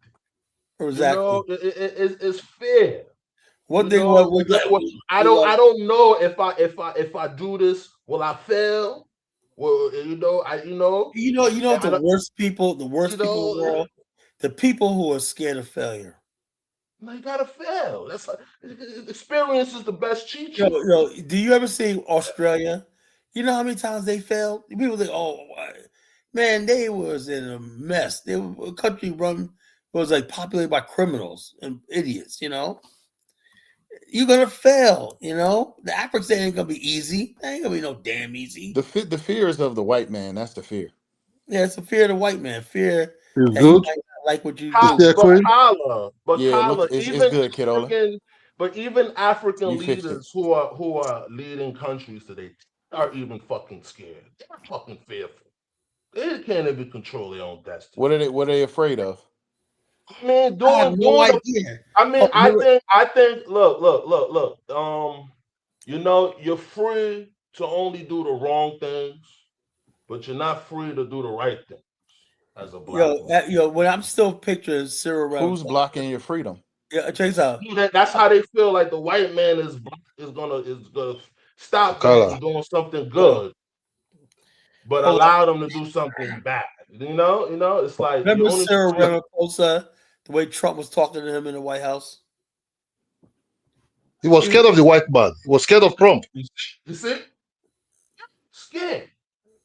You know, Exactly. it's fear. One You thing know, what I don't know if I do this, will I fail? Well, you know what I don't, the you worst people in the know, world, the people who are scared of failure. you gotta fail. That's experience is the best cheat Yo, sheet. yo, do you ever see Australia? You know how many times they failed? People think, oh, man, they was in a mess. They were a country run was like populated by criminals and idiots. You know, you're gonna fail. You know, the Africans ain't gonna be easy. They ain't gonna be no damn easy. The fears of the white man. That's the fear. Yeah, it's a fear of the white man, fear It's that he good. might not like what you You Ka- see do. a but queen? Yeah, it look, it's Even good, kiddola. African, but even African You fixed it. leaders who are leading countries today are even fucking scared. They're fucking fearful. They can't even control their own destiny. What are they afraid of? I mean, I have no doing the. idea. I mean, Oh, remember, I think. Look. You know, you're free to only do the wrong things, but you're not free to do the right things as a black man. when I'm still picturing Cyril Who's Ramaphosa. blocking your freedom? Yeah, check this out. That's how they feel like the white man is gonna stop them Kala. from doing something Hold good, but hold on. allow them to do something bad. It's like you Remember only Cyril free. Ramaphosa, the way Trump was talking to him in the White House? He was He was, scared of the white man. He was scared of Trump. You see, scared.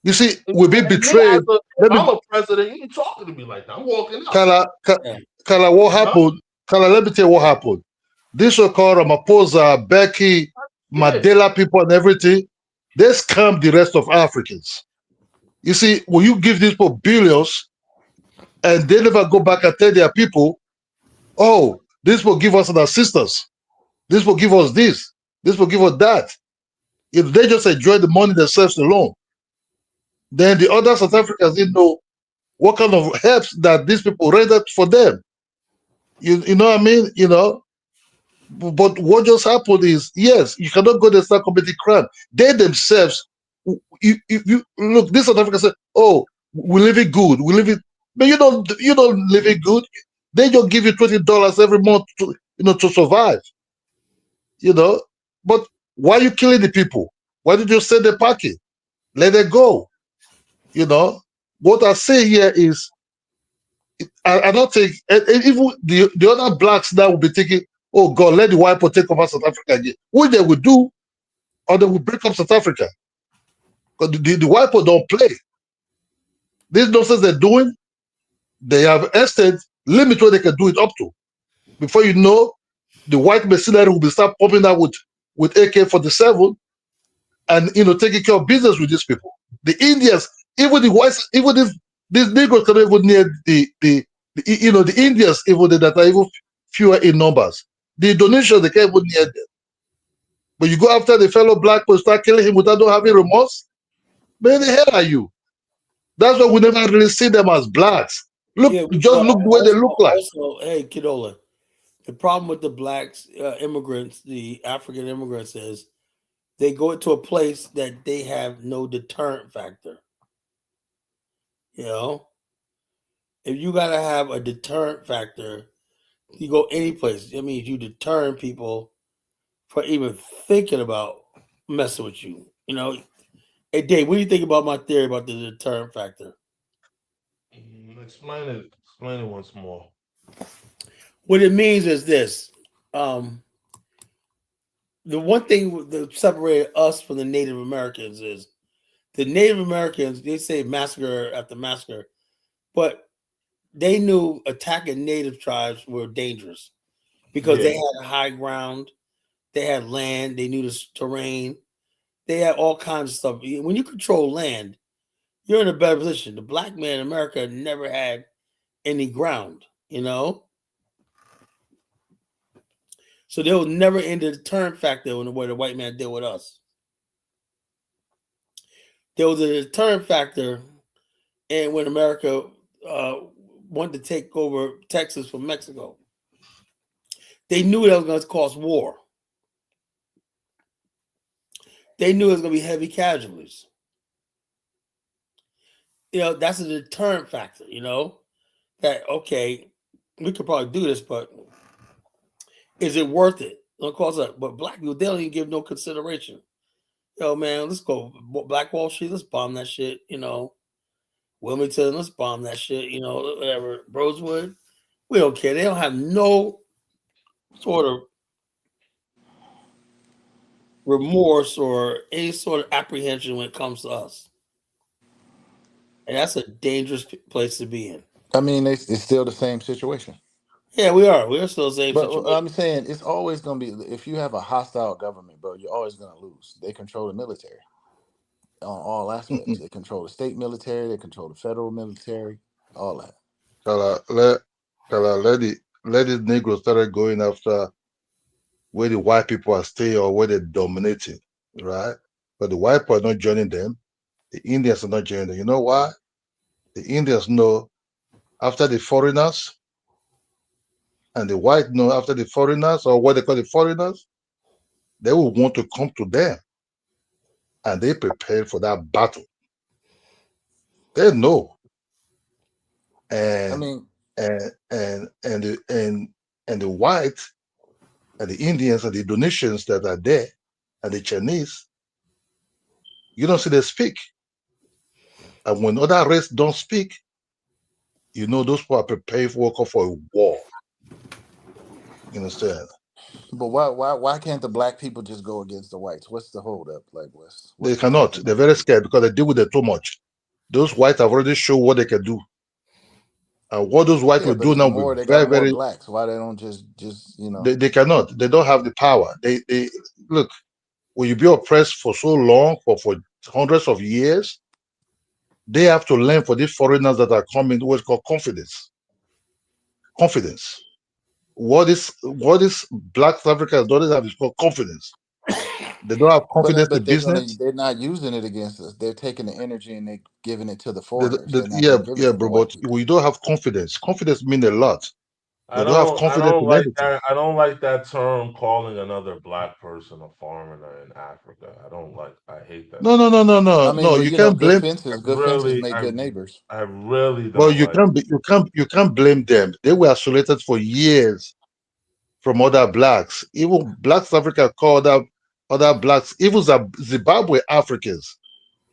You see, And, we've been and me betrayed. if Let me, I'm a president, you ain't talking to me like that. I'm walking out. Kala, yeah. Kala, what You know, happened? Kala, let me tell you what happened. This so called Ramaphosa, Becky, scared. Mandela people and everything, they scam the rest of Africans. You see, when you give these people billions and they never go back and tell their people, oh, this will give us an assistance. This will give us this. This will give us that. If they just enjoy the money themselves alone, then the other South Africans didn't know what kind of helps that these people rendered for them. You know what I mean? You know, but what just happened is, yes, you cannot go there and start committing crime. They themselves, you look, this South Africa said, oh, we live it good, we live it, but you don't live it good. They just give you $20 every month to to survive. You know, but why are you killing the people? Why did you send the packet? Let it go. You know, what I say here is, I don't think, and even the other blacks now will be thinking, oh God, let the white people take over South Africa again. What they will do, or they will break up South Africa. Because the white people don't play. This nonsense they're doing, they have estate limit where they can do it up to. Before you know, the white mercenary will be start popping out with AK-47 and taking care of business with these people. The Indians, even the whites, even if these Negroes cannot even near the Indians, even that are even fewer in numbers. The Indonesians, they can't even near them. But you go after the fellow black people, start killing him without not having remorse. Where the hell are you? That's why we never really see them as blacks. Look, Yeah, just look the way they look like. also, hey, Kidola, the problem with the blacks, immigrants, the African immigrants is they go into a place that they have no deterrent factor. You know, if you got to have a deterrent factor, you go any place. That means you deter people for even thinking about messing with you. You know, hey Dave, what do you think about my theory about the deterrent factor? Explain it. Explain it once more. What it means is this: um, the one thing that separated us from the Native Americans is the Native Americans. They say massacre after massacre, but they knew attacking Native tribes were dangerous because they Yeah. had high ground, they had land, they knew the terrain, they had all kinds of stuff. When you control land, you're in a better position. The black man in America never had any ground, you know? So there was never any deterrent factor in the way the white man dealt with us. There was a deterrent factor and when America uh, wanted to take over Texas from Mexico. They knew that was going to cause war. They knew it was going to be heavy casualties. That's a deterrent factor. That okay, we could probably do this, but is it worth it? It'll cause us. But black people, they don't even give no consideration. Man, let's go Black Wall Street. Let's bomb that shit. Wilmington, let's bomb that shit. Whatever. Rosewood, we don't care. They don't have no sort of remorse or any sort of apprehension when it comes to us. And that's a dangerous place to be in. I mean, it's still the same situation. Yeah, we are. We're still the same But situation. I'm saying it's always going to be, if you have a hostile government, bro, you're always going to lose. They control the military on all aspects. They control the state military, they control the federal military, all that. Let these Negroes started going after where the white people are staying or where they're dominating, right? But the white people are not joining them. The Indians are not joining them. You know why? The Indians know after the foreigners, and the white know after the foreigners, or what they call the foreigners, they will want to come to them, and they prepare for that battle. They know, I and mean, and the white and the Indians and the Indonesians that are there, and the Chinese, you don't see they speak. And when other race don't speak, those people are prepared for a war. You understand? but why can't the black people just go against the whites? What's the holdup? Like, They what's cannot. stopping They're them? very scared because they deal with it too much. Those whites have already shown what they can do. And what those whites Yeah, will but do it's now will be more. They got very, more very. blacks. Why they don't just They cannot. They don't have the power. They look. When you be oppressed for so long, for hundreds of years, they have to learn for these foreigners that are coming what's called confidence. Confidence. What is black South Africans don't have is called confidence. They don't have confidence in business. they're not using it against us. They're taking the energy and they giving it to the They, foreigners. they, They're not yeah, gonna give it yeah, to the bro. white But people. we don't have confidence. Confidence means a lot. I They don't have don't I confidence don't in like anything. that. I don't like that term calling another black person a foreigner in Africa. I don't like I hate that No, no, term. no, no, I no, mean, no. but You can't blame. good fences make I good neighbors. I really Well, don't like you can't blame them. They were isolated for years from other blacks. Even black South Africa called up other blacks, even Zimbabwe Africans.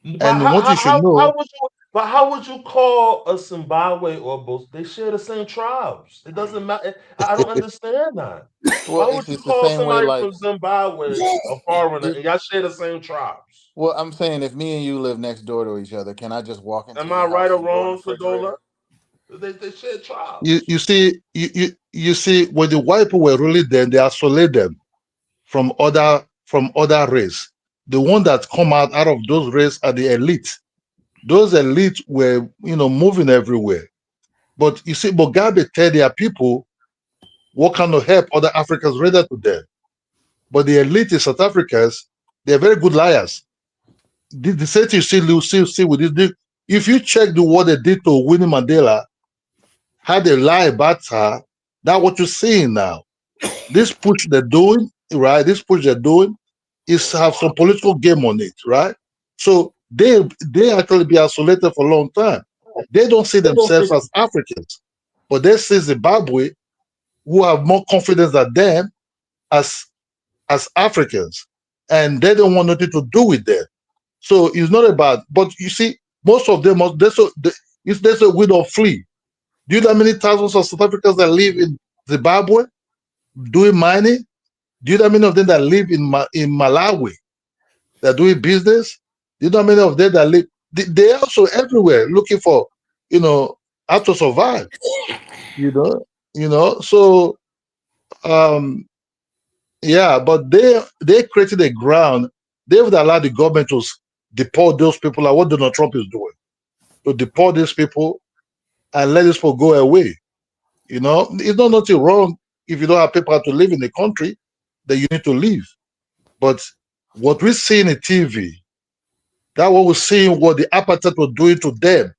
but And what you should how know, would you how would you call a Zimbabwe or both? They share the same tribes. It doesn't matter. I don't understand that. Well, Why would you it's the call same way. somebody Like, from Zimbabwe a foreigner if and y'all share the same tribes? well, I'm saying if me and you live next door to each other, can I just walk into Am I your right house or and go in the wrong, Fadola? refrigerator? They share you, tribes. you see, you see, when the white people were ruling them, they isolate them from other race. The one that come out of those race are the elite. Those elite were, moving everywhere. But you see, Mugabe tell their people what kind of help other Africans render to them. But the elite in South Africans, they're very good liars. The same thing you see with this. If you check what they did to Winnie Mandela, how they lie about her, that's what you're seeing now. This push they're doing, right? This push they're doing is have some political game on it, right? So they actually be isolated for a long time. They don't see themselves as Africans, but they see Zimbabwe who have more confidence than them as Africans, and they don't want nothing to do with them. So it's not about. But you see, most of them if there's a we don't flee. Do you know how many thousands of South Africans that live in Zimbabwe doing mining? Do you know how many of them that live in Malawi that doing business? Do you know how many of them that live? They also everywhere looking for, you know, how to survive. You know, So um, yeah, but they created a ground. They would allow the government to deport those people, like what Donald Trump is doing, to deport these people and let these people go away. It's not nothing wrong if you don't have people to live in the country that you need to leave. But what we see in the TV, that what we're seeing, what the appetite was doing to them,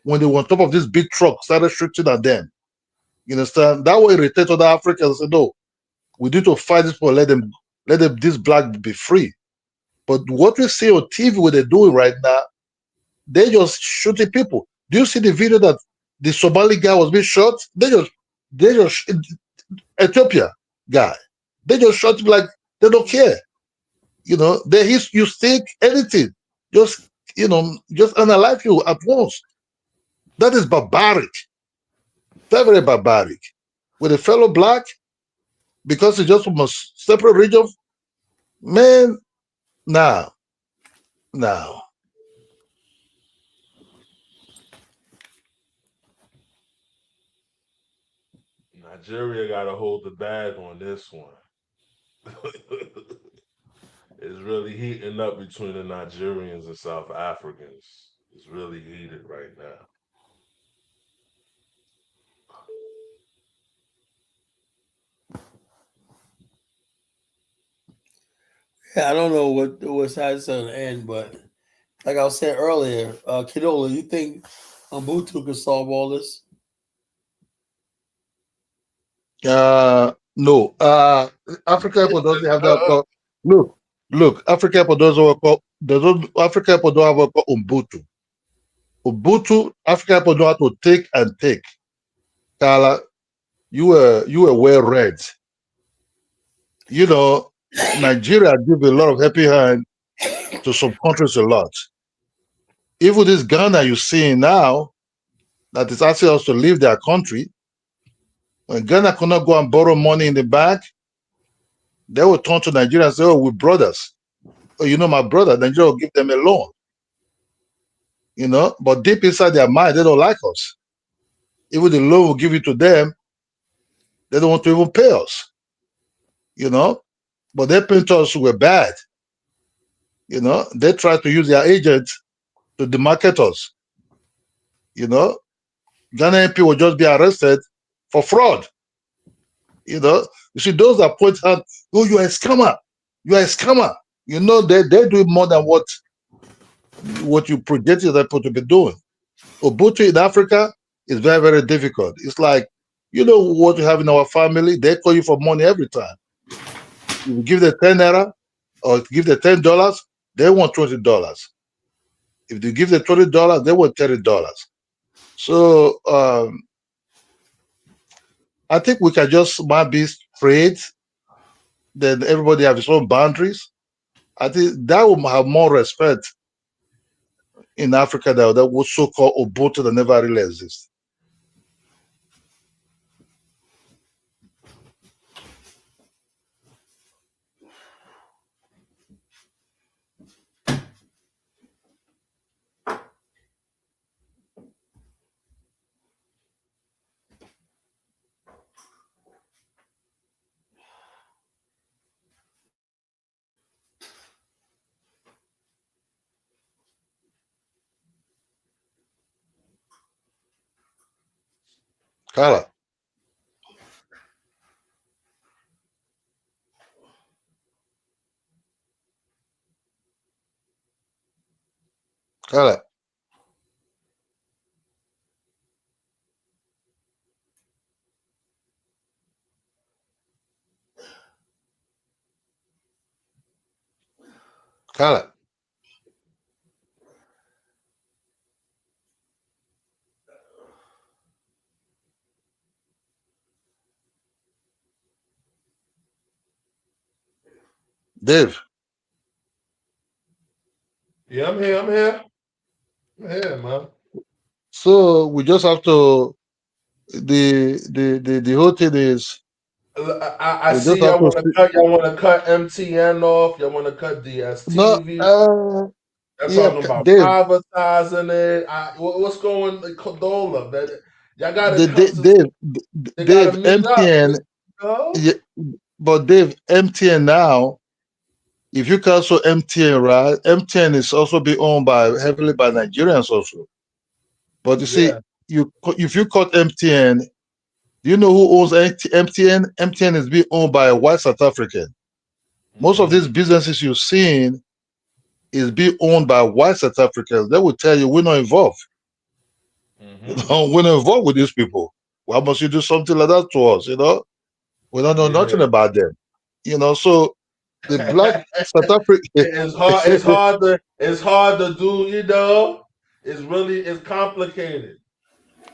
when they were on top of this big truck, started shooting at them. You understand? That way irritate other Africans and say, no, we need to fight this for let them this black be free. But what we see on TV, what they're doing right now, they just shooting people. Do you see the video that the Somali guy was being shot? They just Ethiopia guy. They just shot him like they don't care. You know, you think anything, just just unalive you at once. That is barbaric, very, very barbaric. With a fellow black, because it's just from a separate region, man. Now, now, Nigeria got to hold the bag on this one. It's really heating up between the Nigerians and South Africans. It's really heated right now. Yeah, I don't know what side it's going to end, but like I was saying earlier, Kidola, you think Ubuntu can solve all this? no. Africa people doesn't have that. Look, Africa people doesn't work. Africa people don't have what called Ubuntu. Ubuntu, Africa people know how to take and take. Kala, you were well read. You know, Nigeria give a lot of happy hand to some countries a lot. Even this Ghana you see now that is asking us to leave their country, when Ghana cannot go and borrow money in the bank, they will turn to Nigeria and say, oh, we're brothers. Oh, you know, my brother, Nigeria will give them a loan. You know, but deep inside their mind, they don't like us. Even the loan will give it to them, they don't want to even pay us. You know, but they paint us were bad. You know, they try to use their agents to demarket us. You know, Ghana MP will just be arrested for fraud. You know, you see those that point out, oh, you are a scammer, you are a scammer. You know, they do more than what you projected them to be doing. Ubuntu in Africa is very, very difficult. It's like, you know what you have in our family, they call you for money every time. You give them 10 naira or give them $10, they want $20. If you give them $20, they want $30. So I think we can just might be afraid. Then everybody have his own boundaries. I think that will have more respect in Africa that would so-called Ubuntu that never really exist. Kala, Kala, Kala, Dave. Yeah, I'm here. I'm here. I'm here, man. So we just have to the whole thing is I we just see have y'all to want to see. cut. Y'all want to cut MTN off. Y'all want to cut No, DSTV. They're yeah, talking about Dave. privatizing it. What's going Condola? Y'all got to come to. Dave, They got to Dave, meet up. MTN, You know? yeah, but Dave, MTN now, if you cancel MTN, right, MTN is also being owned by heavily by Nigerians also. But you see, Yeah. if you cut MTN, do you know who owns MTN? MTN is being owned by a white South African. Most of Mm-hmm. these businesses you're seeing is being owned by white South Africans. They will tell you we're not involved. We're not involved with these people. Why must you do something like that to us? We don't know Yeah. nothing about them. So the black South Africa, It's hard. It's hard to. It's hard to do. It's complicated.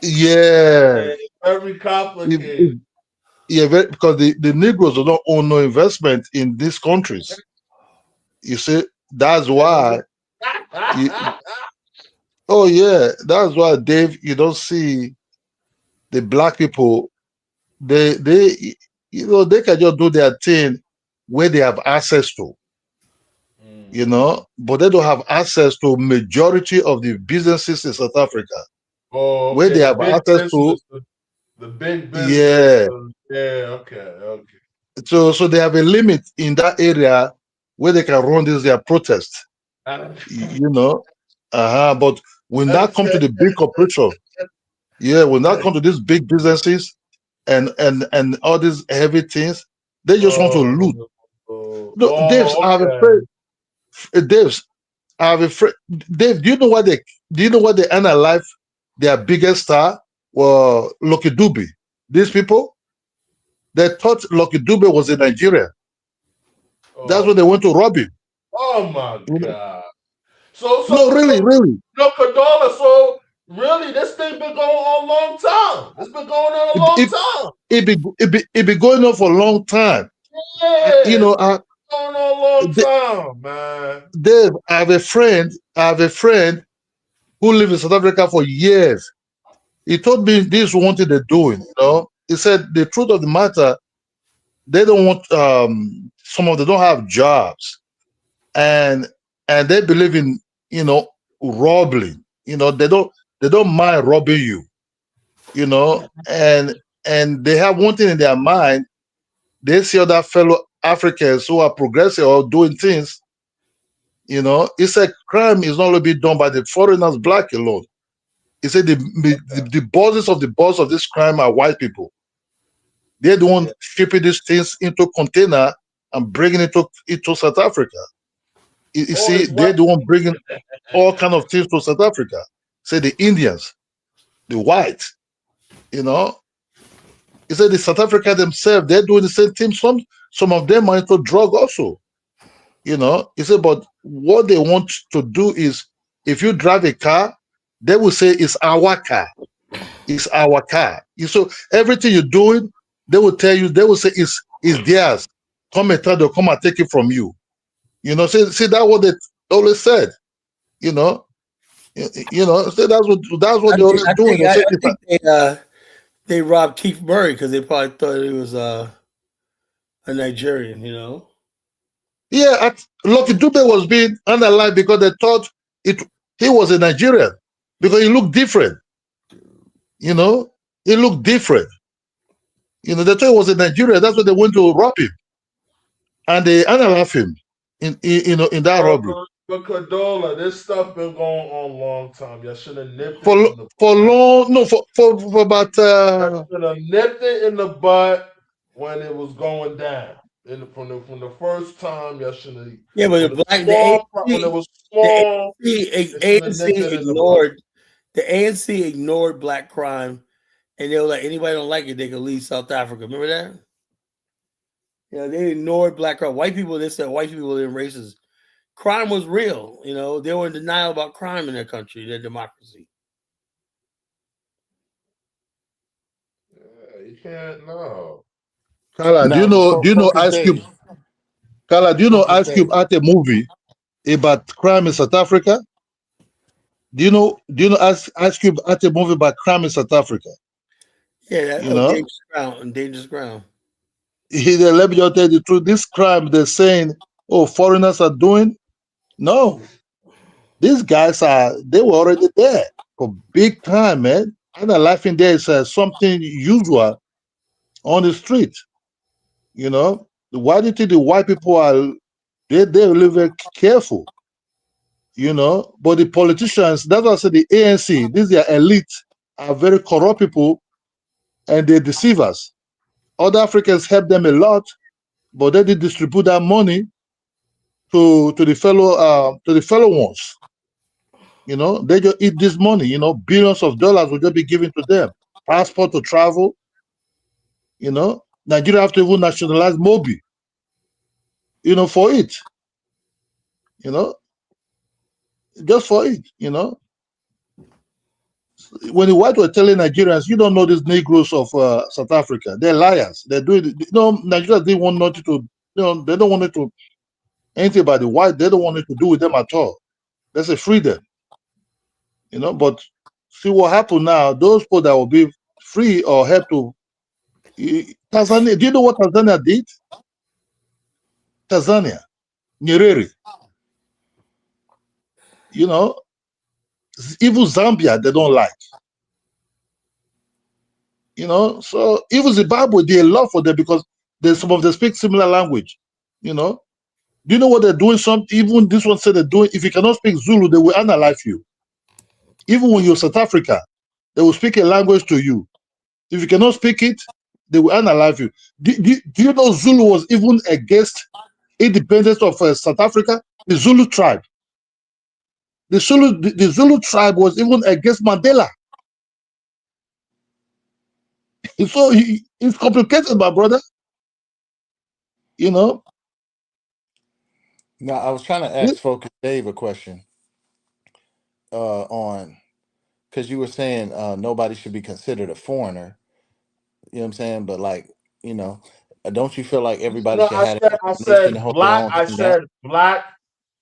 yeah, Yeah, it's very it- complicated. it- yeah, because the Negroes do not own no investment in these countries. You see, that's why. You, oh yeah, that's why, Dave. You don't see the black people. They can just do their thing where they have access to. But they don't have access to majority of the businesses in South Africa Oh, where okay. they The have big access to. business. The big business. Yeah, Yeah. Okay. Okay. so they have a limit in that area where they can run this their protest. You know, but when that come to the big corporation, yeah, when that come to these big businesses and all these heavy things, they just want to Oh, loot. No, Dave's, oh, I have a okay. friend. Dave's, I have a friend. Dave, do you know what they analyze their biggest star? Well, Lucky Dube. These people, they thought Lucky Dube was in Nigeria. That's Oh why they my. went to rob him. Oh my You know? God. So No, so really, so really. no Cadola. So really, this thing been going on a long time. It's been going on a It, long it, time. it be going on for a long time. I, you Yeah, know, it's been I, going on a long D- time, man. Dave, I have a friend who lived in South Africa for years. He told me this is what they're doing. He said the truth of the matter, they don't want some of them don't have jobs, and they believe in robbing. They don't mind robbing you. And they have one thing in their mind. They see other fellow Africans who are progressive or doing things. He said crime is not only be done by the foreigners, black alone. He said the bosses of the boss of this crime are white people. They're the one shipping these things into container and bringing it into South Africa. You Oh, see, it's what? they're the one bringing all kind of things to South Africa. Say the Indians, the whites, you know. He said the South Africa themselves, they're doing the same thing. Some of them are into drug also. He said, but what they want to do is, if you drive a car, they will say it's our car. It's our car. So everything you're doing, they will tell you, they will say it's theirs. Come and tell them, come and take it from you. See that's what they always said. You know, so that's what I they think always I doing. think They I, say I it's think they robbed Keith Murray because they probably thought he was a Nigerian. yeah. Lucky Dube was being analyzed because they thought it he was a Nigerian because he looked different. You know, he looked different. They thought he was a Nigerian. That's why they went to rob him, and they analyzed him in that robbery. But Cadola, this stuff been going on a long time. Y'all should have nipped it for in the for butt. long no for about Y'all should have nipped it in the butt when it was going down. From the first time, y'all should have. Yeah, but When it was small, when it was small, the they should have ANC nipped it in the butt. ignored black crime, and they were like, anybody don't like it, they can leave South Africa. Remember that? They ignored black crime. White people, they said white people were racist. Crime was real. They were in denial about crime in their country, their democracy. Yeah, you can't no. Kala, do you Now, know do you know Focus Ice Cube? Dave. Kala, do you know Focus Ice Cube Dave. had a movie about crime in South Africa? Do you know Ice Cube had a movie about crime in South Africa? Yeah, You know? dangerous ground. Let me just tell you the truth. This crime they're saying, oh, foreigners are doing. No, these guys they were already there for big time, man. And the life in there is something usual on the street. Why do you think the white people are they live very careful? But the politicians, that's why I said the ANC, these are elite, are very corrupt people and they deceive us. Other Africans help them a lot, but they did distribute that money to the fellow ones. They just eat this money. Billions of dollars will just be given to them. Passport to travel. Nigeria have to even nationalize Mobi. For it. You know, just for it. When the white were telling Nigerians, you don't know these Negroes of South Africa. They're liars. They're doing it. Nigeria didn't want nothing to. They don't want it to anything about the white. They don't want it to do with them at all. That's a freedom. But see what happened now. Those people that will be free or help to Tanzania. Do you know what Tanzania did? Tanzania, Nyerere. Even Zambia they don't like. So even Zimbabwe they love for them because there's some of them speak similar language. Do you know what they're doing? Even this one said they're doing. If you cannot speak Zulu, they will analyze you. Even when you're South Africa, they will speak a language to you. If you cannot speak it, they will analyze you. Do you know Zulu was even against independence of South Africa? The Zulu tribe. The Zulu tribe was even against Mandela. So it's complicated, my brother. Now, I was trying to ask Focus Dave a question on because you were saying nobody should be considered a foreigner. You know what I'm saying? But don't you feel like everybody No, should have their I own nation said and hold their black. own I thing down? said black.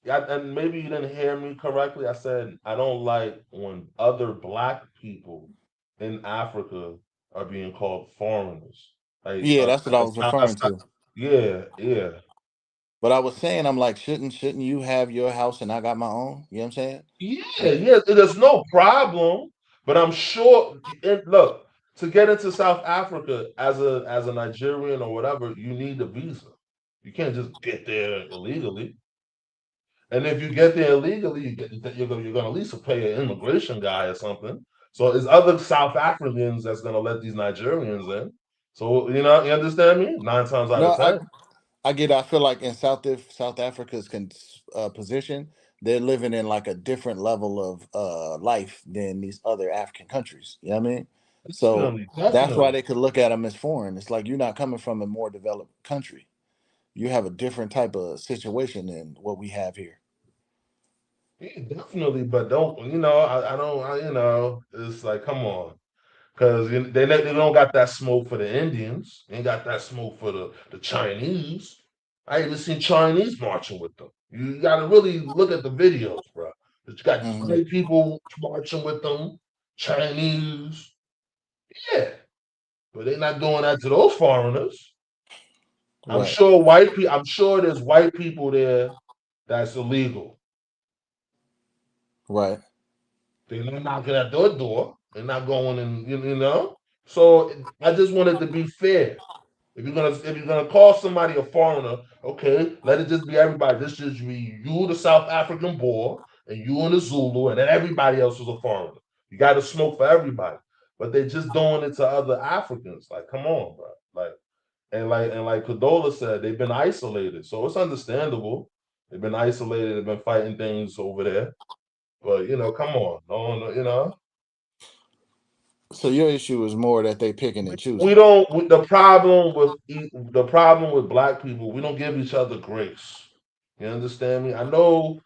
And maybe you didn't hear me correctly. I said I don't like when other black people in Africa are being called foreigners. Like, Yeah, that's what I was referring to. yeah, yeah. But I was saying, I'm like, shouldn't you have your house and I got my own? You know what I'm saying? Yeah, Like, yeah, there's no problem. But I'm sure. And look, to get into South Africa as a Nigerian or whatever, you need a visa. You can't just get there illegally. And if you get there illegally, you're gonna at least pay an immigration guy or something. So it's other South Africans that's gonna let these Nigerians in. So you understand me? 9 times out no, of ten. I get it. I feel like in South Africa's position, they're living in like a different level of life than these other African countries. You know what I mean? So Definitely, that's why definitely. they could look at them as foreign. It's like you're not coming from a more developed country. You have a different type of situation than what we have here. Yeah, definitely, but don't I don't it's like come on, because they don't got that smoke for the Indians, they ain't got that smoke for the Chinese. I even seen Chinese marching with them. You got to really look at the videos, bro. You got Hmm. white people marching with them, Chinese, yeah, but they're not doing that to those foreigners. Right, I'm sure there's white people there that's illegal. right, They're not knocking at their door. They're not going and you know. So I just wanted to be fair. If you're gonna call somebody a foreigner, okay, let it just be everybody. This just be you, the South African boy, and you and the Zulu, and then everybody else is a foreigner. You got to smoke for everybody, but they're just doing it to other Africans. Like, come on, bro. Like Kadola said, they've been isolated, so it's understandable. They've been isolated. They've been fighting things over there, but come on, no. so your issue is more that they picking and We choosing. don't. The problem with black people, we don't give each other grace. You understand me? I know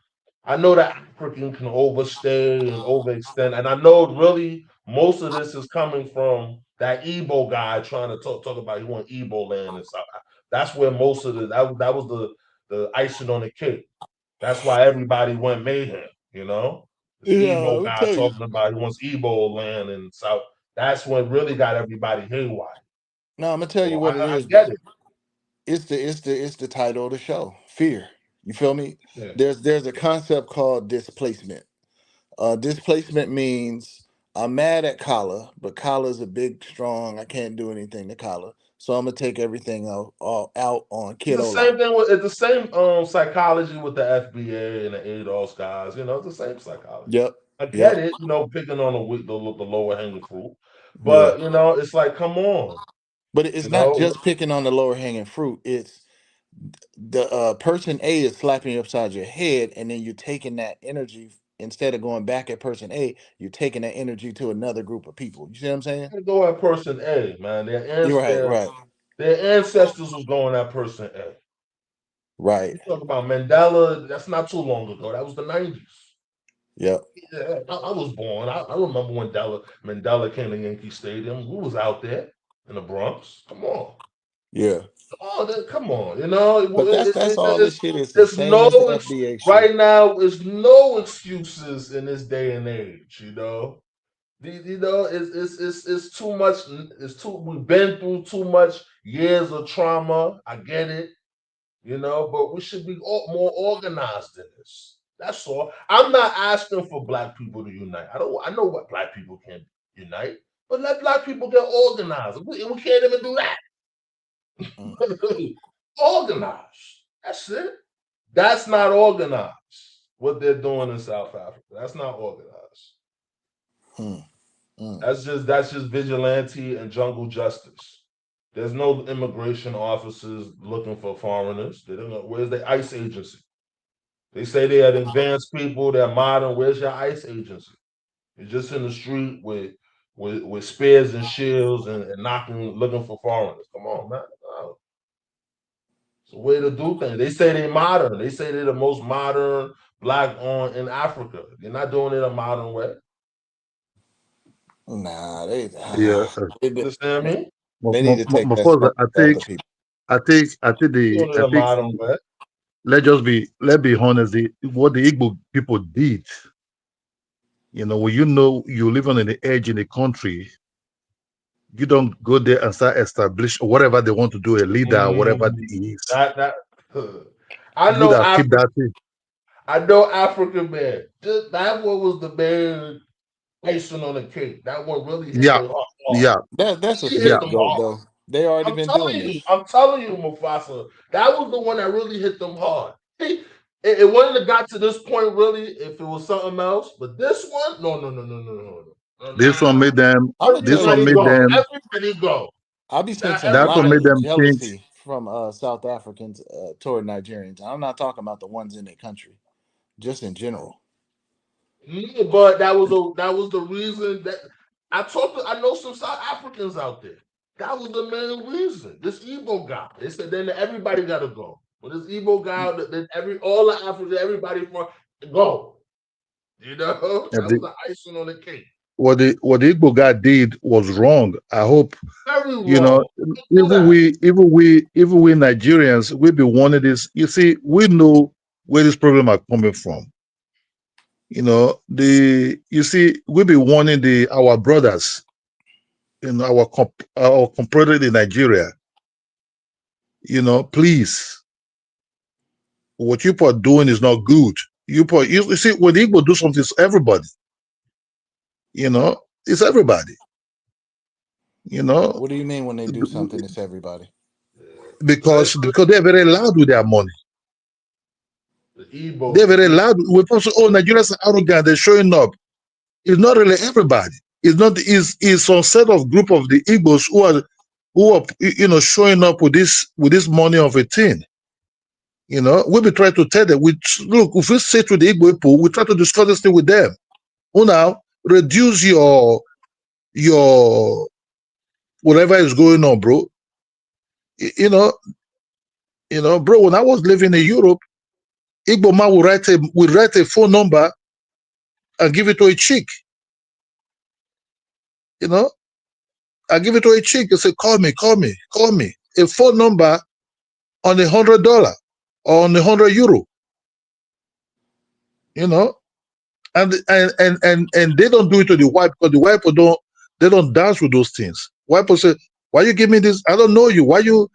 that African can overstay and overextend, and I know really most of this is coming from that Igbo guy trying to talk about he want Igbo land and stuff. That's where most of that was the icing on the cake. That's why everybody went mayhem. This Yeah, Igbo I'll guy tell you. talking about he wants Igbo land and South. That's what really got everybody haywire. No, I'm gonna tell you So what it I is, get bro. it. It's the title of the show. Fear. You feel me? Yeah. There's a concept called displacement. Displacement means I'm mad at Kala, but Kala's a big, strong. I can't do anything to Kala, so I'm gonna take everything all out on It's the Kid same Ola. thing with it's the same psychology with the FBA and the ADOS guys. It's the same psychology. Yep, I get yep, it. Picking on the lower hanging fruit, yeah. but it's like, come on. But You it's not know, just picking on the lower hanging fruit. It's the person A is slapping you upside your head, and then you're taking that energy instead of going back at person A, you're taking that energy to another group of people. You see what I'm saying? They go at person A, man. You're right, right, Their ancestors was going at person A. right. You talk about Mandela, that's not too long ago. That was the 90s. Yep. Yeah, I was born. I remember when Mandela came to Yankee Stadium. Who was out there in the Bronx? Come on. Yeah. Come on. You know, But that's all this shit is the it's same no, as the FBA shit. right now, it's no excuses in this day and age, you know. It's too much. We've been through too much years of trauma. I get it, you know, but we should be more organized in this. That's all. I'm not asking for black people to unite. I know what black people can unite, but let black people get organized. We can't even do that. Mm, Organized. That's it. That's not organized. What they're doing in South Africa. That's not organized. mm, mm. That's just vigilante and jungle justice. There's no immigration officers looking for foreigners. They don't know where's the ICE agency. They say they are advanced people, they're modern. Where's your ICE agency? You're just in the street with spears and shields and knocking, looking for foreigners. Come on, man. No. It's a way to do things. They say they're modern. They say they're the most modern black on in Africa. They're not doing it a modern way. Nah, Yeah. they, You understand me? they need to take My that father, smoke to other people. Doing it a modern way. let's be honest. What the Igbo people did, when you live on the edge in the country, you don't go there and start establish whatever they want to do, a leader, whatever Mm, it is. that I You know that keep Africa. that thing. I know African man. That one was the man icing on the cake. That one really hit Yeah, them hard. yeah, That's a He hit yeah. them scapegoat, hard. though. They already been doing this. I'm telling you, Mufasa. That was the one that really hit them hard. It wouldn't have got to this point really if it was something else. But this one, no. This one made them. I'm gonna tell This you one the made truth. them. Everybody go. I'll be That sensing a That lot one everybody. made of them think. jealousy from South Africans toward Nigerians. I'm not talking about the ones in their country, just in general. Yeah, but that was the reason that I know some South Africans out there. That was the main reason. This Igbo guy. They said then everybody gotta go. When this Igbo guy, then all the Africans, everybody from go. You know, That that was the icing on the cake. what the Igbo guy did was wrong. I hope Very wrong. Don't do that. even we Nigerians, we be wanting this. You see, we know where this problem are coming from. You see, we be warning our brothers our compatriot in Nigeria. Please, what you are doing is not good. You see, when the Igbo do something, it's everybody. It's everybody. You know, What do you mean when they do something? It's everybody. because they're very loud with their money. The Igbo, They're very loud. We're supposed to, Nigerians are arrogant. They're showing up. It's not really everybody. It's not. It's some set of group of the Igbos who are showing up with this money of a thing. We be trying to tell them. Look, if we say to the Igbo people, we try to discuss this thing with them. Now reduce your whatever is going on, bro. You know, bro. When I was living in Europe, Igbo man would write a phone number and give it to a chick. I give it to a chick and say, call me. A phone number on $100 or on €100. You know, and they don't do it to the wife because the wife don't dance with those things. Wife will say, why you give me this? I don't know you. Why to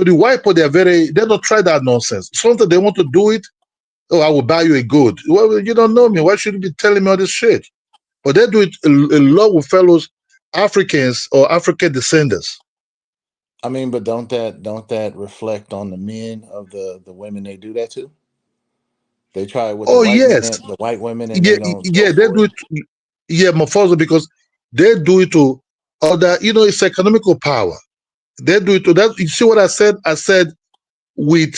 the wife they don't try that nonsense. Sometimes they want to do it. Oh, I will buy you a good. Well, you don't know me. Why should you be telling me all this shit? But they do it a lot with fellows Africans or African descendants. I mean, but don't that reflect on the men of the women they do that to? They try it with Oh yes, the white women, and yeah, they don't go yeah, they for do it. it. Yeah, Mafosa, because they do it to other. It's economical power. They do it to that. You see what I said? I said with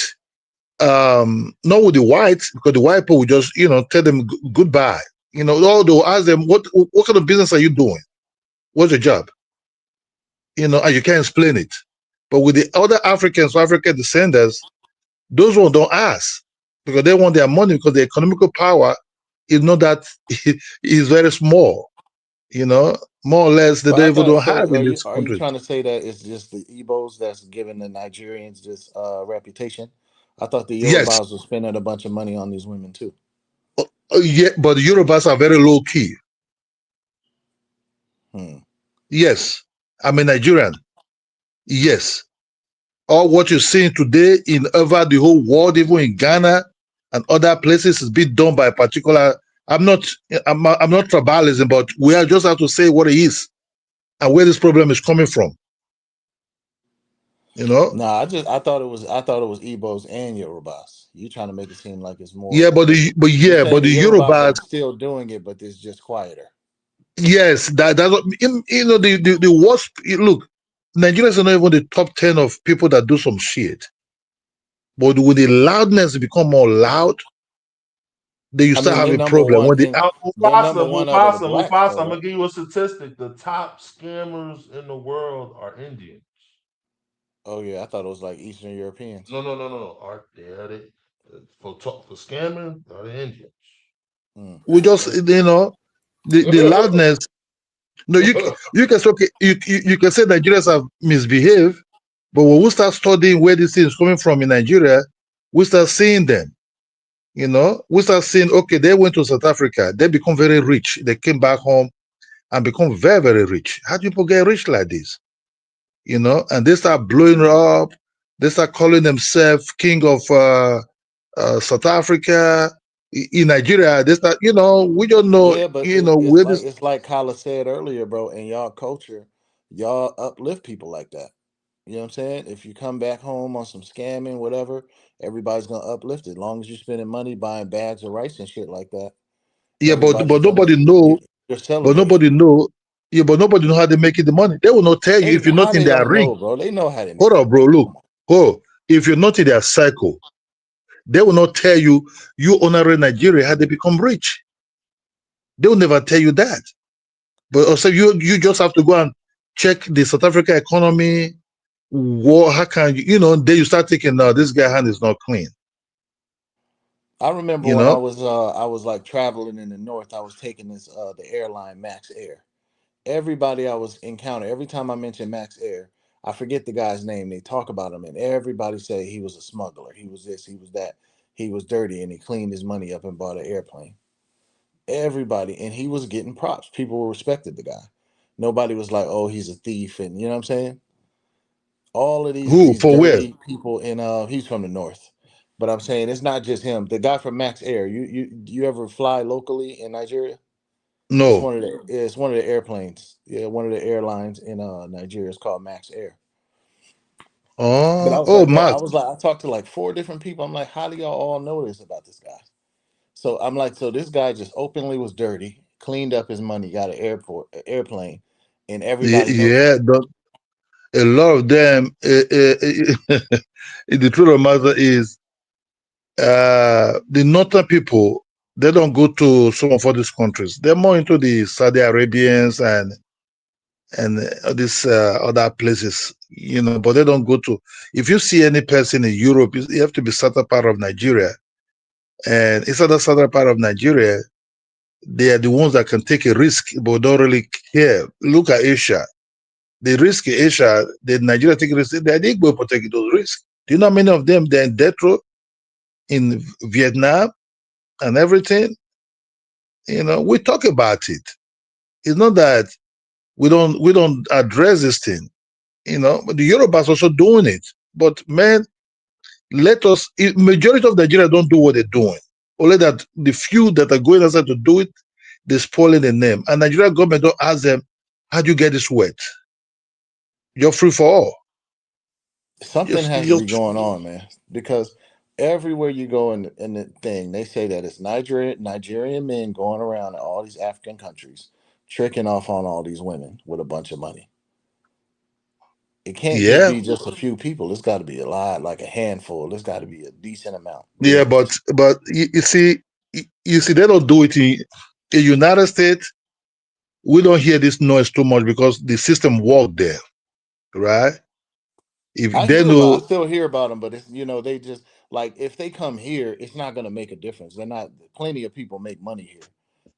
Not with the whites, because the white people will just, tell them goodbye. Or they'll ask them, what kind of business are you doing? What's your job? And you can't explain it. But with the other Africans, African descendants, those ones don't ask because they want their money, because the economical power is not that is very small. More or less they But I don't even thought don't so. have in these Are you countries. trying to say that it's just the Igbos that's giving the Nigerians this reputation? I thought the Yes, Yorubas were spending a bunch of money on these women too. yeah, but the Yorubas are very low key. Hmm. Yes, I'm a Nigerian. Yes, all what you're seeing today in over the whole world, even in Ghana and other places, is being done by a particular. I'm not. I'm not tribalism, but we are just have to say what it is and where this problem is coming from. You know. Nah, I thought it was Igbos and Yorubas. You trying to make it seem like it's more. Yeah, You're but saying the the Yorubas Yorubas. are still doing it, but it's just quieter. Yes, that's what the worst. Look, Nigerians are not even the top 10 of people that do some shit. But with the loudness become more loud, then you I start mean, having problem. When the they're number Mufasa, one out of the Mufasa, blacks, Mufasa. though, I'm gonna right? give you a statistic. The top scammers in the world are Indians. Oh yeah, I thought it was like Eastern Europeans. No, no, no, no, no. Are they? For scamming? Are the Indians? Mm. we just the loudness. No, you can say, okay, you can say Nigerians have misbehaved, but when we start studying where this thing is coming from in Nigeria, we start seeing them. We start seeing, okay, they went to South Africa, they become very rich, they came back home and become very, very rich. How do people get rich like this? And they start blowing up, they start calling themselves king of South Africa. In Nigeria, they start, we don't know, Yeah, but where this. it's like Kyla said earlier, bro. In y'all culture, y'all uplift people like that. You know what I'm saying? If you come back home on some scamming, whatever, everybody's gonna uplift it. As long as you're spending money buying bags of rice and shit like that, Yeah, everybody's but gonna nobody know, you're but celebrating. nobody know, yeah, but nobody know how they make it the money. They will not tell you They if you're how not in they their don't ring. know, bro. They know how they Hold make the on, bro. money. Look, Come on. oh, if you're not in their cycle, they will not tell you honoring Nigeria how they become rich. They will never tell you that. But also, you just have to go and check the South Africa economy. How can you, then you start thinking, no, this guy hand is not clean. I remember You when know, I was like traveling in the north, I was taking this the airline Max Air. Everybody I was encounter, every time I mention Max Air, I forget the guy's name. They talk about him, and everybody say he was a smuggler. He was this, he was that. He was dirty, and he cleaned his money up and bought an airplane. Everybody, and he was getting props. People respected the guy. Nobody was like, "Oh, he's a thief," and you know what I'm saying. All of who these for where? dirty people in he's from the north, but I'm saying it's not just him. The guy from Max Air. You ever fly locally in Nigeria? No. It's one of the airplanes. Yeah, one of the airlines in Nigeria is called Max Air. But I was Oh, like, bro, Max. I talked to like four different people. I'm like, how do y'all all know this about this guy? So I'm like, so this guy just openly was dirty, cleaned up his money, got an airplane, and everybody knows Yeah, about it. a lot of them. The truth of the matter is, the northern people, they don't go to some of all these countries. They're more into the Saudi Arabians and these other places, but they don't go to. If you see any person in Europe, you have to be southern part of Nigeria, and inside the southern part of Nigeria, they are the ones that can take a risk but don't really care. Look at Asia. The risk in Asia, the Nigeria take risk, they didn't go for taking those risks. Do you know how many of them they're in death row in Vietnam and everything? We talk about it. It's not that we don't address this thing, but the Yorubas also doing it. But man, majority of Nigeria don't do what they're doing. Only that the few that are going outside to do it, they're spoiling the name. And Nigerian government don't ask them, how do you get this wet? You're free for all. Something Just, has to just be going on, man, because everywhere you go in the thing, they say that it's Nigerian men going around in all these African countries, tricking off on all these women with a bunch of money. It can't just Yeah, be just a few people. It's got to be a lot, like a handful. It's got to be a decent amount. yeah, but you see, you see, they don't do it in the United States. We don't hear this noise too much because the system work there, right? If I they hear about. I know, still hear about them, but it's they just like if they come here, it's not gonna make a difference. They're not. Plenty of people make money here,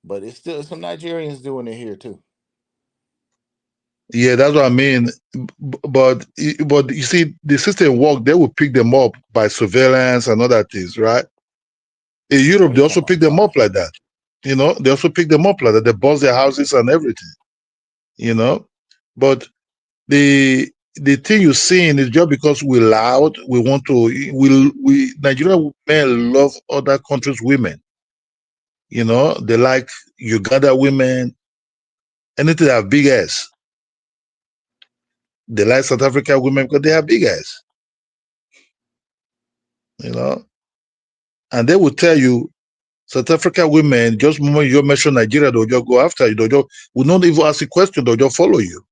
but it's still some Nigerians doing it here too. yeah, that's what I mean. But you see, the system work. They will pick them up by surveillance and other things, right? In Oh, Europe, you they also talking pick about them car? up like that. They also pick them up like that. They bust their houses and everything. You know, but the the thing you're seeing is just because we're loud, we want to. We Nigerian men love other countries' women. They like Uganda women, anything that have big ass. They like South Africa women because they have big ass. You know, and they will tell you South Africa women, just moment you mention Nigeria, they'll just go after you. They'll just will not even ask a question, they'll just follow you.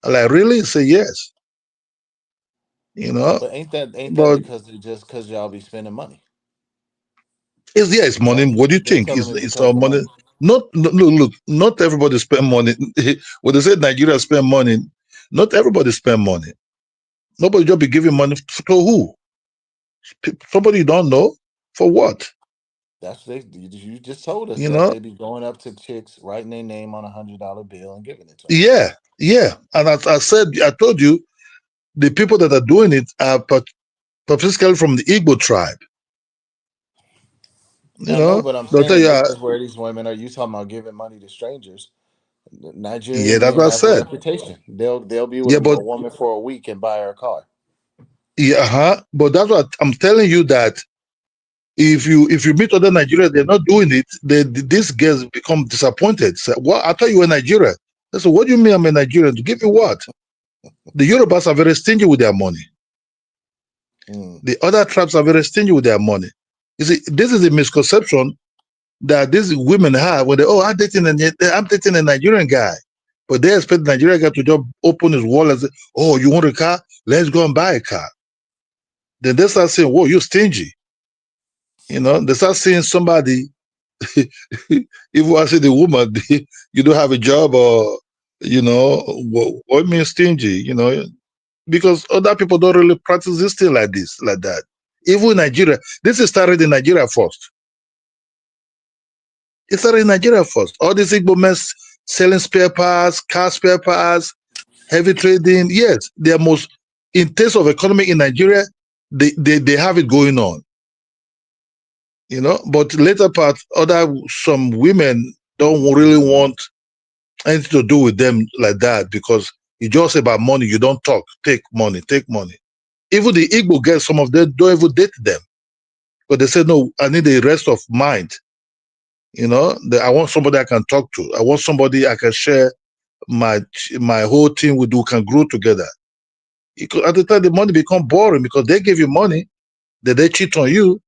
I'm like, really? Say yes. You know, But ain't that but because they just because y'all be spending money? it's money. That's What do you they think? tell them it's It's because our of the money. money. Not look, not everybody spend money. When they say Nigeria spend money, not everybody spend money. Nobody just be giving money to who? Somebody you don't know for what? That's you just told us You that know? they be going up to chicks, writing their name on $100 bill and giving it to them. Yeah, yeah. And as I said, I told you the people that are doing it are particularly from the Igbo tribe. I know, but I'm They'll tell saying you, this is where these women are. You talking about giving money to strangers? yeah, Nigerian that's men what I have a said. reputation. They'll be with Yeah, a but woman for a week and buy her a car. yeah, but that's what I'm telling you that if you meet other Nigerians, they're not doing it. These girls become disappointed. Say, "What? I thought you were Nigerian." I said, "What do you mean I'm a Nigerian? To give you what?" The Yorubas are very stingy with their money. Mm. The other tribes are very stingy with their money. You see, this is a misconception that these women have when I'm dating a Nigerian guy, but they expect the Nigerian guy to just open his wallet and say, "Oh, you want a car? Let's go and buy a car." Then they start saying, "Whoa, you're stingy." They start saying somebody, if I say the woman, you don't have a job or, what means stingy, because other people don't really practice this thing like this, like that. Even in Nigeria, this is started in Nigeria first. It started in Nigeria first. All these Igbo men selling spare parts, car spare parts, heavy trading. Yes, they are most, in terms of economy in Nigeria, they have it going on. But later part, some women don't really want anything to do with them like that because you just say about money, you don't talk. Take money, take money. Even the Igbo girls, some of them don't even date them. But they say, no, I need a rest of mind. I want somebody I can talk to. I want somebody I can share my whole team with who can grow together. At the time, the money become boring because they give you money, that they cheat on you,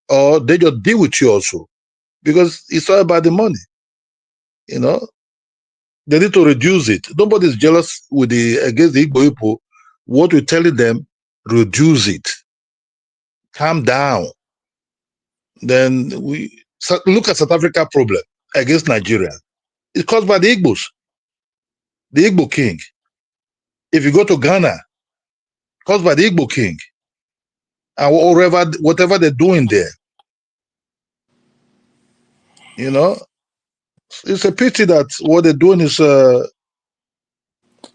or they just deal with you also. Because it's all about the money. You know, they need to reduce it. Nobody's jealous with the against the Igbo people. What we're telling them, reduce it. Calm down. Then look at South Africa problem against Nigeria. It's caused by the Igbos, the Igbo king. If you go to Ghana, caused by the Igbo king, and whatever they're doing there, you know, it's a pity that what they're doing is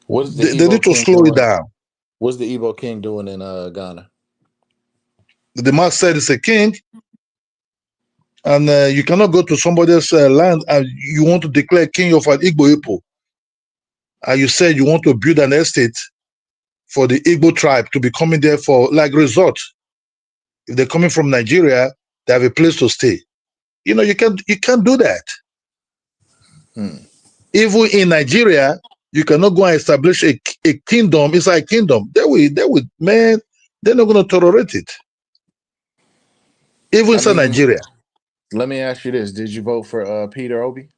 What is the they need Igbo to king slow it doing? down. What's the Igbo king doing in Ghana? The man said it's a king, and you cannot go to somebody else's land and you want to declare king of an Igbo people. And you said you want to build an estate for the Igbo tribe to be coming there for like resort. If they're coming from Nigeria, they have a place to stay. You can't do that. Hmm. Even in Nigeria, you cannot go and establish a kingdom inside a kingdom. They will, man, they're not going to tolerate it. Even I inside mean, Nigeria. let me ask you this: did you vote for Peter Obi?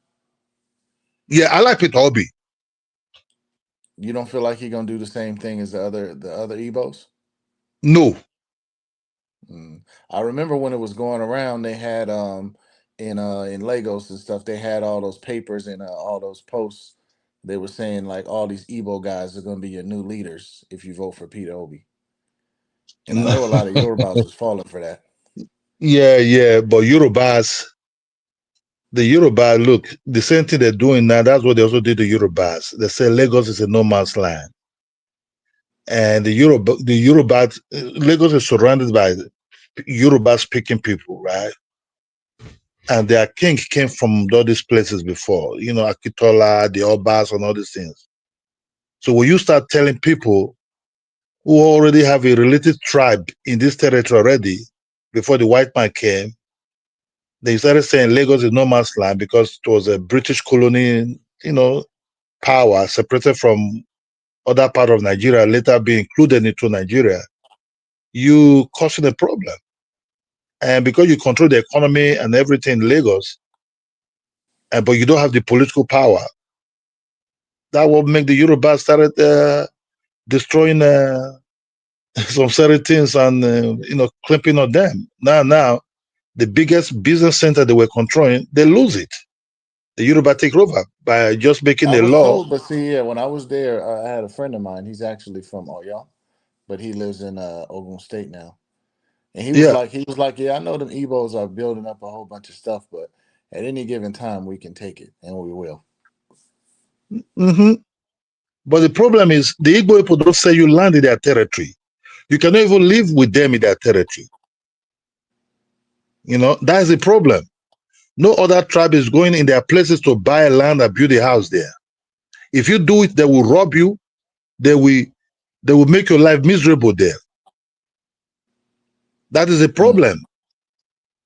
Yeah, I like Peter Obi. You don't feel like he gonna do the same thing as the other Ebos? No. Mm. I remember when it was going around, they had in Lagos and stuff, they had all those papers and all those posts. They were saying like all these Igbo guys are gonna be your new leaders if you vote for Peter Obi. And I know a lot of Yorubas was falling for that. Yeah, yeah, but the Yoruba, look, the same thing they're doing now, that's what they also did to Yorubas. They say Lagos is a no man's land. And the Yoruba, Lagos is surrounded by Yoruba speaking people, right? And their king came from all these places before, Akitola, the Obas, and all these things. So when you start telling people who already have a related tribe in this territory already, before the white man came, they started saying Lagos is no man's land because it was a British colony, power separated from other part of Nigeria, later being included into Nigeria. You causing a problem. And because you control the economy and everything in Lagos, but you don't have the political power, that will make the Yoruba started destroying some certain things and clamping on them. Now, the biggest business center they were controlling, they lose it. The Yoruba take over by just making I a was law. told, but see, yeah, when I was there, I had a friend of mine. He's actually from Oyo, but he lives in Ogun State now. And Yeah. he was like, yeah, I know them Ebos are building up a whole bunch of stuff, but at any given time we can take it, and we will. hmm But the problem is the Igbo people don't say you land in their territory. You cannot even live with them in their territory. That's the problem. No other tribe is going in their places to buy land and build a house there. If you do it, they will rob you. They will they will make your life miserable there. That is a Mm. problem.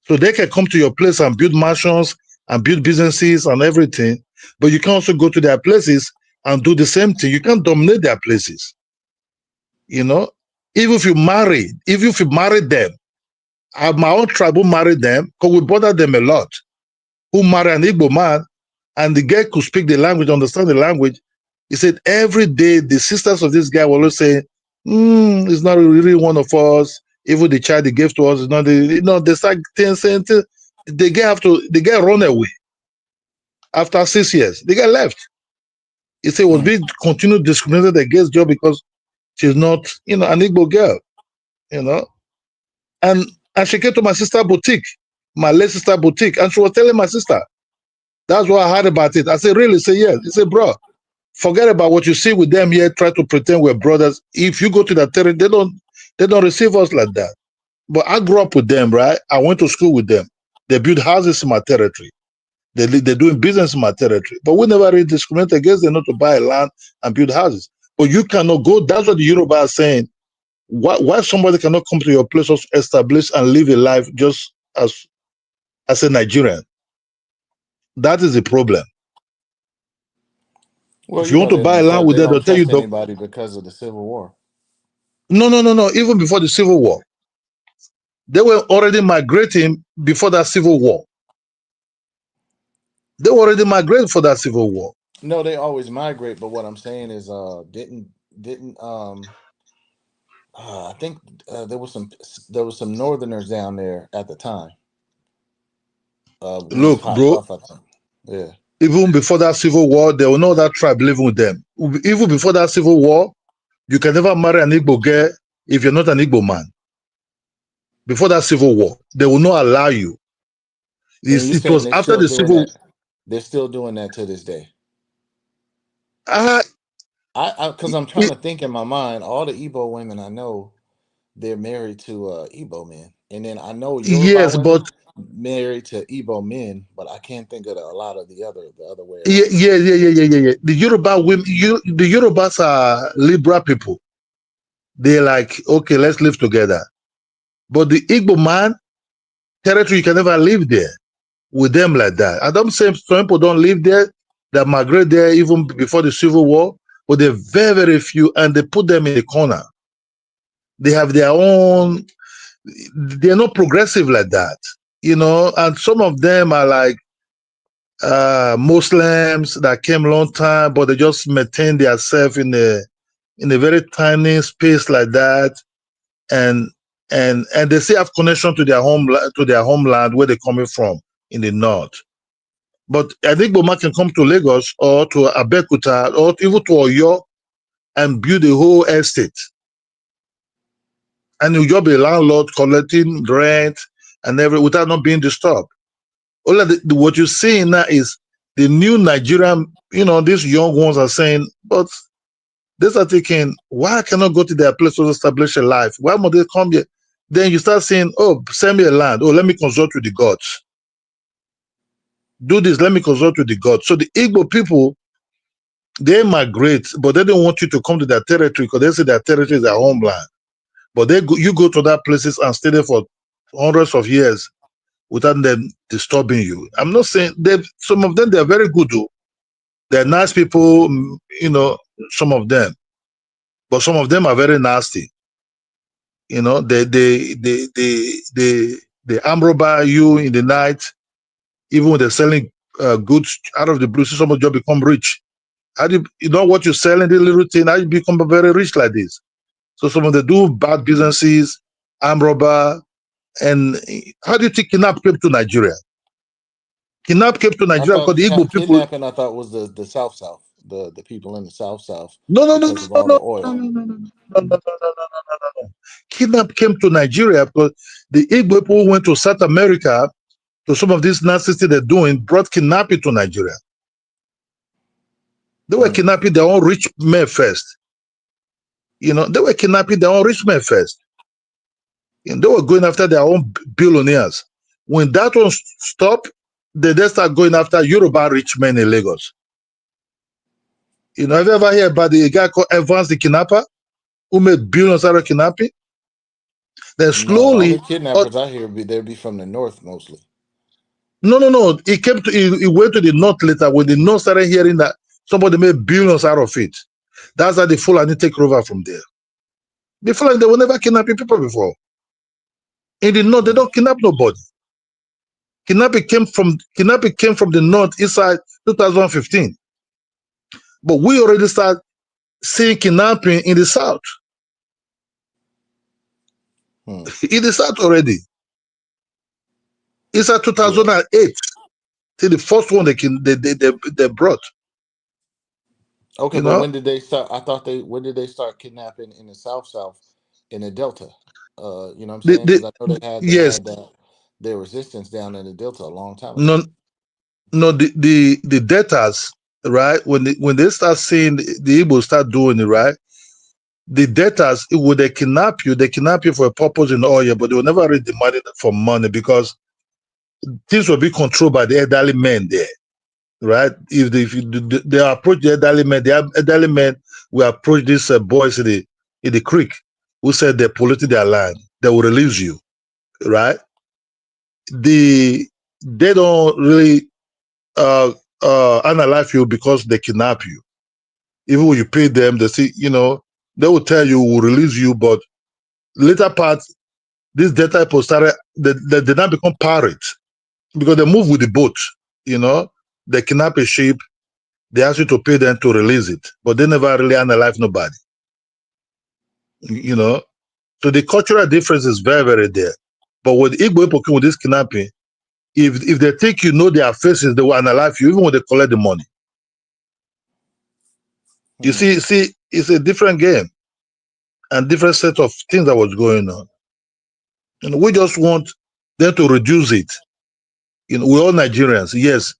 So they can come to your place and build mansions and build businesses and everything, but you can also go to their places and do the same thing. You can't dominate their places. You know, even if you marry them, I have my own tribe who married them because we bother them a lot. Who marry an Igbo man, and the guy could speak the language, understand the language. He said every day the sisters of this guy will always say, "It's not really one of us. Even the child he gave to us is not the." They start saying the guy run away after 6 years. The guy left. He said was Mm. being continued discriminated against job because she's not, an Igbo girl, you know. And and she came to my sister boutique, my late sister boutique, and she was telling my sister, that's what I heard about it. I said, really? He said, yes. He said, bro, forget about what you see with them here, try to pretend we're brothers. If you go to that territory, they don't receive us like that. But I grew up with them, right? I went to school with them. They build houses in my territory. They're doing business in my territory. But we never really discriminate against them not to buy land and build houses. But you cannot go. That's what the Yoruba are saying. Why somebody cannot come to your place of establish and live a life just as a Nigerian? That is the problem. Well, If you want to they buy don't land trust with them, they'll tell you, anybody because of the Civil War. no, no, no, no. Even before the Civil War, they were already migrating before that Civil War. They were already migrating for that Civil War. No, they always migrate, but what I'm saying is, didn't I think there was some Northerners down there at the time when this Look, popped bro, off. I think, yeah. even before that Civil War, there were no other tribe living with them. Even before that Civil War, you can never marry an Igbo girl if you're not an Igbo man. Before that Civil War, they will not allow you. And you It saying was they're after still the doing Civil. that? They're still doing that to this day. Uh, Because I'm trying to think in my mind, all the Igbo women I know, they're married to Igbo men, and then I know Yoruba yes, but women married to Igbo men, but I can't think of a lot of the other way yeah, around. yeah, yeah, yeah, yeah, yeah, yeah. The Yoruba women, the Yorubas are liberal people. They're like, okay, let's live together. But the Igbo man territory, you can never live there with them like that. I don't say some people don't live there, that migrate there even before the Civil War, but they're very, very few, and they put them in the corner. They have their own, they're not progressive like that, and some of them are like, Muslims that came a long time, but they just maintain themselves in a very tiny space like that, and and they still have connection to their homeland where they're coming from in the north. But I think Boma can come to Lagos or to Abeokuta or even to Oyo and build a whole estate, and you'll just be a landlord collecting rent and every without not being disturbed. All of what you're seeing now is the new Nigerian, these young ones are saying, but they are thinking, why cannot go to their place to establish a life? Why must they come here? Then you start saying, oh, send me a land. Oh, let me consult with the gods. Do this, let me consult with the gods. So the Igbo people, they migrate, but they don't want you to come to their territory because they say their territory is their homeland. But you go to that places and stay there for hundreds of years without them disturbing you. I'm not saying some of them they're very good though. They're nice people, some of them, but some of them are very nasty. They arm robber you in the night, even when they're selling goods out of the blue. So somebody just become rich. How do you know what you're selling? The little thing, how you become very rich like this? So some of them do bad businesses, arm robber, and how do you think kidnap came to Nigeria? Kidnap came to I Nigeria because thought the Igbo people. kidnapping. I thought was the South South, the people in the South No, no, no, because no, of no, all the no, oil. no, no, no, no, no, no, no, no, no, no. Kidnap came to Nigeria because the Igbo people went to South America to some of these nasty things they're doing, brought kidnapping to Nigeria. They were kidnapping their own rich men first. They were kidnapping their own rich men first. They were going after their own billionaires. When that one stopped, they start going after Yoruba rich men in Lagos. Have you ever heard about the guy called Evans the kidnapper who made billions out of kidnapping? Then No, the only slowly, kidnappers I hear they'd be from the north mostly. no. He went to the north later when the north started hearing that somebody made billions out of it. That's how the Fulani take over from there. The Fulani, they were never kidnapping people before. In the north, they don't kidnap nobody. Kidnapping came from the north inside 2015. But we already start seeing kidnapping in the south. In the south already. Inside Yeah. 2008. Till the first one they brought. Okay, You but know, when did they start? I thought when did they start kidnapping in the South in the Delta? You know what I'm saying? Because I know they yes, had their resistance down in the Delta a long time ago. no, no, the debtors, right? When they start seeing the Igbo start doing it, right? The debtors, when they kidnap you for a purpose in oil, but they will never read the money for money because things will be controlled by the elderly men there, right? They approach the elderly men, the elderly men will approach these boys in the creek who said they're polluting their land. They will release you, right? They don't really analyze you because they kidnap you. Even when you pay them, they see, they will tell you we'll release you, but later part, this data people started, they now become pirates because they move with the boat, they kidnap a ship, they ask you to pay them to release it, but they never really analyze nobody, you know. So the cultural difference is very, very there. But with Igbo people with this kidnapping, if they think their faces, they will analyze you even when they collect the money. You see, it's a different game and different set of things that was going on. And we just want them to reduce it. We're all Nigerians. Yes,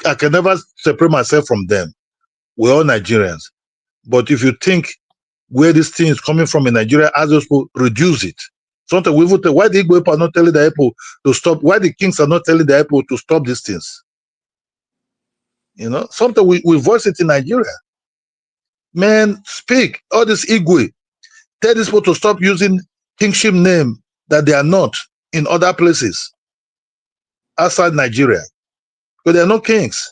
I can never separate myself from them. We're all Nigerians. But if you think where this thing is coming from in Nigeria, ask those people reduce it. Sometimes we would tell, why the Igbo people are not telling the people to stop? Why the kings are not telling the people to stop these things? Sometimes we voice it in Nigeria. Man, speak. All this Igwe. Tell these people to stop using kingship name that they are not in other places outside Nigeria. Because they are not kings.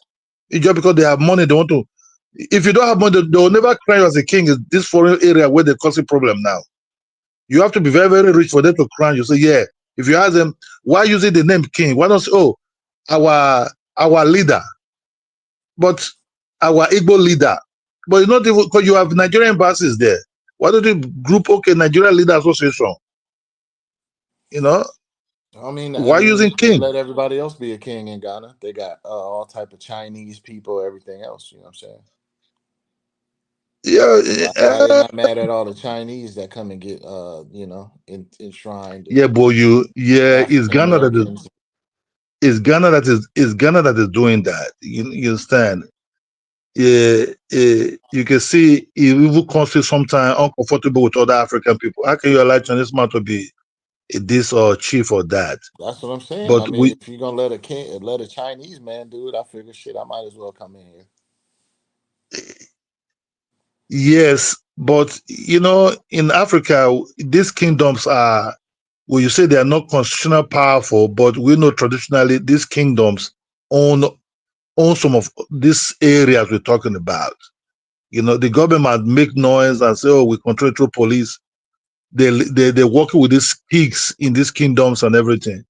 It's just because they have money, they want to. If you don't have money, they will never crown you as a king in this foreign area where they cause a problem now. You have to be very, very rich for them to crown you. So yeah, if you ask them, why using the name king? Why don't say, oh, our leader? but our Igbo leader, but it's not even because you have Nigerian embassies there. Why don't you group Nigeria Leader Association? You know, I why mean, using they king? let everybody else be a king in Ghana. They got all type of Chinese people, everything else. You know what I'm saying? Yeah, Why they not mad at all the Chinese that come and get enshrined yeah, and boy, it's African Ghana that is Americans? Ghana that is doing that. You understand? Yeah, you can see it even conflict sometimes uncomfortable with other African people. How can you allow Chinese man to be this or chief or that? That's what I'm saying. I But mean, we if you're gonna let let a Chinese man do it, I figure shit, I might as well come in here. yes, but in Africa, these kingdoms are, well, you say they are not constitutional powerful, but we know traditionally these kingdoms own some of these areas we're talking about. The government make noise and say, "Oh, we control through police." They're working with these pigs in these kingdoms and everything.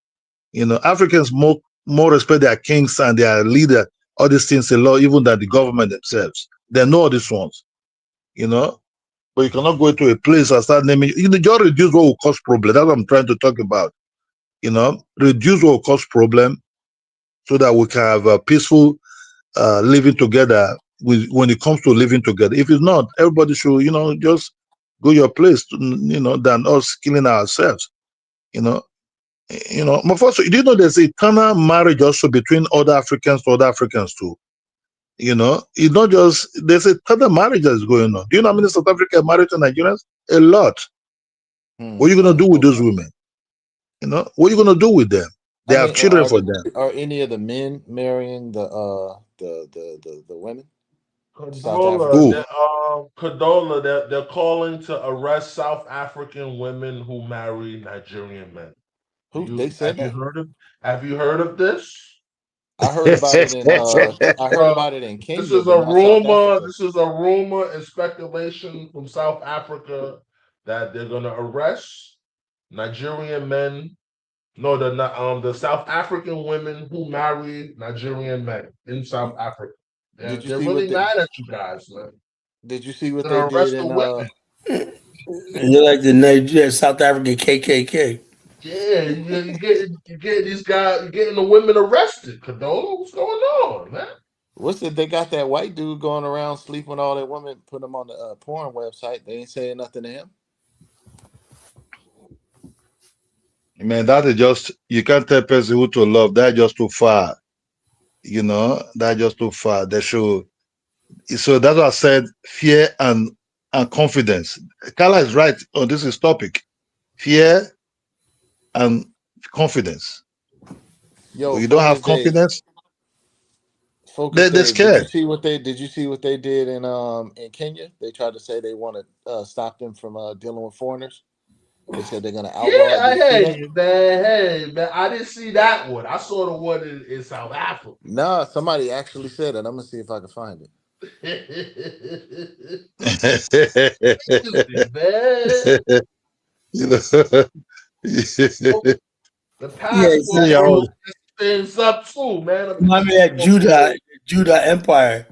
Africans more respect their kings and their leader, all these things a lot, even than the government themselves. They know all these ones. You know, but you cannot go into a place and start naming. Just reduce what will cause problem. That's what I'm trying to talk about. Reduce what will cause problem so that we can have a peaceful living together when it comes to living together. If it's not, everybody should, just go your place, than us killing ourselves. You know, My first, do you know there's eternal marriage also between other Africans to other Africans too? It's not just there's eternal marriage that's going on. Do you know how many South African married to Nigerians? A lot. What are you I gonna do didn't with know those about women? What are you gonna do with them? They I have mean, children for them. are any of the men marrying the women? South Condola, African Who? men? Condola, they're calling to arrest South African women who marry Nigerian men. Do Who they you said that? have you heard of this? I heard about it in I heard Uh, about it in this Kenya, is but a not South rumor. Africa. This is a rumor and speculation from South Africa that they're gonna arrest Nigerian men. No, the South African women who marry Nigerian men in South Africa. Did you They're see what really they mad at you guys, man. did you see what They're they gonna did arrest the in women. And you're like the Nigeria, South African KKK. Yeah, you get these guys, you're getting the women arrested. Condola, what's going on, man? what's it? They got that white dude going around sleeping with all that women, put him on the porn website. They ain't saying nothing to him. Man, that is just you can't tell person who to love. That's just too far. That's just too far. They should. So that's what I said. Fear and confidence. Kala is right on this is topic. Fear and confidence. Yo, When you don't have confidence, Focus they're Dave, scared. did you see what they did in Kenya? They tried to say they want to stop them from dealing with foreigners. They said they're gonna outlaw it. Did you see that? Hey, man, I didn't see that one. I saw the one in South Africa. Nah, somebody actually said it. I'm gonna see if I can find it. Crazy, man. you know, The Yeah, passport see, yeah, bro stands up too, man. The remind me of that passport bro. Judah Empire.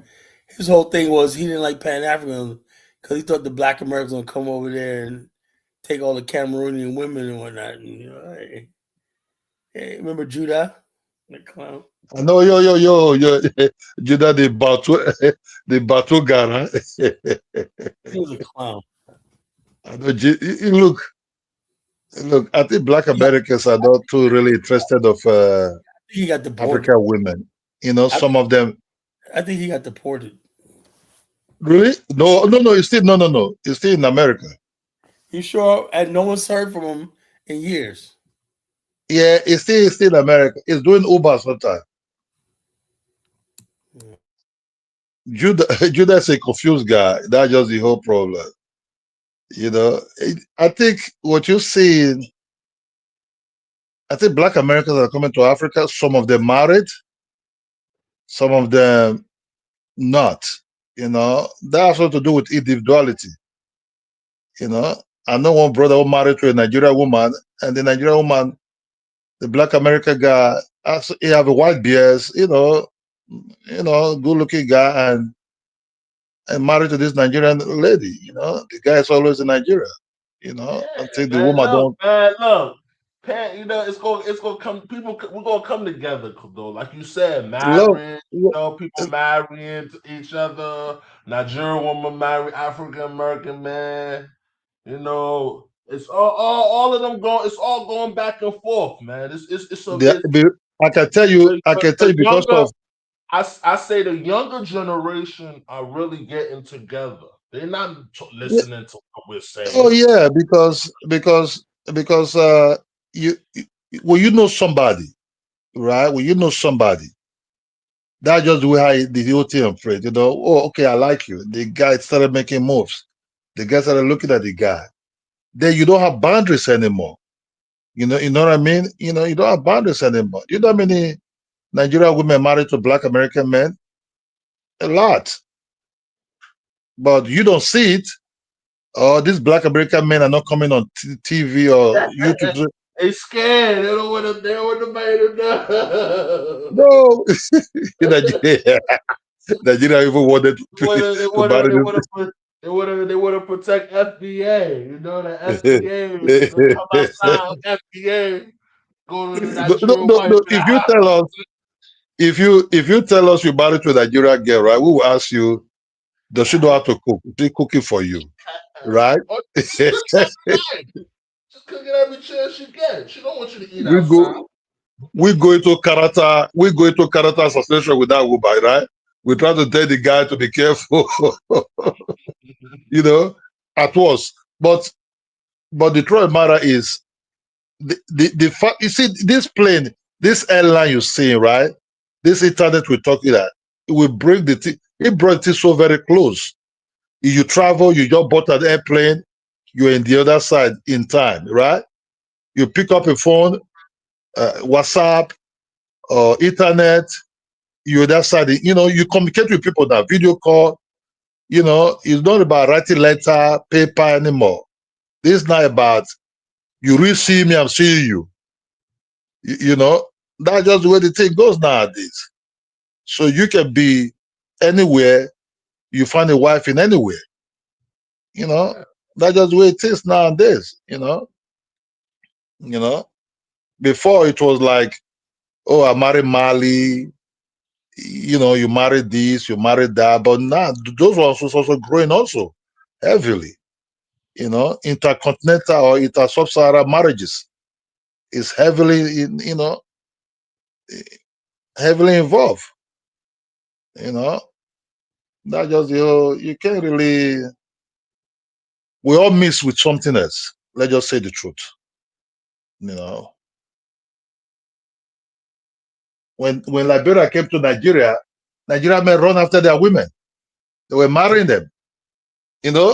His whole thing was he didn't like Pan African because he thought the black Americans would come over there and take all the Cameroonian women and whatnot. And, hey, remember Judah, the clown? I know, yo, Judah the battle Ghana. He was a clown. I know, look. I think Black Yeah, Americans are not too really interested of he got deported. African women. I, Some of them I think he got deported. really. No, no, no. It's still no. It's still in America. You sure? And no one's heard from him in years. Yeah, it's still in America. It's doing Uber sometimes. Yeah. Judah Judah is a confused guy. That's just the whole problem. I think what you see. I think Black Americans are coming to Africa. Some of them married, some of them not. That has something to do with individuality. You know, I know one brother who married to a Nigerian woman, and the Nigerian woman, the Black American guy, he have a white beard. good-looking guy and married to this Nigerian lady. The guy is always in Nigeria. Yeah, Until the man. woman Look, don't man. Look, Pat. it's gonna come. We're gonna come together, though. Like you said, love. marriage. People marrying to each other. Nigerian woman marry African American man. It's all of them going. It's all going back and forth, man. It's a The, it's be- I can tell you, the, I the, can tell the you because younger. of I say the younger generation are really getting together. They're not yeah, listening to what we're oh saying. yeah, because you when you know somebody, right? When you know somebody, that's just the way the whole thing operates. Oh, okay, I like you. The guy started making moves. The guy started looking at the guy. Then you don't have boundaries anymore. You know what I mean? You don't have boundaries anymore. You know how many Nigerian women married to black American men? A lot. But you don't see it. Oh, these black American men are not coming on TV or YouTube. They scared. They don't want to. They don't want nobody to know. No, Nigeria, Nigeria even wanted They to want to. marry They want to put. They want to protect FBA. The FBA. Come this. outside. FBA. Go to the No, no, Nigerian no, wife no. in the house. If you tell us you married to a Nigerian girl, right? We will ask you, does she know how to cook? She cooking for you, right? Or she cooks outside. She's cooking every chance she gets. She don't want you to eat we outside. go we go into character assassination with that woman, right? We try to tell the guy to be careful, you know, at once. But the truth of the matter is the fact you see this plane, this airline you see, right? This internet we're talking about, it will bring it brought it so very close. You travel, you just bought an airplane, you're in the other side in time, right? You pick up a phone, WhatsApp or internet, you're that side. You communicate with people now, video call. It's not about writing letter, paper anymore. This is not about you really see me, I'm seeing you. You know, that's just the way the thing goes nowadays. So you can be anywhere, you find a wife in anywhere. You know, that's just the way it is nowadays. You know. Before it was like, oh, I married Mali. You married this, you married that, but now those ones also growing also heavily. Intercontinental or inter-sub-Saharan marriages is heavily involved. You know, that just you can't really. We all mix with something else. Let's just say the truth. You know, when Liberia came to Nigeria, Nigeria men run after their women. They were marrying them.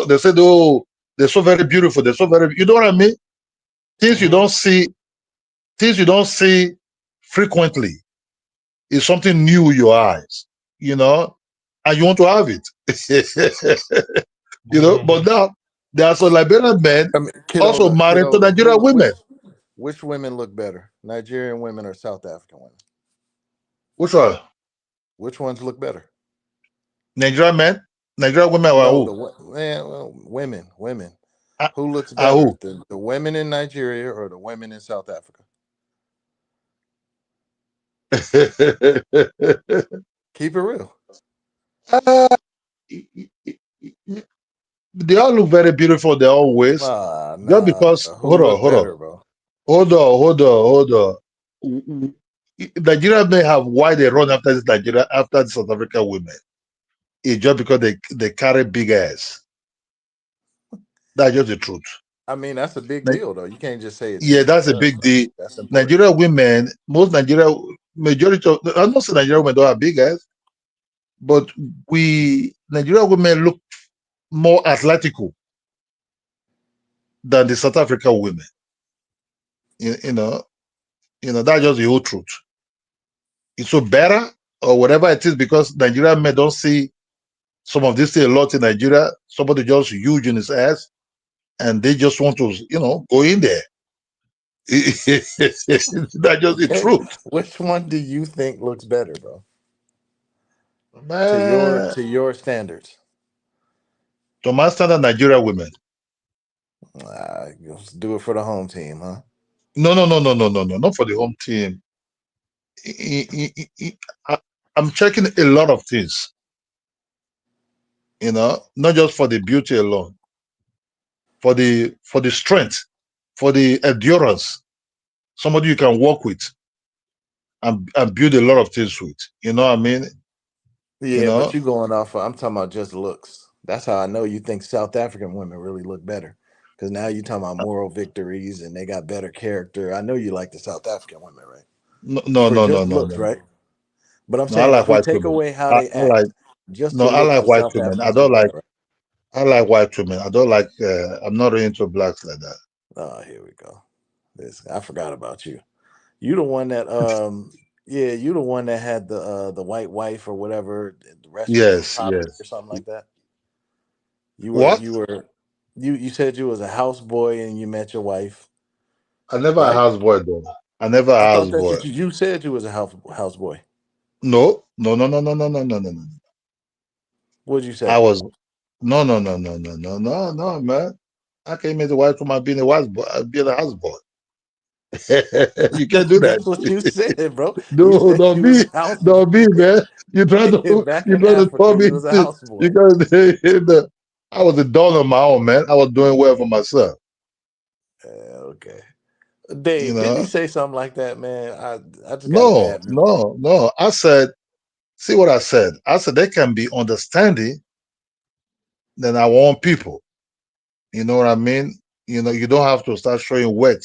They said, "Oh, they're so very beautiful. They're so very." You know what I mean? Things you Mm-hmm. don't see, things you don't see frequently is something new with your eyes. You know, and you want to have it. But now there are some Liberian men I mean, also married to Nigerian who women. which women look better, Nigerian women or South African women? Which one? Which ones look better? Nigerian men? Nigerian women are No, who? women. Ah, Who looks better, who? the women in Nigeria or the women in South Africa? Keep it real. Uh, they all look very beautiful their own ways. Just Nah. because, Who look better, bro? hold on. Nigerian men have why they run after this Nigeria after the South African women. It's just because they carry big ass. That's just the truth. I mean, that's a big Ni- deal, though. You can't just say it's Yeah, just that's a because, big though. deal. That's important. Nigerian women, most Nigeria majority of I'm not saying Nigerian women don't have big ass, but we Nigerian women look more athletical than the South African women. You, you know, that's just the whole truth. It's so better or whatever it is because Nigerian men don't see some of this thing a lot in Nigeria. Somebody just huge in his ass and they just want to, go in there. That's just the Okay. truth. Which one do you think looks better, bro? Man, to your standards? to my standard Nigeria women. Just do it for the home team, huh? No, no, no, no, no, no, no, not for the home team. I- I- I- I- I- I'm checking a lot of things, not just for the beauty alone, for the strength, for the endurance, somebody you can work with and build a lot of things with. You know what I mean? You Yeah, but know, you going off. I'm talking about just looks. That's how I know you think South African women really look better. Because now you talking about moral victories and they got better character. I know you like the South African women, right? no, no, For no, no, just no, looks, no. right? But I'm No, I saying like if we white take women. away how I they like act, just no, the I looks, like the white South women. Africans look better, right? I like white women. I don't like. I'm not really into blacks like that. Oh, here we go. This I forgot about you. You the one that yeah, you the one that had the white wife or whatever. The restaurant was Yes, popping or yes. something like that. You were What? you were you said you was a houseboy and you met your wife, I never a right? houseboy though. I never a I thought that's houseboy. what you said you was a houseboy. No, no, no, no, no, no, no, no, no, no. What'd you I say? was no, no, no, no, no, no, no, no, man. I came into white from my being a white boy, being a houseboy. You can't do that. That's what you said, bro. You No, said don't you was be, a houseboy. don't be, man. You try to, Back you in try to tell Africa, me you was a you houseboy. got the. I was a don on my own, man. I was doing well for myself. Okay. You Dave, didn't he know, say something like that, man? I just got a no, bad memory. no, no. I said, see what I said. I said they can be understanding. Then I want people. You know what I mean? You don't have to start showing weight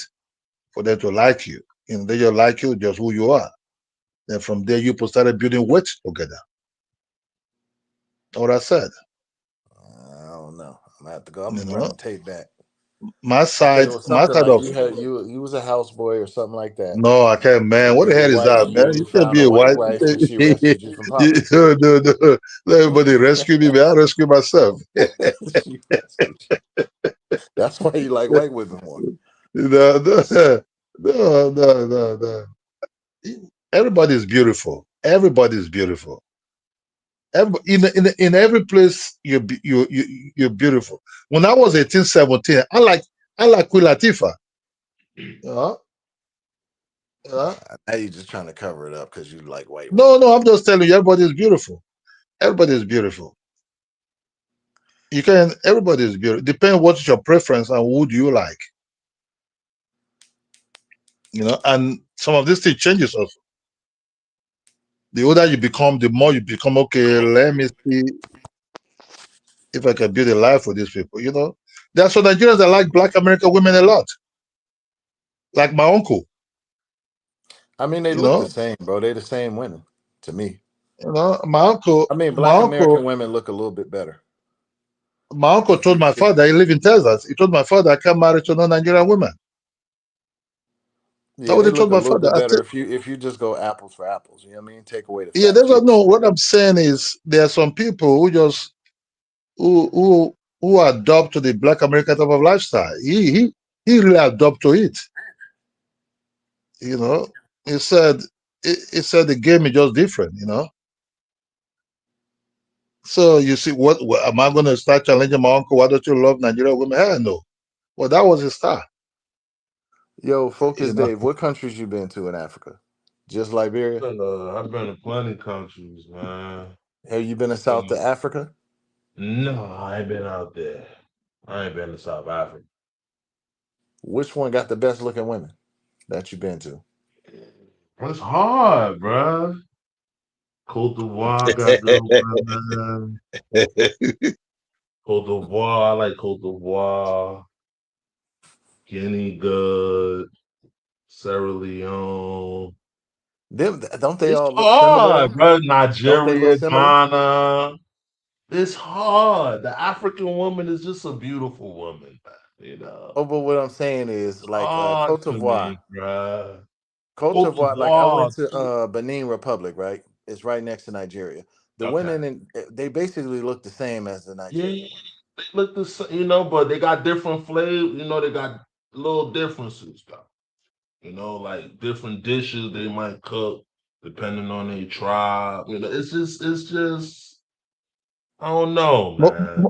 for them to like you. They just like you just who you are. Then from there, you started building weight together. That's what I said. I don't know. I'm gonna have to go. I'm You gonna run know, the tape back. my I think it side, was my something side like of you was a houseboy or something like that. no, I can't, man. What the And hell your is wife, that, man? you You can't found be a a white white. wife and she rescued you from poverty. No, no, no. Let everybody rescue me, man. I rescue myself. She rescued you. That's why you like white women more. No, no, no, no, no, no. Everybody is beautiful. Everybody is beautiful. In every place you're beautiful. When I was 18, 17, I like Queen Latifah. Yeah, yeah. Now you just trying to cover it up because you like white women. No, no, I'm just telling you, everybody is beautiful. Everybody is beautiful. You can everybody is beautiful. Depend what's your preference and who do you like. And some of this thing changes also. The older you become, the more you become, okay, let me see if I can build a life for these people. There are some Nigerians that like black American women a lot, like my uncle. I mean, they You look the know, same, bro. They the same women to me. my uncle, I mean, my black uncle, American women look a little bit better. my uncle If told you my if father he live in Texas. He told my father I can't marry to no Nigerian woman. That's yeah, what they he told look a my little father. bit better if you just go apples for apples. You know what I mean? Take away the Yeah, fat that's what chicks. no. What I'm saying is there are some people who just who adopt to the black American type of lifestyle. He really adopt to it. You know, he said he said the game is just different. So you see, what am I going to start challenging my uncle? Why don't you love Nigerian women? Hell no. Well, that was his style. Yo, You Focus know, Dave, what countries you been to in Africa? Just Liberia? I've been to plenty countries, man. Have you been to Uh, South Africa? no, I ain't been out there. I ain't been to South Africa. Which one got the best looking women that you been to? It's hard, bruh. Cote d'Ivoire got good women. Cote d'Ivoire, I like Cote d'Ivoire. Guinea good. Sierra Leone. Them don't they It's all look similar hard, though? bro. Don't they look Nigeria, similar? Ghana. It's hard. The African woman is just a beautiful woman, man. Oh, but what I'm saying is It's like hard Cote to d'Ivoire. me, bro. Cote Cote d'Ivoire, like I d'Ivoire, went to too. Benin Republic, right? It's right next to Nigeria. The Okay. women in they basically look the same as the Yeah, Nigerian women. they look the same, but they got different flavors. They got little differences, though. Like different dishes they might cook. depending on their tribe. You know, it's just I don't know, Mo- man.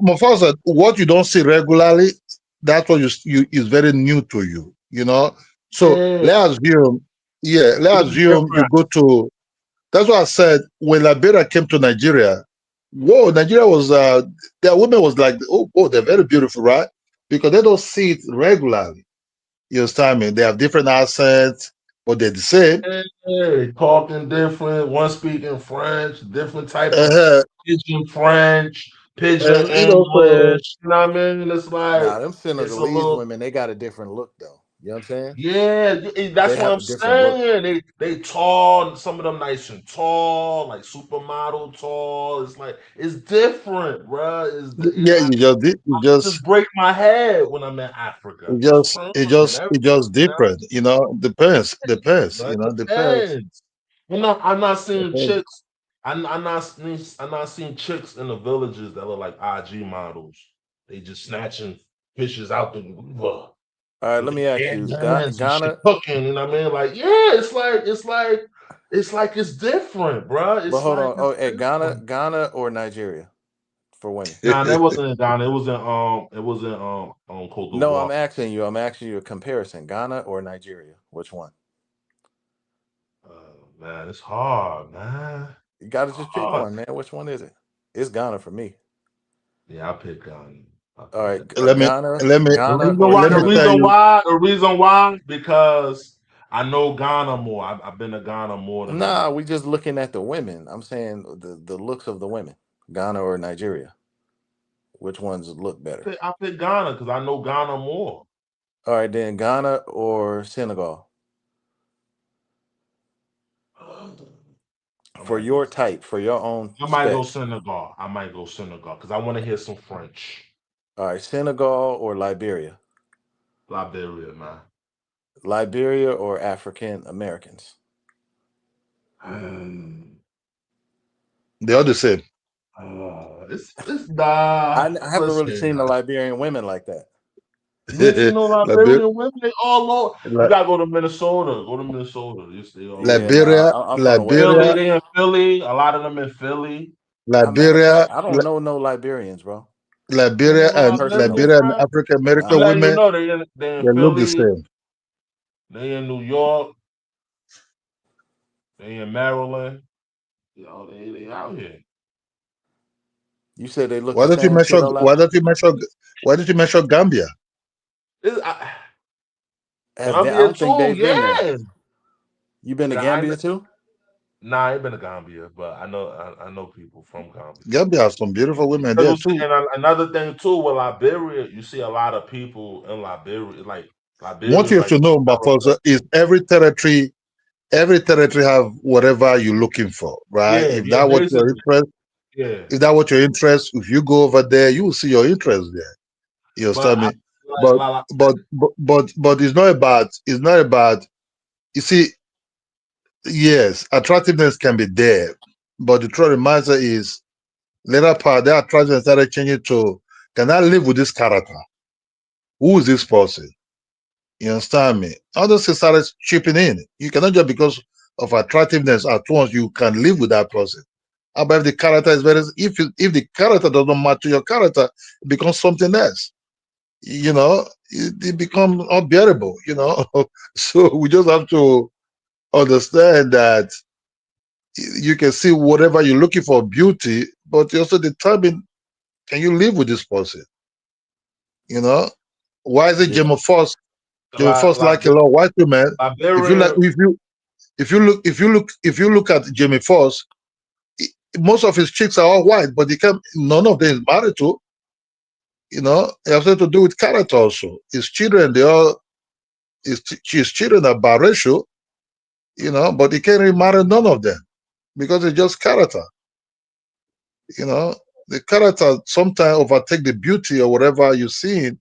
Mufasa, what you don't see regularly, that's what you is very new to you. You know. So Yeah, let's assume, yeah, let's it's assume you different. go to. That's what I said when Liberia came to Nigeria. Whoa, Nigeria was their women was like, oh, they're very beautiful, right? Because they don't see it regularly. You understand me? They have different accents, but they're the same. Yeah, talking different, one speaking French, different type of Uh, pidgin French, pidgin you know, so English. You know what I mean? It's like Nah, them it's a Senegalese little. women, they got a different look though. You know what I'm saying? Yeah, that's They what have I'm a different look. saying. They tall, some of them nice and tall, like supermodel tall. It's like it's different, bruh. yeah, you Just just break my head when I'm in Africa. Different, it just different. You know, depends. bro. You It know, depends. depends. I'm not seeing Depends. chicks. I'm not seeing chicks in the villages that look like IG models. They just snatching fishes out the river All right, with let their me ask bare you, hands and shit Ghana. cooking. You know what I mean? Like, yeah, it's like it's different, bro. But It's hold like on. it's Oh, hey, different. Ghana or Nigeria for women? Nah, that wasn't in Ghana. It was in Cote No, d'Ivoire. I'm asking you. I'm asking you a comparison. Ghana or Nigeria? Which one? Man, it's hard, man. You got to just pick Hard. one, man. Which one is it? It's Ghana for me. Yeah, I picked Ghana. I All picked right, Ghana. let me Ghana, let me The Ghana reason or why, let the me tell reason Senegal. you. why, the reason why, because I know Ghana more. I've been to Ghana more than Nah, we just looking at the women. I'm saying the looks of the women. Ghana or Nigeria. Which ones look better? I picked Ghana because I know Ghana more. All right, then Ghana or Senegal I for might go. your type, for your own I might go specs. Senegal. I might go Senegal because I want to hear some French. All right, Senegal or Liberia, Liberia, man. Liberia or African Americans. They're all the same. It's nah. I haven't really Listen, seen the Liberian women like that. you ain't seen no Liber- Liberian women. They all over. You Li- gotta go to Minnesota. Go to Minnesota. They all over. Yeah, nah, Liberia, I'm from the West Philly, Liberia, Coast. they in Philly. A lot of them in Philly. Matter of Liberia, fact, I don't know no Liberians, bro. You Liberia, know and Liberians, Personally, Liberia and man. African I'm American nah. letting you women, know they in they look the Philly. same. They in New York. They in Maryland. Yo, they out here. You said they look Why the don't you same, mention? kiddo. Like, Why don't you mention? Why don't you mention Gambia? It's, I, I Gambia don't think too. they've been there. Yeah. You been to I, Gambia too? nah, I ain't been to Gambia, but I know people from Gambia. Gambia has some beautiful women Cause there you see, too. and another thing too with Liberia, you see a lot of people in Liberia. Like What Liberia's you have like to know, America. Mafosa, is every territory have whatever you're looking for, right? Yeah, yeah, basically, yeah. if that what your interest, if you go over there, you will see your interest there. You But understand I me? like, But like but it's not about. You see, yes, attractiveness can be there, but the truth reminder is later part that attraction started changing to, can I live with this character? Who is this person? You understand me? All those things started chipping in. You cannot just because of attractiveness at once you can live with that person. How about if the character is very, if the character does not match to your character, it becomes something else. You know, it becomes unbearable. You know, so we just have to understand that you can see whatever you're looking for beauty, but you also determine, can you live with this person? You know, why is it Yeah. Gemma Force like a lot of white women? If you like, Liberia. if you look at Jamie Foxx, most of his chicks are all white, but he can none of them is married to. You know, it has something to do with character also. His children, his children are biracial. You know, but he can't really marry none of them because it's just character. You know, the character sometimes overtake the beauty or whatever you see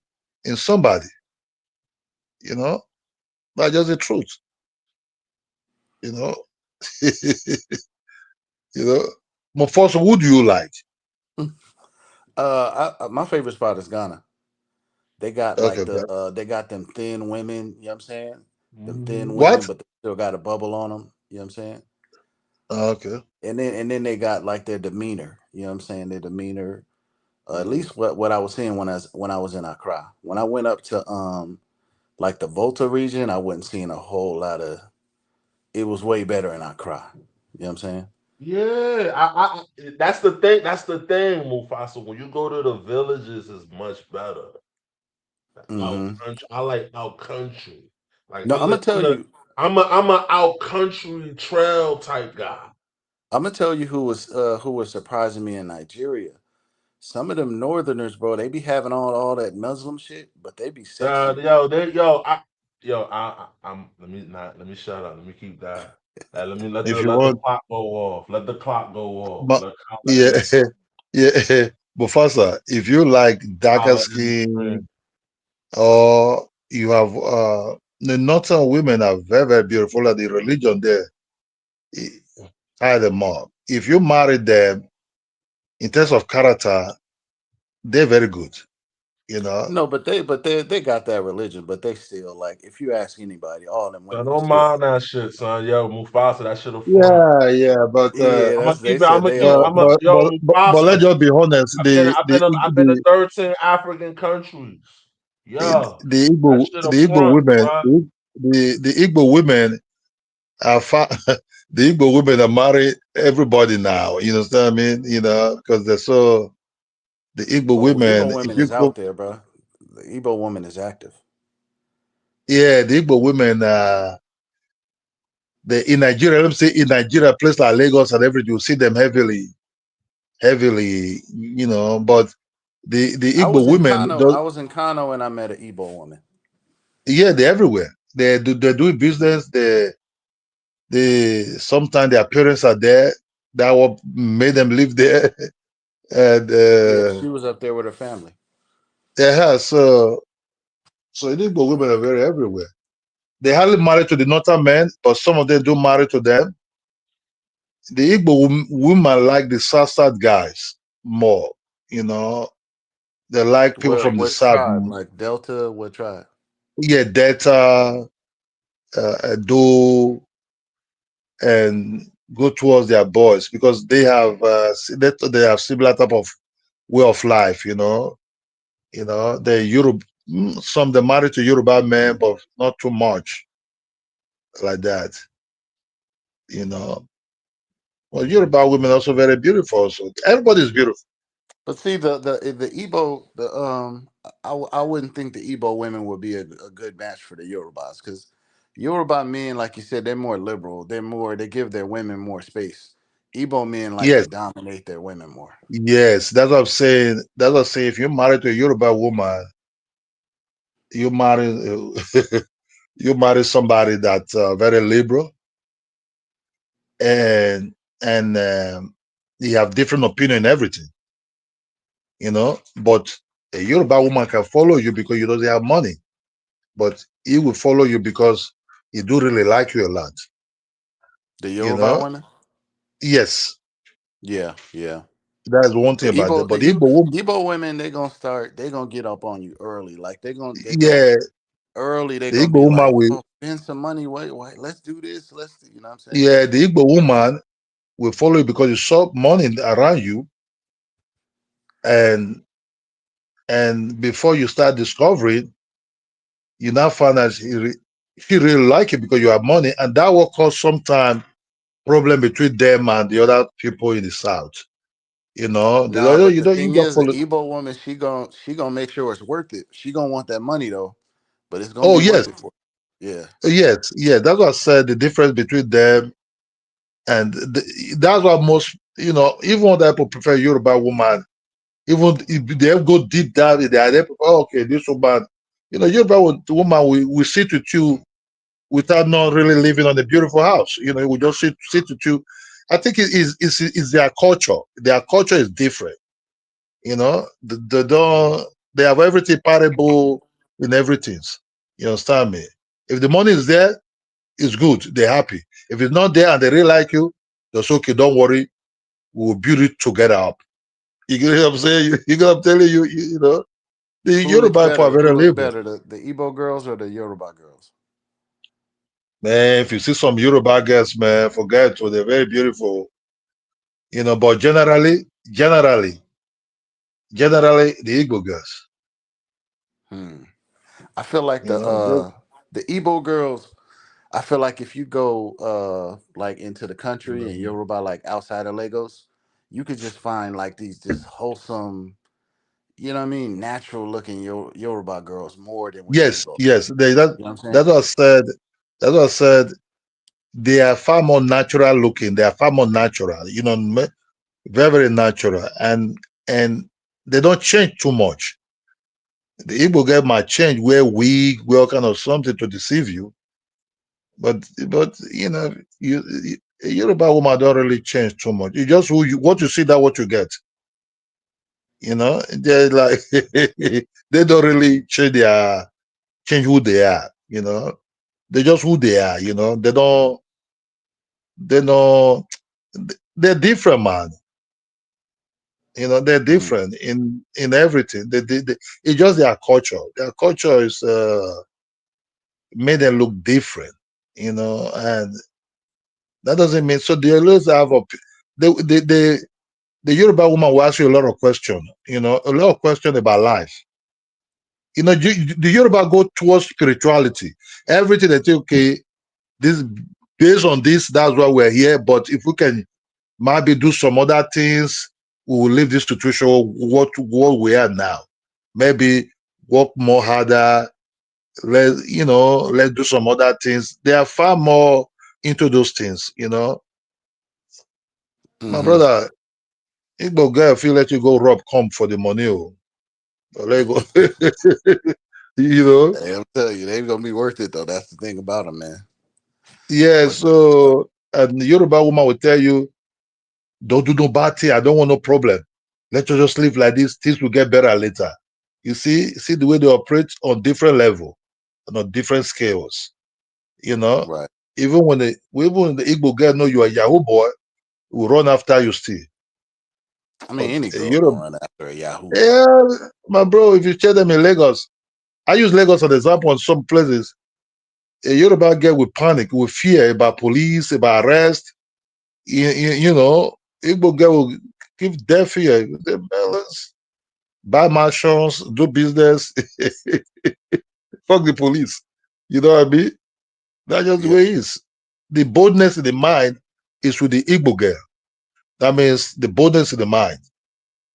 in somebody. You know, that's just the truth. You know, you know. But first, who do you like? My favorite spot is Ghana. They got Okay, like bro. they got them thin women. You know what I'm saying? Them thin Mhm. women, What? but they still got a bubble on them. You know what I'm saying? Okay. and then they got like their demeanor. You know what I'm saying? Their demeanor. At Mm. least what I was seeing when I was in Accra. When I went up to like the Volta region, I wasn't seeing a whole lot of. It was way better in Accra. You know what I'm saying? Yeah, that's the thing. That's the thing, Mufasa. When you go to the villages, it's much better. Out Hmm. country, I like out country. Like No, I'm gonna tell you. I'm a out country trail type guy. I'm gonna tell you who was surprising me in Nigeria. Some of them Northerners, bro, they be having all that Muslim shit, but they be sexy. I'm. Let me shut up. Let me keep that. Let If you let the want, clock go off. Let the clock go off. but Let yeah, holla yeah, Mufasa, if you like darker at any skin friend. or you have the northern women are very, very beautiful, like the religion there, eh, tie them up. If you marry them in terms of character, they're very good, you know. No, but they got that religion, but they still like if you ask anybody, all them So women are don't still mind pretty. that shit, son. Yo, Mufasa, that shit a front. Yeah, yeah, but Yeah, I'm gonna that's they keep it. I'm said gonna they keep. but all I'm a but yo but but Mufasa. let's just be honest. I've been to 13 African countries. Yeah, The that Igbo shit a the Igbo front, women bro. the Igbo women are the Igbo women are marry everybody now. You understand what I mean? You know, because they're so the Igbo Oh, women. Igbo If women you is go, out there, bro. The Igbo woman is active. yeah, the Igbo women. The in Nigeria, let me say in Nigeria, place like Lagos and everything, you see them heavily, heavily. You know, but the I Igbo was in women, Kano. I was in Kano and I met an Igbo woman. yeah, they're everywhere. They're doing business. They sometimes their parents are there. That what made them live there. And Yeah, she was up there with her family. yeah, so Igbo women are very everywhere. They hardly marry to the northern men, but some of them do marry to them. The Igbo women like the south guys more. You know, they like people What from the what south. tribe? Like Delta? What tribe? Yeah, Delta, Edo, and go towards their boys because they have they have similar type of way of life. You know, the Europe, some they married to Yoruba men, but not too much like that. You know, well, Yoruba women also very beautiful. So everybody's beautiful. But see, the Igbo, I wouldn't think the Igbo women would be a good match for the Yorubas because Yoruba men, like you said, they're more liberal. They give their women more space. Igbo men like to Yes, dominate their women more. yes, that's what I'm saying. That's what I'm saying. If you're married to a Yoruba woman, you marry you marry somebody that's very liberal and and you have different opinion in everything. But a Yoruba woman can follow you because you don't have money, but he will follow you because he do really like you a lot. The You Yoruba know, women, yes, yeah, yeah. that's one thing The about that. Igbo, the But the Igbo woman, Igbo women, they gonna get up on you early. Like they gonna yeah, early. They the gonna Igbo be woman like, will, oh, spend some money. Wait, let's do this. You know what I'm saying? yeah, the Igbo woman will follow you because you saw money around you, and and before you start discovering, you now find out she really like it because you have money, and that will cause sometime problem between them and the other people in the south. They Nah, don't, but you the don't you thing don't is, the follow. Igbo woman, she gonna make sure it's worth it. She gonna want that money though, but it's gonna Oh be yes, worth it for her. Yeah. yes, yeah. That's what I said. The difference between them and that's what most, even other people prefer Yoruba woman. Even if they go deep down in their, they prefer, oh, okay, this woman, Yoruba woman we sit with you without not really living on a beautiful house. We just sit with you. I think it's their culture. Their culture is different. They don't, they have everything parable in everything. You understand me? If the money is there, it's good. They're happy. If it's not there and they really like you, that's okay. Don't worry. We'll build it together up. You get what I'm saying? You get what I'm telling you? The Who looks Yoruba people are better? Who very looks liberal. better? The Igbo girls or the Yoruba girls? Man, if you see some Yoruba girls, man, forget to they're very beautiful. But generally, the Igbo girls. Hmm. I feel like You know, just the Igbo girls. I feel like if you go like into the country and Yoruba, like outside of Lagos, you could just find like these just wholesome, you know what I mean, natural looking Yoruba girls more than with the yes, Igbo. yes. You know what I'm saying? That's what I said. That's what I said. They are far more natural looking. They are far more natural. Very, very natural, and they don't change too much. The Igbo girl might change, wear wig, wear all kind of something to deceive you, but a Yoruba woman don't really change too much. You just what you see, that what you get. They're like they don't really change who they are. They're just who they are. They don't they're different, man. They're Mm, different in everything. It's just their culture. Their culture is made them look different. And that doesn't mean so. They always have the Yoruba woman will ask you a lot of questions. A lot of questions about life. The Yoruba go towards spirituality. Everything they think, okay, this based on this, that's why we're here. But if we can maybe do some other things, we will leave this situation what we are now. Maybe work more harder. Let's do some other things. They are far more into those things. My mm-hmm. brother, Igbo girl feel let you go rob come for the money. Oh. Let go. you know. Hey, I'm telling you, they gonna be worth it though. That's the thing about them, man. Yeah. Worth it. So, and the Yoruba woman will tell you, don't do no bad thing. I don't want no problem. Let us just live like this. Things will get better later. You see the way they operate on different level and on different scales. You know, Right. even when the Igbo girl know you are a Yahoo boy, will run after you still. I mean, But any girl Europe, gonna run after a Yahoo boy. yeah, my bro, if you check them in Lagos, I use Lagos as an example in some places. A Yoruba girl will panic, will fear about police, about arrest. Igbo girl will give their fear. Man, let's buy mansions, do business, fuck the police. You know what I mean? That's just the Yeah. way it is. The boldness in the mind is with the Igbo girl. That means the boldness in the mind.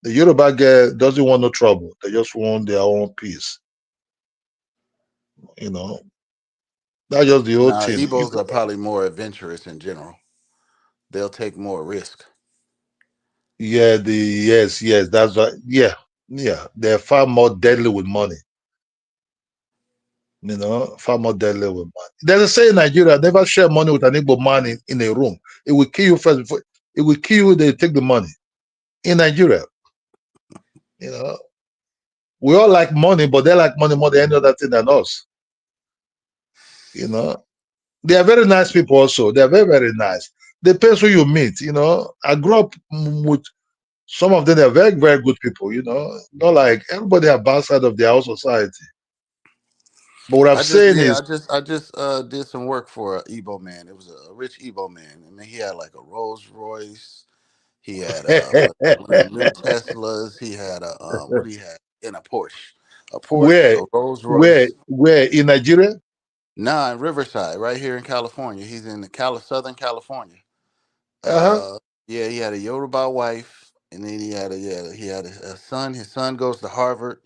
The Yoruba girl doesn't want no trouble. They just want their own peace. You know, that's just the whole Now, thing. Igbos are probably more adventurous in general. They'll take more risk. Yeah, yes, that's right. Yeah, yeah, they're far more deadly with money. Far more deadly with money. There's a saying in Nigeria: never share money with an Igbo man in a room. It will kill you first. It will kill you. They take the money. In Nigeria, you know, we all like money, but they like money more than any other thing than us. You know, they are very nice people. Also, they are very very nice. Depends who you meet. I grew up with some of them. They are very very good people. Not like everybody have bad side of their own society. But what I'm saying is, I just did some work for a Igbo man. It was a rich Igbo man. I mean, he had like a Rolls Royce. He had one of them new Teslas. He had a what he had in a Porsche, where a Rolls Royce. where in Nigeria? Nah, in Riverside, right here in California. He's in the Southern California. Uh-huh. Uh, yeah, he had a Yoruba wife, and then he had a son. His son goes to Harvard,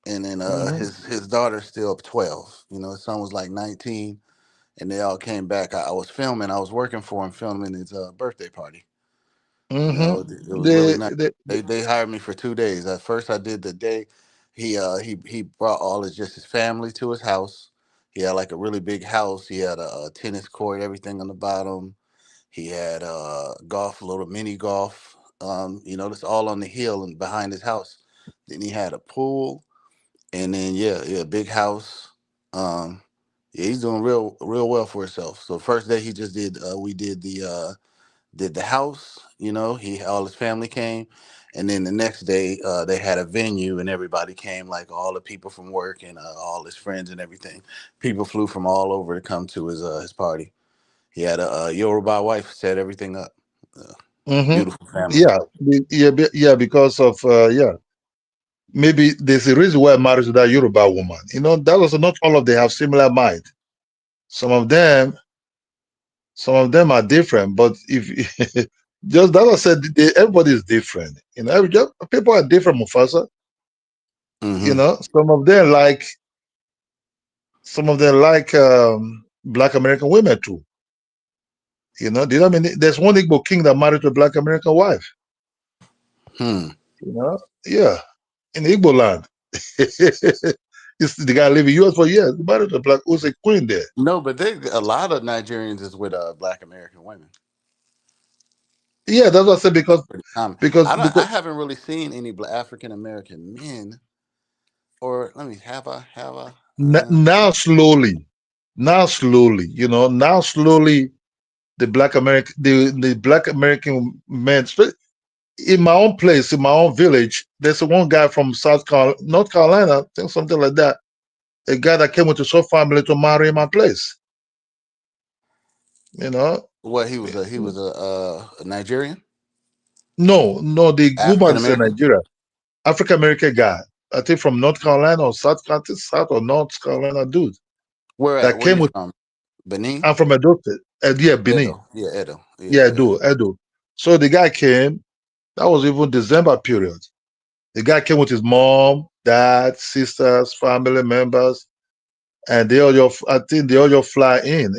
and then Hmm. his daughter's still 12. You know, his son was like 19, and they all came back. I was filming. I was working for him, filming his birthday party. You Hmm. know, it was really They, nice. they, They hired me for 2 days. At first, I did the day. He brought all his just his family to his house. He had like a really big house. He had a tennis court, everything on the bottom. He had golf, a little mini golf. You know, that's all on the hill and behind his house. Then he had a pool, and then yeah, big house. Um, yeah, he's doing real well for himself. So first day he just did we did the house. You know, he all his family came, And then the next day, they had a venue, and everybody came, like all the people from work and all his friends and everything. People flew from all over to come to his party. He had a Yoruba wife, set everything up. Uh, Hmm. Beautiful family. Yeah, yeah, because of yeah, maybe there's a reason why I married to that Yoruba woman. That was not all of them have similar mind. Some of them, some of them are different. But if just that I said, everybody is different. People are different, Mufasa. Hmm. Some of them like Black American women too. Do you know what I mean? There's one Igbo king that married a Black American wife. Hmm. Yeah, in Igbo land. The guy lived in US for years. He married a black who's a queen there. No, but a lot of Nigerians is with Black American women. Yeah, that's what I said because Pretty common. because I because haven't really seen any African American men. Or let me have I now slowly, now slowly the Black American men, in my own place, in my own village, there's one guy from North Carolina, I think something like that. A guy that came with his whole family to marry in my place. You know, what he was a Nigerian, no, the woman African is a American. Nigeria, African American guy. I think from North Carolina or South or North Carolina dude Where at? that Where came you with. from? Benin, I'm from Edo State, and yeah, Benin, Edo. Yeah, Edo. Yeah, yeah, yeah. Edo. So the guy came. That was even December period. The guy came with his mom, dad, sisters, family members, and I think they all just fly in,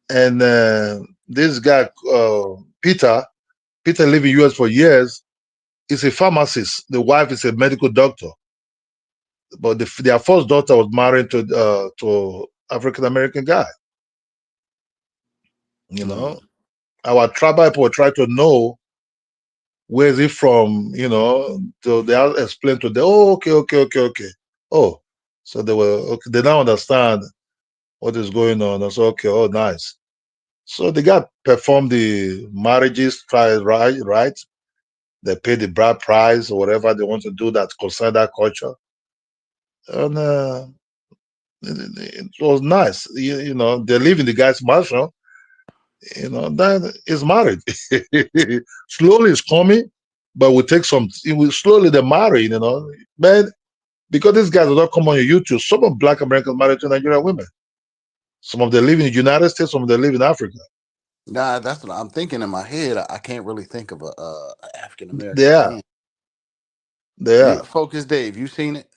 and this guy Peter lived in US for years. He's a pharmacist. The wife is a medical doctor, but their first daughter was married to African American guy. You Mm. know, our tribal people try to know where is he from. So they all explain to them. Oh, okay, okay, okay, okay. Oh, so they were okay. They now understand what is going on. I said, okay, oh, nice. So the guy performed the marriages, tried right. They pay the bride price or whatever they want to do that concern that culture, and it was nice. They live in the guy's mansion. Then is married. Slowly it's coming, but we take some. It will slowly they marry. Man, because these guys are not come on your YouTube. Some of Black Americans married to Nigerian women. Some of them live in the United States. Some of them live in Africa. Nah, that's what I'm thinking in my head. I can't really think of a African They American are. man. They You are. Focus Dave, you seen it?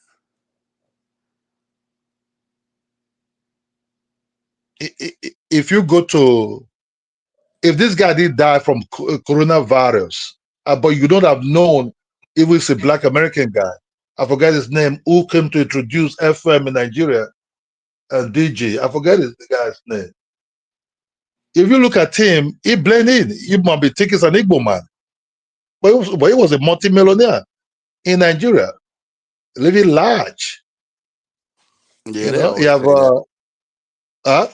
If you go to, if this guy did die from coronavirus, but you don't have known if it's a Black American guy, I forget his name, who came to introduce FM in Nigeria and DJ. I forget the guy's name. If you look at him, he blend in. He might be thinking he's an Igbo man, but he was a multimillionaire in Nigeria, living large. Yeah, they He always have say that. uh,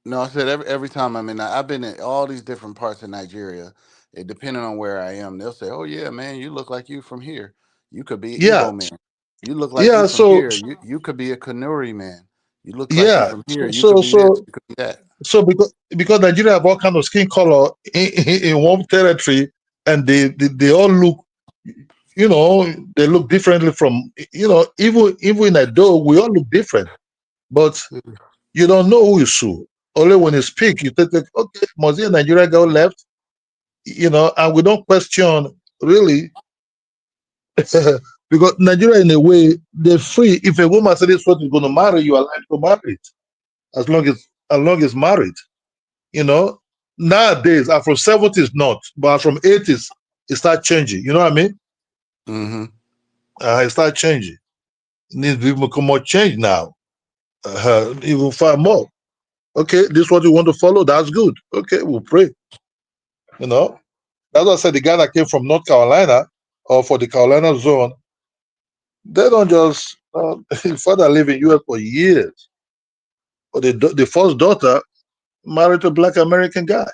No, I said every time I'm in, I've been in all these different parts of Nigeria. It depending on where I am, they'll say, "Oh yeah, man, you look like you from here. You could be an yeah, Igbo man. You look like you yeah. from So here. You could be a Kanuri man. You look like you yeah, from so here. You could so be this. so You could be that." so because Nigeria have all kind of skin color in one territory, and they all look, they look differently from, even in Edo, we all look different, but you don't know who is who. Only when you speak, you think, okay, must be a Nigeria girl left, and we don't question really, because Nigeria, in a way, they're free. If a woman says this what is going to marry, you are allowed to marry it as long as married. You know, nowadays, from 70s not, but from 80s, it start changing. You know what I mean? Mm-hmm. It start changing. It needs to become more change now. Even far more. Okay, this is what you want to follow. That's good. Okay, we'll pray. You know, that's why I said the guy that came from North Carolina or for the Carolina zone, they don't just. His father lived in US for years, but the first daughter married a Black American guy.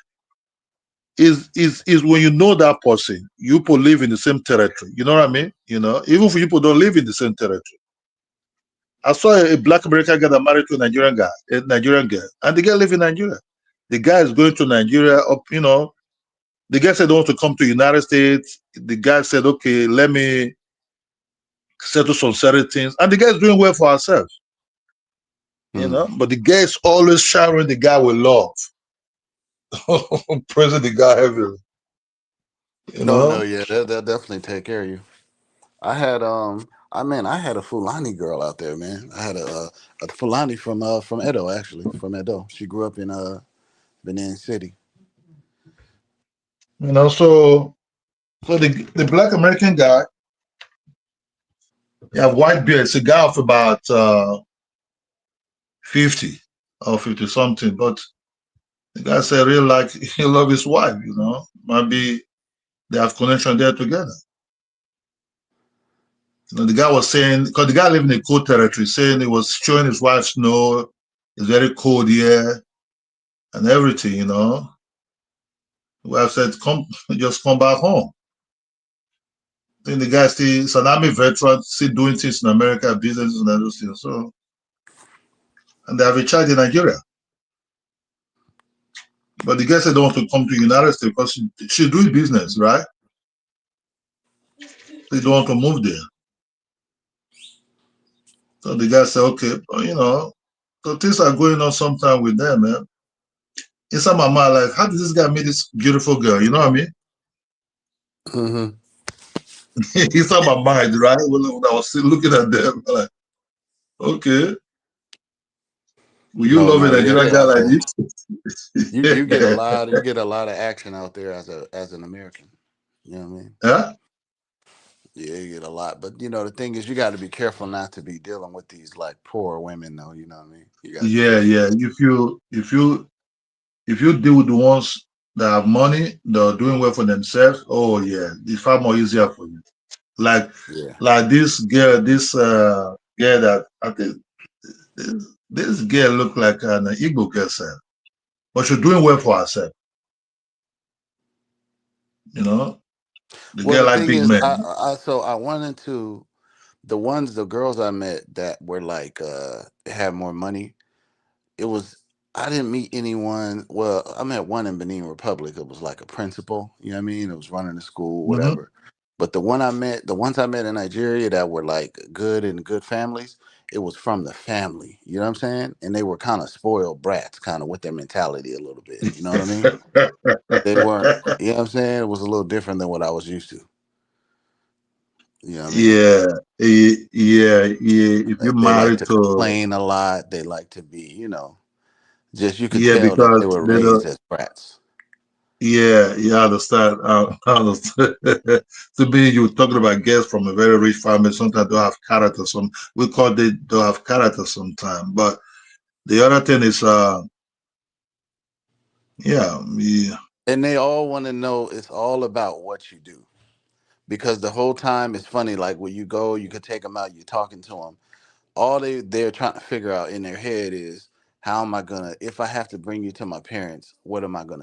is when you know that person, you people live in the same territory. You know what I mean? Even if you people don't live in the same territory. I saw a black American guy that married to a Nigerian girl, and the girl live in Nigeria. The guy is going to Nigeria up. The guy said they want to come to United States. The guy said, okay, let me settle some certain things. And the guy is doing well for herself. But the guy is always showering the guy with love. Praising the guy heavily. You No, no, know? yeah, they'll definitely take care of you. I had I had a Fulani girl out there, man. I had a Fulani from Edo, actually, from Edo. She grew up in Benin City. So the black American guy, he have white beard. It's a guy of about 50 or 50 something. But the guy said really like he love his wife. Maybe they have connection there together. The guy was saying, because the guy lived in a cold territory, saying he was showing his wife snow. It's very cold here and everything. The wife said, come, just come back home. Then the guy still, is an army veteran, still doing things in America, businesses and everything. So, and they have a child in Nigeria. But the guy said they want to come to the United States because she's doing business, right? They don't want to move there. So the guy said, okay, so things are going on sometime with them, man. Inside my mind, like, how did this guy meet this beautiful girl? You know what I mean? Hmm. Inside my mind, right? When I was still looking at them, like, okay, will you No, love a no, yeah, Nigerian they guy out like there. this? You get a lot you get a lot of action out there as an American. You know what I mean? Huh? Yeah, you get a lot. But the thing is, you got to be careful not to be dealing with these like poor women, though. You know what I mean? You got to be Yeah, careful. yeah. If you deal with the ones that have money, that are doing well for themselves, oh yeah, it's far more easier for you. Like Yeah. like this girl that I think this girl look like an Igbo girl, sir. But she's doing well for herself, you know. The Well, girl the like thing big is, men. I wanted to the girls I met that were like had more money. It was I didn't meet anyone. Well, I met one in Benin Republic. It was like a principal. You know what I mean? It was running the school, Hmm. whatever. But the ones I met in Nigeria that were like good and good families, it was from the family. You know what I'm saying? And they were kind of spoiled brats, kind of with their mentality a little bit. You know what I mean? They weren't. You know what I'm saying? It was a little different than what I was used to. You know what I mean? Yeah, yeah, yeah. If you're They like married to to, complain a lot. They like to be, just you could yeah, tell that they because were they don't. raised as brats. Yeah, yeah, I understand. I understand. To me, you're talking about girls from a very rich family. Sometimes don't have character. Some we call they don't have character sometimes. But the other thing is, yeah, yeah, And they all want to know it's all about what you do. Because the whole time it's funny, like when you go, you could take them out, you're talking to them. All they're trying to figure out in their head is, how am I gonna, if I have to bring you to my parents, what am I gonna